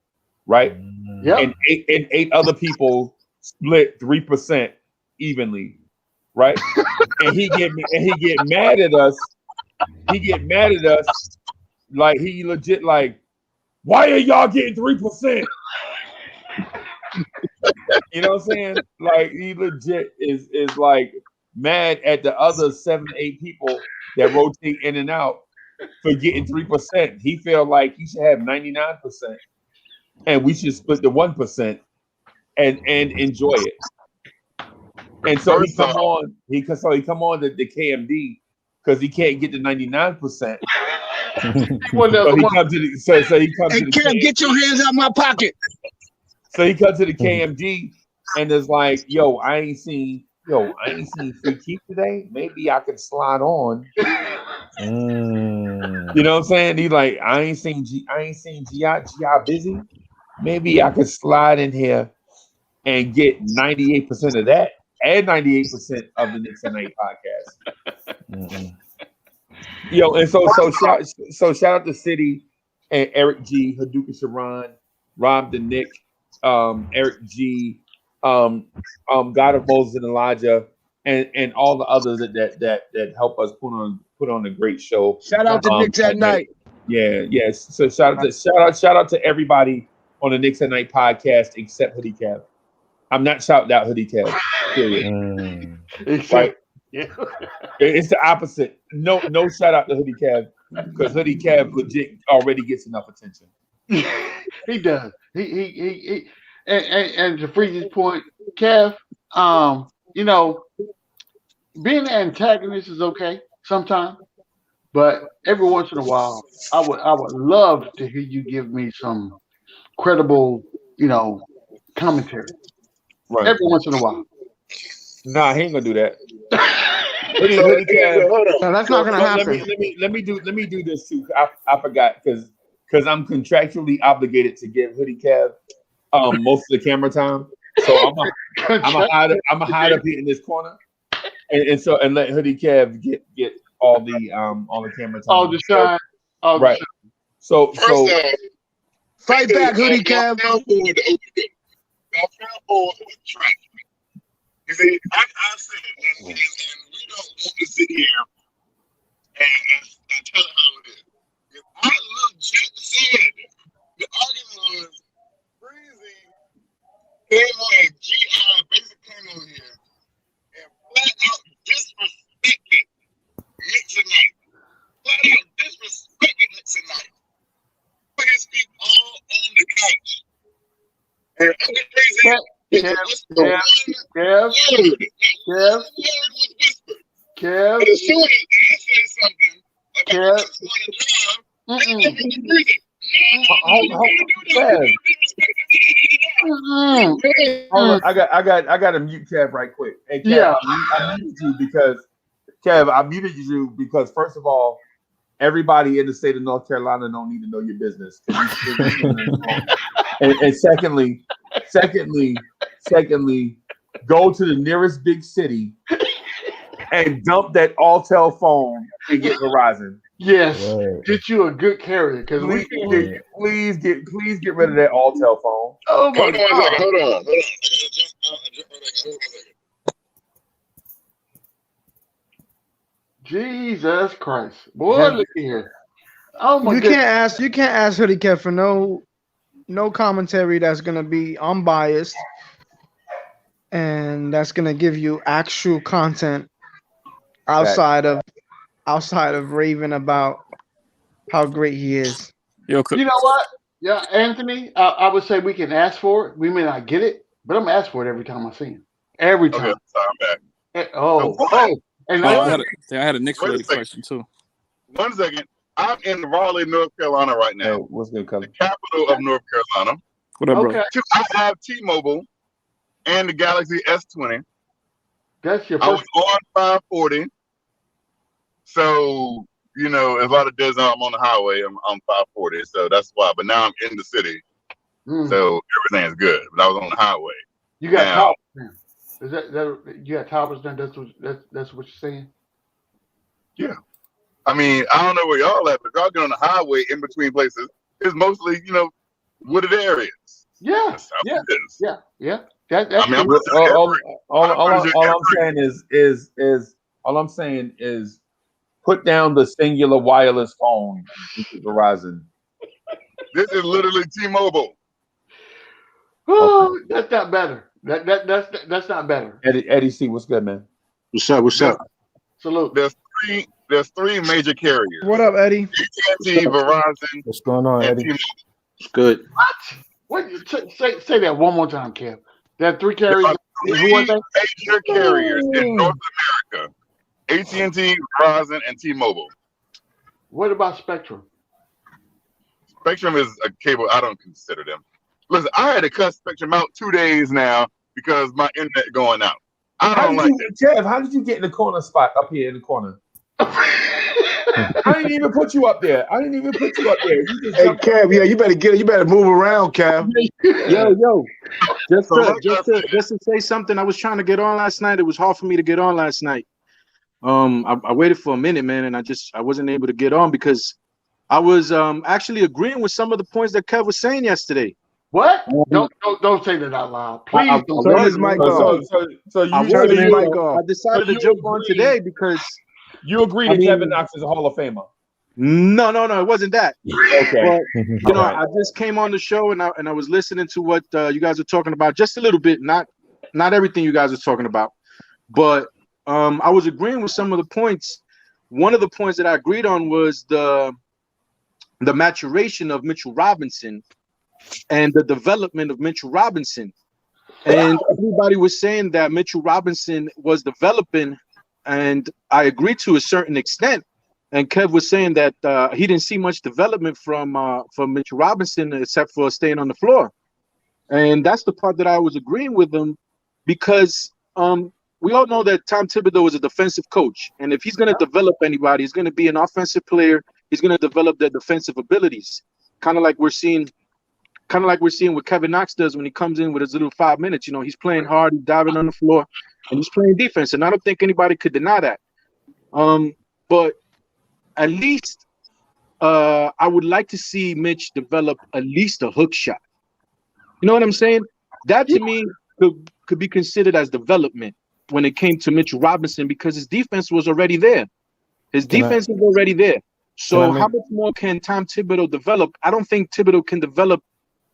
right? Yeah. And eight other people split 3% evenly, right? and he get mad at us. He get mad at us like he legit like, why are y'all getting 3%? You know what I'm saying? Like he legit is like mad at the other 7-8 people that rotate in and out for getting 3%. He felt like he should have 99%, and we should split the 1% and enjoy it. And so he come on the KMD because he can't get the 99%. Get your hands out my pocket. So he comes to the KMD and is like, yo, I ain't seen Free Keith today. Maybe I can slide on. You know what I'm saying? He's like, I ain't seen G.I. busy. Maybe I could slide in here and get 98% of that and 98% of the Knicks at Night podcast. Yo, and so shout out to City and Eric G, Hadouka Sharon, Rob the Nick, Eric G, God of Moses and Elijah, and all the others that help us put on a great show. Shout out to Knicks at Night. Yeah, yes. So shout out to everybody on the Knicks at Night podcast except Hoodie Cab. I'm not shouting out Hoodie Cab. Period. Right? Yeah. It's the opposite. No shout out to Hoodie Cab because Hoodie Cab legit already gets enough attention. He does. He and to Freeze's point, Kev, being an antagonist is okay sometimes, but every once in a while, I would love to hear you give me some credible, commentary. Right. Every once in a while. Nah, he ain't gonna do that. Hoodie Cab. No, that's not gonna happen. Let me do this too. I forgot because I'm contractually obligated to give Hoodie Cab most of the camera time. So I'm a hide up here in this corner, and let Hoodie Cab get all the camera time. All the shine. Right. So fight back, Hoodie Cab. You see, I said, and we don't want to sit here and tell it how it is. I legit said the argument was Breezy came on and GI basically came on here and flat out disrespected Knicks tonight. Flat out disrespected Knicks tonight. Put his feet all on the couch. And other crazy. Kev. And as soon as I said something about this point in time, I got to mute Kev right quick. Hey, Kev, I muted you because first of all, everybody in the state of North Carolina don't need to know your business. And secondly, go to the nearest big city and dump that Alltel phone and get Verizon. Yes, get you a good carrier because please get rid of that Alltel phone. Oh my God! Hold on. I gotta jump right Jesus Christ, boy! Look here. Oh my! You can't ask Hoodie Kev for no commentary that's gonna be unbiased and that's gonna give you actual content outside of raving about how great he is. You know what? Yeah, Anthony, I would say we can ask for it. We may not get it, but I'm gonna ask for it every time I see him. Every time. Okay, so I'm back. And I had a Knicks related question too. 1 second. I'm in Raleigh, North Carolina right now. Hey, what's good, Colin? The capital of North Carolina. What up, bro? I have T-Mobile and the Galaxy S20. That's your first. I was on 540. So, there's a lot of dead zone. I'm on the highway. I'm 540. So that's why. But now I'm in the city. So everything is good. But I was on the highway. You got towers now. Is that you got towers now? That's what you're saying? Yeah. I mean, I don't know where y'all at, but y'all get on the highway in between places. It's mostly, wooded areas. Yeah. Yeah. All I'm saying is put down the singular wireless phone into Verizon. This is literally T-Mobile. Oh, that's not better. That's not better. Eddie C, what's good, man? What's up? Salute. There's three major carriers. What up, Eddie? AT&T, Verizon. What's going on, Eddie? It's good. What? Say that one more time, Kev. There are three carriers. Three major carriers in North America: AT&T, Verizon, and T-Mobile. What about Spectrum? Spectrum is a cable. I don't consider them. Listen, I had to cut Spectrum out 2 days now because my internet going out. I don't like it. Kev, how did you get in the corner spot up here in the corner? I didn't even put you up there. Hey, Kev, you better get it. You better move around, Kev. Yo. Just to say something, I was trying to get on last night. It was hard for me to get on last night. I waited for a minute, man, and I wasn't able to get on because I was actually agreeing with some of the points that Kev was saying yesterday. What? Don't say that out loud, please. I Don't was, say mic man. off. So I you was, Turn his you mic know, off. I decided to jump on today because you agree that Kevin Knox is a Hall of Famer. No, it wasn't that. Okay. But you know, Right. I just came on the show and I was listening to what you guys are talking about, just a little bit, not everything you guys are talking about, but I was agreeing with some of the points. One of the points that I agreed on was the maturation of Mitchell Robinson and the development of Mitchell Robinson. And everybody was saying that Mitchell Robinson was developing, and I agree to a certain extent. And Kev was saying that he didn't see much development from Mitchell Robinson except for staying on the floor. And that's the part that I was agreeing with him because we all know that Tom Thibodeau is a defensive coach. And if he's going to develop anybody, he's going to be an offensive player. He's going to develop their defensive abilities, kind of like we're seeing what Kevin Knox does when he comes in with his little 5 minutes. You know, he's playing hard, he's diving on the floor, and he's playing defense. And I don't think anybody could deny that. But at least I would like to see Mitch develop at least a hook shot. You know what I'm saying? That to me could be considered as development when it came to Mitchell Robinson because his defense was already there. His defense is already there. So how much more can Tom Thibodeau develop? I don't think Thibodeau can develop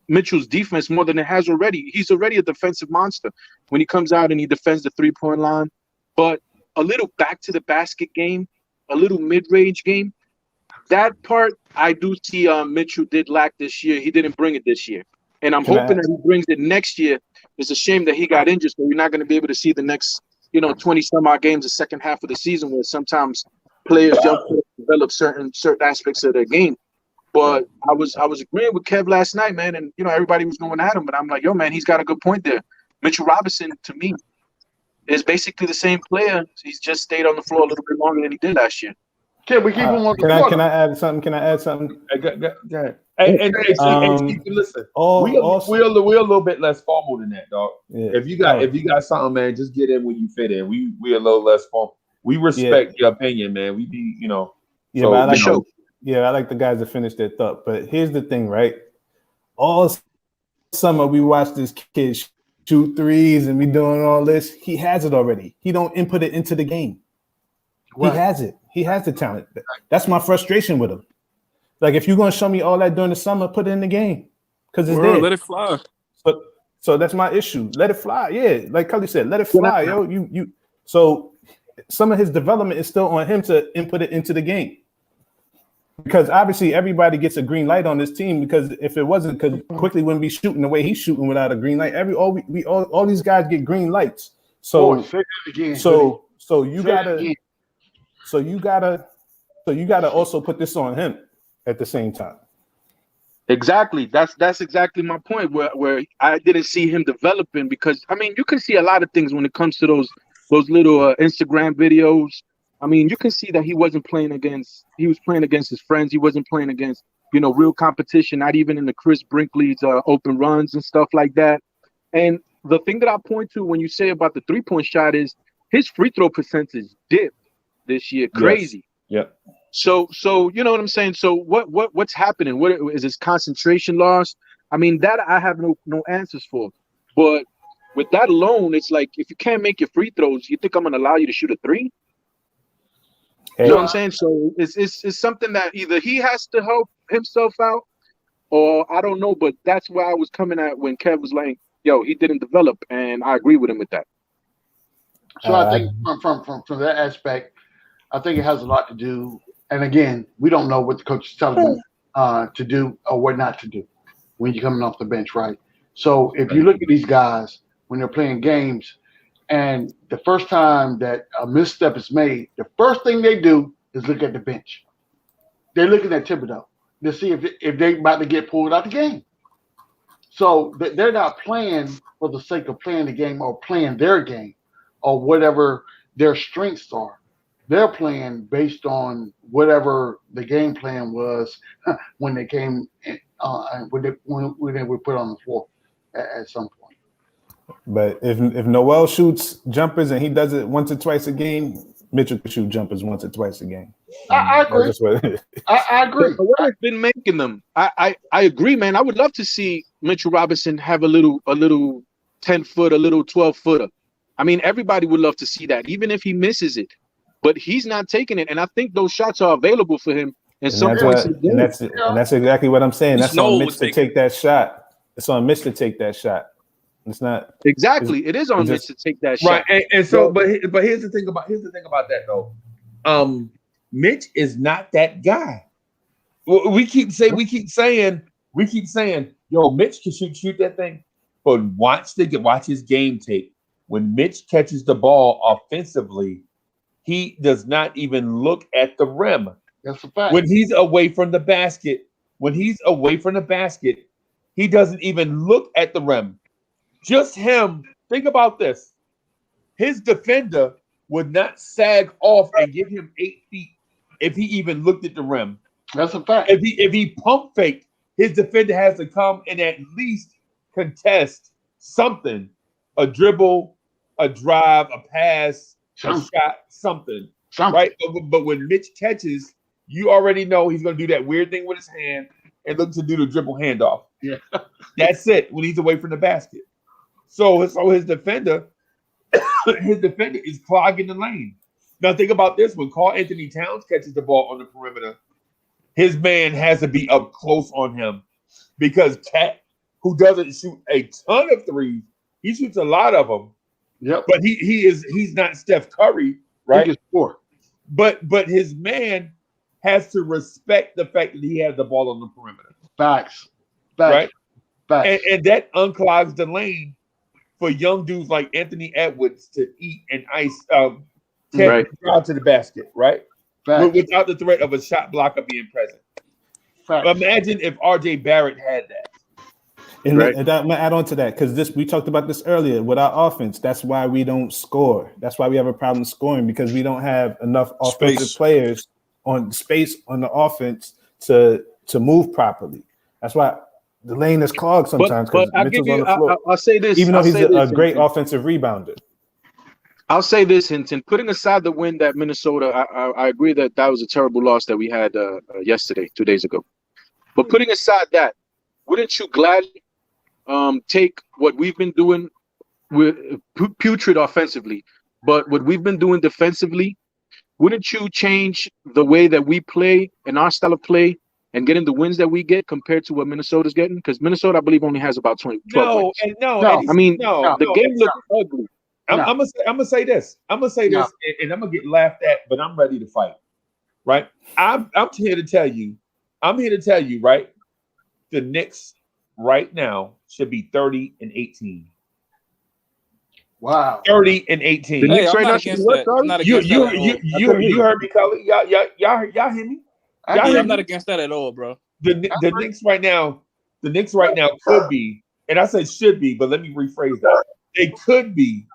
Mitchell's defense more than it has already. He's already a defensive monster when he comes out and he defends the three-point line. But a little back to the basket game, a little mid-range game, that part I do see Mitchell did lack this year. He didn't bring it this year. And I'm hoping that he brings it next year. It's a shame that he got injured, so we're not going to be able to see the next, 20-some-odd games the second half of the season where sometimes players develop certain aspects of their game. But I was agreeing with Kev last night, man, and everybody was going at him, but I'm like, yo, man, he's got a good point there. Mitchell Robinson, to me, is basically the same player. He's just stayed on the floor a little bit longer than he did last year. Can we keep him on the floor? Can I add something? Go ahead. And listen, we're a little bit less formal than that, dog. Yeah. If you got something, man, just get in when you fit in. We're a little less formal. We respect your opinion, man. We be, Yeah, so, but I like the guys to finish their thought. But here's the thing, right? All summer we watched this kid shoot threes and we doing all this. He has it already. He don't input it into the game. Right. He has it. He has the talent. That's my frustration with him. Like, if you're gonna show me all that during the summer, put it in the game because it's there. Let it fly. So that's my issue. Let it fly. Yeah, like Cully said, let it fly, yo. You. So some of his development is still on him to input it into the game. Because obviously everybody gets a green light on this team. Because if it wasn't, because Quickly wouldn't be shooting the way he's shooting without a green light. All these guys get green lights. So you gotta also put this on him at the same time. Exactly. That's exactly my point. Where I didn't see him developing because you can see a lot of things when it comes to those little Instagram videos. You can see that he was playing against his friends. He wasn't playing against, real competition, not even in the Chris Brinkley's open runs and stuff like that. And the thing that I point to when you say about the 3-point shot is his free throw percentage dipped this year. Crazy. Yes. Yeah. So you know what I'm saying? So what's happening? What is his concentration loss? That I have no answers for. But with that alone, it's like if you can't make your free throws, you think I'm gonna allow you to shoot a three? You know what I'm saying? So it's something that either he has to help himself out, or I don't know. But that's where I was coming at when Kev was like, "Yo, he didn't develop," and I agree with him with that. So I think from that aspect, I think it has a lot to do. And again, we don't know what the coach is telling him to do or what not to do when you're coming off the bench, right? So if you look at these guys when they're playing games, and the first time that a misstep is made, the first thing they do is look at the bench. They're looking at Thibodeau to see if they're about to get pulled out the game. So they're not playing for the sake of playing the game or playing their game or whatever their strengths are. They're playing based on whatever the game plan was when they came when they were put on the floor at some point. But if Noel shoots jumpers and he does it once or twice a game, Mitchell could shoot jumpers once or twice a game. I agree. That's what it is. I agree. But what has been making them? I agree, man. I would love to see Mitchell Robinson have a little 10-foot, a little 12-footer. I mean, everybody would love to see that, even if he misses it. But he's not taking it, and I think those shots are available for him. And that's exactly what I'm saying. That's on Mitch to take that shot. It's on Mitch to take that shot. It's not exactly. It is on Mitch to take that shot. Right. And so, but here's the thing about that though. Mitch is not that guy. We keep saying, yo, Mitch can shoot that thing. But watch his game tape. When Mitch catches the ball offensively, he does not even look at the rim. That's a fact. When he's away from the basket, he doesn't even look at the rim. Just him. Think about this. His defender would not sag off and give him 8 feet if he even looked at the rim. That's a fact. If he pump faked, his defender has to come and at least contest something. A dribble, a drive, a pass, a shot, something. Right? But when Mitch catches, you already know he's going to do that weird thing with his hand and look to do the dribble handoff. Yeah. That's it when he's away from the basket. So his defender is clogging the lane. Now think about this: when Karl Anthony Towns catches the ball on the perimeter, his man has to be up close on him because Cat, who doesn't shoot a ton of threes, he shoots a lot of them. Yep. But he's not Steph Curry, right? He gets 4. But his man has to respect the fact that he has the ball on the perimeter. Facts. Right? Facts. And that unclogs the lane for young dudes like Anthony Edwards to eat and ice drive to the basket, right? Without the threat of a shot blocker being present. Facts. Imagine if RJ Barrett had that. And I'm gonna add on to that because we talked about this earlier with our offense. That's why we don't score. That's why we have a problem scoring because we don't have enough offensive players on space on the offense to move properly. That's why the lane is clogged sometimes because Mitchell's on the floor. I'll say this, even though he's a great offensive rebounder. I'll say this, Hinton. Putting aside the win that Minnesota, I agree that was a terrible loss that we had yesterday, 2 days ago. But putting aside that, wouldn't you gladly take what we've been doing with putrid offensively, but what we've been doing defensively? Wouldn't you change the way that we play and our style of play and getting the wins that we get compared to what Minnesota's getting? Because Minnesota, I believe, only has about 12 wins. The game looks ugly. I'm gonna say this. And I'm gonna get laughed at, but I'm ready to fight. Right? I'm here to tell you, right? The Knicks right now should be 30-18. Wow. 30-18. The Knicks right now should be what? I'm not against that. You heard me, Cully. Y'all hear me? I'm not against that at all, bro. The Knicks right now could be, and I said should be, but let me rephrase that. They could be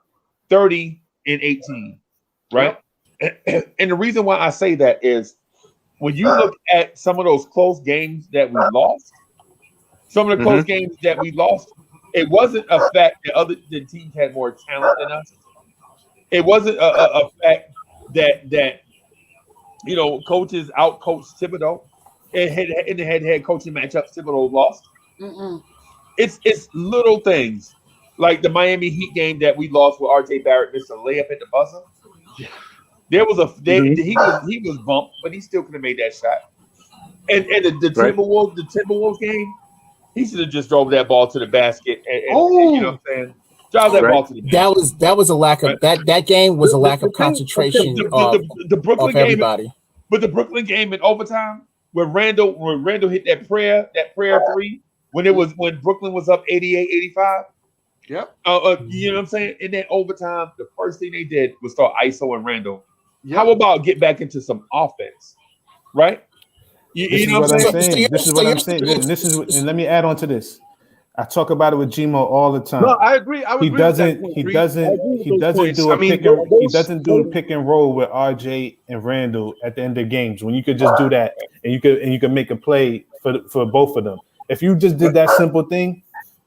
30-18, right? And the reason why I say that is when you look at some of those close games that we lost, it wasn't a fact that the teams had more talent than us. It wasn't a fact that coaches outcoached Thibodeau. In the head coaching matchups, Thibodeau lost. It's little things like the Miami Heat game that we lost where RJ Barrett missed a layup at the buzzer. There was he was bumped, but he still could have made that shot. And the Timberwolves game, he should have just drove that ball to the basket. And you know what I'm saying? Drive that ball to the basket. That was a lack of that game was a lack of concentration the Brooklyn of everybody. Game, but the Brooklyn game in overtime where Randall hit that prayer 3 when Brooklyn was up 88-85. Yep. You know what I'm saying? In that overtime, the first thing they did was start ISO and Randall. Yep. How about get back into some offense, right? This is what I'm saying. And let me add on to this. I talk about it with Gmo all the time. No, I agree. He doesn't do a pick and roll with RJ and Randall at the end of games when you could just do that and you could make a play for both of them. If you just did that simple thing,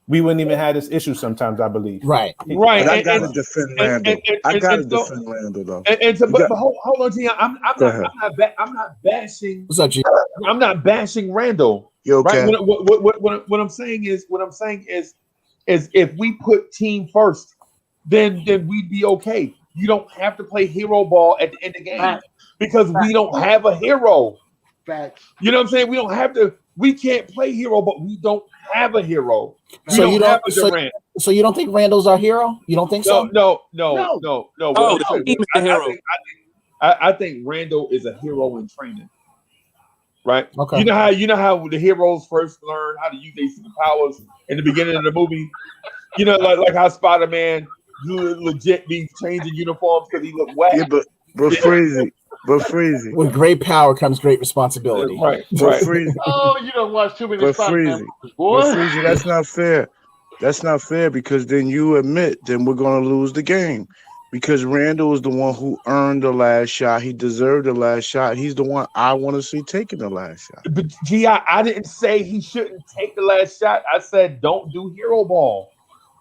we wouldn't even have this issue sometimes, I believe. Right. Right. But I gotta defend Randall. I gotta defend Randall though. But hold on, G. I'm not bashing. What's up, G? I'm not bashing Randall. You okay? Right? What I'm saying is if we put team first, then we'd be okay. You don't have to play hero ball at the end of the game because we don't have a hero. Facts. You know what I'm saying? We don't have to. We can't play hero, but we don't have a hero. So you don't. So you don't think Randall's our hero? You don't think so? No. Oh, he's the hero. I think Randall is a hero in training. Right. Okay. You know how the heroes first learn how to use their superpowers in the beginning of the movie. You know, like how Spider-Man legit be changing uniforms because he looked whack. Yeah, but Freezy. With great power comes great responsibility. Right. Freezy. Oh, you don't watch too many Spider-Man movies, boy. Freezy, that's not fair. That's not fair because then you admit then we're gonna lose the game. Because Randall is the one who earned the last shot. He deserved the last shot. He's the one I want to see taking the last shot. But G, I didn't say he shouldn't take the last shot. I said don't do hero ball.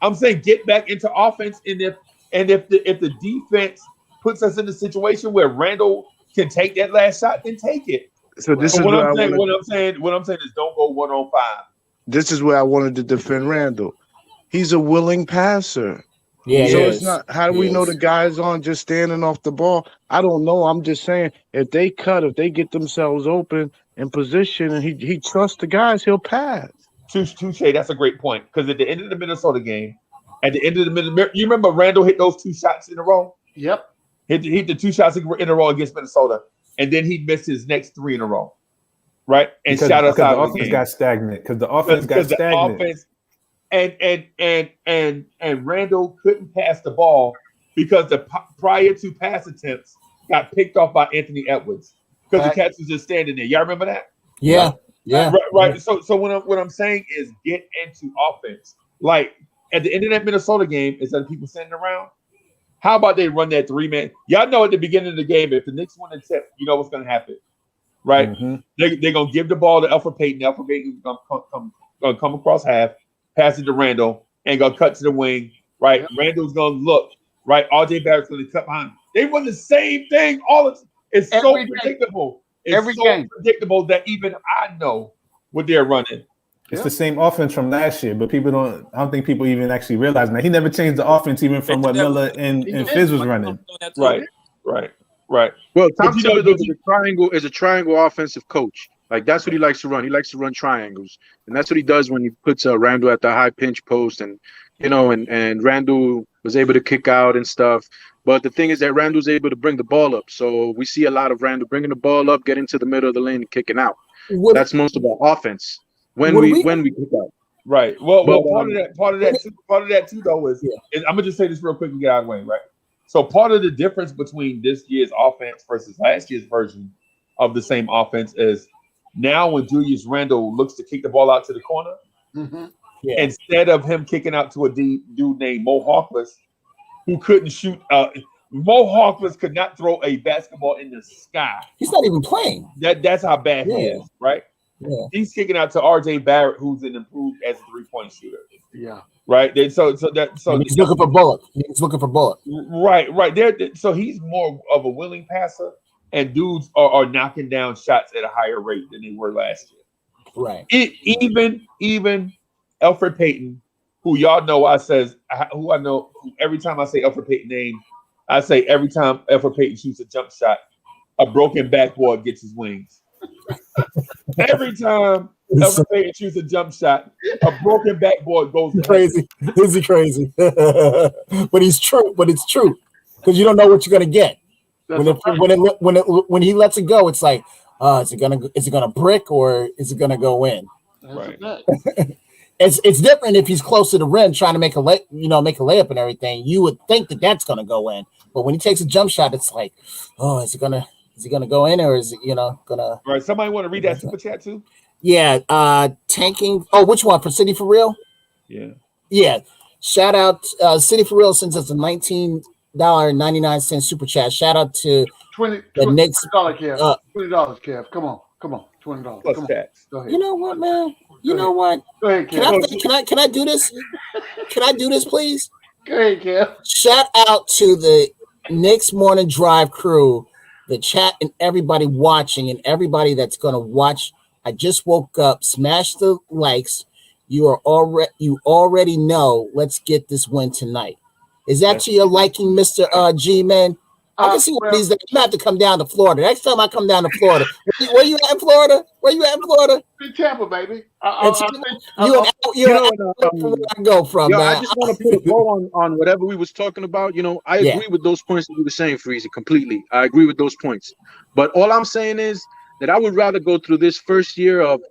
I'm saying get back into offense, and if the defense puts us in a situation where Randall can take that last shot, then take it. So this is what I'm saying. What I'm saying is don't go 1-on-5. This is where I wanted to defend Randall. He's a willing passer. Yeah. So it's not. How do we know the guys aren't just standing off the ball? I don't know. I'm just saying if they get themselves open in position, and he trusts the guys, he'll pass. Touche. That's a great point because at the end of the Minnesota game, you remember Randall hit those 2 shots in a row. Yep. Hit the 2 shots in a row against Minnesota, and then he missed his next 3 in a row, right? And shot us out of the game. Got stagnant because the offense got stagnant. And Randall couldn't pass the ball because the prior 2 pass attempts got picked off by Anthony Edwards because the catch was just standing there. Y'all remember that? Yeah. Right. So what I'm saying is get into offense. Like at the end of that Minnesota game, instead of people standing around, how about they run that 3-man? Y'all know at the beginning of the game, if the Knicks win the tip, you know what's going to happen, right? Mm-hmm. They're going to give the ball to Alfred Payton. Alfred Payton is going to come across half, pass it to Randall, and going to cut to the wing, right? Yep. Randall's going to look, right? RJ Barrett's going to cut behind. They run the same thing all the time. It's so predictable. It's so predictable that even I know what they're running. It's the same offense from last year, but I don't think people even actually realize that. He never changed the offense even from what Miller and Fizz was running. Right. Well, Tom Thibodeau is a triangle offensive coach. Like that's what he likes to run. He likes to run triangles, and that's what he does when he puts Randall at the high pinch post, and and Randall was able to kick out and stuff. But the thing is that Randall's able to bring the ball up, so we see a lot of Randall bringing the ball up, getting to the middle of the lane, and kicking out. That's most of our offense when we kick out. Right. Well, part of that too, though, is I'm gonna just say this real quick and get out of the way, right? So part of the difference between this year's offense versus last year's version of the same offense is now when Julius Randle looks to kick the ball out to the corner, instead of him kicking out to a dude named Mo Harkless, who couldn't shoot. Mo Harkless could not throw a basketball in the sky. He's not even playing. That's how bad he is, right? Yeah. He's kicking out to RJ Barrett, who's an improved as a 3-point shooter. Yeah. Right. So he's looking for bullet. He's looking for bullet. Right there. So he's more of a willing passer, and dudes are knocking down shots at a higher rate than they were last year. Right. Even Alfred Payton, who y'all know every time I say Alfred Payton name, I say every time Alfred Payton shoots a jump shot, a broken backboard gets his wings. Every time Alfred Payton shoots a jump shot, a broken backboard goes crazy. Is he crazy? But it's true because you don't know what you're gonna get. When he lets it go, it's like, is it gonna brick or is it gonna go in? Right. It's different if he's close to the rim trying to make a layup and everything. You would think that that's gonna go in, but when he takes a jump shot, it's like, is it gonna go in or is it gonna? All right. Somebody want to read that super chat too? Yeah. Tanking. Oh, which one? For City for Real? Yeah. Shout out City for Real since it's a $19.99 super chat. Shout out to $20 Knicks. $20, Kev. $20, Kev. Come on. $20. Plus Come tax. on. Go ahead. You know what, man? You know what? Go ahead, Can I do this? Can I do this, please? Go ahead, Kev. Shout out to the Knicks Morning Drive crew, the chat, and everybody watching, and everybody that's gonna watch. I just woke up. Smash the likes. You already know. Let's get this win tonight. Is that to your liking, Mr. G-Man? I can see one of these days. I'm gonna have to come down to Florida. Next time I come down to Florida, where you at in Florida? Where you at in Florida? In Tampa, baby. Where I go from, Yo, man. I just want to put a bow on whatever we was talking about. You know, I agree with those points that you were saying, Freezy, completely. I agree with those points. But all I'm saying is that I would rather go through this first year of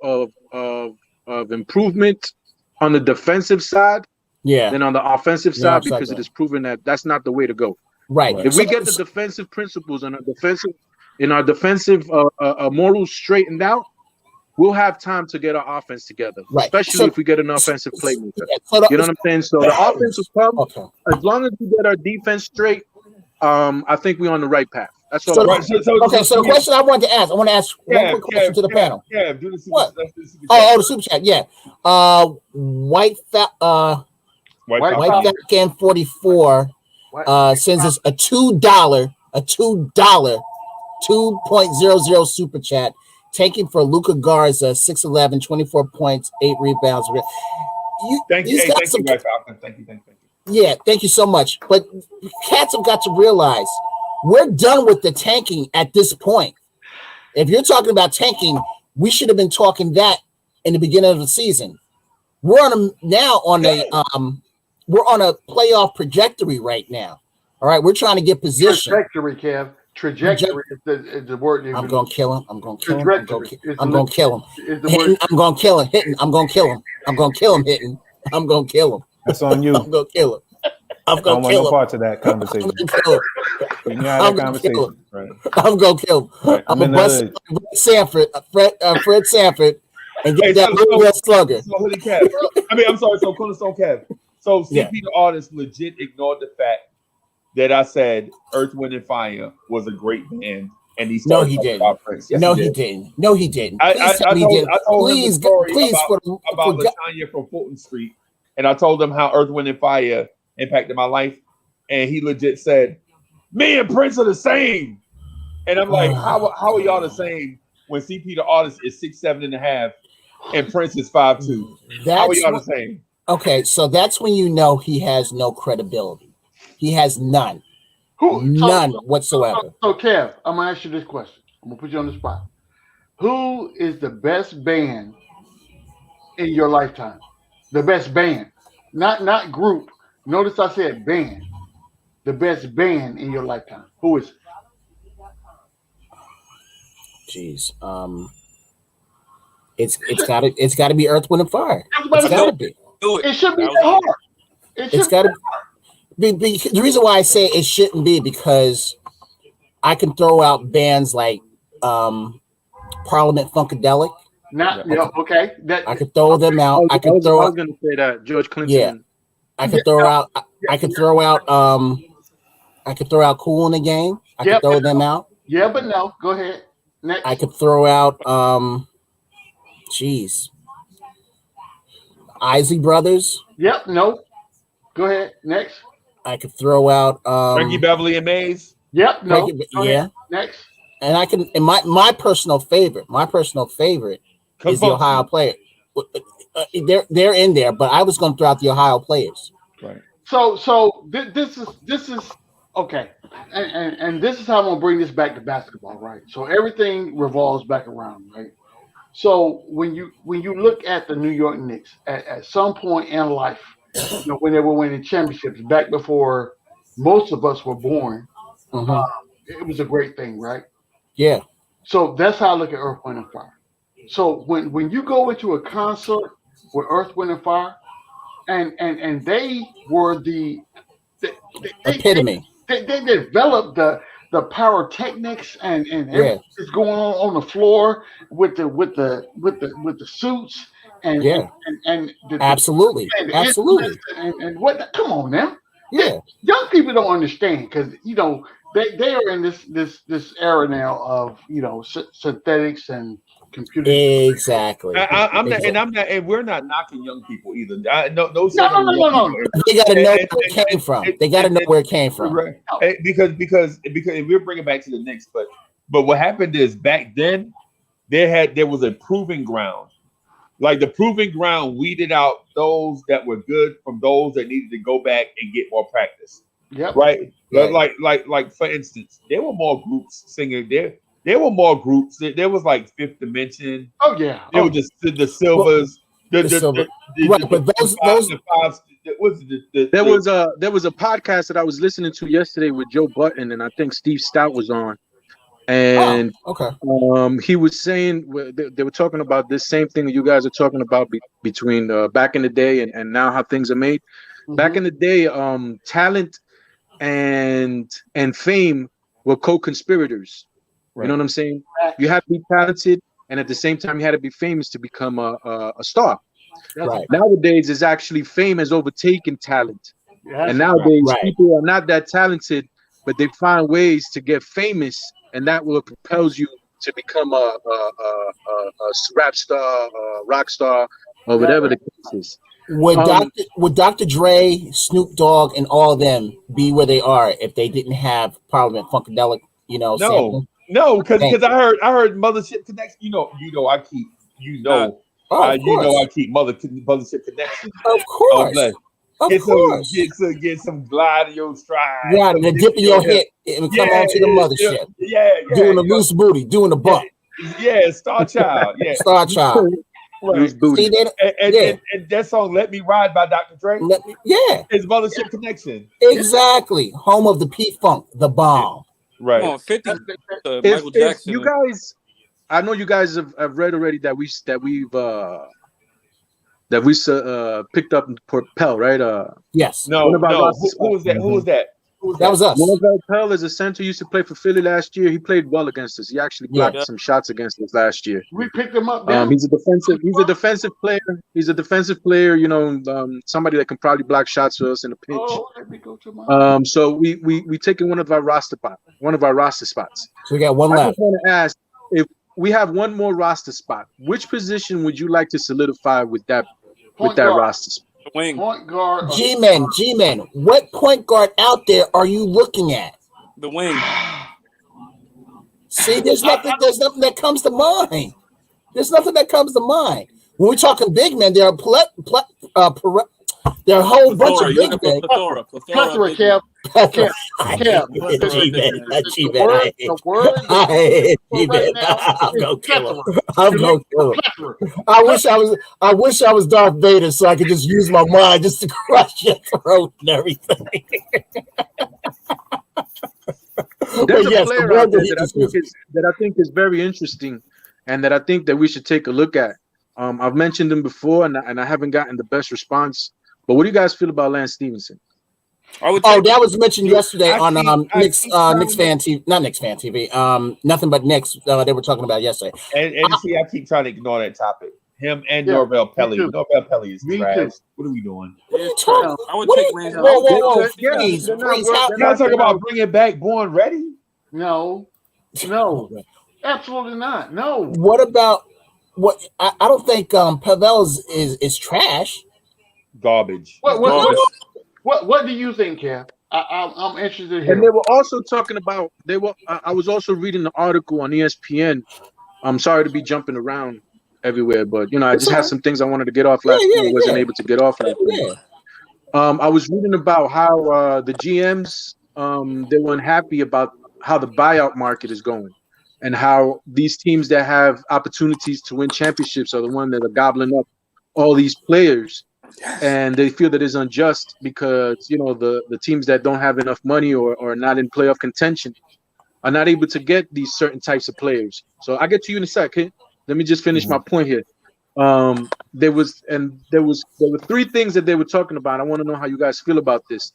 improvement on the defensive side than on the offensive side, because it is proven that that's not the way to go. Right. If we get the defensive principles and our defensive morals straightened out, we'll have time to get our offense together, especially if we get an offensive playmaker. You know what I'm saying? So the offense will come as long as we get our defense straight. I think we're on the right path. That's all. So the question I wanted to ask, one quick question to the panel. Yeah, do the super What? chat. The super chat. Yeah. White Falcon 44 sends us a $2 2.00 super chat. Taking for Luka Garza, 6'11", 24 points, 8 rebounds. Thank you, White Falcon. Thank you. Yeah, thank you so much. But cats have got to realize we're done with the tanking at this point. If you're talking about tanking, we should have been talking that in the beginning of the season. We're on a playoff trajectory right now. All right, we're trying to get position. Trajectory, Kev. Trajectory is the word. I'm gonna kill him. I'm gonna kill him. Trajectory. I'm gonna kill him. Hitting, I'm gonna kill him. Hitting. I'm gonna kill him. I'm gonna kill him. Hitting. I'm gonna kill him. That's on you. I'm gonna kill him. I'm I don't gonna want kill no him. part of that conversation. I'm gonna kill him. You're not I'm that gonna kill conversation. him. Right. I'm gonna kill him. Right. I'm gonna bust Fred Sanford and get that little slugger. So Hoodie Kev. I'm sorry. So Cornerstone Kev. So CP the artist legit ignored the fact that I said Earth, Wind, and Fire was a great band, and he No, started he talking didn't. about Prince. Yes, No, he he did. didn't. No, he didn't. I Please tell me he didn't. told him the story Please, about LaTanya from Fulton Street, and I told him how Earth, Wind, and Fire impacted my life, and he legit said, "Me and Prince are the same," and I'm like, "How are y'all the same when CP the artist is 6'7.5" and Prince is 5'2"? How are y'all the same? Okay, so that's when you know he has no credibility. He has none. None whatsoever. So, Kev, I'm gonna ask you this question. I'm gonna put you on the spot. Who is the best band in your lifetime? The best band, not group. Notice I said band. The best band in your lifetime. Who is it? Jeez. It's gotta be Earth, Wind, and Fire. It's gotta be. It should be that hard. It's gotta be. The reason why I say it shouldn't be because I can throw out bands like Parliament Funkadelic. Okay. I could throw them out. I was going to say that George Clinton. Yeah, I could throw out. I could throw out. I could throw out Cool in the Game. I could throw them out. Yeah, but no. Go ahead. Next. I could throw out. Isley Brothers. Yep. No. Go ahead. Next. I could throw out Frankie Beverly and Maze. Yep. No. Yeah. Next. And I can. And my personal favorite. Is the Ohio player. They're in there, but I was going to throw out the Ohio players. Right. So this is okay, and this is how I'm gonna bring this back to basketball, right? So everything revolves back around, right? So when you look at the New York Knicks at some point in life, when they were winning championships back before most of us were born, it was a great thing, right? Yeah. So that's how I look at Earth, Wind, and Fire. So when you go into a concert with Earth, Wind, and Fire, and they were the epitome. They developed the pyrotechnics and everything that's going on the floor with the suits and absolutely. And what? Come on now. Yeah. Young people don't understand because they are in this era now of synthetics and Exactly. I'm not, and we're not knocking young people either. No. They got to know where it came from. They got to know where it came from. Right. Because we're bringing back to the Knicks, but what happened is back then there was a proving ground. Like the proving ground weeded out those that were good from those that needed to go back and get more practice. Yep. Right. Like for instance, there were more groups singing there. There were more groups. There was like Fifth Dimension. Oh yeah. There was the Silvers. But those there was a podcast that I was listening to yesterday with Joe Button, and I think Steve Stout was on, and he was saying they were talking about this same thing that you guys are talking about between back in the day and now how things are made. Mm-hmm. Back in the day, talent and fame were co-conspirators. Right. You know what I'm saying? You had to be talented, and at the same time, you had to be famous to become a star. Right. Nowadays, it's actually fame has overtaken talent, and nowadays people are not that talented, but they find ways to get famous, and that will propels you to become a rap star, a rock star, or whatever the case is. Would Dr. Dre, Snoop Dogg, and all of them be where they are if they didn't have Parliament Funkadelic? No, because I heard Mothership Connection. I keep Mothership Connection. Of course. Get some Gladio stride. Yeah, and then dip in your hip and come on to the mothership. Yeah. Doing a loose booty, doing the buck. Yeah, Star Child. Yeah. Star Child. Right. See, and that song "Let Me Ride" by Dr. Dre. It's Mothership Connection. Exactly. Home of the P-Funk, the bomb. Right. Come on, 50. Michael Jackson. You guys, I know you guys have read already that we've picked up Pell, right? Yes. No. Who was that? Who was that? That was us. Norvell Pell is a center. Used to play for Philly last year. He played well against us. He actually blocked some shots against us last year. We picked him up. He's a defensive player. He's a defensive player. Somebody that can probably block shots for us in a pinch. Oh, let me go to my. So we taking one of our roster spots. So we got one left. I just want to ask, if we have one more roster spot, which position would you like to solidify with that roster spot? Wing. Point guard. G-Men. What point guard out there are you looking at? The wing. See, there's nothing that comes to mind. When we're talking big men, there are there are a whole bunch of big men. Plethora, Kev. I'm gonna kill him. I wish I was Darth Vader so I could just use my mind just to crush your throat and everything. There's a player out there that I think is very interesting, and that I think that we should take a look at. I've mentioned him before, and I haven't gotten the best response. But what do you guys feel about Lance Stevenson? That was mentioned yesterday on Knicks Fan TV, not Knicks Fan TV. Nothing but Knicks. They were talking about yesterday. And see, I keep trying to ignore that topic. Him and Norvell Pelly. Norvell Pelly is trash. What are we doing? I would take Lance. Whoa, please. Y'all talking about bringing back Born Ready? No, absolutely not. No. What about what? I don't think Pavel is trash. Garbage. What do you think, Kev? I'm interested here. And they were also talking about I was also reading the article on ESPN. I'm sorry to be jumping around everywhere, but I just had some things I wanted to get off last night. Wasn't able to get off last night. I was reading about how the GMs they weren't happy about how the buyout market is going, and how these teams that have opportunities to win championships are the ones that are gobbling up all these players. And they feel that it's unjust because the teams that don't have enough money or are not in playoff contention are not able to get these certain types of players. So I'll get to you in a second. Let me just finish my point here. There were three things that they were talking about. I want to know how you guys feel about this.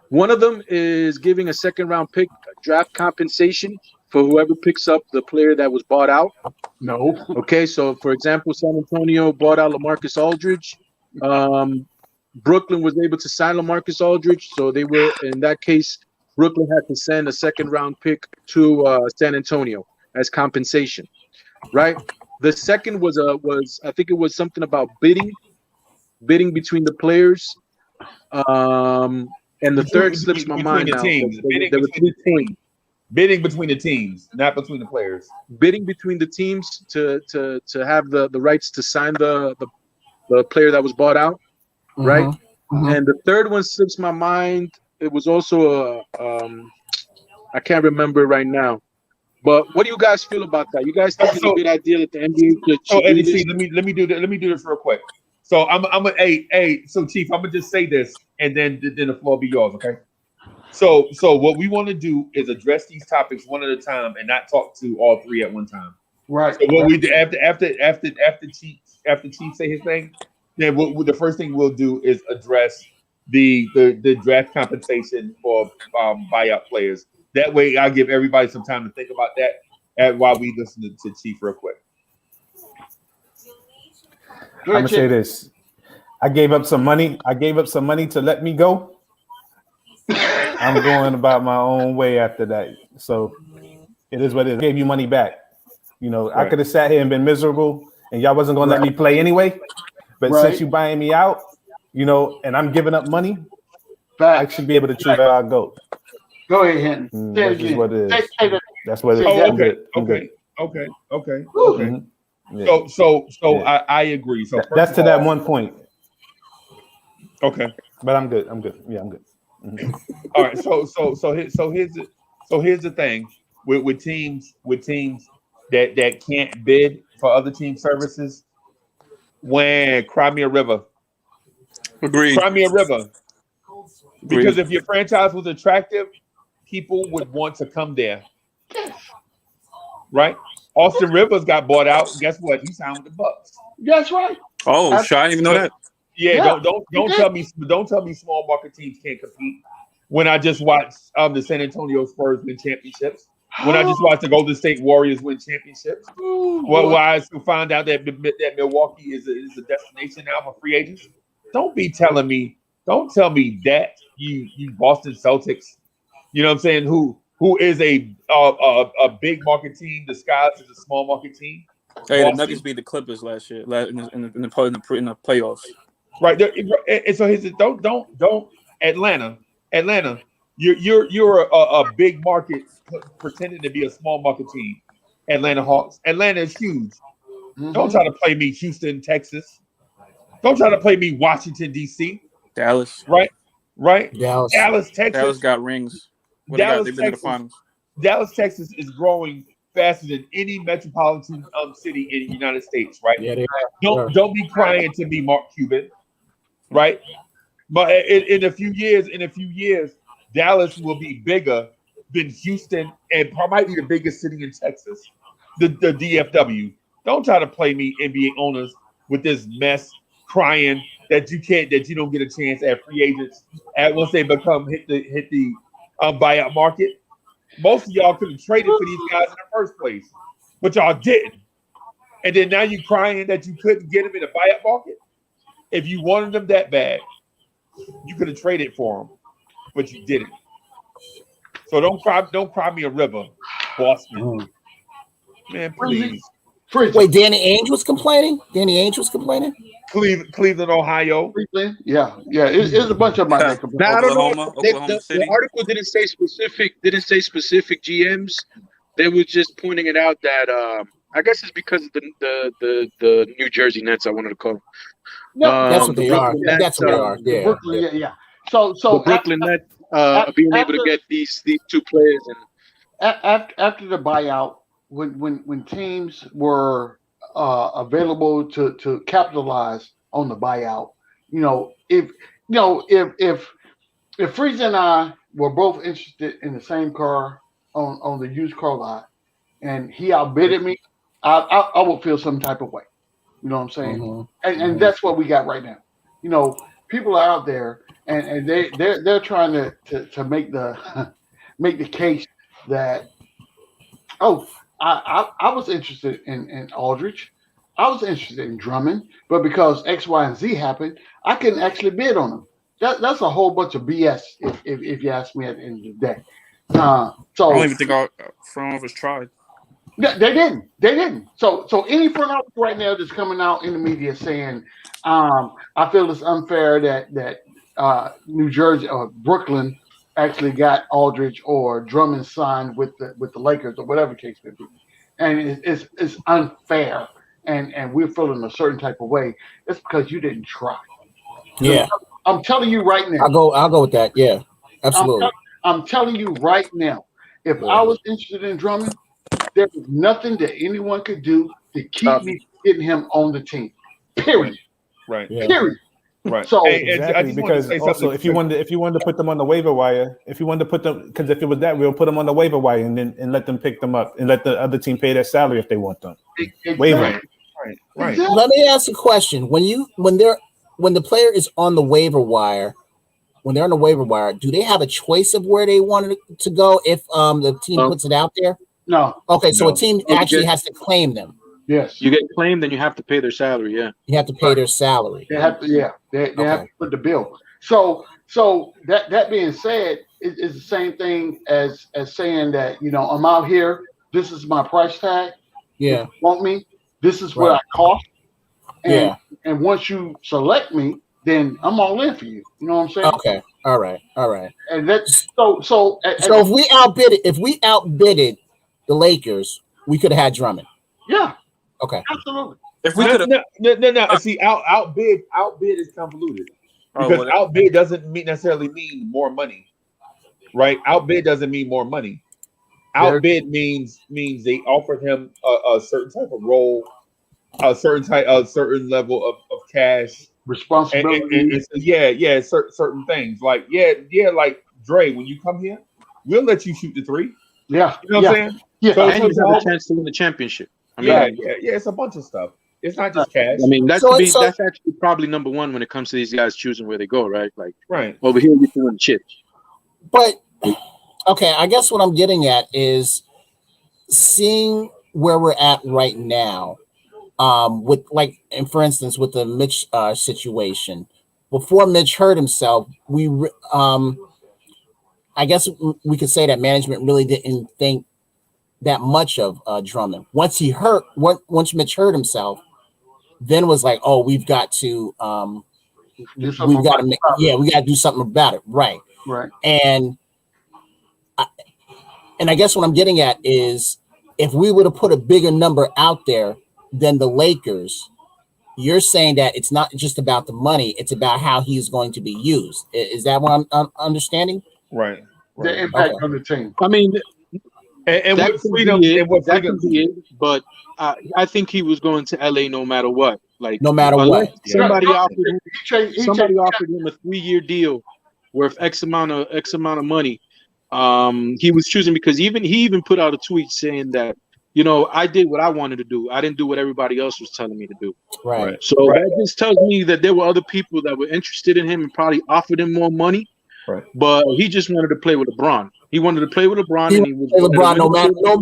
One of them is giving a second-round pick draft compensation for whoever picks up the player that was bought out. No. Okay, so for example, San Antonio bought out LaMarcus Aldridge. Brooklyn was able to sign LaMarcus Aldridge, so they were, in that case, Brooklyn had to send a second-round pick to San Antonio as compensation, right? The second was I think it was something about bidding between the players. And the third slips my mind the now. teams. There were 3 points. Bidding between the teams, not between the players. Bidding between the teams to have the rights to sign the player that was bought out, right? And the third one slips my mind. It was also I can't remember right now. But what do you guys feel about that? You guys think it's a good idea that the NBA should do this? Let me do this real quick. So I'm so Chief, I'm gonna just say this, and then the floor will be yours, okay? So what we want to do is address these topics one at a time and not talk to all 3 at one time. Right. So what we do after Chief say his thing, then the first thing we'll do is address the draft compensation for buyout players. That way, I'll give everybody some time to think about that while we listen to Chief real quick. I'm gonna say this. I gave up some money to let me go. I'm going about my own way after that. So it is what it is. I gave you money back. You know, I could have sat here and been miserable and y'all wasn't gonna let me play anyway. But since you buying me out, you know, and I'm giving up money, I should be able to choose where I go. Go ahead, Hinton. That's just what it is. That's what it is. Okay. Yeah. So I agree. So that's to that one point. Okay, but I'm good. Yeah, I'm good. All right. So here's the thing with teams that can't bid for other team services. When cry me a river. Agreed. Cry me a river. Because if your franchise was attractive, people would want to come there. Right? Austin Rivers got bought out. Guess what? He signed with the Bucks. That's right. Oh, shit, I didn't even know that. Yeah, don't tell me small market teams can't compete. When I just watched the San Antonio Spurs win championships, when I just watched the Golden State Warriors win championships, well, I found out that Milwaukee is a destination now for free agents. Don't tell me that you Boston Celtics, you know what I'm saying, who is a big market team disguised as a small market team. Hey, the Nuggets beat the Clippers last year in the playoffs. Right there, and so here's don't Atlanta, you're a big market pretending to be a small market team. Atlanta Hawks. Atlanta is huge. Don't try to play me Houston, Texas. Don't try to play me Washington, D.C. Dallas. Right. Dallas, Texas. Dallas got rings. They've been in the finals. Dallas, Texas is growing faster than any metropolitan city in the United States, right? Yeah, they are. Don't be crying to me, Mark Cuban, right? But in a few years, Dallas will be bigger than Houston and probably the biggest city in Texas, the DFW. Don't try to play me NBA owners with this mess, crying that you don't get a chance at free agents once they hit the buyout market. Most of y'all could have traded for these guys in the first place, but y'all didn't. And then now you crying that you couldn't get them in the buyout market. If you wanted them that bad, you could have traded for them, but you didn't. So don't cry me a river, Boston. Man, please. Wait, Danny Ainge was complaining? Cleveland, Ohio. Cleveland? Yeah. It's a bunch of my. Now, I don't know. The article didn't say specific GMs. They were just pointing it out that I guess it's because of the New Jersey Nets. I wanted to call them. That's what they are. That's what they are. Yeah. Brooklyn, yeah. So the Brooklyn Nets being able to get these 2 players and after the buyout, when teams were available to capitalize on the buyout, if Frieza and I were both interested in the same car on the used car lot, and he outbidded me, I would feel some type of way. You know what I'm saying? And that's what we got right now. People are out there and they're trying to make the case that I was interested in Aldridge. I was interested in Drummond, but because X, Y, and Z happened, I couldn't actually bid on them. That's a whole bunch of BS, if you ask me at the end of the day. I don't even think our front office tried. Yeah, they didn't. They didn't. So any front office right now that's coming out in the media saying, I feel it's unfair that New Jersey or Brooklyn actually got Aldridge or Drummond signed with the Lakers or whatever case may be, and it's unfair, and we're feeling a certain type of way. It's because you didn't try. Yeah, I'm telling you right now. I'll go with that. Yeah, absolutely. I'm telling you right now. If I was interested in Drummond, there was nothing that anyone could do to keep me getting him on the team. Period. Right. Period. Right. So exactly, because also if you wanted to put them on the waiver wire, if you wanted to put them, because if it was that, we'll put them on the waiver wire and let them pick them up and let the other team pay their salary if they want them. Exactly. Waiver. Right. Let me ask a question. When the player is on the waiver wire, when they're on the waiver wire, do they have a choice of where they want it to go if the team puts it out there? No. Okay, so a team actually has to claim them. Yes. You get claimed, then you have to pay their salary. Yeah. You have to pay their salary. They have to. Yeah. They have to put the bill. So that being said, it's the same thing as saying that I'm out here. This is my price tag. Yeah. If you want me? This is what I cost. And once you select me, then I'm all in for you. You know what I'm saying? Okay. All right. And that's so if we outbidded the Lakers, we could have had Drummond. Yeah. Okay. Absolutely. If we could have no. See, outbid is convoluted because outbid doesn't necessarily mean more money, right? Outbid doesn't mean more money. Outbid means they offered him a certain type of role, a certain level of cash responsibility. And certain things like like Dre, when you come here, we'll let you shoot the three. Yeah, you know what I'm saying. Yeah, so and you have a chance to win the championship. I mean, it's a bunch of stuff. It's not just cash. I mean, that's actually probably number one when it comes to these guys choosing where they go, right? Like, right over here, you're doing chips. But okay, I guess what I'm getting at is seeing where we're at right now. With and for instance, with the Mitch situation, before Mitch hurt himself, I guess we could say that management really didn't think that much of Drummond. Once Mitch hurt himself, then was like, oh, we've got to do something about it, right? Right. And I guess what I'm getting at is if we would have put a bigger number out there than the Lakers, you're saying that it's not just about the money, it's about how he's going to be used. Is that what I'm understanding? Right. The impact on the team. I mean, and that what freedom but I think he was going to LA no matter what. Like, no matter what. Somebody offered him a 3-year deal worth X amount of money. He was choosing because he even put out a tweet saying that, I did what I wanted to do. I didn't do what everybody else was telling me to do. Right. So that just tells me that there were other people that were interested in him and probably offered him more money. Right. But he just wanted to play with LeBron. He wanted to play with LeBron, and he was LeBron no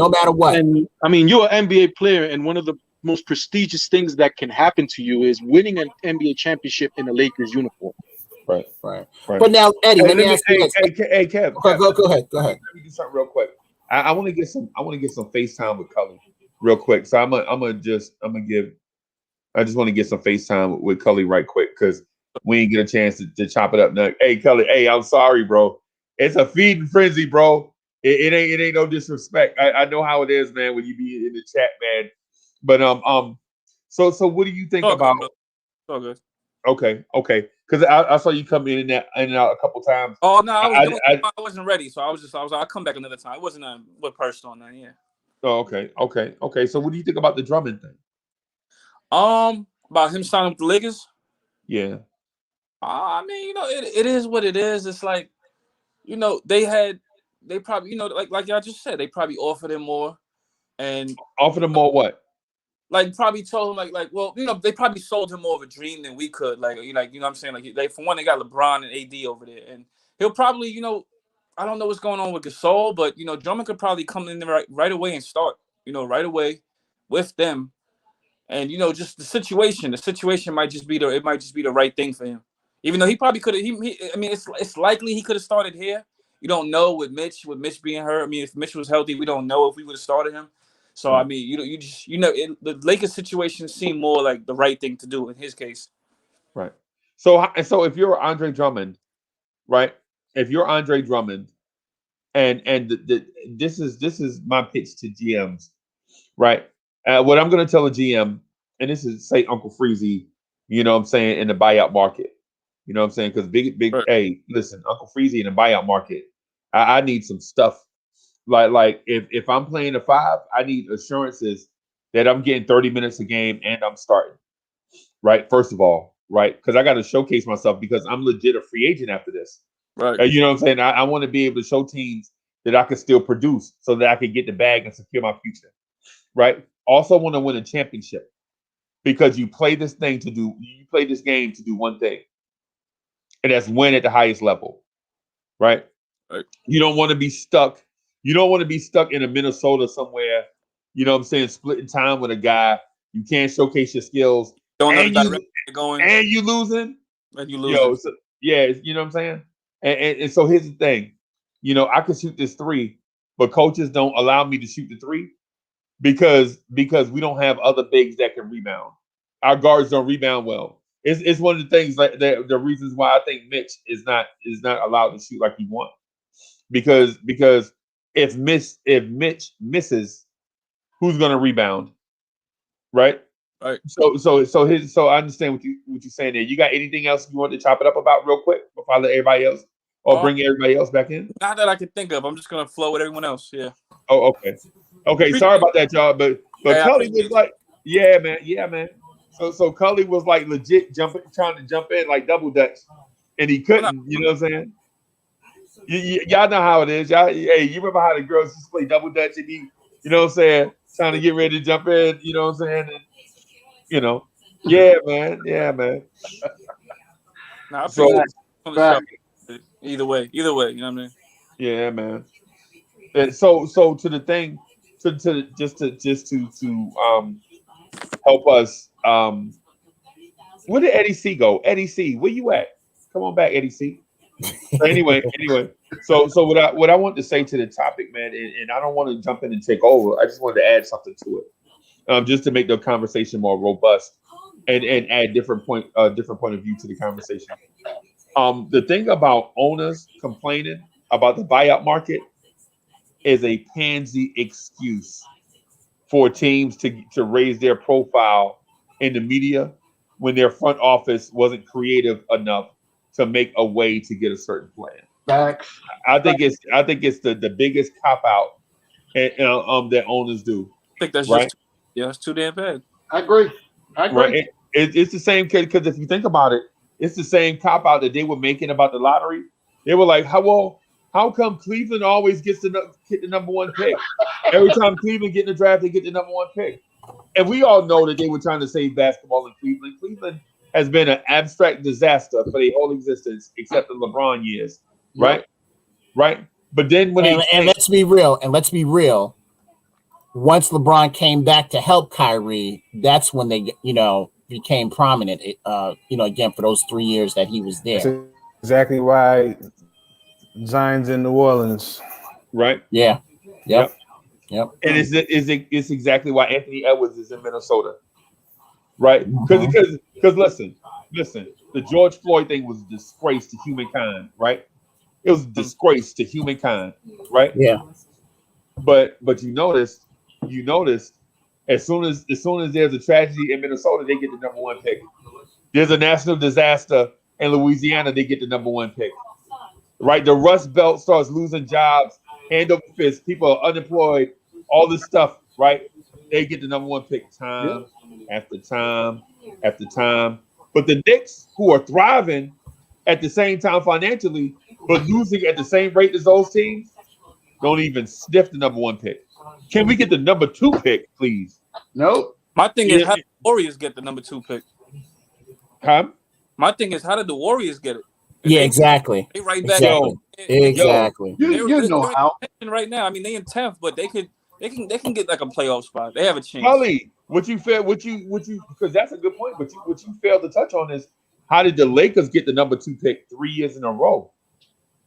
matter what. And I mean, you're an NBA player, and one of the most prestigious things that can happen to you is winning an NBA championship in a Lakers uniform. Right. But now, Eddie, let me ask you this. Hey, Kev. Go ahead. Let me do something real quick. I want to get some FaceTime with Cully real quick. So I just want to get some FaceTime with Cully right quick because we ain't get a chance to chop it up now. Hey, Cully. Hey, I'm sorry, bro. It's a feeding frenzy, bro. It ain't no disrespect. I know how it is, man, when you be in the chat, man. But so what do you think about? So good. Okay. Because I saw you come in and out a couple times. Oh no, I wasn't ready, so I'll come back another time. It wasn't what personal, man. Yeah. Oh, okay. So what do you think about the Drummond thing? About him signing with the Lakers? Yeah. I mean, it is what it is. It's like, they probably, like y'all just said, they probably offered him more, and offered him more what? Like probably told him well, they probably sold him more of a dream than we could. Like what I'm saying? Like for one, they got LeBron and AD over there, and he'll probably, I don't know what's going on with Gasol, but Drummond could probably come in there right away and start, right away with them, and just the situation might just be the right thing for him. Even though he probably could have, I mean, it's likely he could have started here you don't know with Mitch being hurt. I mean, if Mitch was healthy, we don't know if we would have started him. So I mean, the Lakers situation seemed more like the right thing to do in his case. Right. So if you're Andre Drummond, right? If you're Andre Drummond, and this is my pitch to GMs, right? What I'm going to tell a GM, and this is say Uncle Freezy, you know what I'm saying, in the buyout market, you know what I'm saying, because big right. Hey, listen, Uncle Freezy in the buyout market, I need some stuff. Like if I'm playing a 5, I need assurances that I'm getting 30 minutes a game and I'm starting. Right. First of all, right. Because I got to showcase myself because I'm legit a free agent after this. Right. You know what I'm saying? I want to be able to show teams that I can still produce so that I can get the bag and secure my future. Right. Also want to win a championship because you play this game to do one thing. And that's win at the highest level. Right. Right. You don't want to be stuck. You don't want to be stuck in a Minnesota somewhere, you know what I'm saying, splitting time with a guy. You can't showcase your skills. And you losing. And you losing. Yeah, you know what I'm saying? And so here's the thing. You know, I can shoot this 3, but coaches don't allow me to shoot the 3 because we don't have other bigs that can rebound. Our guards don't rebound well. It's one of the things like the reasons why I think Mitch is not allowed to shoot like he wants. Because if Mitch misses, who's going to rebound, right? Right. So I understand what you're saying there. You got anything else you want to chop it up about real quick before I let everybody else or bring everybody else back in? Not that I can think of. I'm just gonna flow with everyone else. Yeah. Oh, okay. Sorry about that, y'all. But Cully was like, yeah, man. So Cully was like legit trying to jump in like double dutch, and he couldn't. You know what I'm saying? Y'all know how it is. You remember how the girls just play double dutch and you know what I'm saying, trying to get ready to jump in, you know what I'm saying? And, you know, yeah, man. Nah, either way, you know what I mean? Yeah, man. And so to the thing, to help us. Where did Eddie C go? Eddie C, where you at? Come on back, Eddie C. So anyway. So what I want to say to the topic, man, and I don't want to jump in and take over. I just wanted to add something to it, just to make the conversation more robust and add different point of view to the conversation. The thing about owners complaining about the buyout market is a pansy excuse for teams to raise their profile in the media when their front office wasn't creative enough to make a way to get a certain plan. Facts. I think it's the biggest cop out that owners do. I think that's right. It's too damn bad. I agree. Right. It's the same because if you think about it, it's the same cop out that they were making about the lottery. They were like, how come Cleveland always gets the number 1 pick? Every time Cleveland get in the draft, they get the number 1 pick. And we all know that they were trying to save basketball in Cleveland. Cleveland has been an abstract disaster for their whole existence, except the LeBron years. Right? Right. But then let's be real. Once LeBron came back to help Kyrie, that's when they, became prominent. Again for those 3 years that he was there. That's exactly why Zion's in New Orleans. Right. Yeah. Yep. And it's exactly why Anthony Edwards is in Minnesota. Right. Because listen, the George Floyd thing was a disgrace to humankind. Right. It was a disgrace to humankind. Right. Yeah. But you noticed as soon as there's a tragedy in Minnesota, they get the number 1 pick. There's a national disaster in Louisiana, they get the number 1 pick. Right? The Rust Belt starts losing jobs, hand over fist, people are unemployed, all this stuff, right? They get the number 1 pick time after time after time. But the Knicks, who are thriving at the same time financially, but losing at the same rate as those teams, don't even sniff the number 1 pick. Can we get the number 2 pick, please? Nope. My thing is, how did the Warriors get the number 2 pick? Huh? My thing is, how did the Warriors get it? Exactly. They right back. Exactly. You know how. Right now, I mean, they in 10th, but they can get like a playoff spot. They have a chance. Cully, because that's a good point. But what you failed to touch on is how did the Lakers get the number 2 pick 3 years in a row?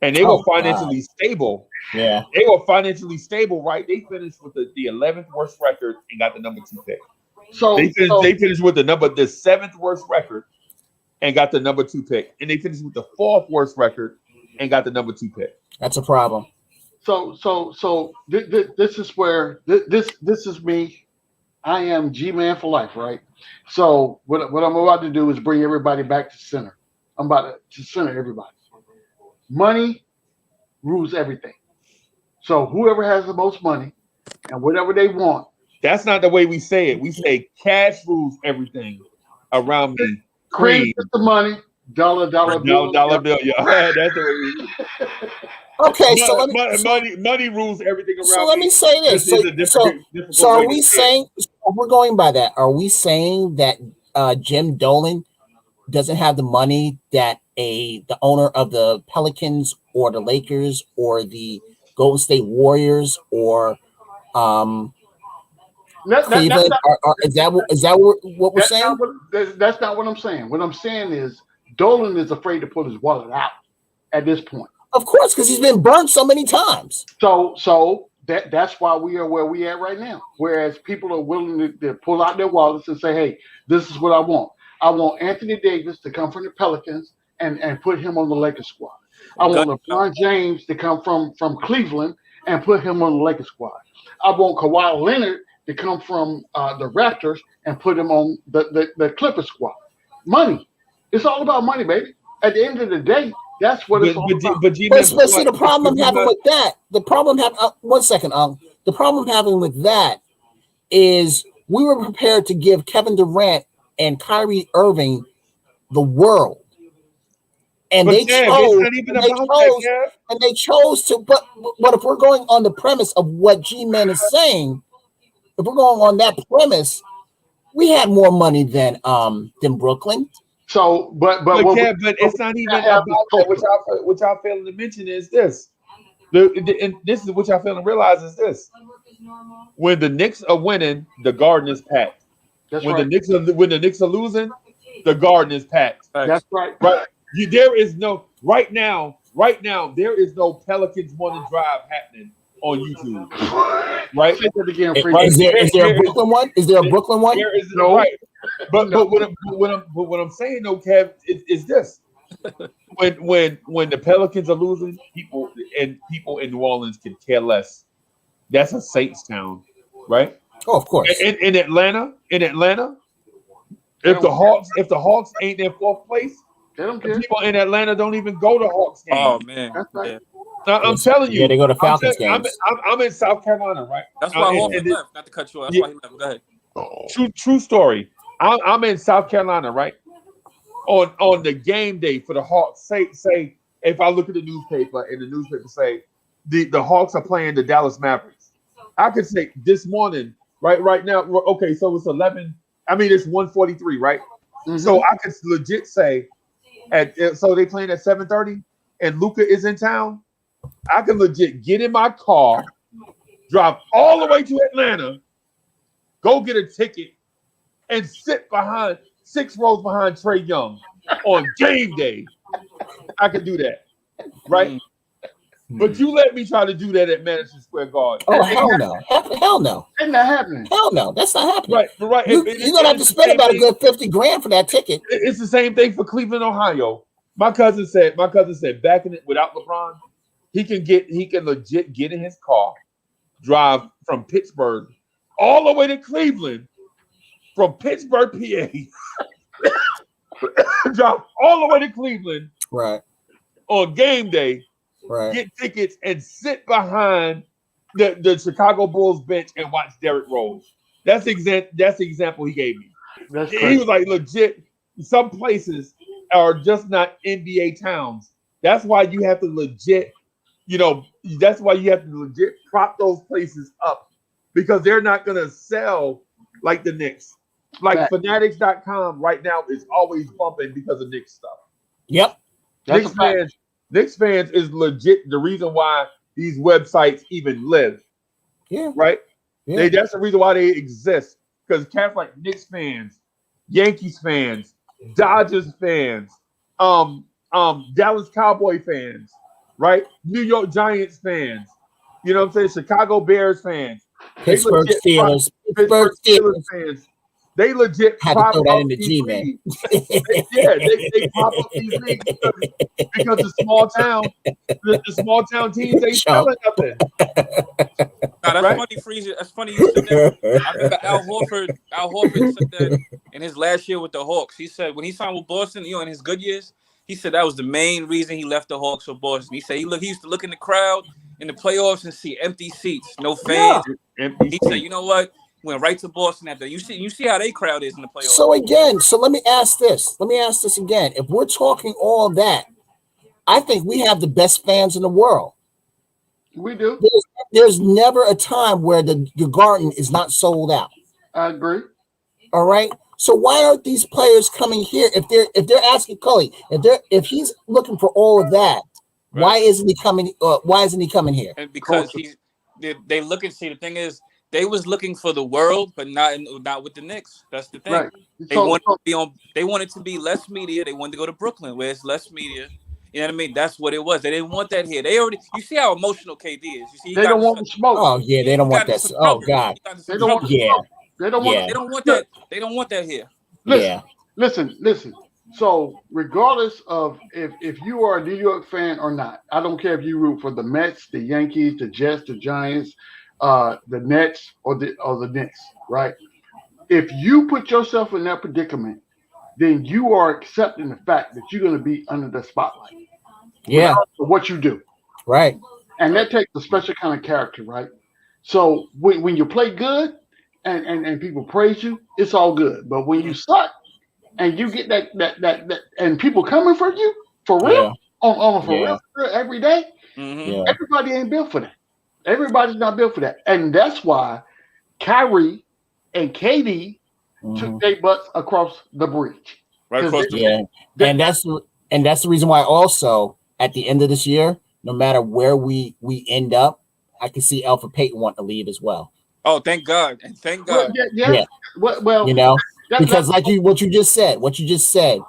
and they were financially stable. Yeah, they were financially stable, right? They finished with the 11th worst record and got the number 2 pick. So they finished with the 7th worst record and got the number 2 pick, and they finished with the 4th worst record and got the number 2 pick. That's a problem. So this is where this is me. I am G-Man for life, right? So what I'm about to do is bring everybody back to center. I'm about to center everybody. Money rules everything. So whoever has the most money and whatever they want. That's not the way we say it. We say cash rules everything around me. Cream is the money. Dollar bill. Yeah, that's the way we. Okay, so money rules everything around. So let me say this. So are we saying? We're going by that. Are we saying that Jim Dolan doesn't have the money that the owner of the Pelicans or the Lakers or the Golden State Warriors or Cleveland? Is that what we're saying? That's not what I'm saying. What I'm saying is Dolan is afraid to put his wallet out at this point. Of course, because he's been burned so many times. So that's why we are where we at right now. Whereas people are willing to pull out their wallets and say, hey, this is what I want. I want Anthony Davis to come from the Pelicans and put him on the Lakers squad. I want LeBron James to come from Cleveland and put him on the Lakers squad. I want Kawhi Leonard to come from the Raptors and put him on the Clippers squad. Money. It's all about money, baby. At the end of the day, that's what it's all about. But see, the problem I'm having with that, the problem I'm having with that is we were prepared to give Kevin Durant and Kyrie Irving the world. And they chose to, but if we're going on the premise of what G-Man is saying, if we're going on that premise, we had more money than Brooklyn. So, but it's not even about that. What y'all failing to mention is this. And this is what y'all failing to realize is this. When the Knicks are winning, the garden is packed. When the Knicks are losing, the garden is packed. That's right. Right. There is no right now. There is no Pelicans morning drive happening on YouTube. Right? Is there a Brooklyn one? Is there a Brooklyn one? There is no. Right. But what I'm saying though, Kev, is this: when the Pelicans are losing, people in New Orleans can care less. That's a Saints town, right? Oh, of course. In Atlanta, if the Hawks ain't in 4th place, people in Atlanta don't even go to Hawks games. Oh man, that's right. I'm telling you, they go to Falcons games. I'm in South Carolina, right? That's why Hawks left. Not to cut you off. That's why he left. Go ahead. True story. I'm in South Carolina, right? On the game day for the Hawks. Say if I look at the newspaper and the newspaper say the Hawks are playing the Dallas Mavericks, I could say this morning, right now. Okay, so it's 11. I mean, it's 1:43, right? Mm-hmm. So I could legit say, so they playing at 7:30, and Luka is in town. I can legit get in my car, drive all the way to Atlanta, go get a ticket, and sit behind 6 rows behind Trey Young on game day. I can do that, right? But you let me try to do that at Madison Square Garden. Oh, hell no. Hell no. Ain't that happening? Hell no. That's not happening. Right. You're going to have to spend about a good $50,000 for that ticket. It's the same thing for Cleveland, Ohio. My cousin said back in it without LeBron, he can legit get in his car, drive from Pittsburgh all the way to Cleveland, from Pittsburgh, PA, drive all the way to Cleveland, right, on game day, right, get tickets and sit behind the Chicago Bulls bench and watch Derrick Rose. That's the example he gave me. He was like, legit, some places are just not NBA towns. That's why you have to legit prop those places up, because they're not going to sell like the Knicks. Like Fanatics.com right now is always bumping because of Knicks stuff. Yep. Knicks fans is legit the reason why these websites even live. Yeah. Right? Yeah. That's the reason why they exist. Because cats like Knicks fans, Yankees fans, Dodgers fans, Dallas Cowboy fans, right? New York Giants fans, you know what I'm saying? Chicago Bears fans, Pittsburgh Steelers, Pittsburgh Steelers fans. They legit had to prop throw that up in the these G-Man. leagues. They prop up these leagues because the small town, the small town teams ain't selling nothing. Nah, that's funny, Freezer. That's funny you said that. I remember Al Horford said that in his last year with the Hawks. He said when he signed with Boston, in his good years, he said that was the main reason he left the Hawks for Boston. He said he used to look in the crowd in the playoffs and see empty seats, no fans. Yeah. He said, you know what? Went right to Boston after. You see how they crowd is in the playoffs. So let me ask this. Let me ask this again. If we're talking all that, I think we have the best fans in the world. We do. There's never a time where the Garden is not sold out. I agree. All right. So why aren't these players coming here? If they're asking Cully, if he's looking for all of that, right, why isn't he coming? Why isn't he coming here? And because they look and see. The thing is, they was looking for the world, but not with the Knicks. That's the thing. Right. They wanted to be on. They wanted to be less media. They wanted to go to Brooklyn, where it's less media. You know what I mean? That's what it was. They didn't want that here. You see how emotional KD is. You see, they don't want the smoke. Oh yeah, they don't want that. Oh God, they don't want. Yeah, they don't want. Yeah. They don't want that. They don't want that here. Listen. So regardless of if you are a New York fan or not, I don't care if you root for the Mets, the Yankees, the Jets, the Giants, the Nets, or the Knicks, right? If you put yourself in that predicament, then you are accepting the fact that you're going to be under the spotlight. Yeah. For what you do. Right. And that takes a special kind of character, right? So when you play good and people praise you, it's all good. But when you suck and you get that and people coming for you for real, on real every day, everybody ain't built for that. Everybody's not built for that. And that's why Kyrie and KD took their butts across the bridge. Right across the And that's the reason why also at the end of this year, no matter where we end up, I can see Alpha Payton want to leave as well. Oh, thank God. And thank God. Well, because what you just said,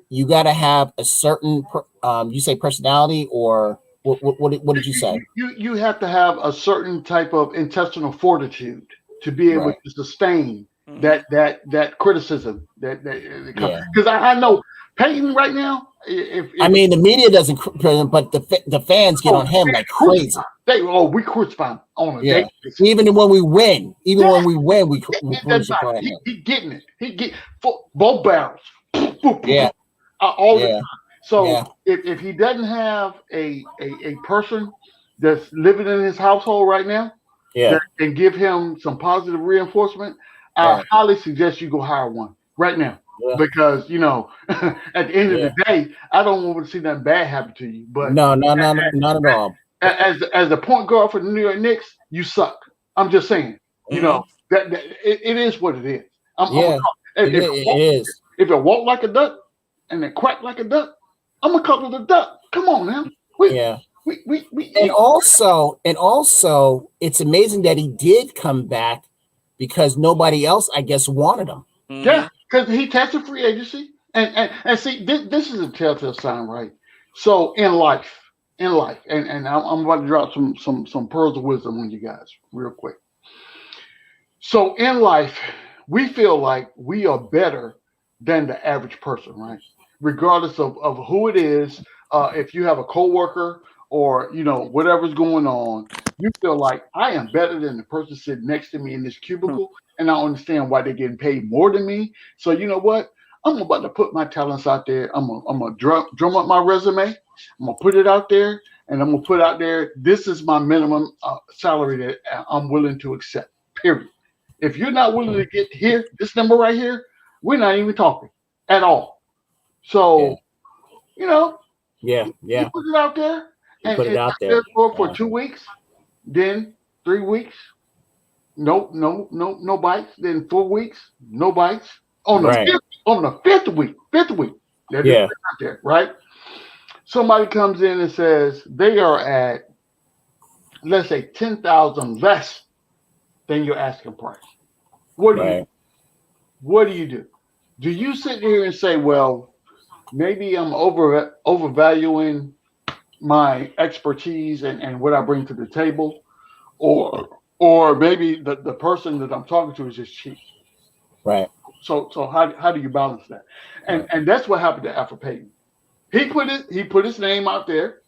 you got to have a certain you say personality, or what did you say? You have to have a certain type of intestinal fortitude to be able to sustain that criticism because I know Peyton right now. I mean, the media doesn't, but the fans get on him like crazy. We crucify him on a day. Even when we win, we crucify him. He getting it. He get both barrels. Yeah. All the time. So if he doesn't have a person that's living in his household right now, that can give him some positive reinforcement, I highly suggest you go hire one right now. Because at the end of the day, I don't want to see nothing bad happen to you. But not at all. As a point guard for the New York Knicks, you suck. I'm just saying. That it is what it is. It is. If it walk like a duck and it quack like a duck, I'm gonna call it a duck. Come on now. And also, it's amazing that he did come back because nobody else, I guess, wanted him. Yeah, because he tested free agency, and see, this is a telltale sign, right? So in life, and I'm about to drop some pearls of wisdom on you guys real quick. So in life, we feel like we are better than the average person, right? Regardless of who it is, if you have a coworker or whatever's going on, you feel like I am better than the person sitting next to me in this cubicle. And I understand why they're getting paid more than me. So you know what? I'm about to put my talents out there. I'm gonna drum up my resume. I'm gonna put it out there, and I'm gonna put out there. This is my minimum salary that I'm willing to accept. Period. If you're not willing to get here, this number right here, we're not even talking at all. So, you put it out there, and put it out there for 2 weeks, then 3 weeks. No bites. Then 4 weeks, no bites. On the fifth week, they're out there, right? Somebody comes in and says they are at, let's say, 10,000 less than your asking price. What do you do? What do you do? Do you sit here and say, well, maybe I'm overvaluing my expertise and what I bring to the table, or maybe the person that I'm talking to is just cheap. Right. So how do you balance that? And that's what happened to Alfred Payton. He put his name out there.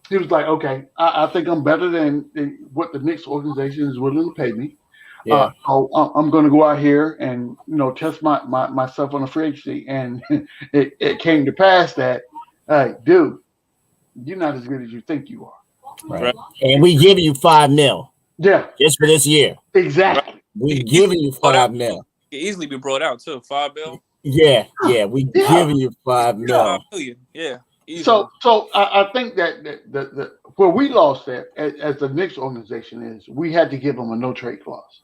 He was like, okay, I think I'm better than what the Knicks organization is willing to pay me. Yeah. So I'm going to go out here and test myself on a free agency, and it came to pass that, hey, dude, you're not as good as you think you are. Right. And we giving you $5 million. Yeah. Just for this year. Exactly. We giving you $5 million. It easily be brought out too. $5 billion. Yeah. We giving you $5 million. $5 million. Yeah. Easily. So I think that the where we lost that as the Knicks organization is we had to give them a no trade clause.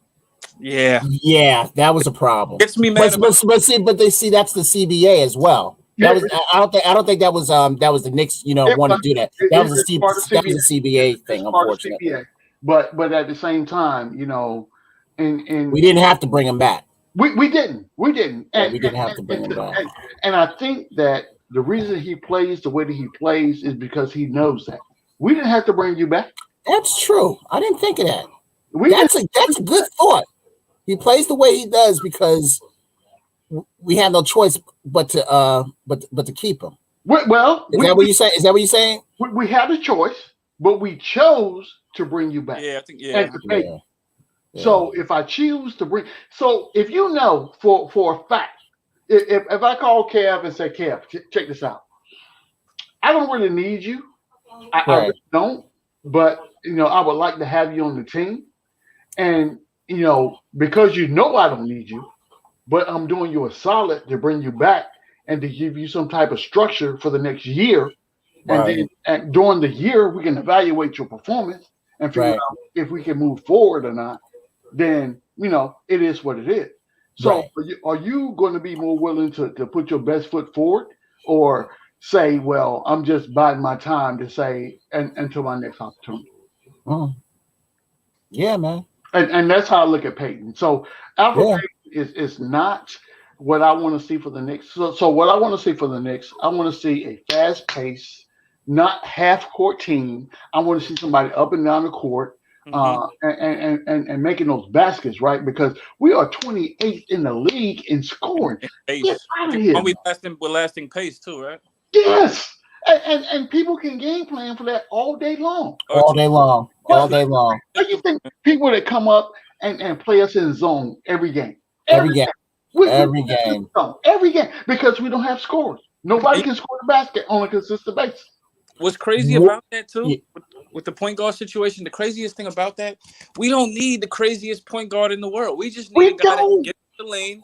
Yeah. Yeah, that was a problem. Gets me mad. But they see that's the CBA as well. That was I don't think that was the Knicks want to do that. That was a CBA thing, unfortunately. But at the same time, and we didn't have to bring him back. We didn't. And we didn't have to bring him back. And I think that the reason he plays the way that he plays is because he knows that we didn't have to bring you back. That's true. I didn't think of that. That's a good thought. He plays the way he does because we had no choice but to keep him. Well, is that what you're saying? We had a choice, but we chose to bring you back. Yeah, I think and to pay you. So if I choose to bring, so if you know for a fact, if I call Kev and say, Kev, check this out. I don't really need you. I really don't. But, I would like to have you on the team. And, because I don't need you, but I'm doing you a solid to bring you back and to give you some type of structure for the next year. And then during the year, we can evaluate your performance and figure out if we can move forward or not. Then, it is what it is. So are you going to be more willing to put your best foot forward or say, well, I'm just biding my time to say until my next opportunity? Yeah, man. And that's how I look at Payton. So Alfred Payton is not what I want to see for the Knicks. So what I want to see for the Knicks, I want to see a fast-paced, not half-court team. I want to see somebody up and down the court. And making those baskets, right? Because we are 28th in the league in scoring. Get out of here. We're lasting pace too, right? Yes. And people can game plan for that all day long. All day long. How do you think people that come up and play us in zone every game? Every game. Because we don't have scores. Nobody can score the basket on a consistent basis. What's crazy about that too, with the point guard situation, the craziest thing about that, we don't need the craziest point guard in the world. We just need a guy that can get in the lane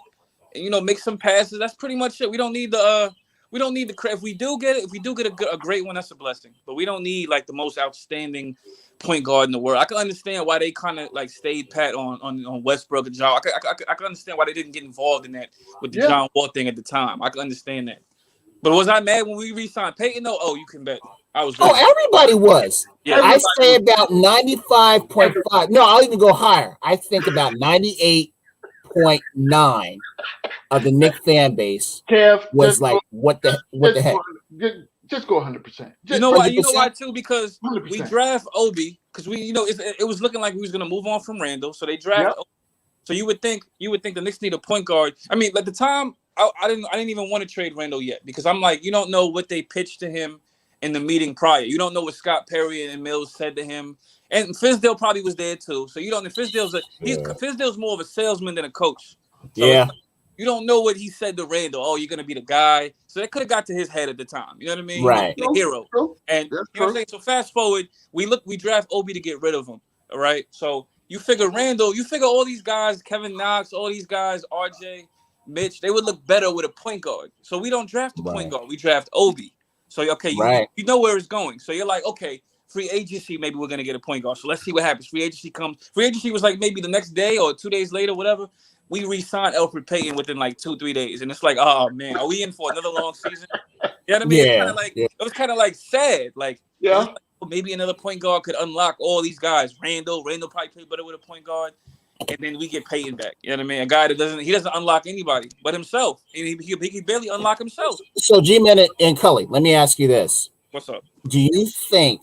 and make some passes. That's pretty much it. We don't need the if we do get a great one, that's a blessing. But we don't need like the most outstanding point guard in the world. I can understand why they kind of like stayed pat on Westbrook and John. I can understand why they didn't get involved in that with the John Wall thing at the time. I can understand that. But was I mad when we re-signed Payton? No. Oh, you can bet. I was. Everybody was. Yeah, I say about 95.5. No, I'll even go higher. I think about 98.9 of the Knicks fan base was like, what the heck? Just go 100%. You know why? You know why too? Because 100%. We draft Obi because it was looking like we was gonna move on from Randall, so they draft. Obi. So you would think the Knicks need a point guard. I mean, at the time, I didn't even want to trade Randall yet because I'm like, you don't know what they pitched to him in the meeting prior. You don't know what Scott Perry and Mills said to him. And Fizdale probably was there too. So you don't know Fizdale's more of a salesman than a coach. So you don't know what he said to Randall. Oh, you're gonna be the guy. So that could have got to his head at the time. You know what I mean? Right. The hero. And you know what I'm saying? So fast forward, we draft Obi to get rid of him. All right. So you figure Randall, all these guys, Kevin Knox, all these guys, RJ, Mitch, they would look better with a point guard. So we don't draft a point guard. We draft Obi. So, okay, you know where it's going. So you're like, okay, free agency, maybe we're going to get a point guard. So let's see what happens. Free agency comes. Free agency was like maybe the next day or 2 days later, whatever. We re-signed Alfred Payton within like 2-3 days. And it's like, oh, man, are we in for another long season? You know what I mean? It was kind of like sad. Like, maybe another point guard could unlock all these guys. Randall probably played better with a point guard. And then we get Payton back. You know what I mean? A guy that doesn't unlock anybody but himself. He barely unlock himself. So G-Man and Cully, let me ask you this. What's up? Do you think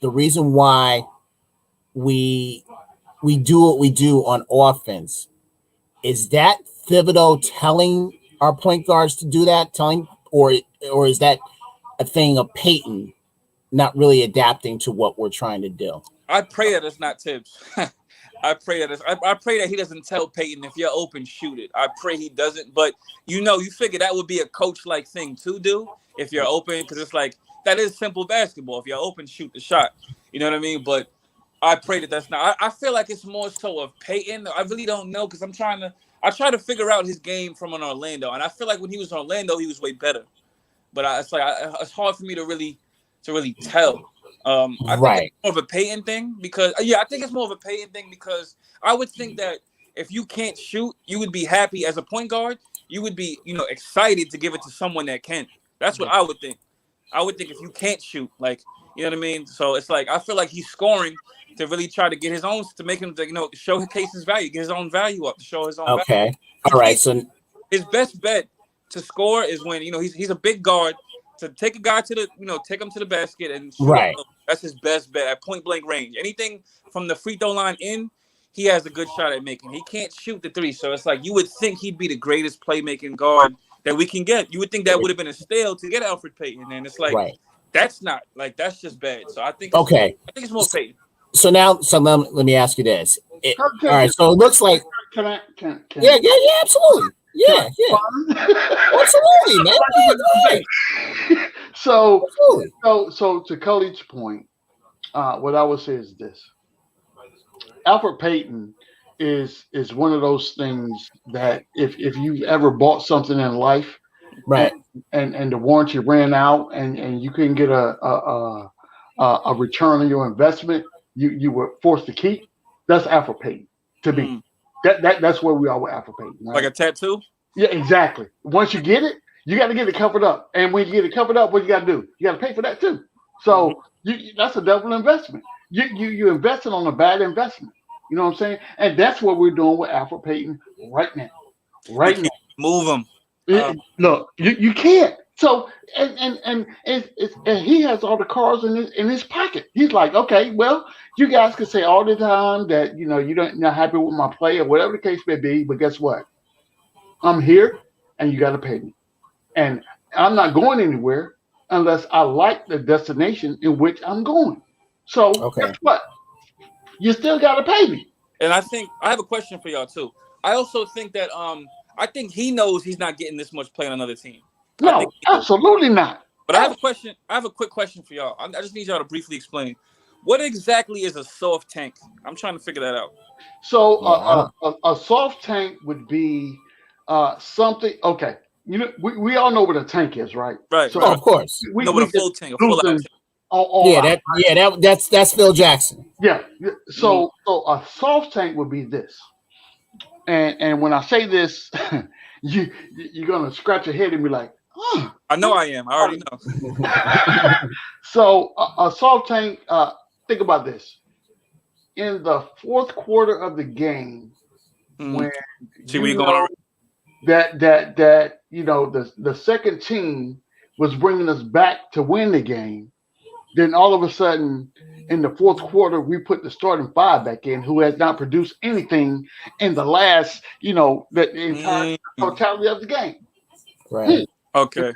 the reason why we do what we do on offense is that Thibodeau telling our point guards to do that, or is that a thing of Peyton not really adapting to what we're trying to do? I pray that it's not Tibbs. I pray that he doesn't tell Peyton, if you're open, shoot it. I pray he doesn't. But you figure that would be a coach-like thing to do if you're open, because it's like that is simple basketball. If you're open, shoot the shot. You know what I mean? But I pray that that's not. I feel like it's more so of Peyton. I really don't know, because I try to figure out his game from in Orlando, and I feel like when he was in Orlando, he was way better. But it's hard for me to really tell. I think it's more of a Peyton thing because I think it's more of a Peyton thing because I would think that if you can't shoot, you would be happy as a point guard. You would be, excited to give it to someone that can. That's what I would think. I would think if you can't shoot, like, you know what I mean? So it's like I feel like he's scoring to really try to get his own, to make him, showcase his value, get his own value up, to show his own value. Okay. All right. So his best bet to score is when, he's a big guard, to take a guy to the, take him to the basket and shoot. Right. That's his best bet at point blank range. Anything from the free throw line in, he has a good shot at making. He can't shoot the three. So it's like you would think he'd be the greatest playmaking guard that we can get. You would think that would have been a steal to get Alfred Payton. And it's like, that's not, like, that's just bad. So I think, it's more Payton. So let me ask you this. All right. So it looks like, Can yeah, absolutely. Yeah. Absolutely, man. Yeah, so to Khalid's point, what I would say is this: Alfred Payton is one of those things that if you've ever bought something in life, right, and the warranty ran out, and you couldn't get a return on your investment, you were forced to keep. That's Alfred Payton to me. That's where we are with Alfred Payton. Right? Like a tattoo? Yeah, exactly. Once you get it, you got to get it covered up. And when you get it covered up, what you got to do? You got to pay for that too. So that's a double investment. You invested on a bad investment. You know what I'm saying? And that's what we're doing with Alfred Payton right now. Right now. Move him. Look, you can't. So and he has all the cards in his pocket. He's like, okay, well, you guys can say all the time that you're not happy with my play or whatever the case may be, but guess what? I'm here, and you got to pay me, and I'm not going anywhere unless I like the destination in which I'm going. So guess what? You still got to pay me. And I think I have a question for y'all too. I also think that I think he knows he's not getting this much play on another team. No, absolutely not. But I have a question. I have a quick question for y'all. I just need y'all to briefly explain what exactly is a soft tank. I'm trying to figure that out. So a soft tank would be something. Okay, we all know what a tank is, right? Right. So of course. We know what a full tank, a full out tank. That's Phil Jackson. Yeah. So a soft tank would be this. And when I say this, you're gonna scratch your head and be like, oh. I know I am. I already know. So a soft tank. Think about this. In the fourth quarter of the game, when the second team was bringing us back to win the game, then all of a sudden in the fourth quarter we put the starting five back in, who has not produced anything in the last, the entire totality of the game. Right. Okay.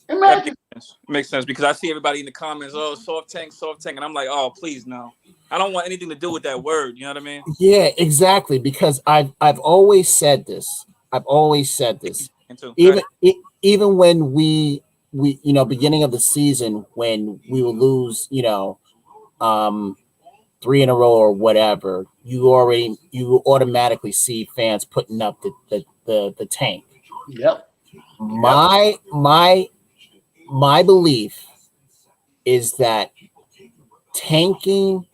Imagine. Makes sense because I see everybody in the comments, oh, soft tank, and I'm like, oh, please no. I don't want anything to do with that word. You know what I mean? Yeah, exactly. Because I've always said this. Even when we beginning of the season when we will lose, 3 in a row or whatever, you automatically see fans putting up the tank. Yep. My belief is that tanking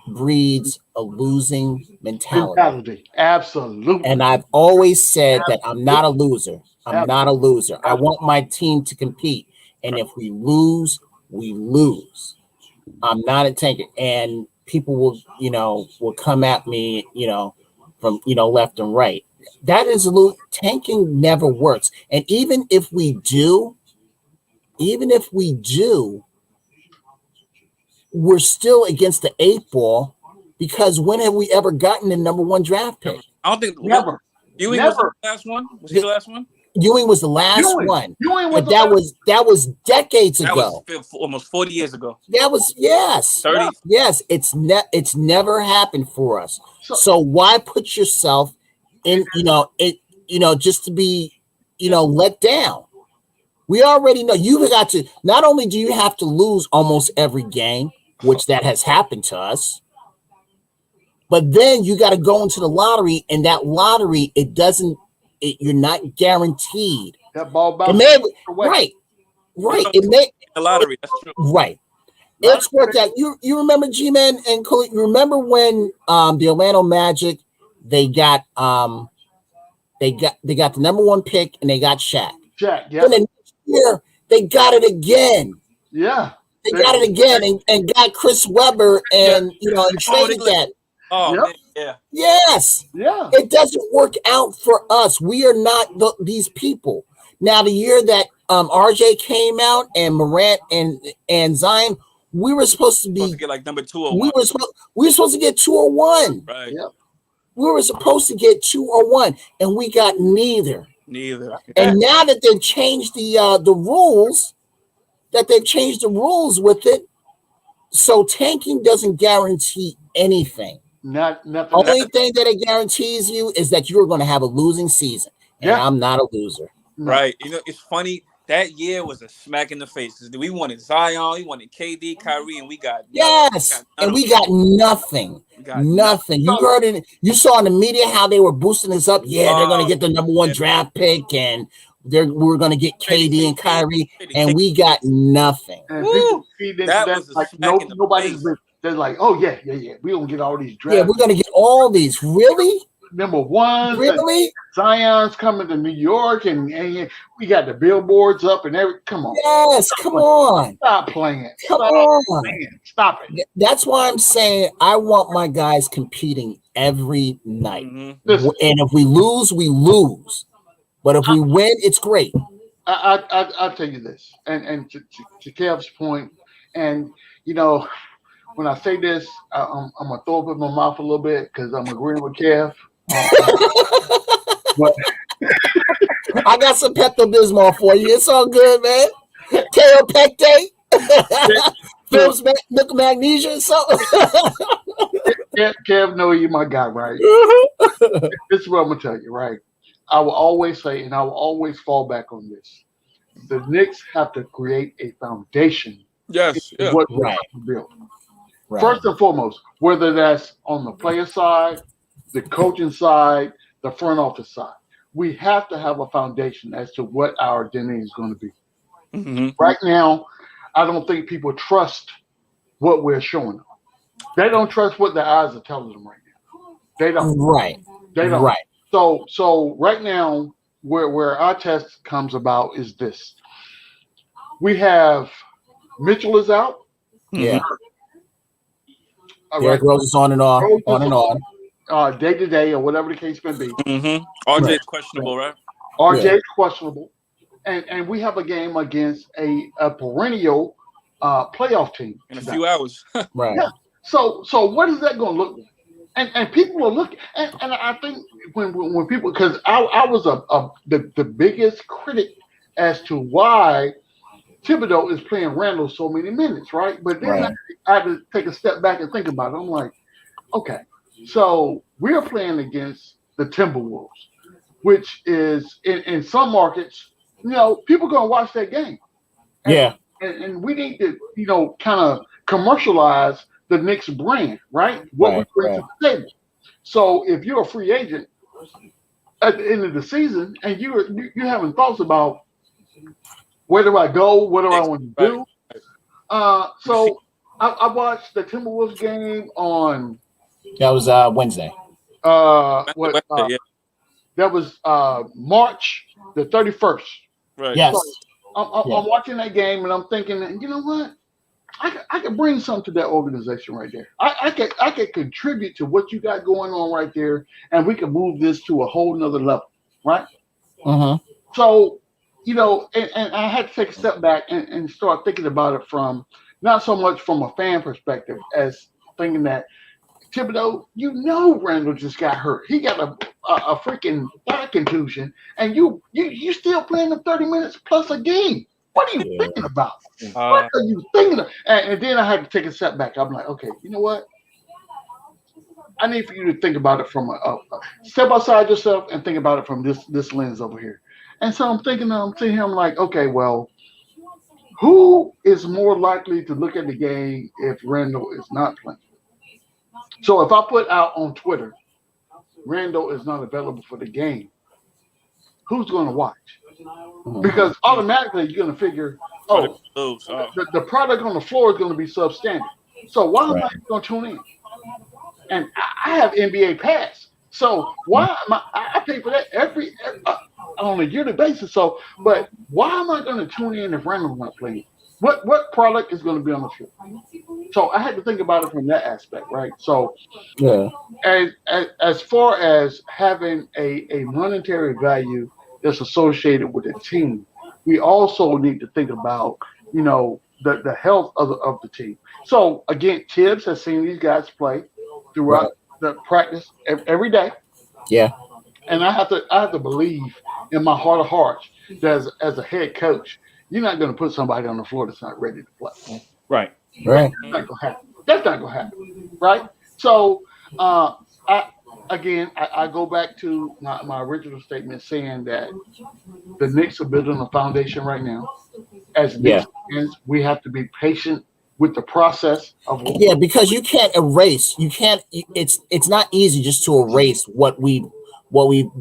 breeds a losing mentality. Absolutely. And I've always said that I'm not a loser. Not a loser. I want my team to compete. And if we lose, we lose. I'm not a tanker. And people will come at me, from, left and right. That is tanking never works. And even if we do, we're still against the 8 ball because when have we ever gotten the #1 draft pick? I don't think never. Ewing was the last one. Was he the last one? Ewing was the last one. Ewing But that was decades ago. That was almost 40 years ago. That was 30. Yes, it's never happened for us. So why put yourself in just to be let down? We already know you've got to. Not only do you have to lose almost every game, which that has happened to us, but then you got to go into the lottery, and that lottery you're not guaranteed. That ball bounces right. It may the lottery. That's true. Right. It's worked out. You remember G-Man and Cole, you remember when the Orlando Magic they got the #1 pick and they got Shaq. Yeah. Then the next year they got it again. Yeah. They got it again and got Chris Webber and and traded that. Oh, Yep. man, yeah. Yes. Yeah. It doesn't work out for us. We are not these people. Now, the year that RJ came out and Morant and Zion, we were supposed to get like number 2 or 1. we were supposed to get 2 or 1. Right. Yep. We were supposed to get 2 or 1, and we got neither. Neither. And now that they've changed the rules, with it, so tanking doesn't guarantee anything. Nothing. Only thing that it guarantees you is that you're going to have a losing season, and I'm not a loser. Right. It's funny. That year was a smack in the face. We wanted Zion, we wanted KD, Kyrie, and we got we got nothing. Nothing. You heard it. You saw in the media how they were boosting us up. Yeah, they're going to get the #1 draft pick, and we're going to get KD and Kyrie, and we got nothing. And people feed into that like nobody's. They're like, oh yeah. We don't get all these drafts. Yeah, we're going to get all these. Really? #1. Really? Zion's coming to New York, and we got the billboards up and everything. Come on. Yes, come on. Stop playing. Come on. Stop it. That's why I'm saying I want my guys competing every night. Mm-hmm. And if we lose, we lose. But if we win, it's great. I'll tell you this, and to Kev's point, and when I say this, I'm gonna throw up in my mouth a little bit because I'm agreeing with Kev. But I got some Pepto-Bismol for you. It's all good, man. Kaopectate, Phillips magnesia, and something. Kev, know you my guy, right? This is what I'm gonna tell you, right? I will always say, and I will always fall back on this: the Knicks have to create a foundation. Yes, what we're trying to build. Right. First and foremost, whether that's on the player side, the coaching side, the front office side, we have to have a foundation as to what our identity is going to be. Mm-hmm. Right now, I don't think people trust what we're showing them. They don't trust what their eyes are telling them right now. They don't. Right. They don't. Right. So right now, where our test comes about is this. We have Mitchell is out. Yeah. Derrick Rose is on and off, day to day, or whatever the case may be. Mm-hmm. RJ is questionable, right? RJ is questionable, and we have a game against a perennial playoff team in a few hours. Right. Yeah. So what is that going to look like? And people are looking, and I think when people, because I was the biggest critic as to why Thibodeau is playing Randall so many minutes, right? But then I had to take a step back and think about it. I'm like, okay, so we're playing against the Timberwolves, which is in some markets, people going to watch that game. And we need to, kind of commercialize the Knicks brand, right? What we bring to the table. So if you're a free agent at the end of the season and you're having thoughts about where do I go? What do I want to do? So I watched the Timberwolves game on. That was Wednesday. That was March the 31st. Right. Yes. So I'm watching that game and I'm thinking, you know what? I can bring something to that organization right there. I can contribute to what you got going on right there, and we can move this to a whole nother level, right? So, and I had to take a step back and start thinking about it from not so much from a fan perspective as thinking that Thibodeau, Randall just got hurt. He got a freaking thigh contusion, and you still playing him 30 minutes plus a game. What are you thinking about? What are you thinking of? And then I had to take a step back. I'm like, okay, you know what? I need for you to think about it from a step outside yourself and think about it from this lens over here. And so I'm sitting here, I'm like, okay, well, who is more likely to look at the game if Randall is not playing? So if I put out on Twitter, Randall is not available for the game, who's going to watch? Because automatically you're going to figure, the product on the floor is going to be substandard. So why am I going to tune in? And I have NBA Pass. So why am I pay for that every on a yearly basis. So, but why am I going to tune in if Randall's not playing? What product is going to be on the floor? So I had to think about it from that aspect, right? So, as far as having a monetary value that's associated with a team, we also need to think about, the health of the team. So again, Tibbs has seen these guys play throughout the practice every day. Yeah. And I have to believe in my heart of hearts that as a head coach, you're not going to put somebody on the floor that's not ready to play. Right. Right. That's not going to happen. That's not going to happen. Right. So I go back to my original statement saying that the Knicks are building a foundation right now. As Knicks fans, we have to be patient with the process of because you can't erase. It's not easy just to erase what we've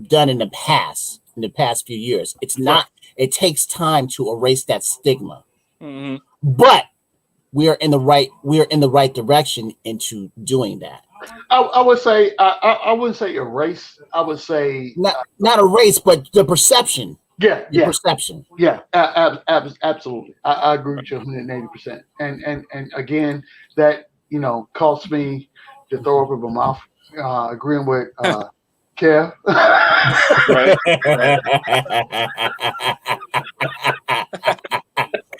done in the past few years. It's not. It takes time to erase that stigma. Mm-hmm. But we are in the right direction into doing that. I would say I wouldn't say erase. I would say not erase, but the perception. Perception. Yeah, absolutely. I agree with you 180%. And again, that cost me to throw up in my mouth. Agreeing with Kev.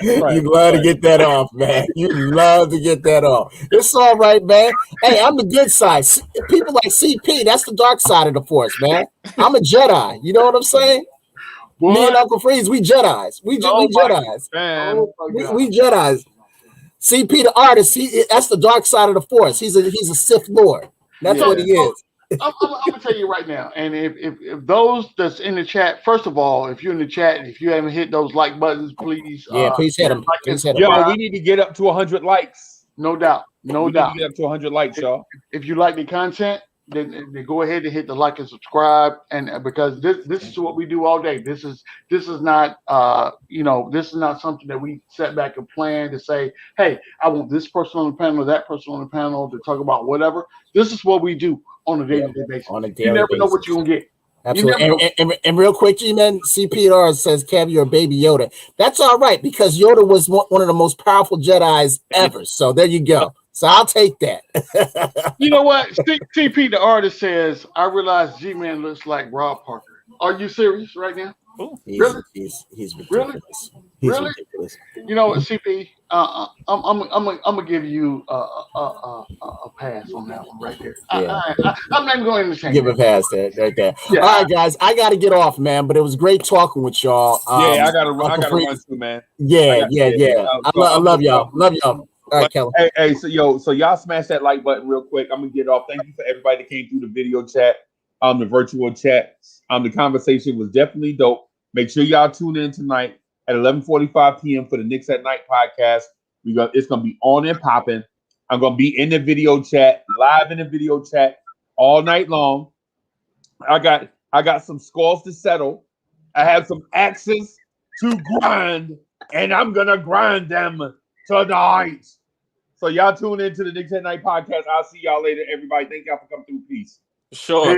You love to get that off, man. You love to get that off. It's all right, man. Hey, I'm the good side. People like CP, that's the dark side of the force, man. I'm a Jedi. You know what I'm saying? Boy. Me and Uncle Freeze, we Jedis. We Jedis. We Jedis. CP the artist, that's the dark side of the force. He's a Sith Lord. That's what he is. I'm gonna tell you right now, and if those that's in the chat, first of all, if you're in the chat, if you haven't hit those like buttons, please. Please hit them. Yo, we need to get up to 100 likes. No doubt. No doubt. Get up to 100 likes, y'all. If you like the content, then go ahead and hit the like and subscribe, and because this is what we do all day. This is not this is not something that we set back and plan to say, hey, I want this person on the panel, that person on the panel to talk about whatever. This is what we do on a daily basis. You never know what you're gonna get. Absolutely. And real quick, G-Man, CPR says, Kev, you're a baby Yoda. That's all right, because Yoda was one of the most powerful Jedis ever. So there you go. So I'll take that. You know what? TP, the artist, says, I realize G-Man looks like Rob Parker. Are you serious right now? Really? He's ridiculous. Really? He's really? ridiculous. You know what, CP? I'm gonna give you a pass on that one right there. Yeah. I'm not going to give a pass there, right there. Yeah. All right, guys, I got to get off, man. But it was great talking with y'all. I gotta run too, man. Yeah. I love y'all. Love y'all. All right, Kelly. Hey, so y'all smash that like button real quick. I'm gonna get off. Thank you for everybody that came through the video chat, the virtual chat. The conversation was definitely dope. Make sure y'all tune in tonight at 11:45 p.m. for the Knicks at Night podcast. It's gonna be on and popping. I'm gonna be in the video chat, live in the video chat all night long. I got some scores to settle. I have some axes to grind, and I'm gonna grind them tonight. So y'all tune in to the Knicks at Night podcast. I'll see y'all later, everybody. Thank y'all for coming through. Peace. Sure.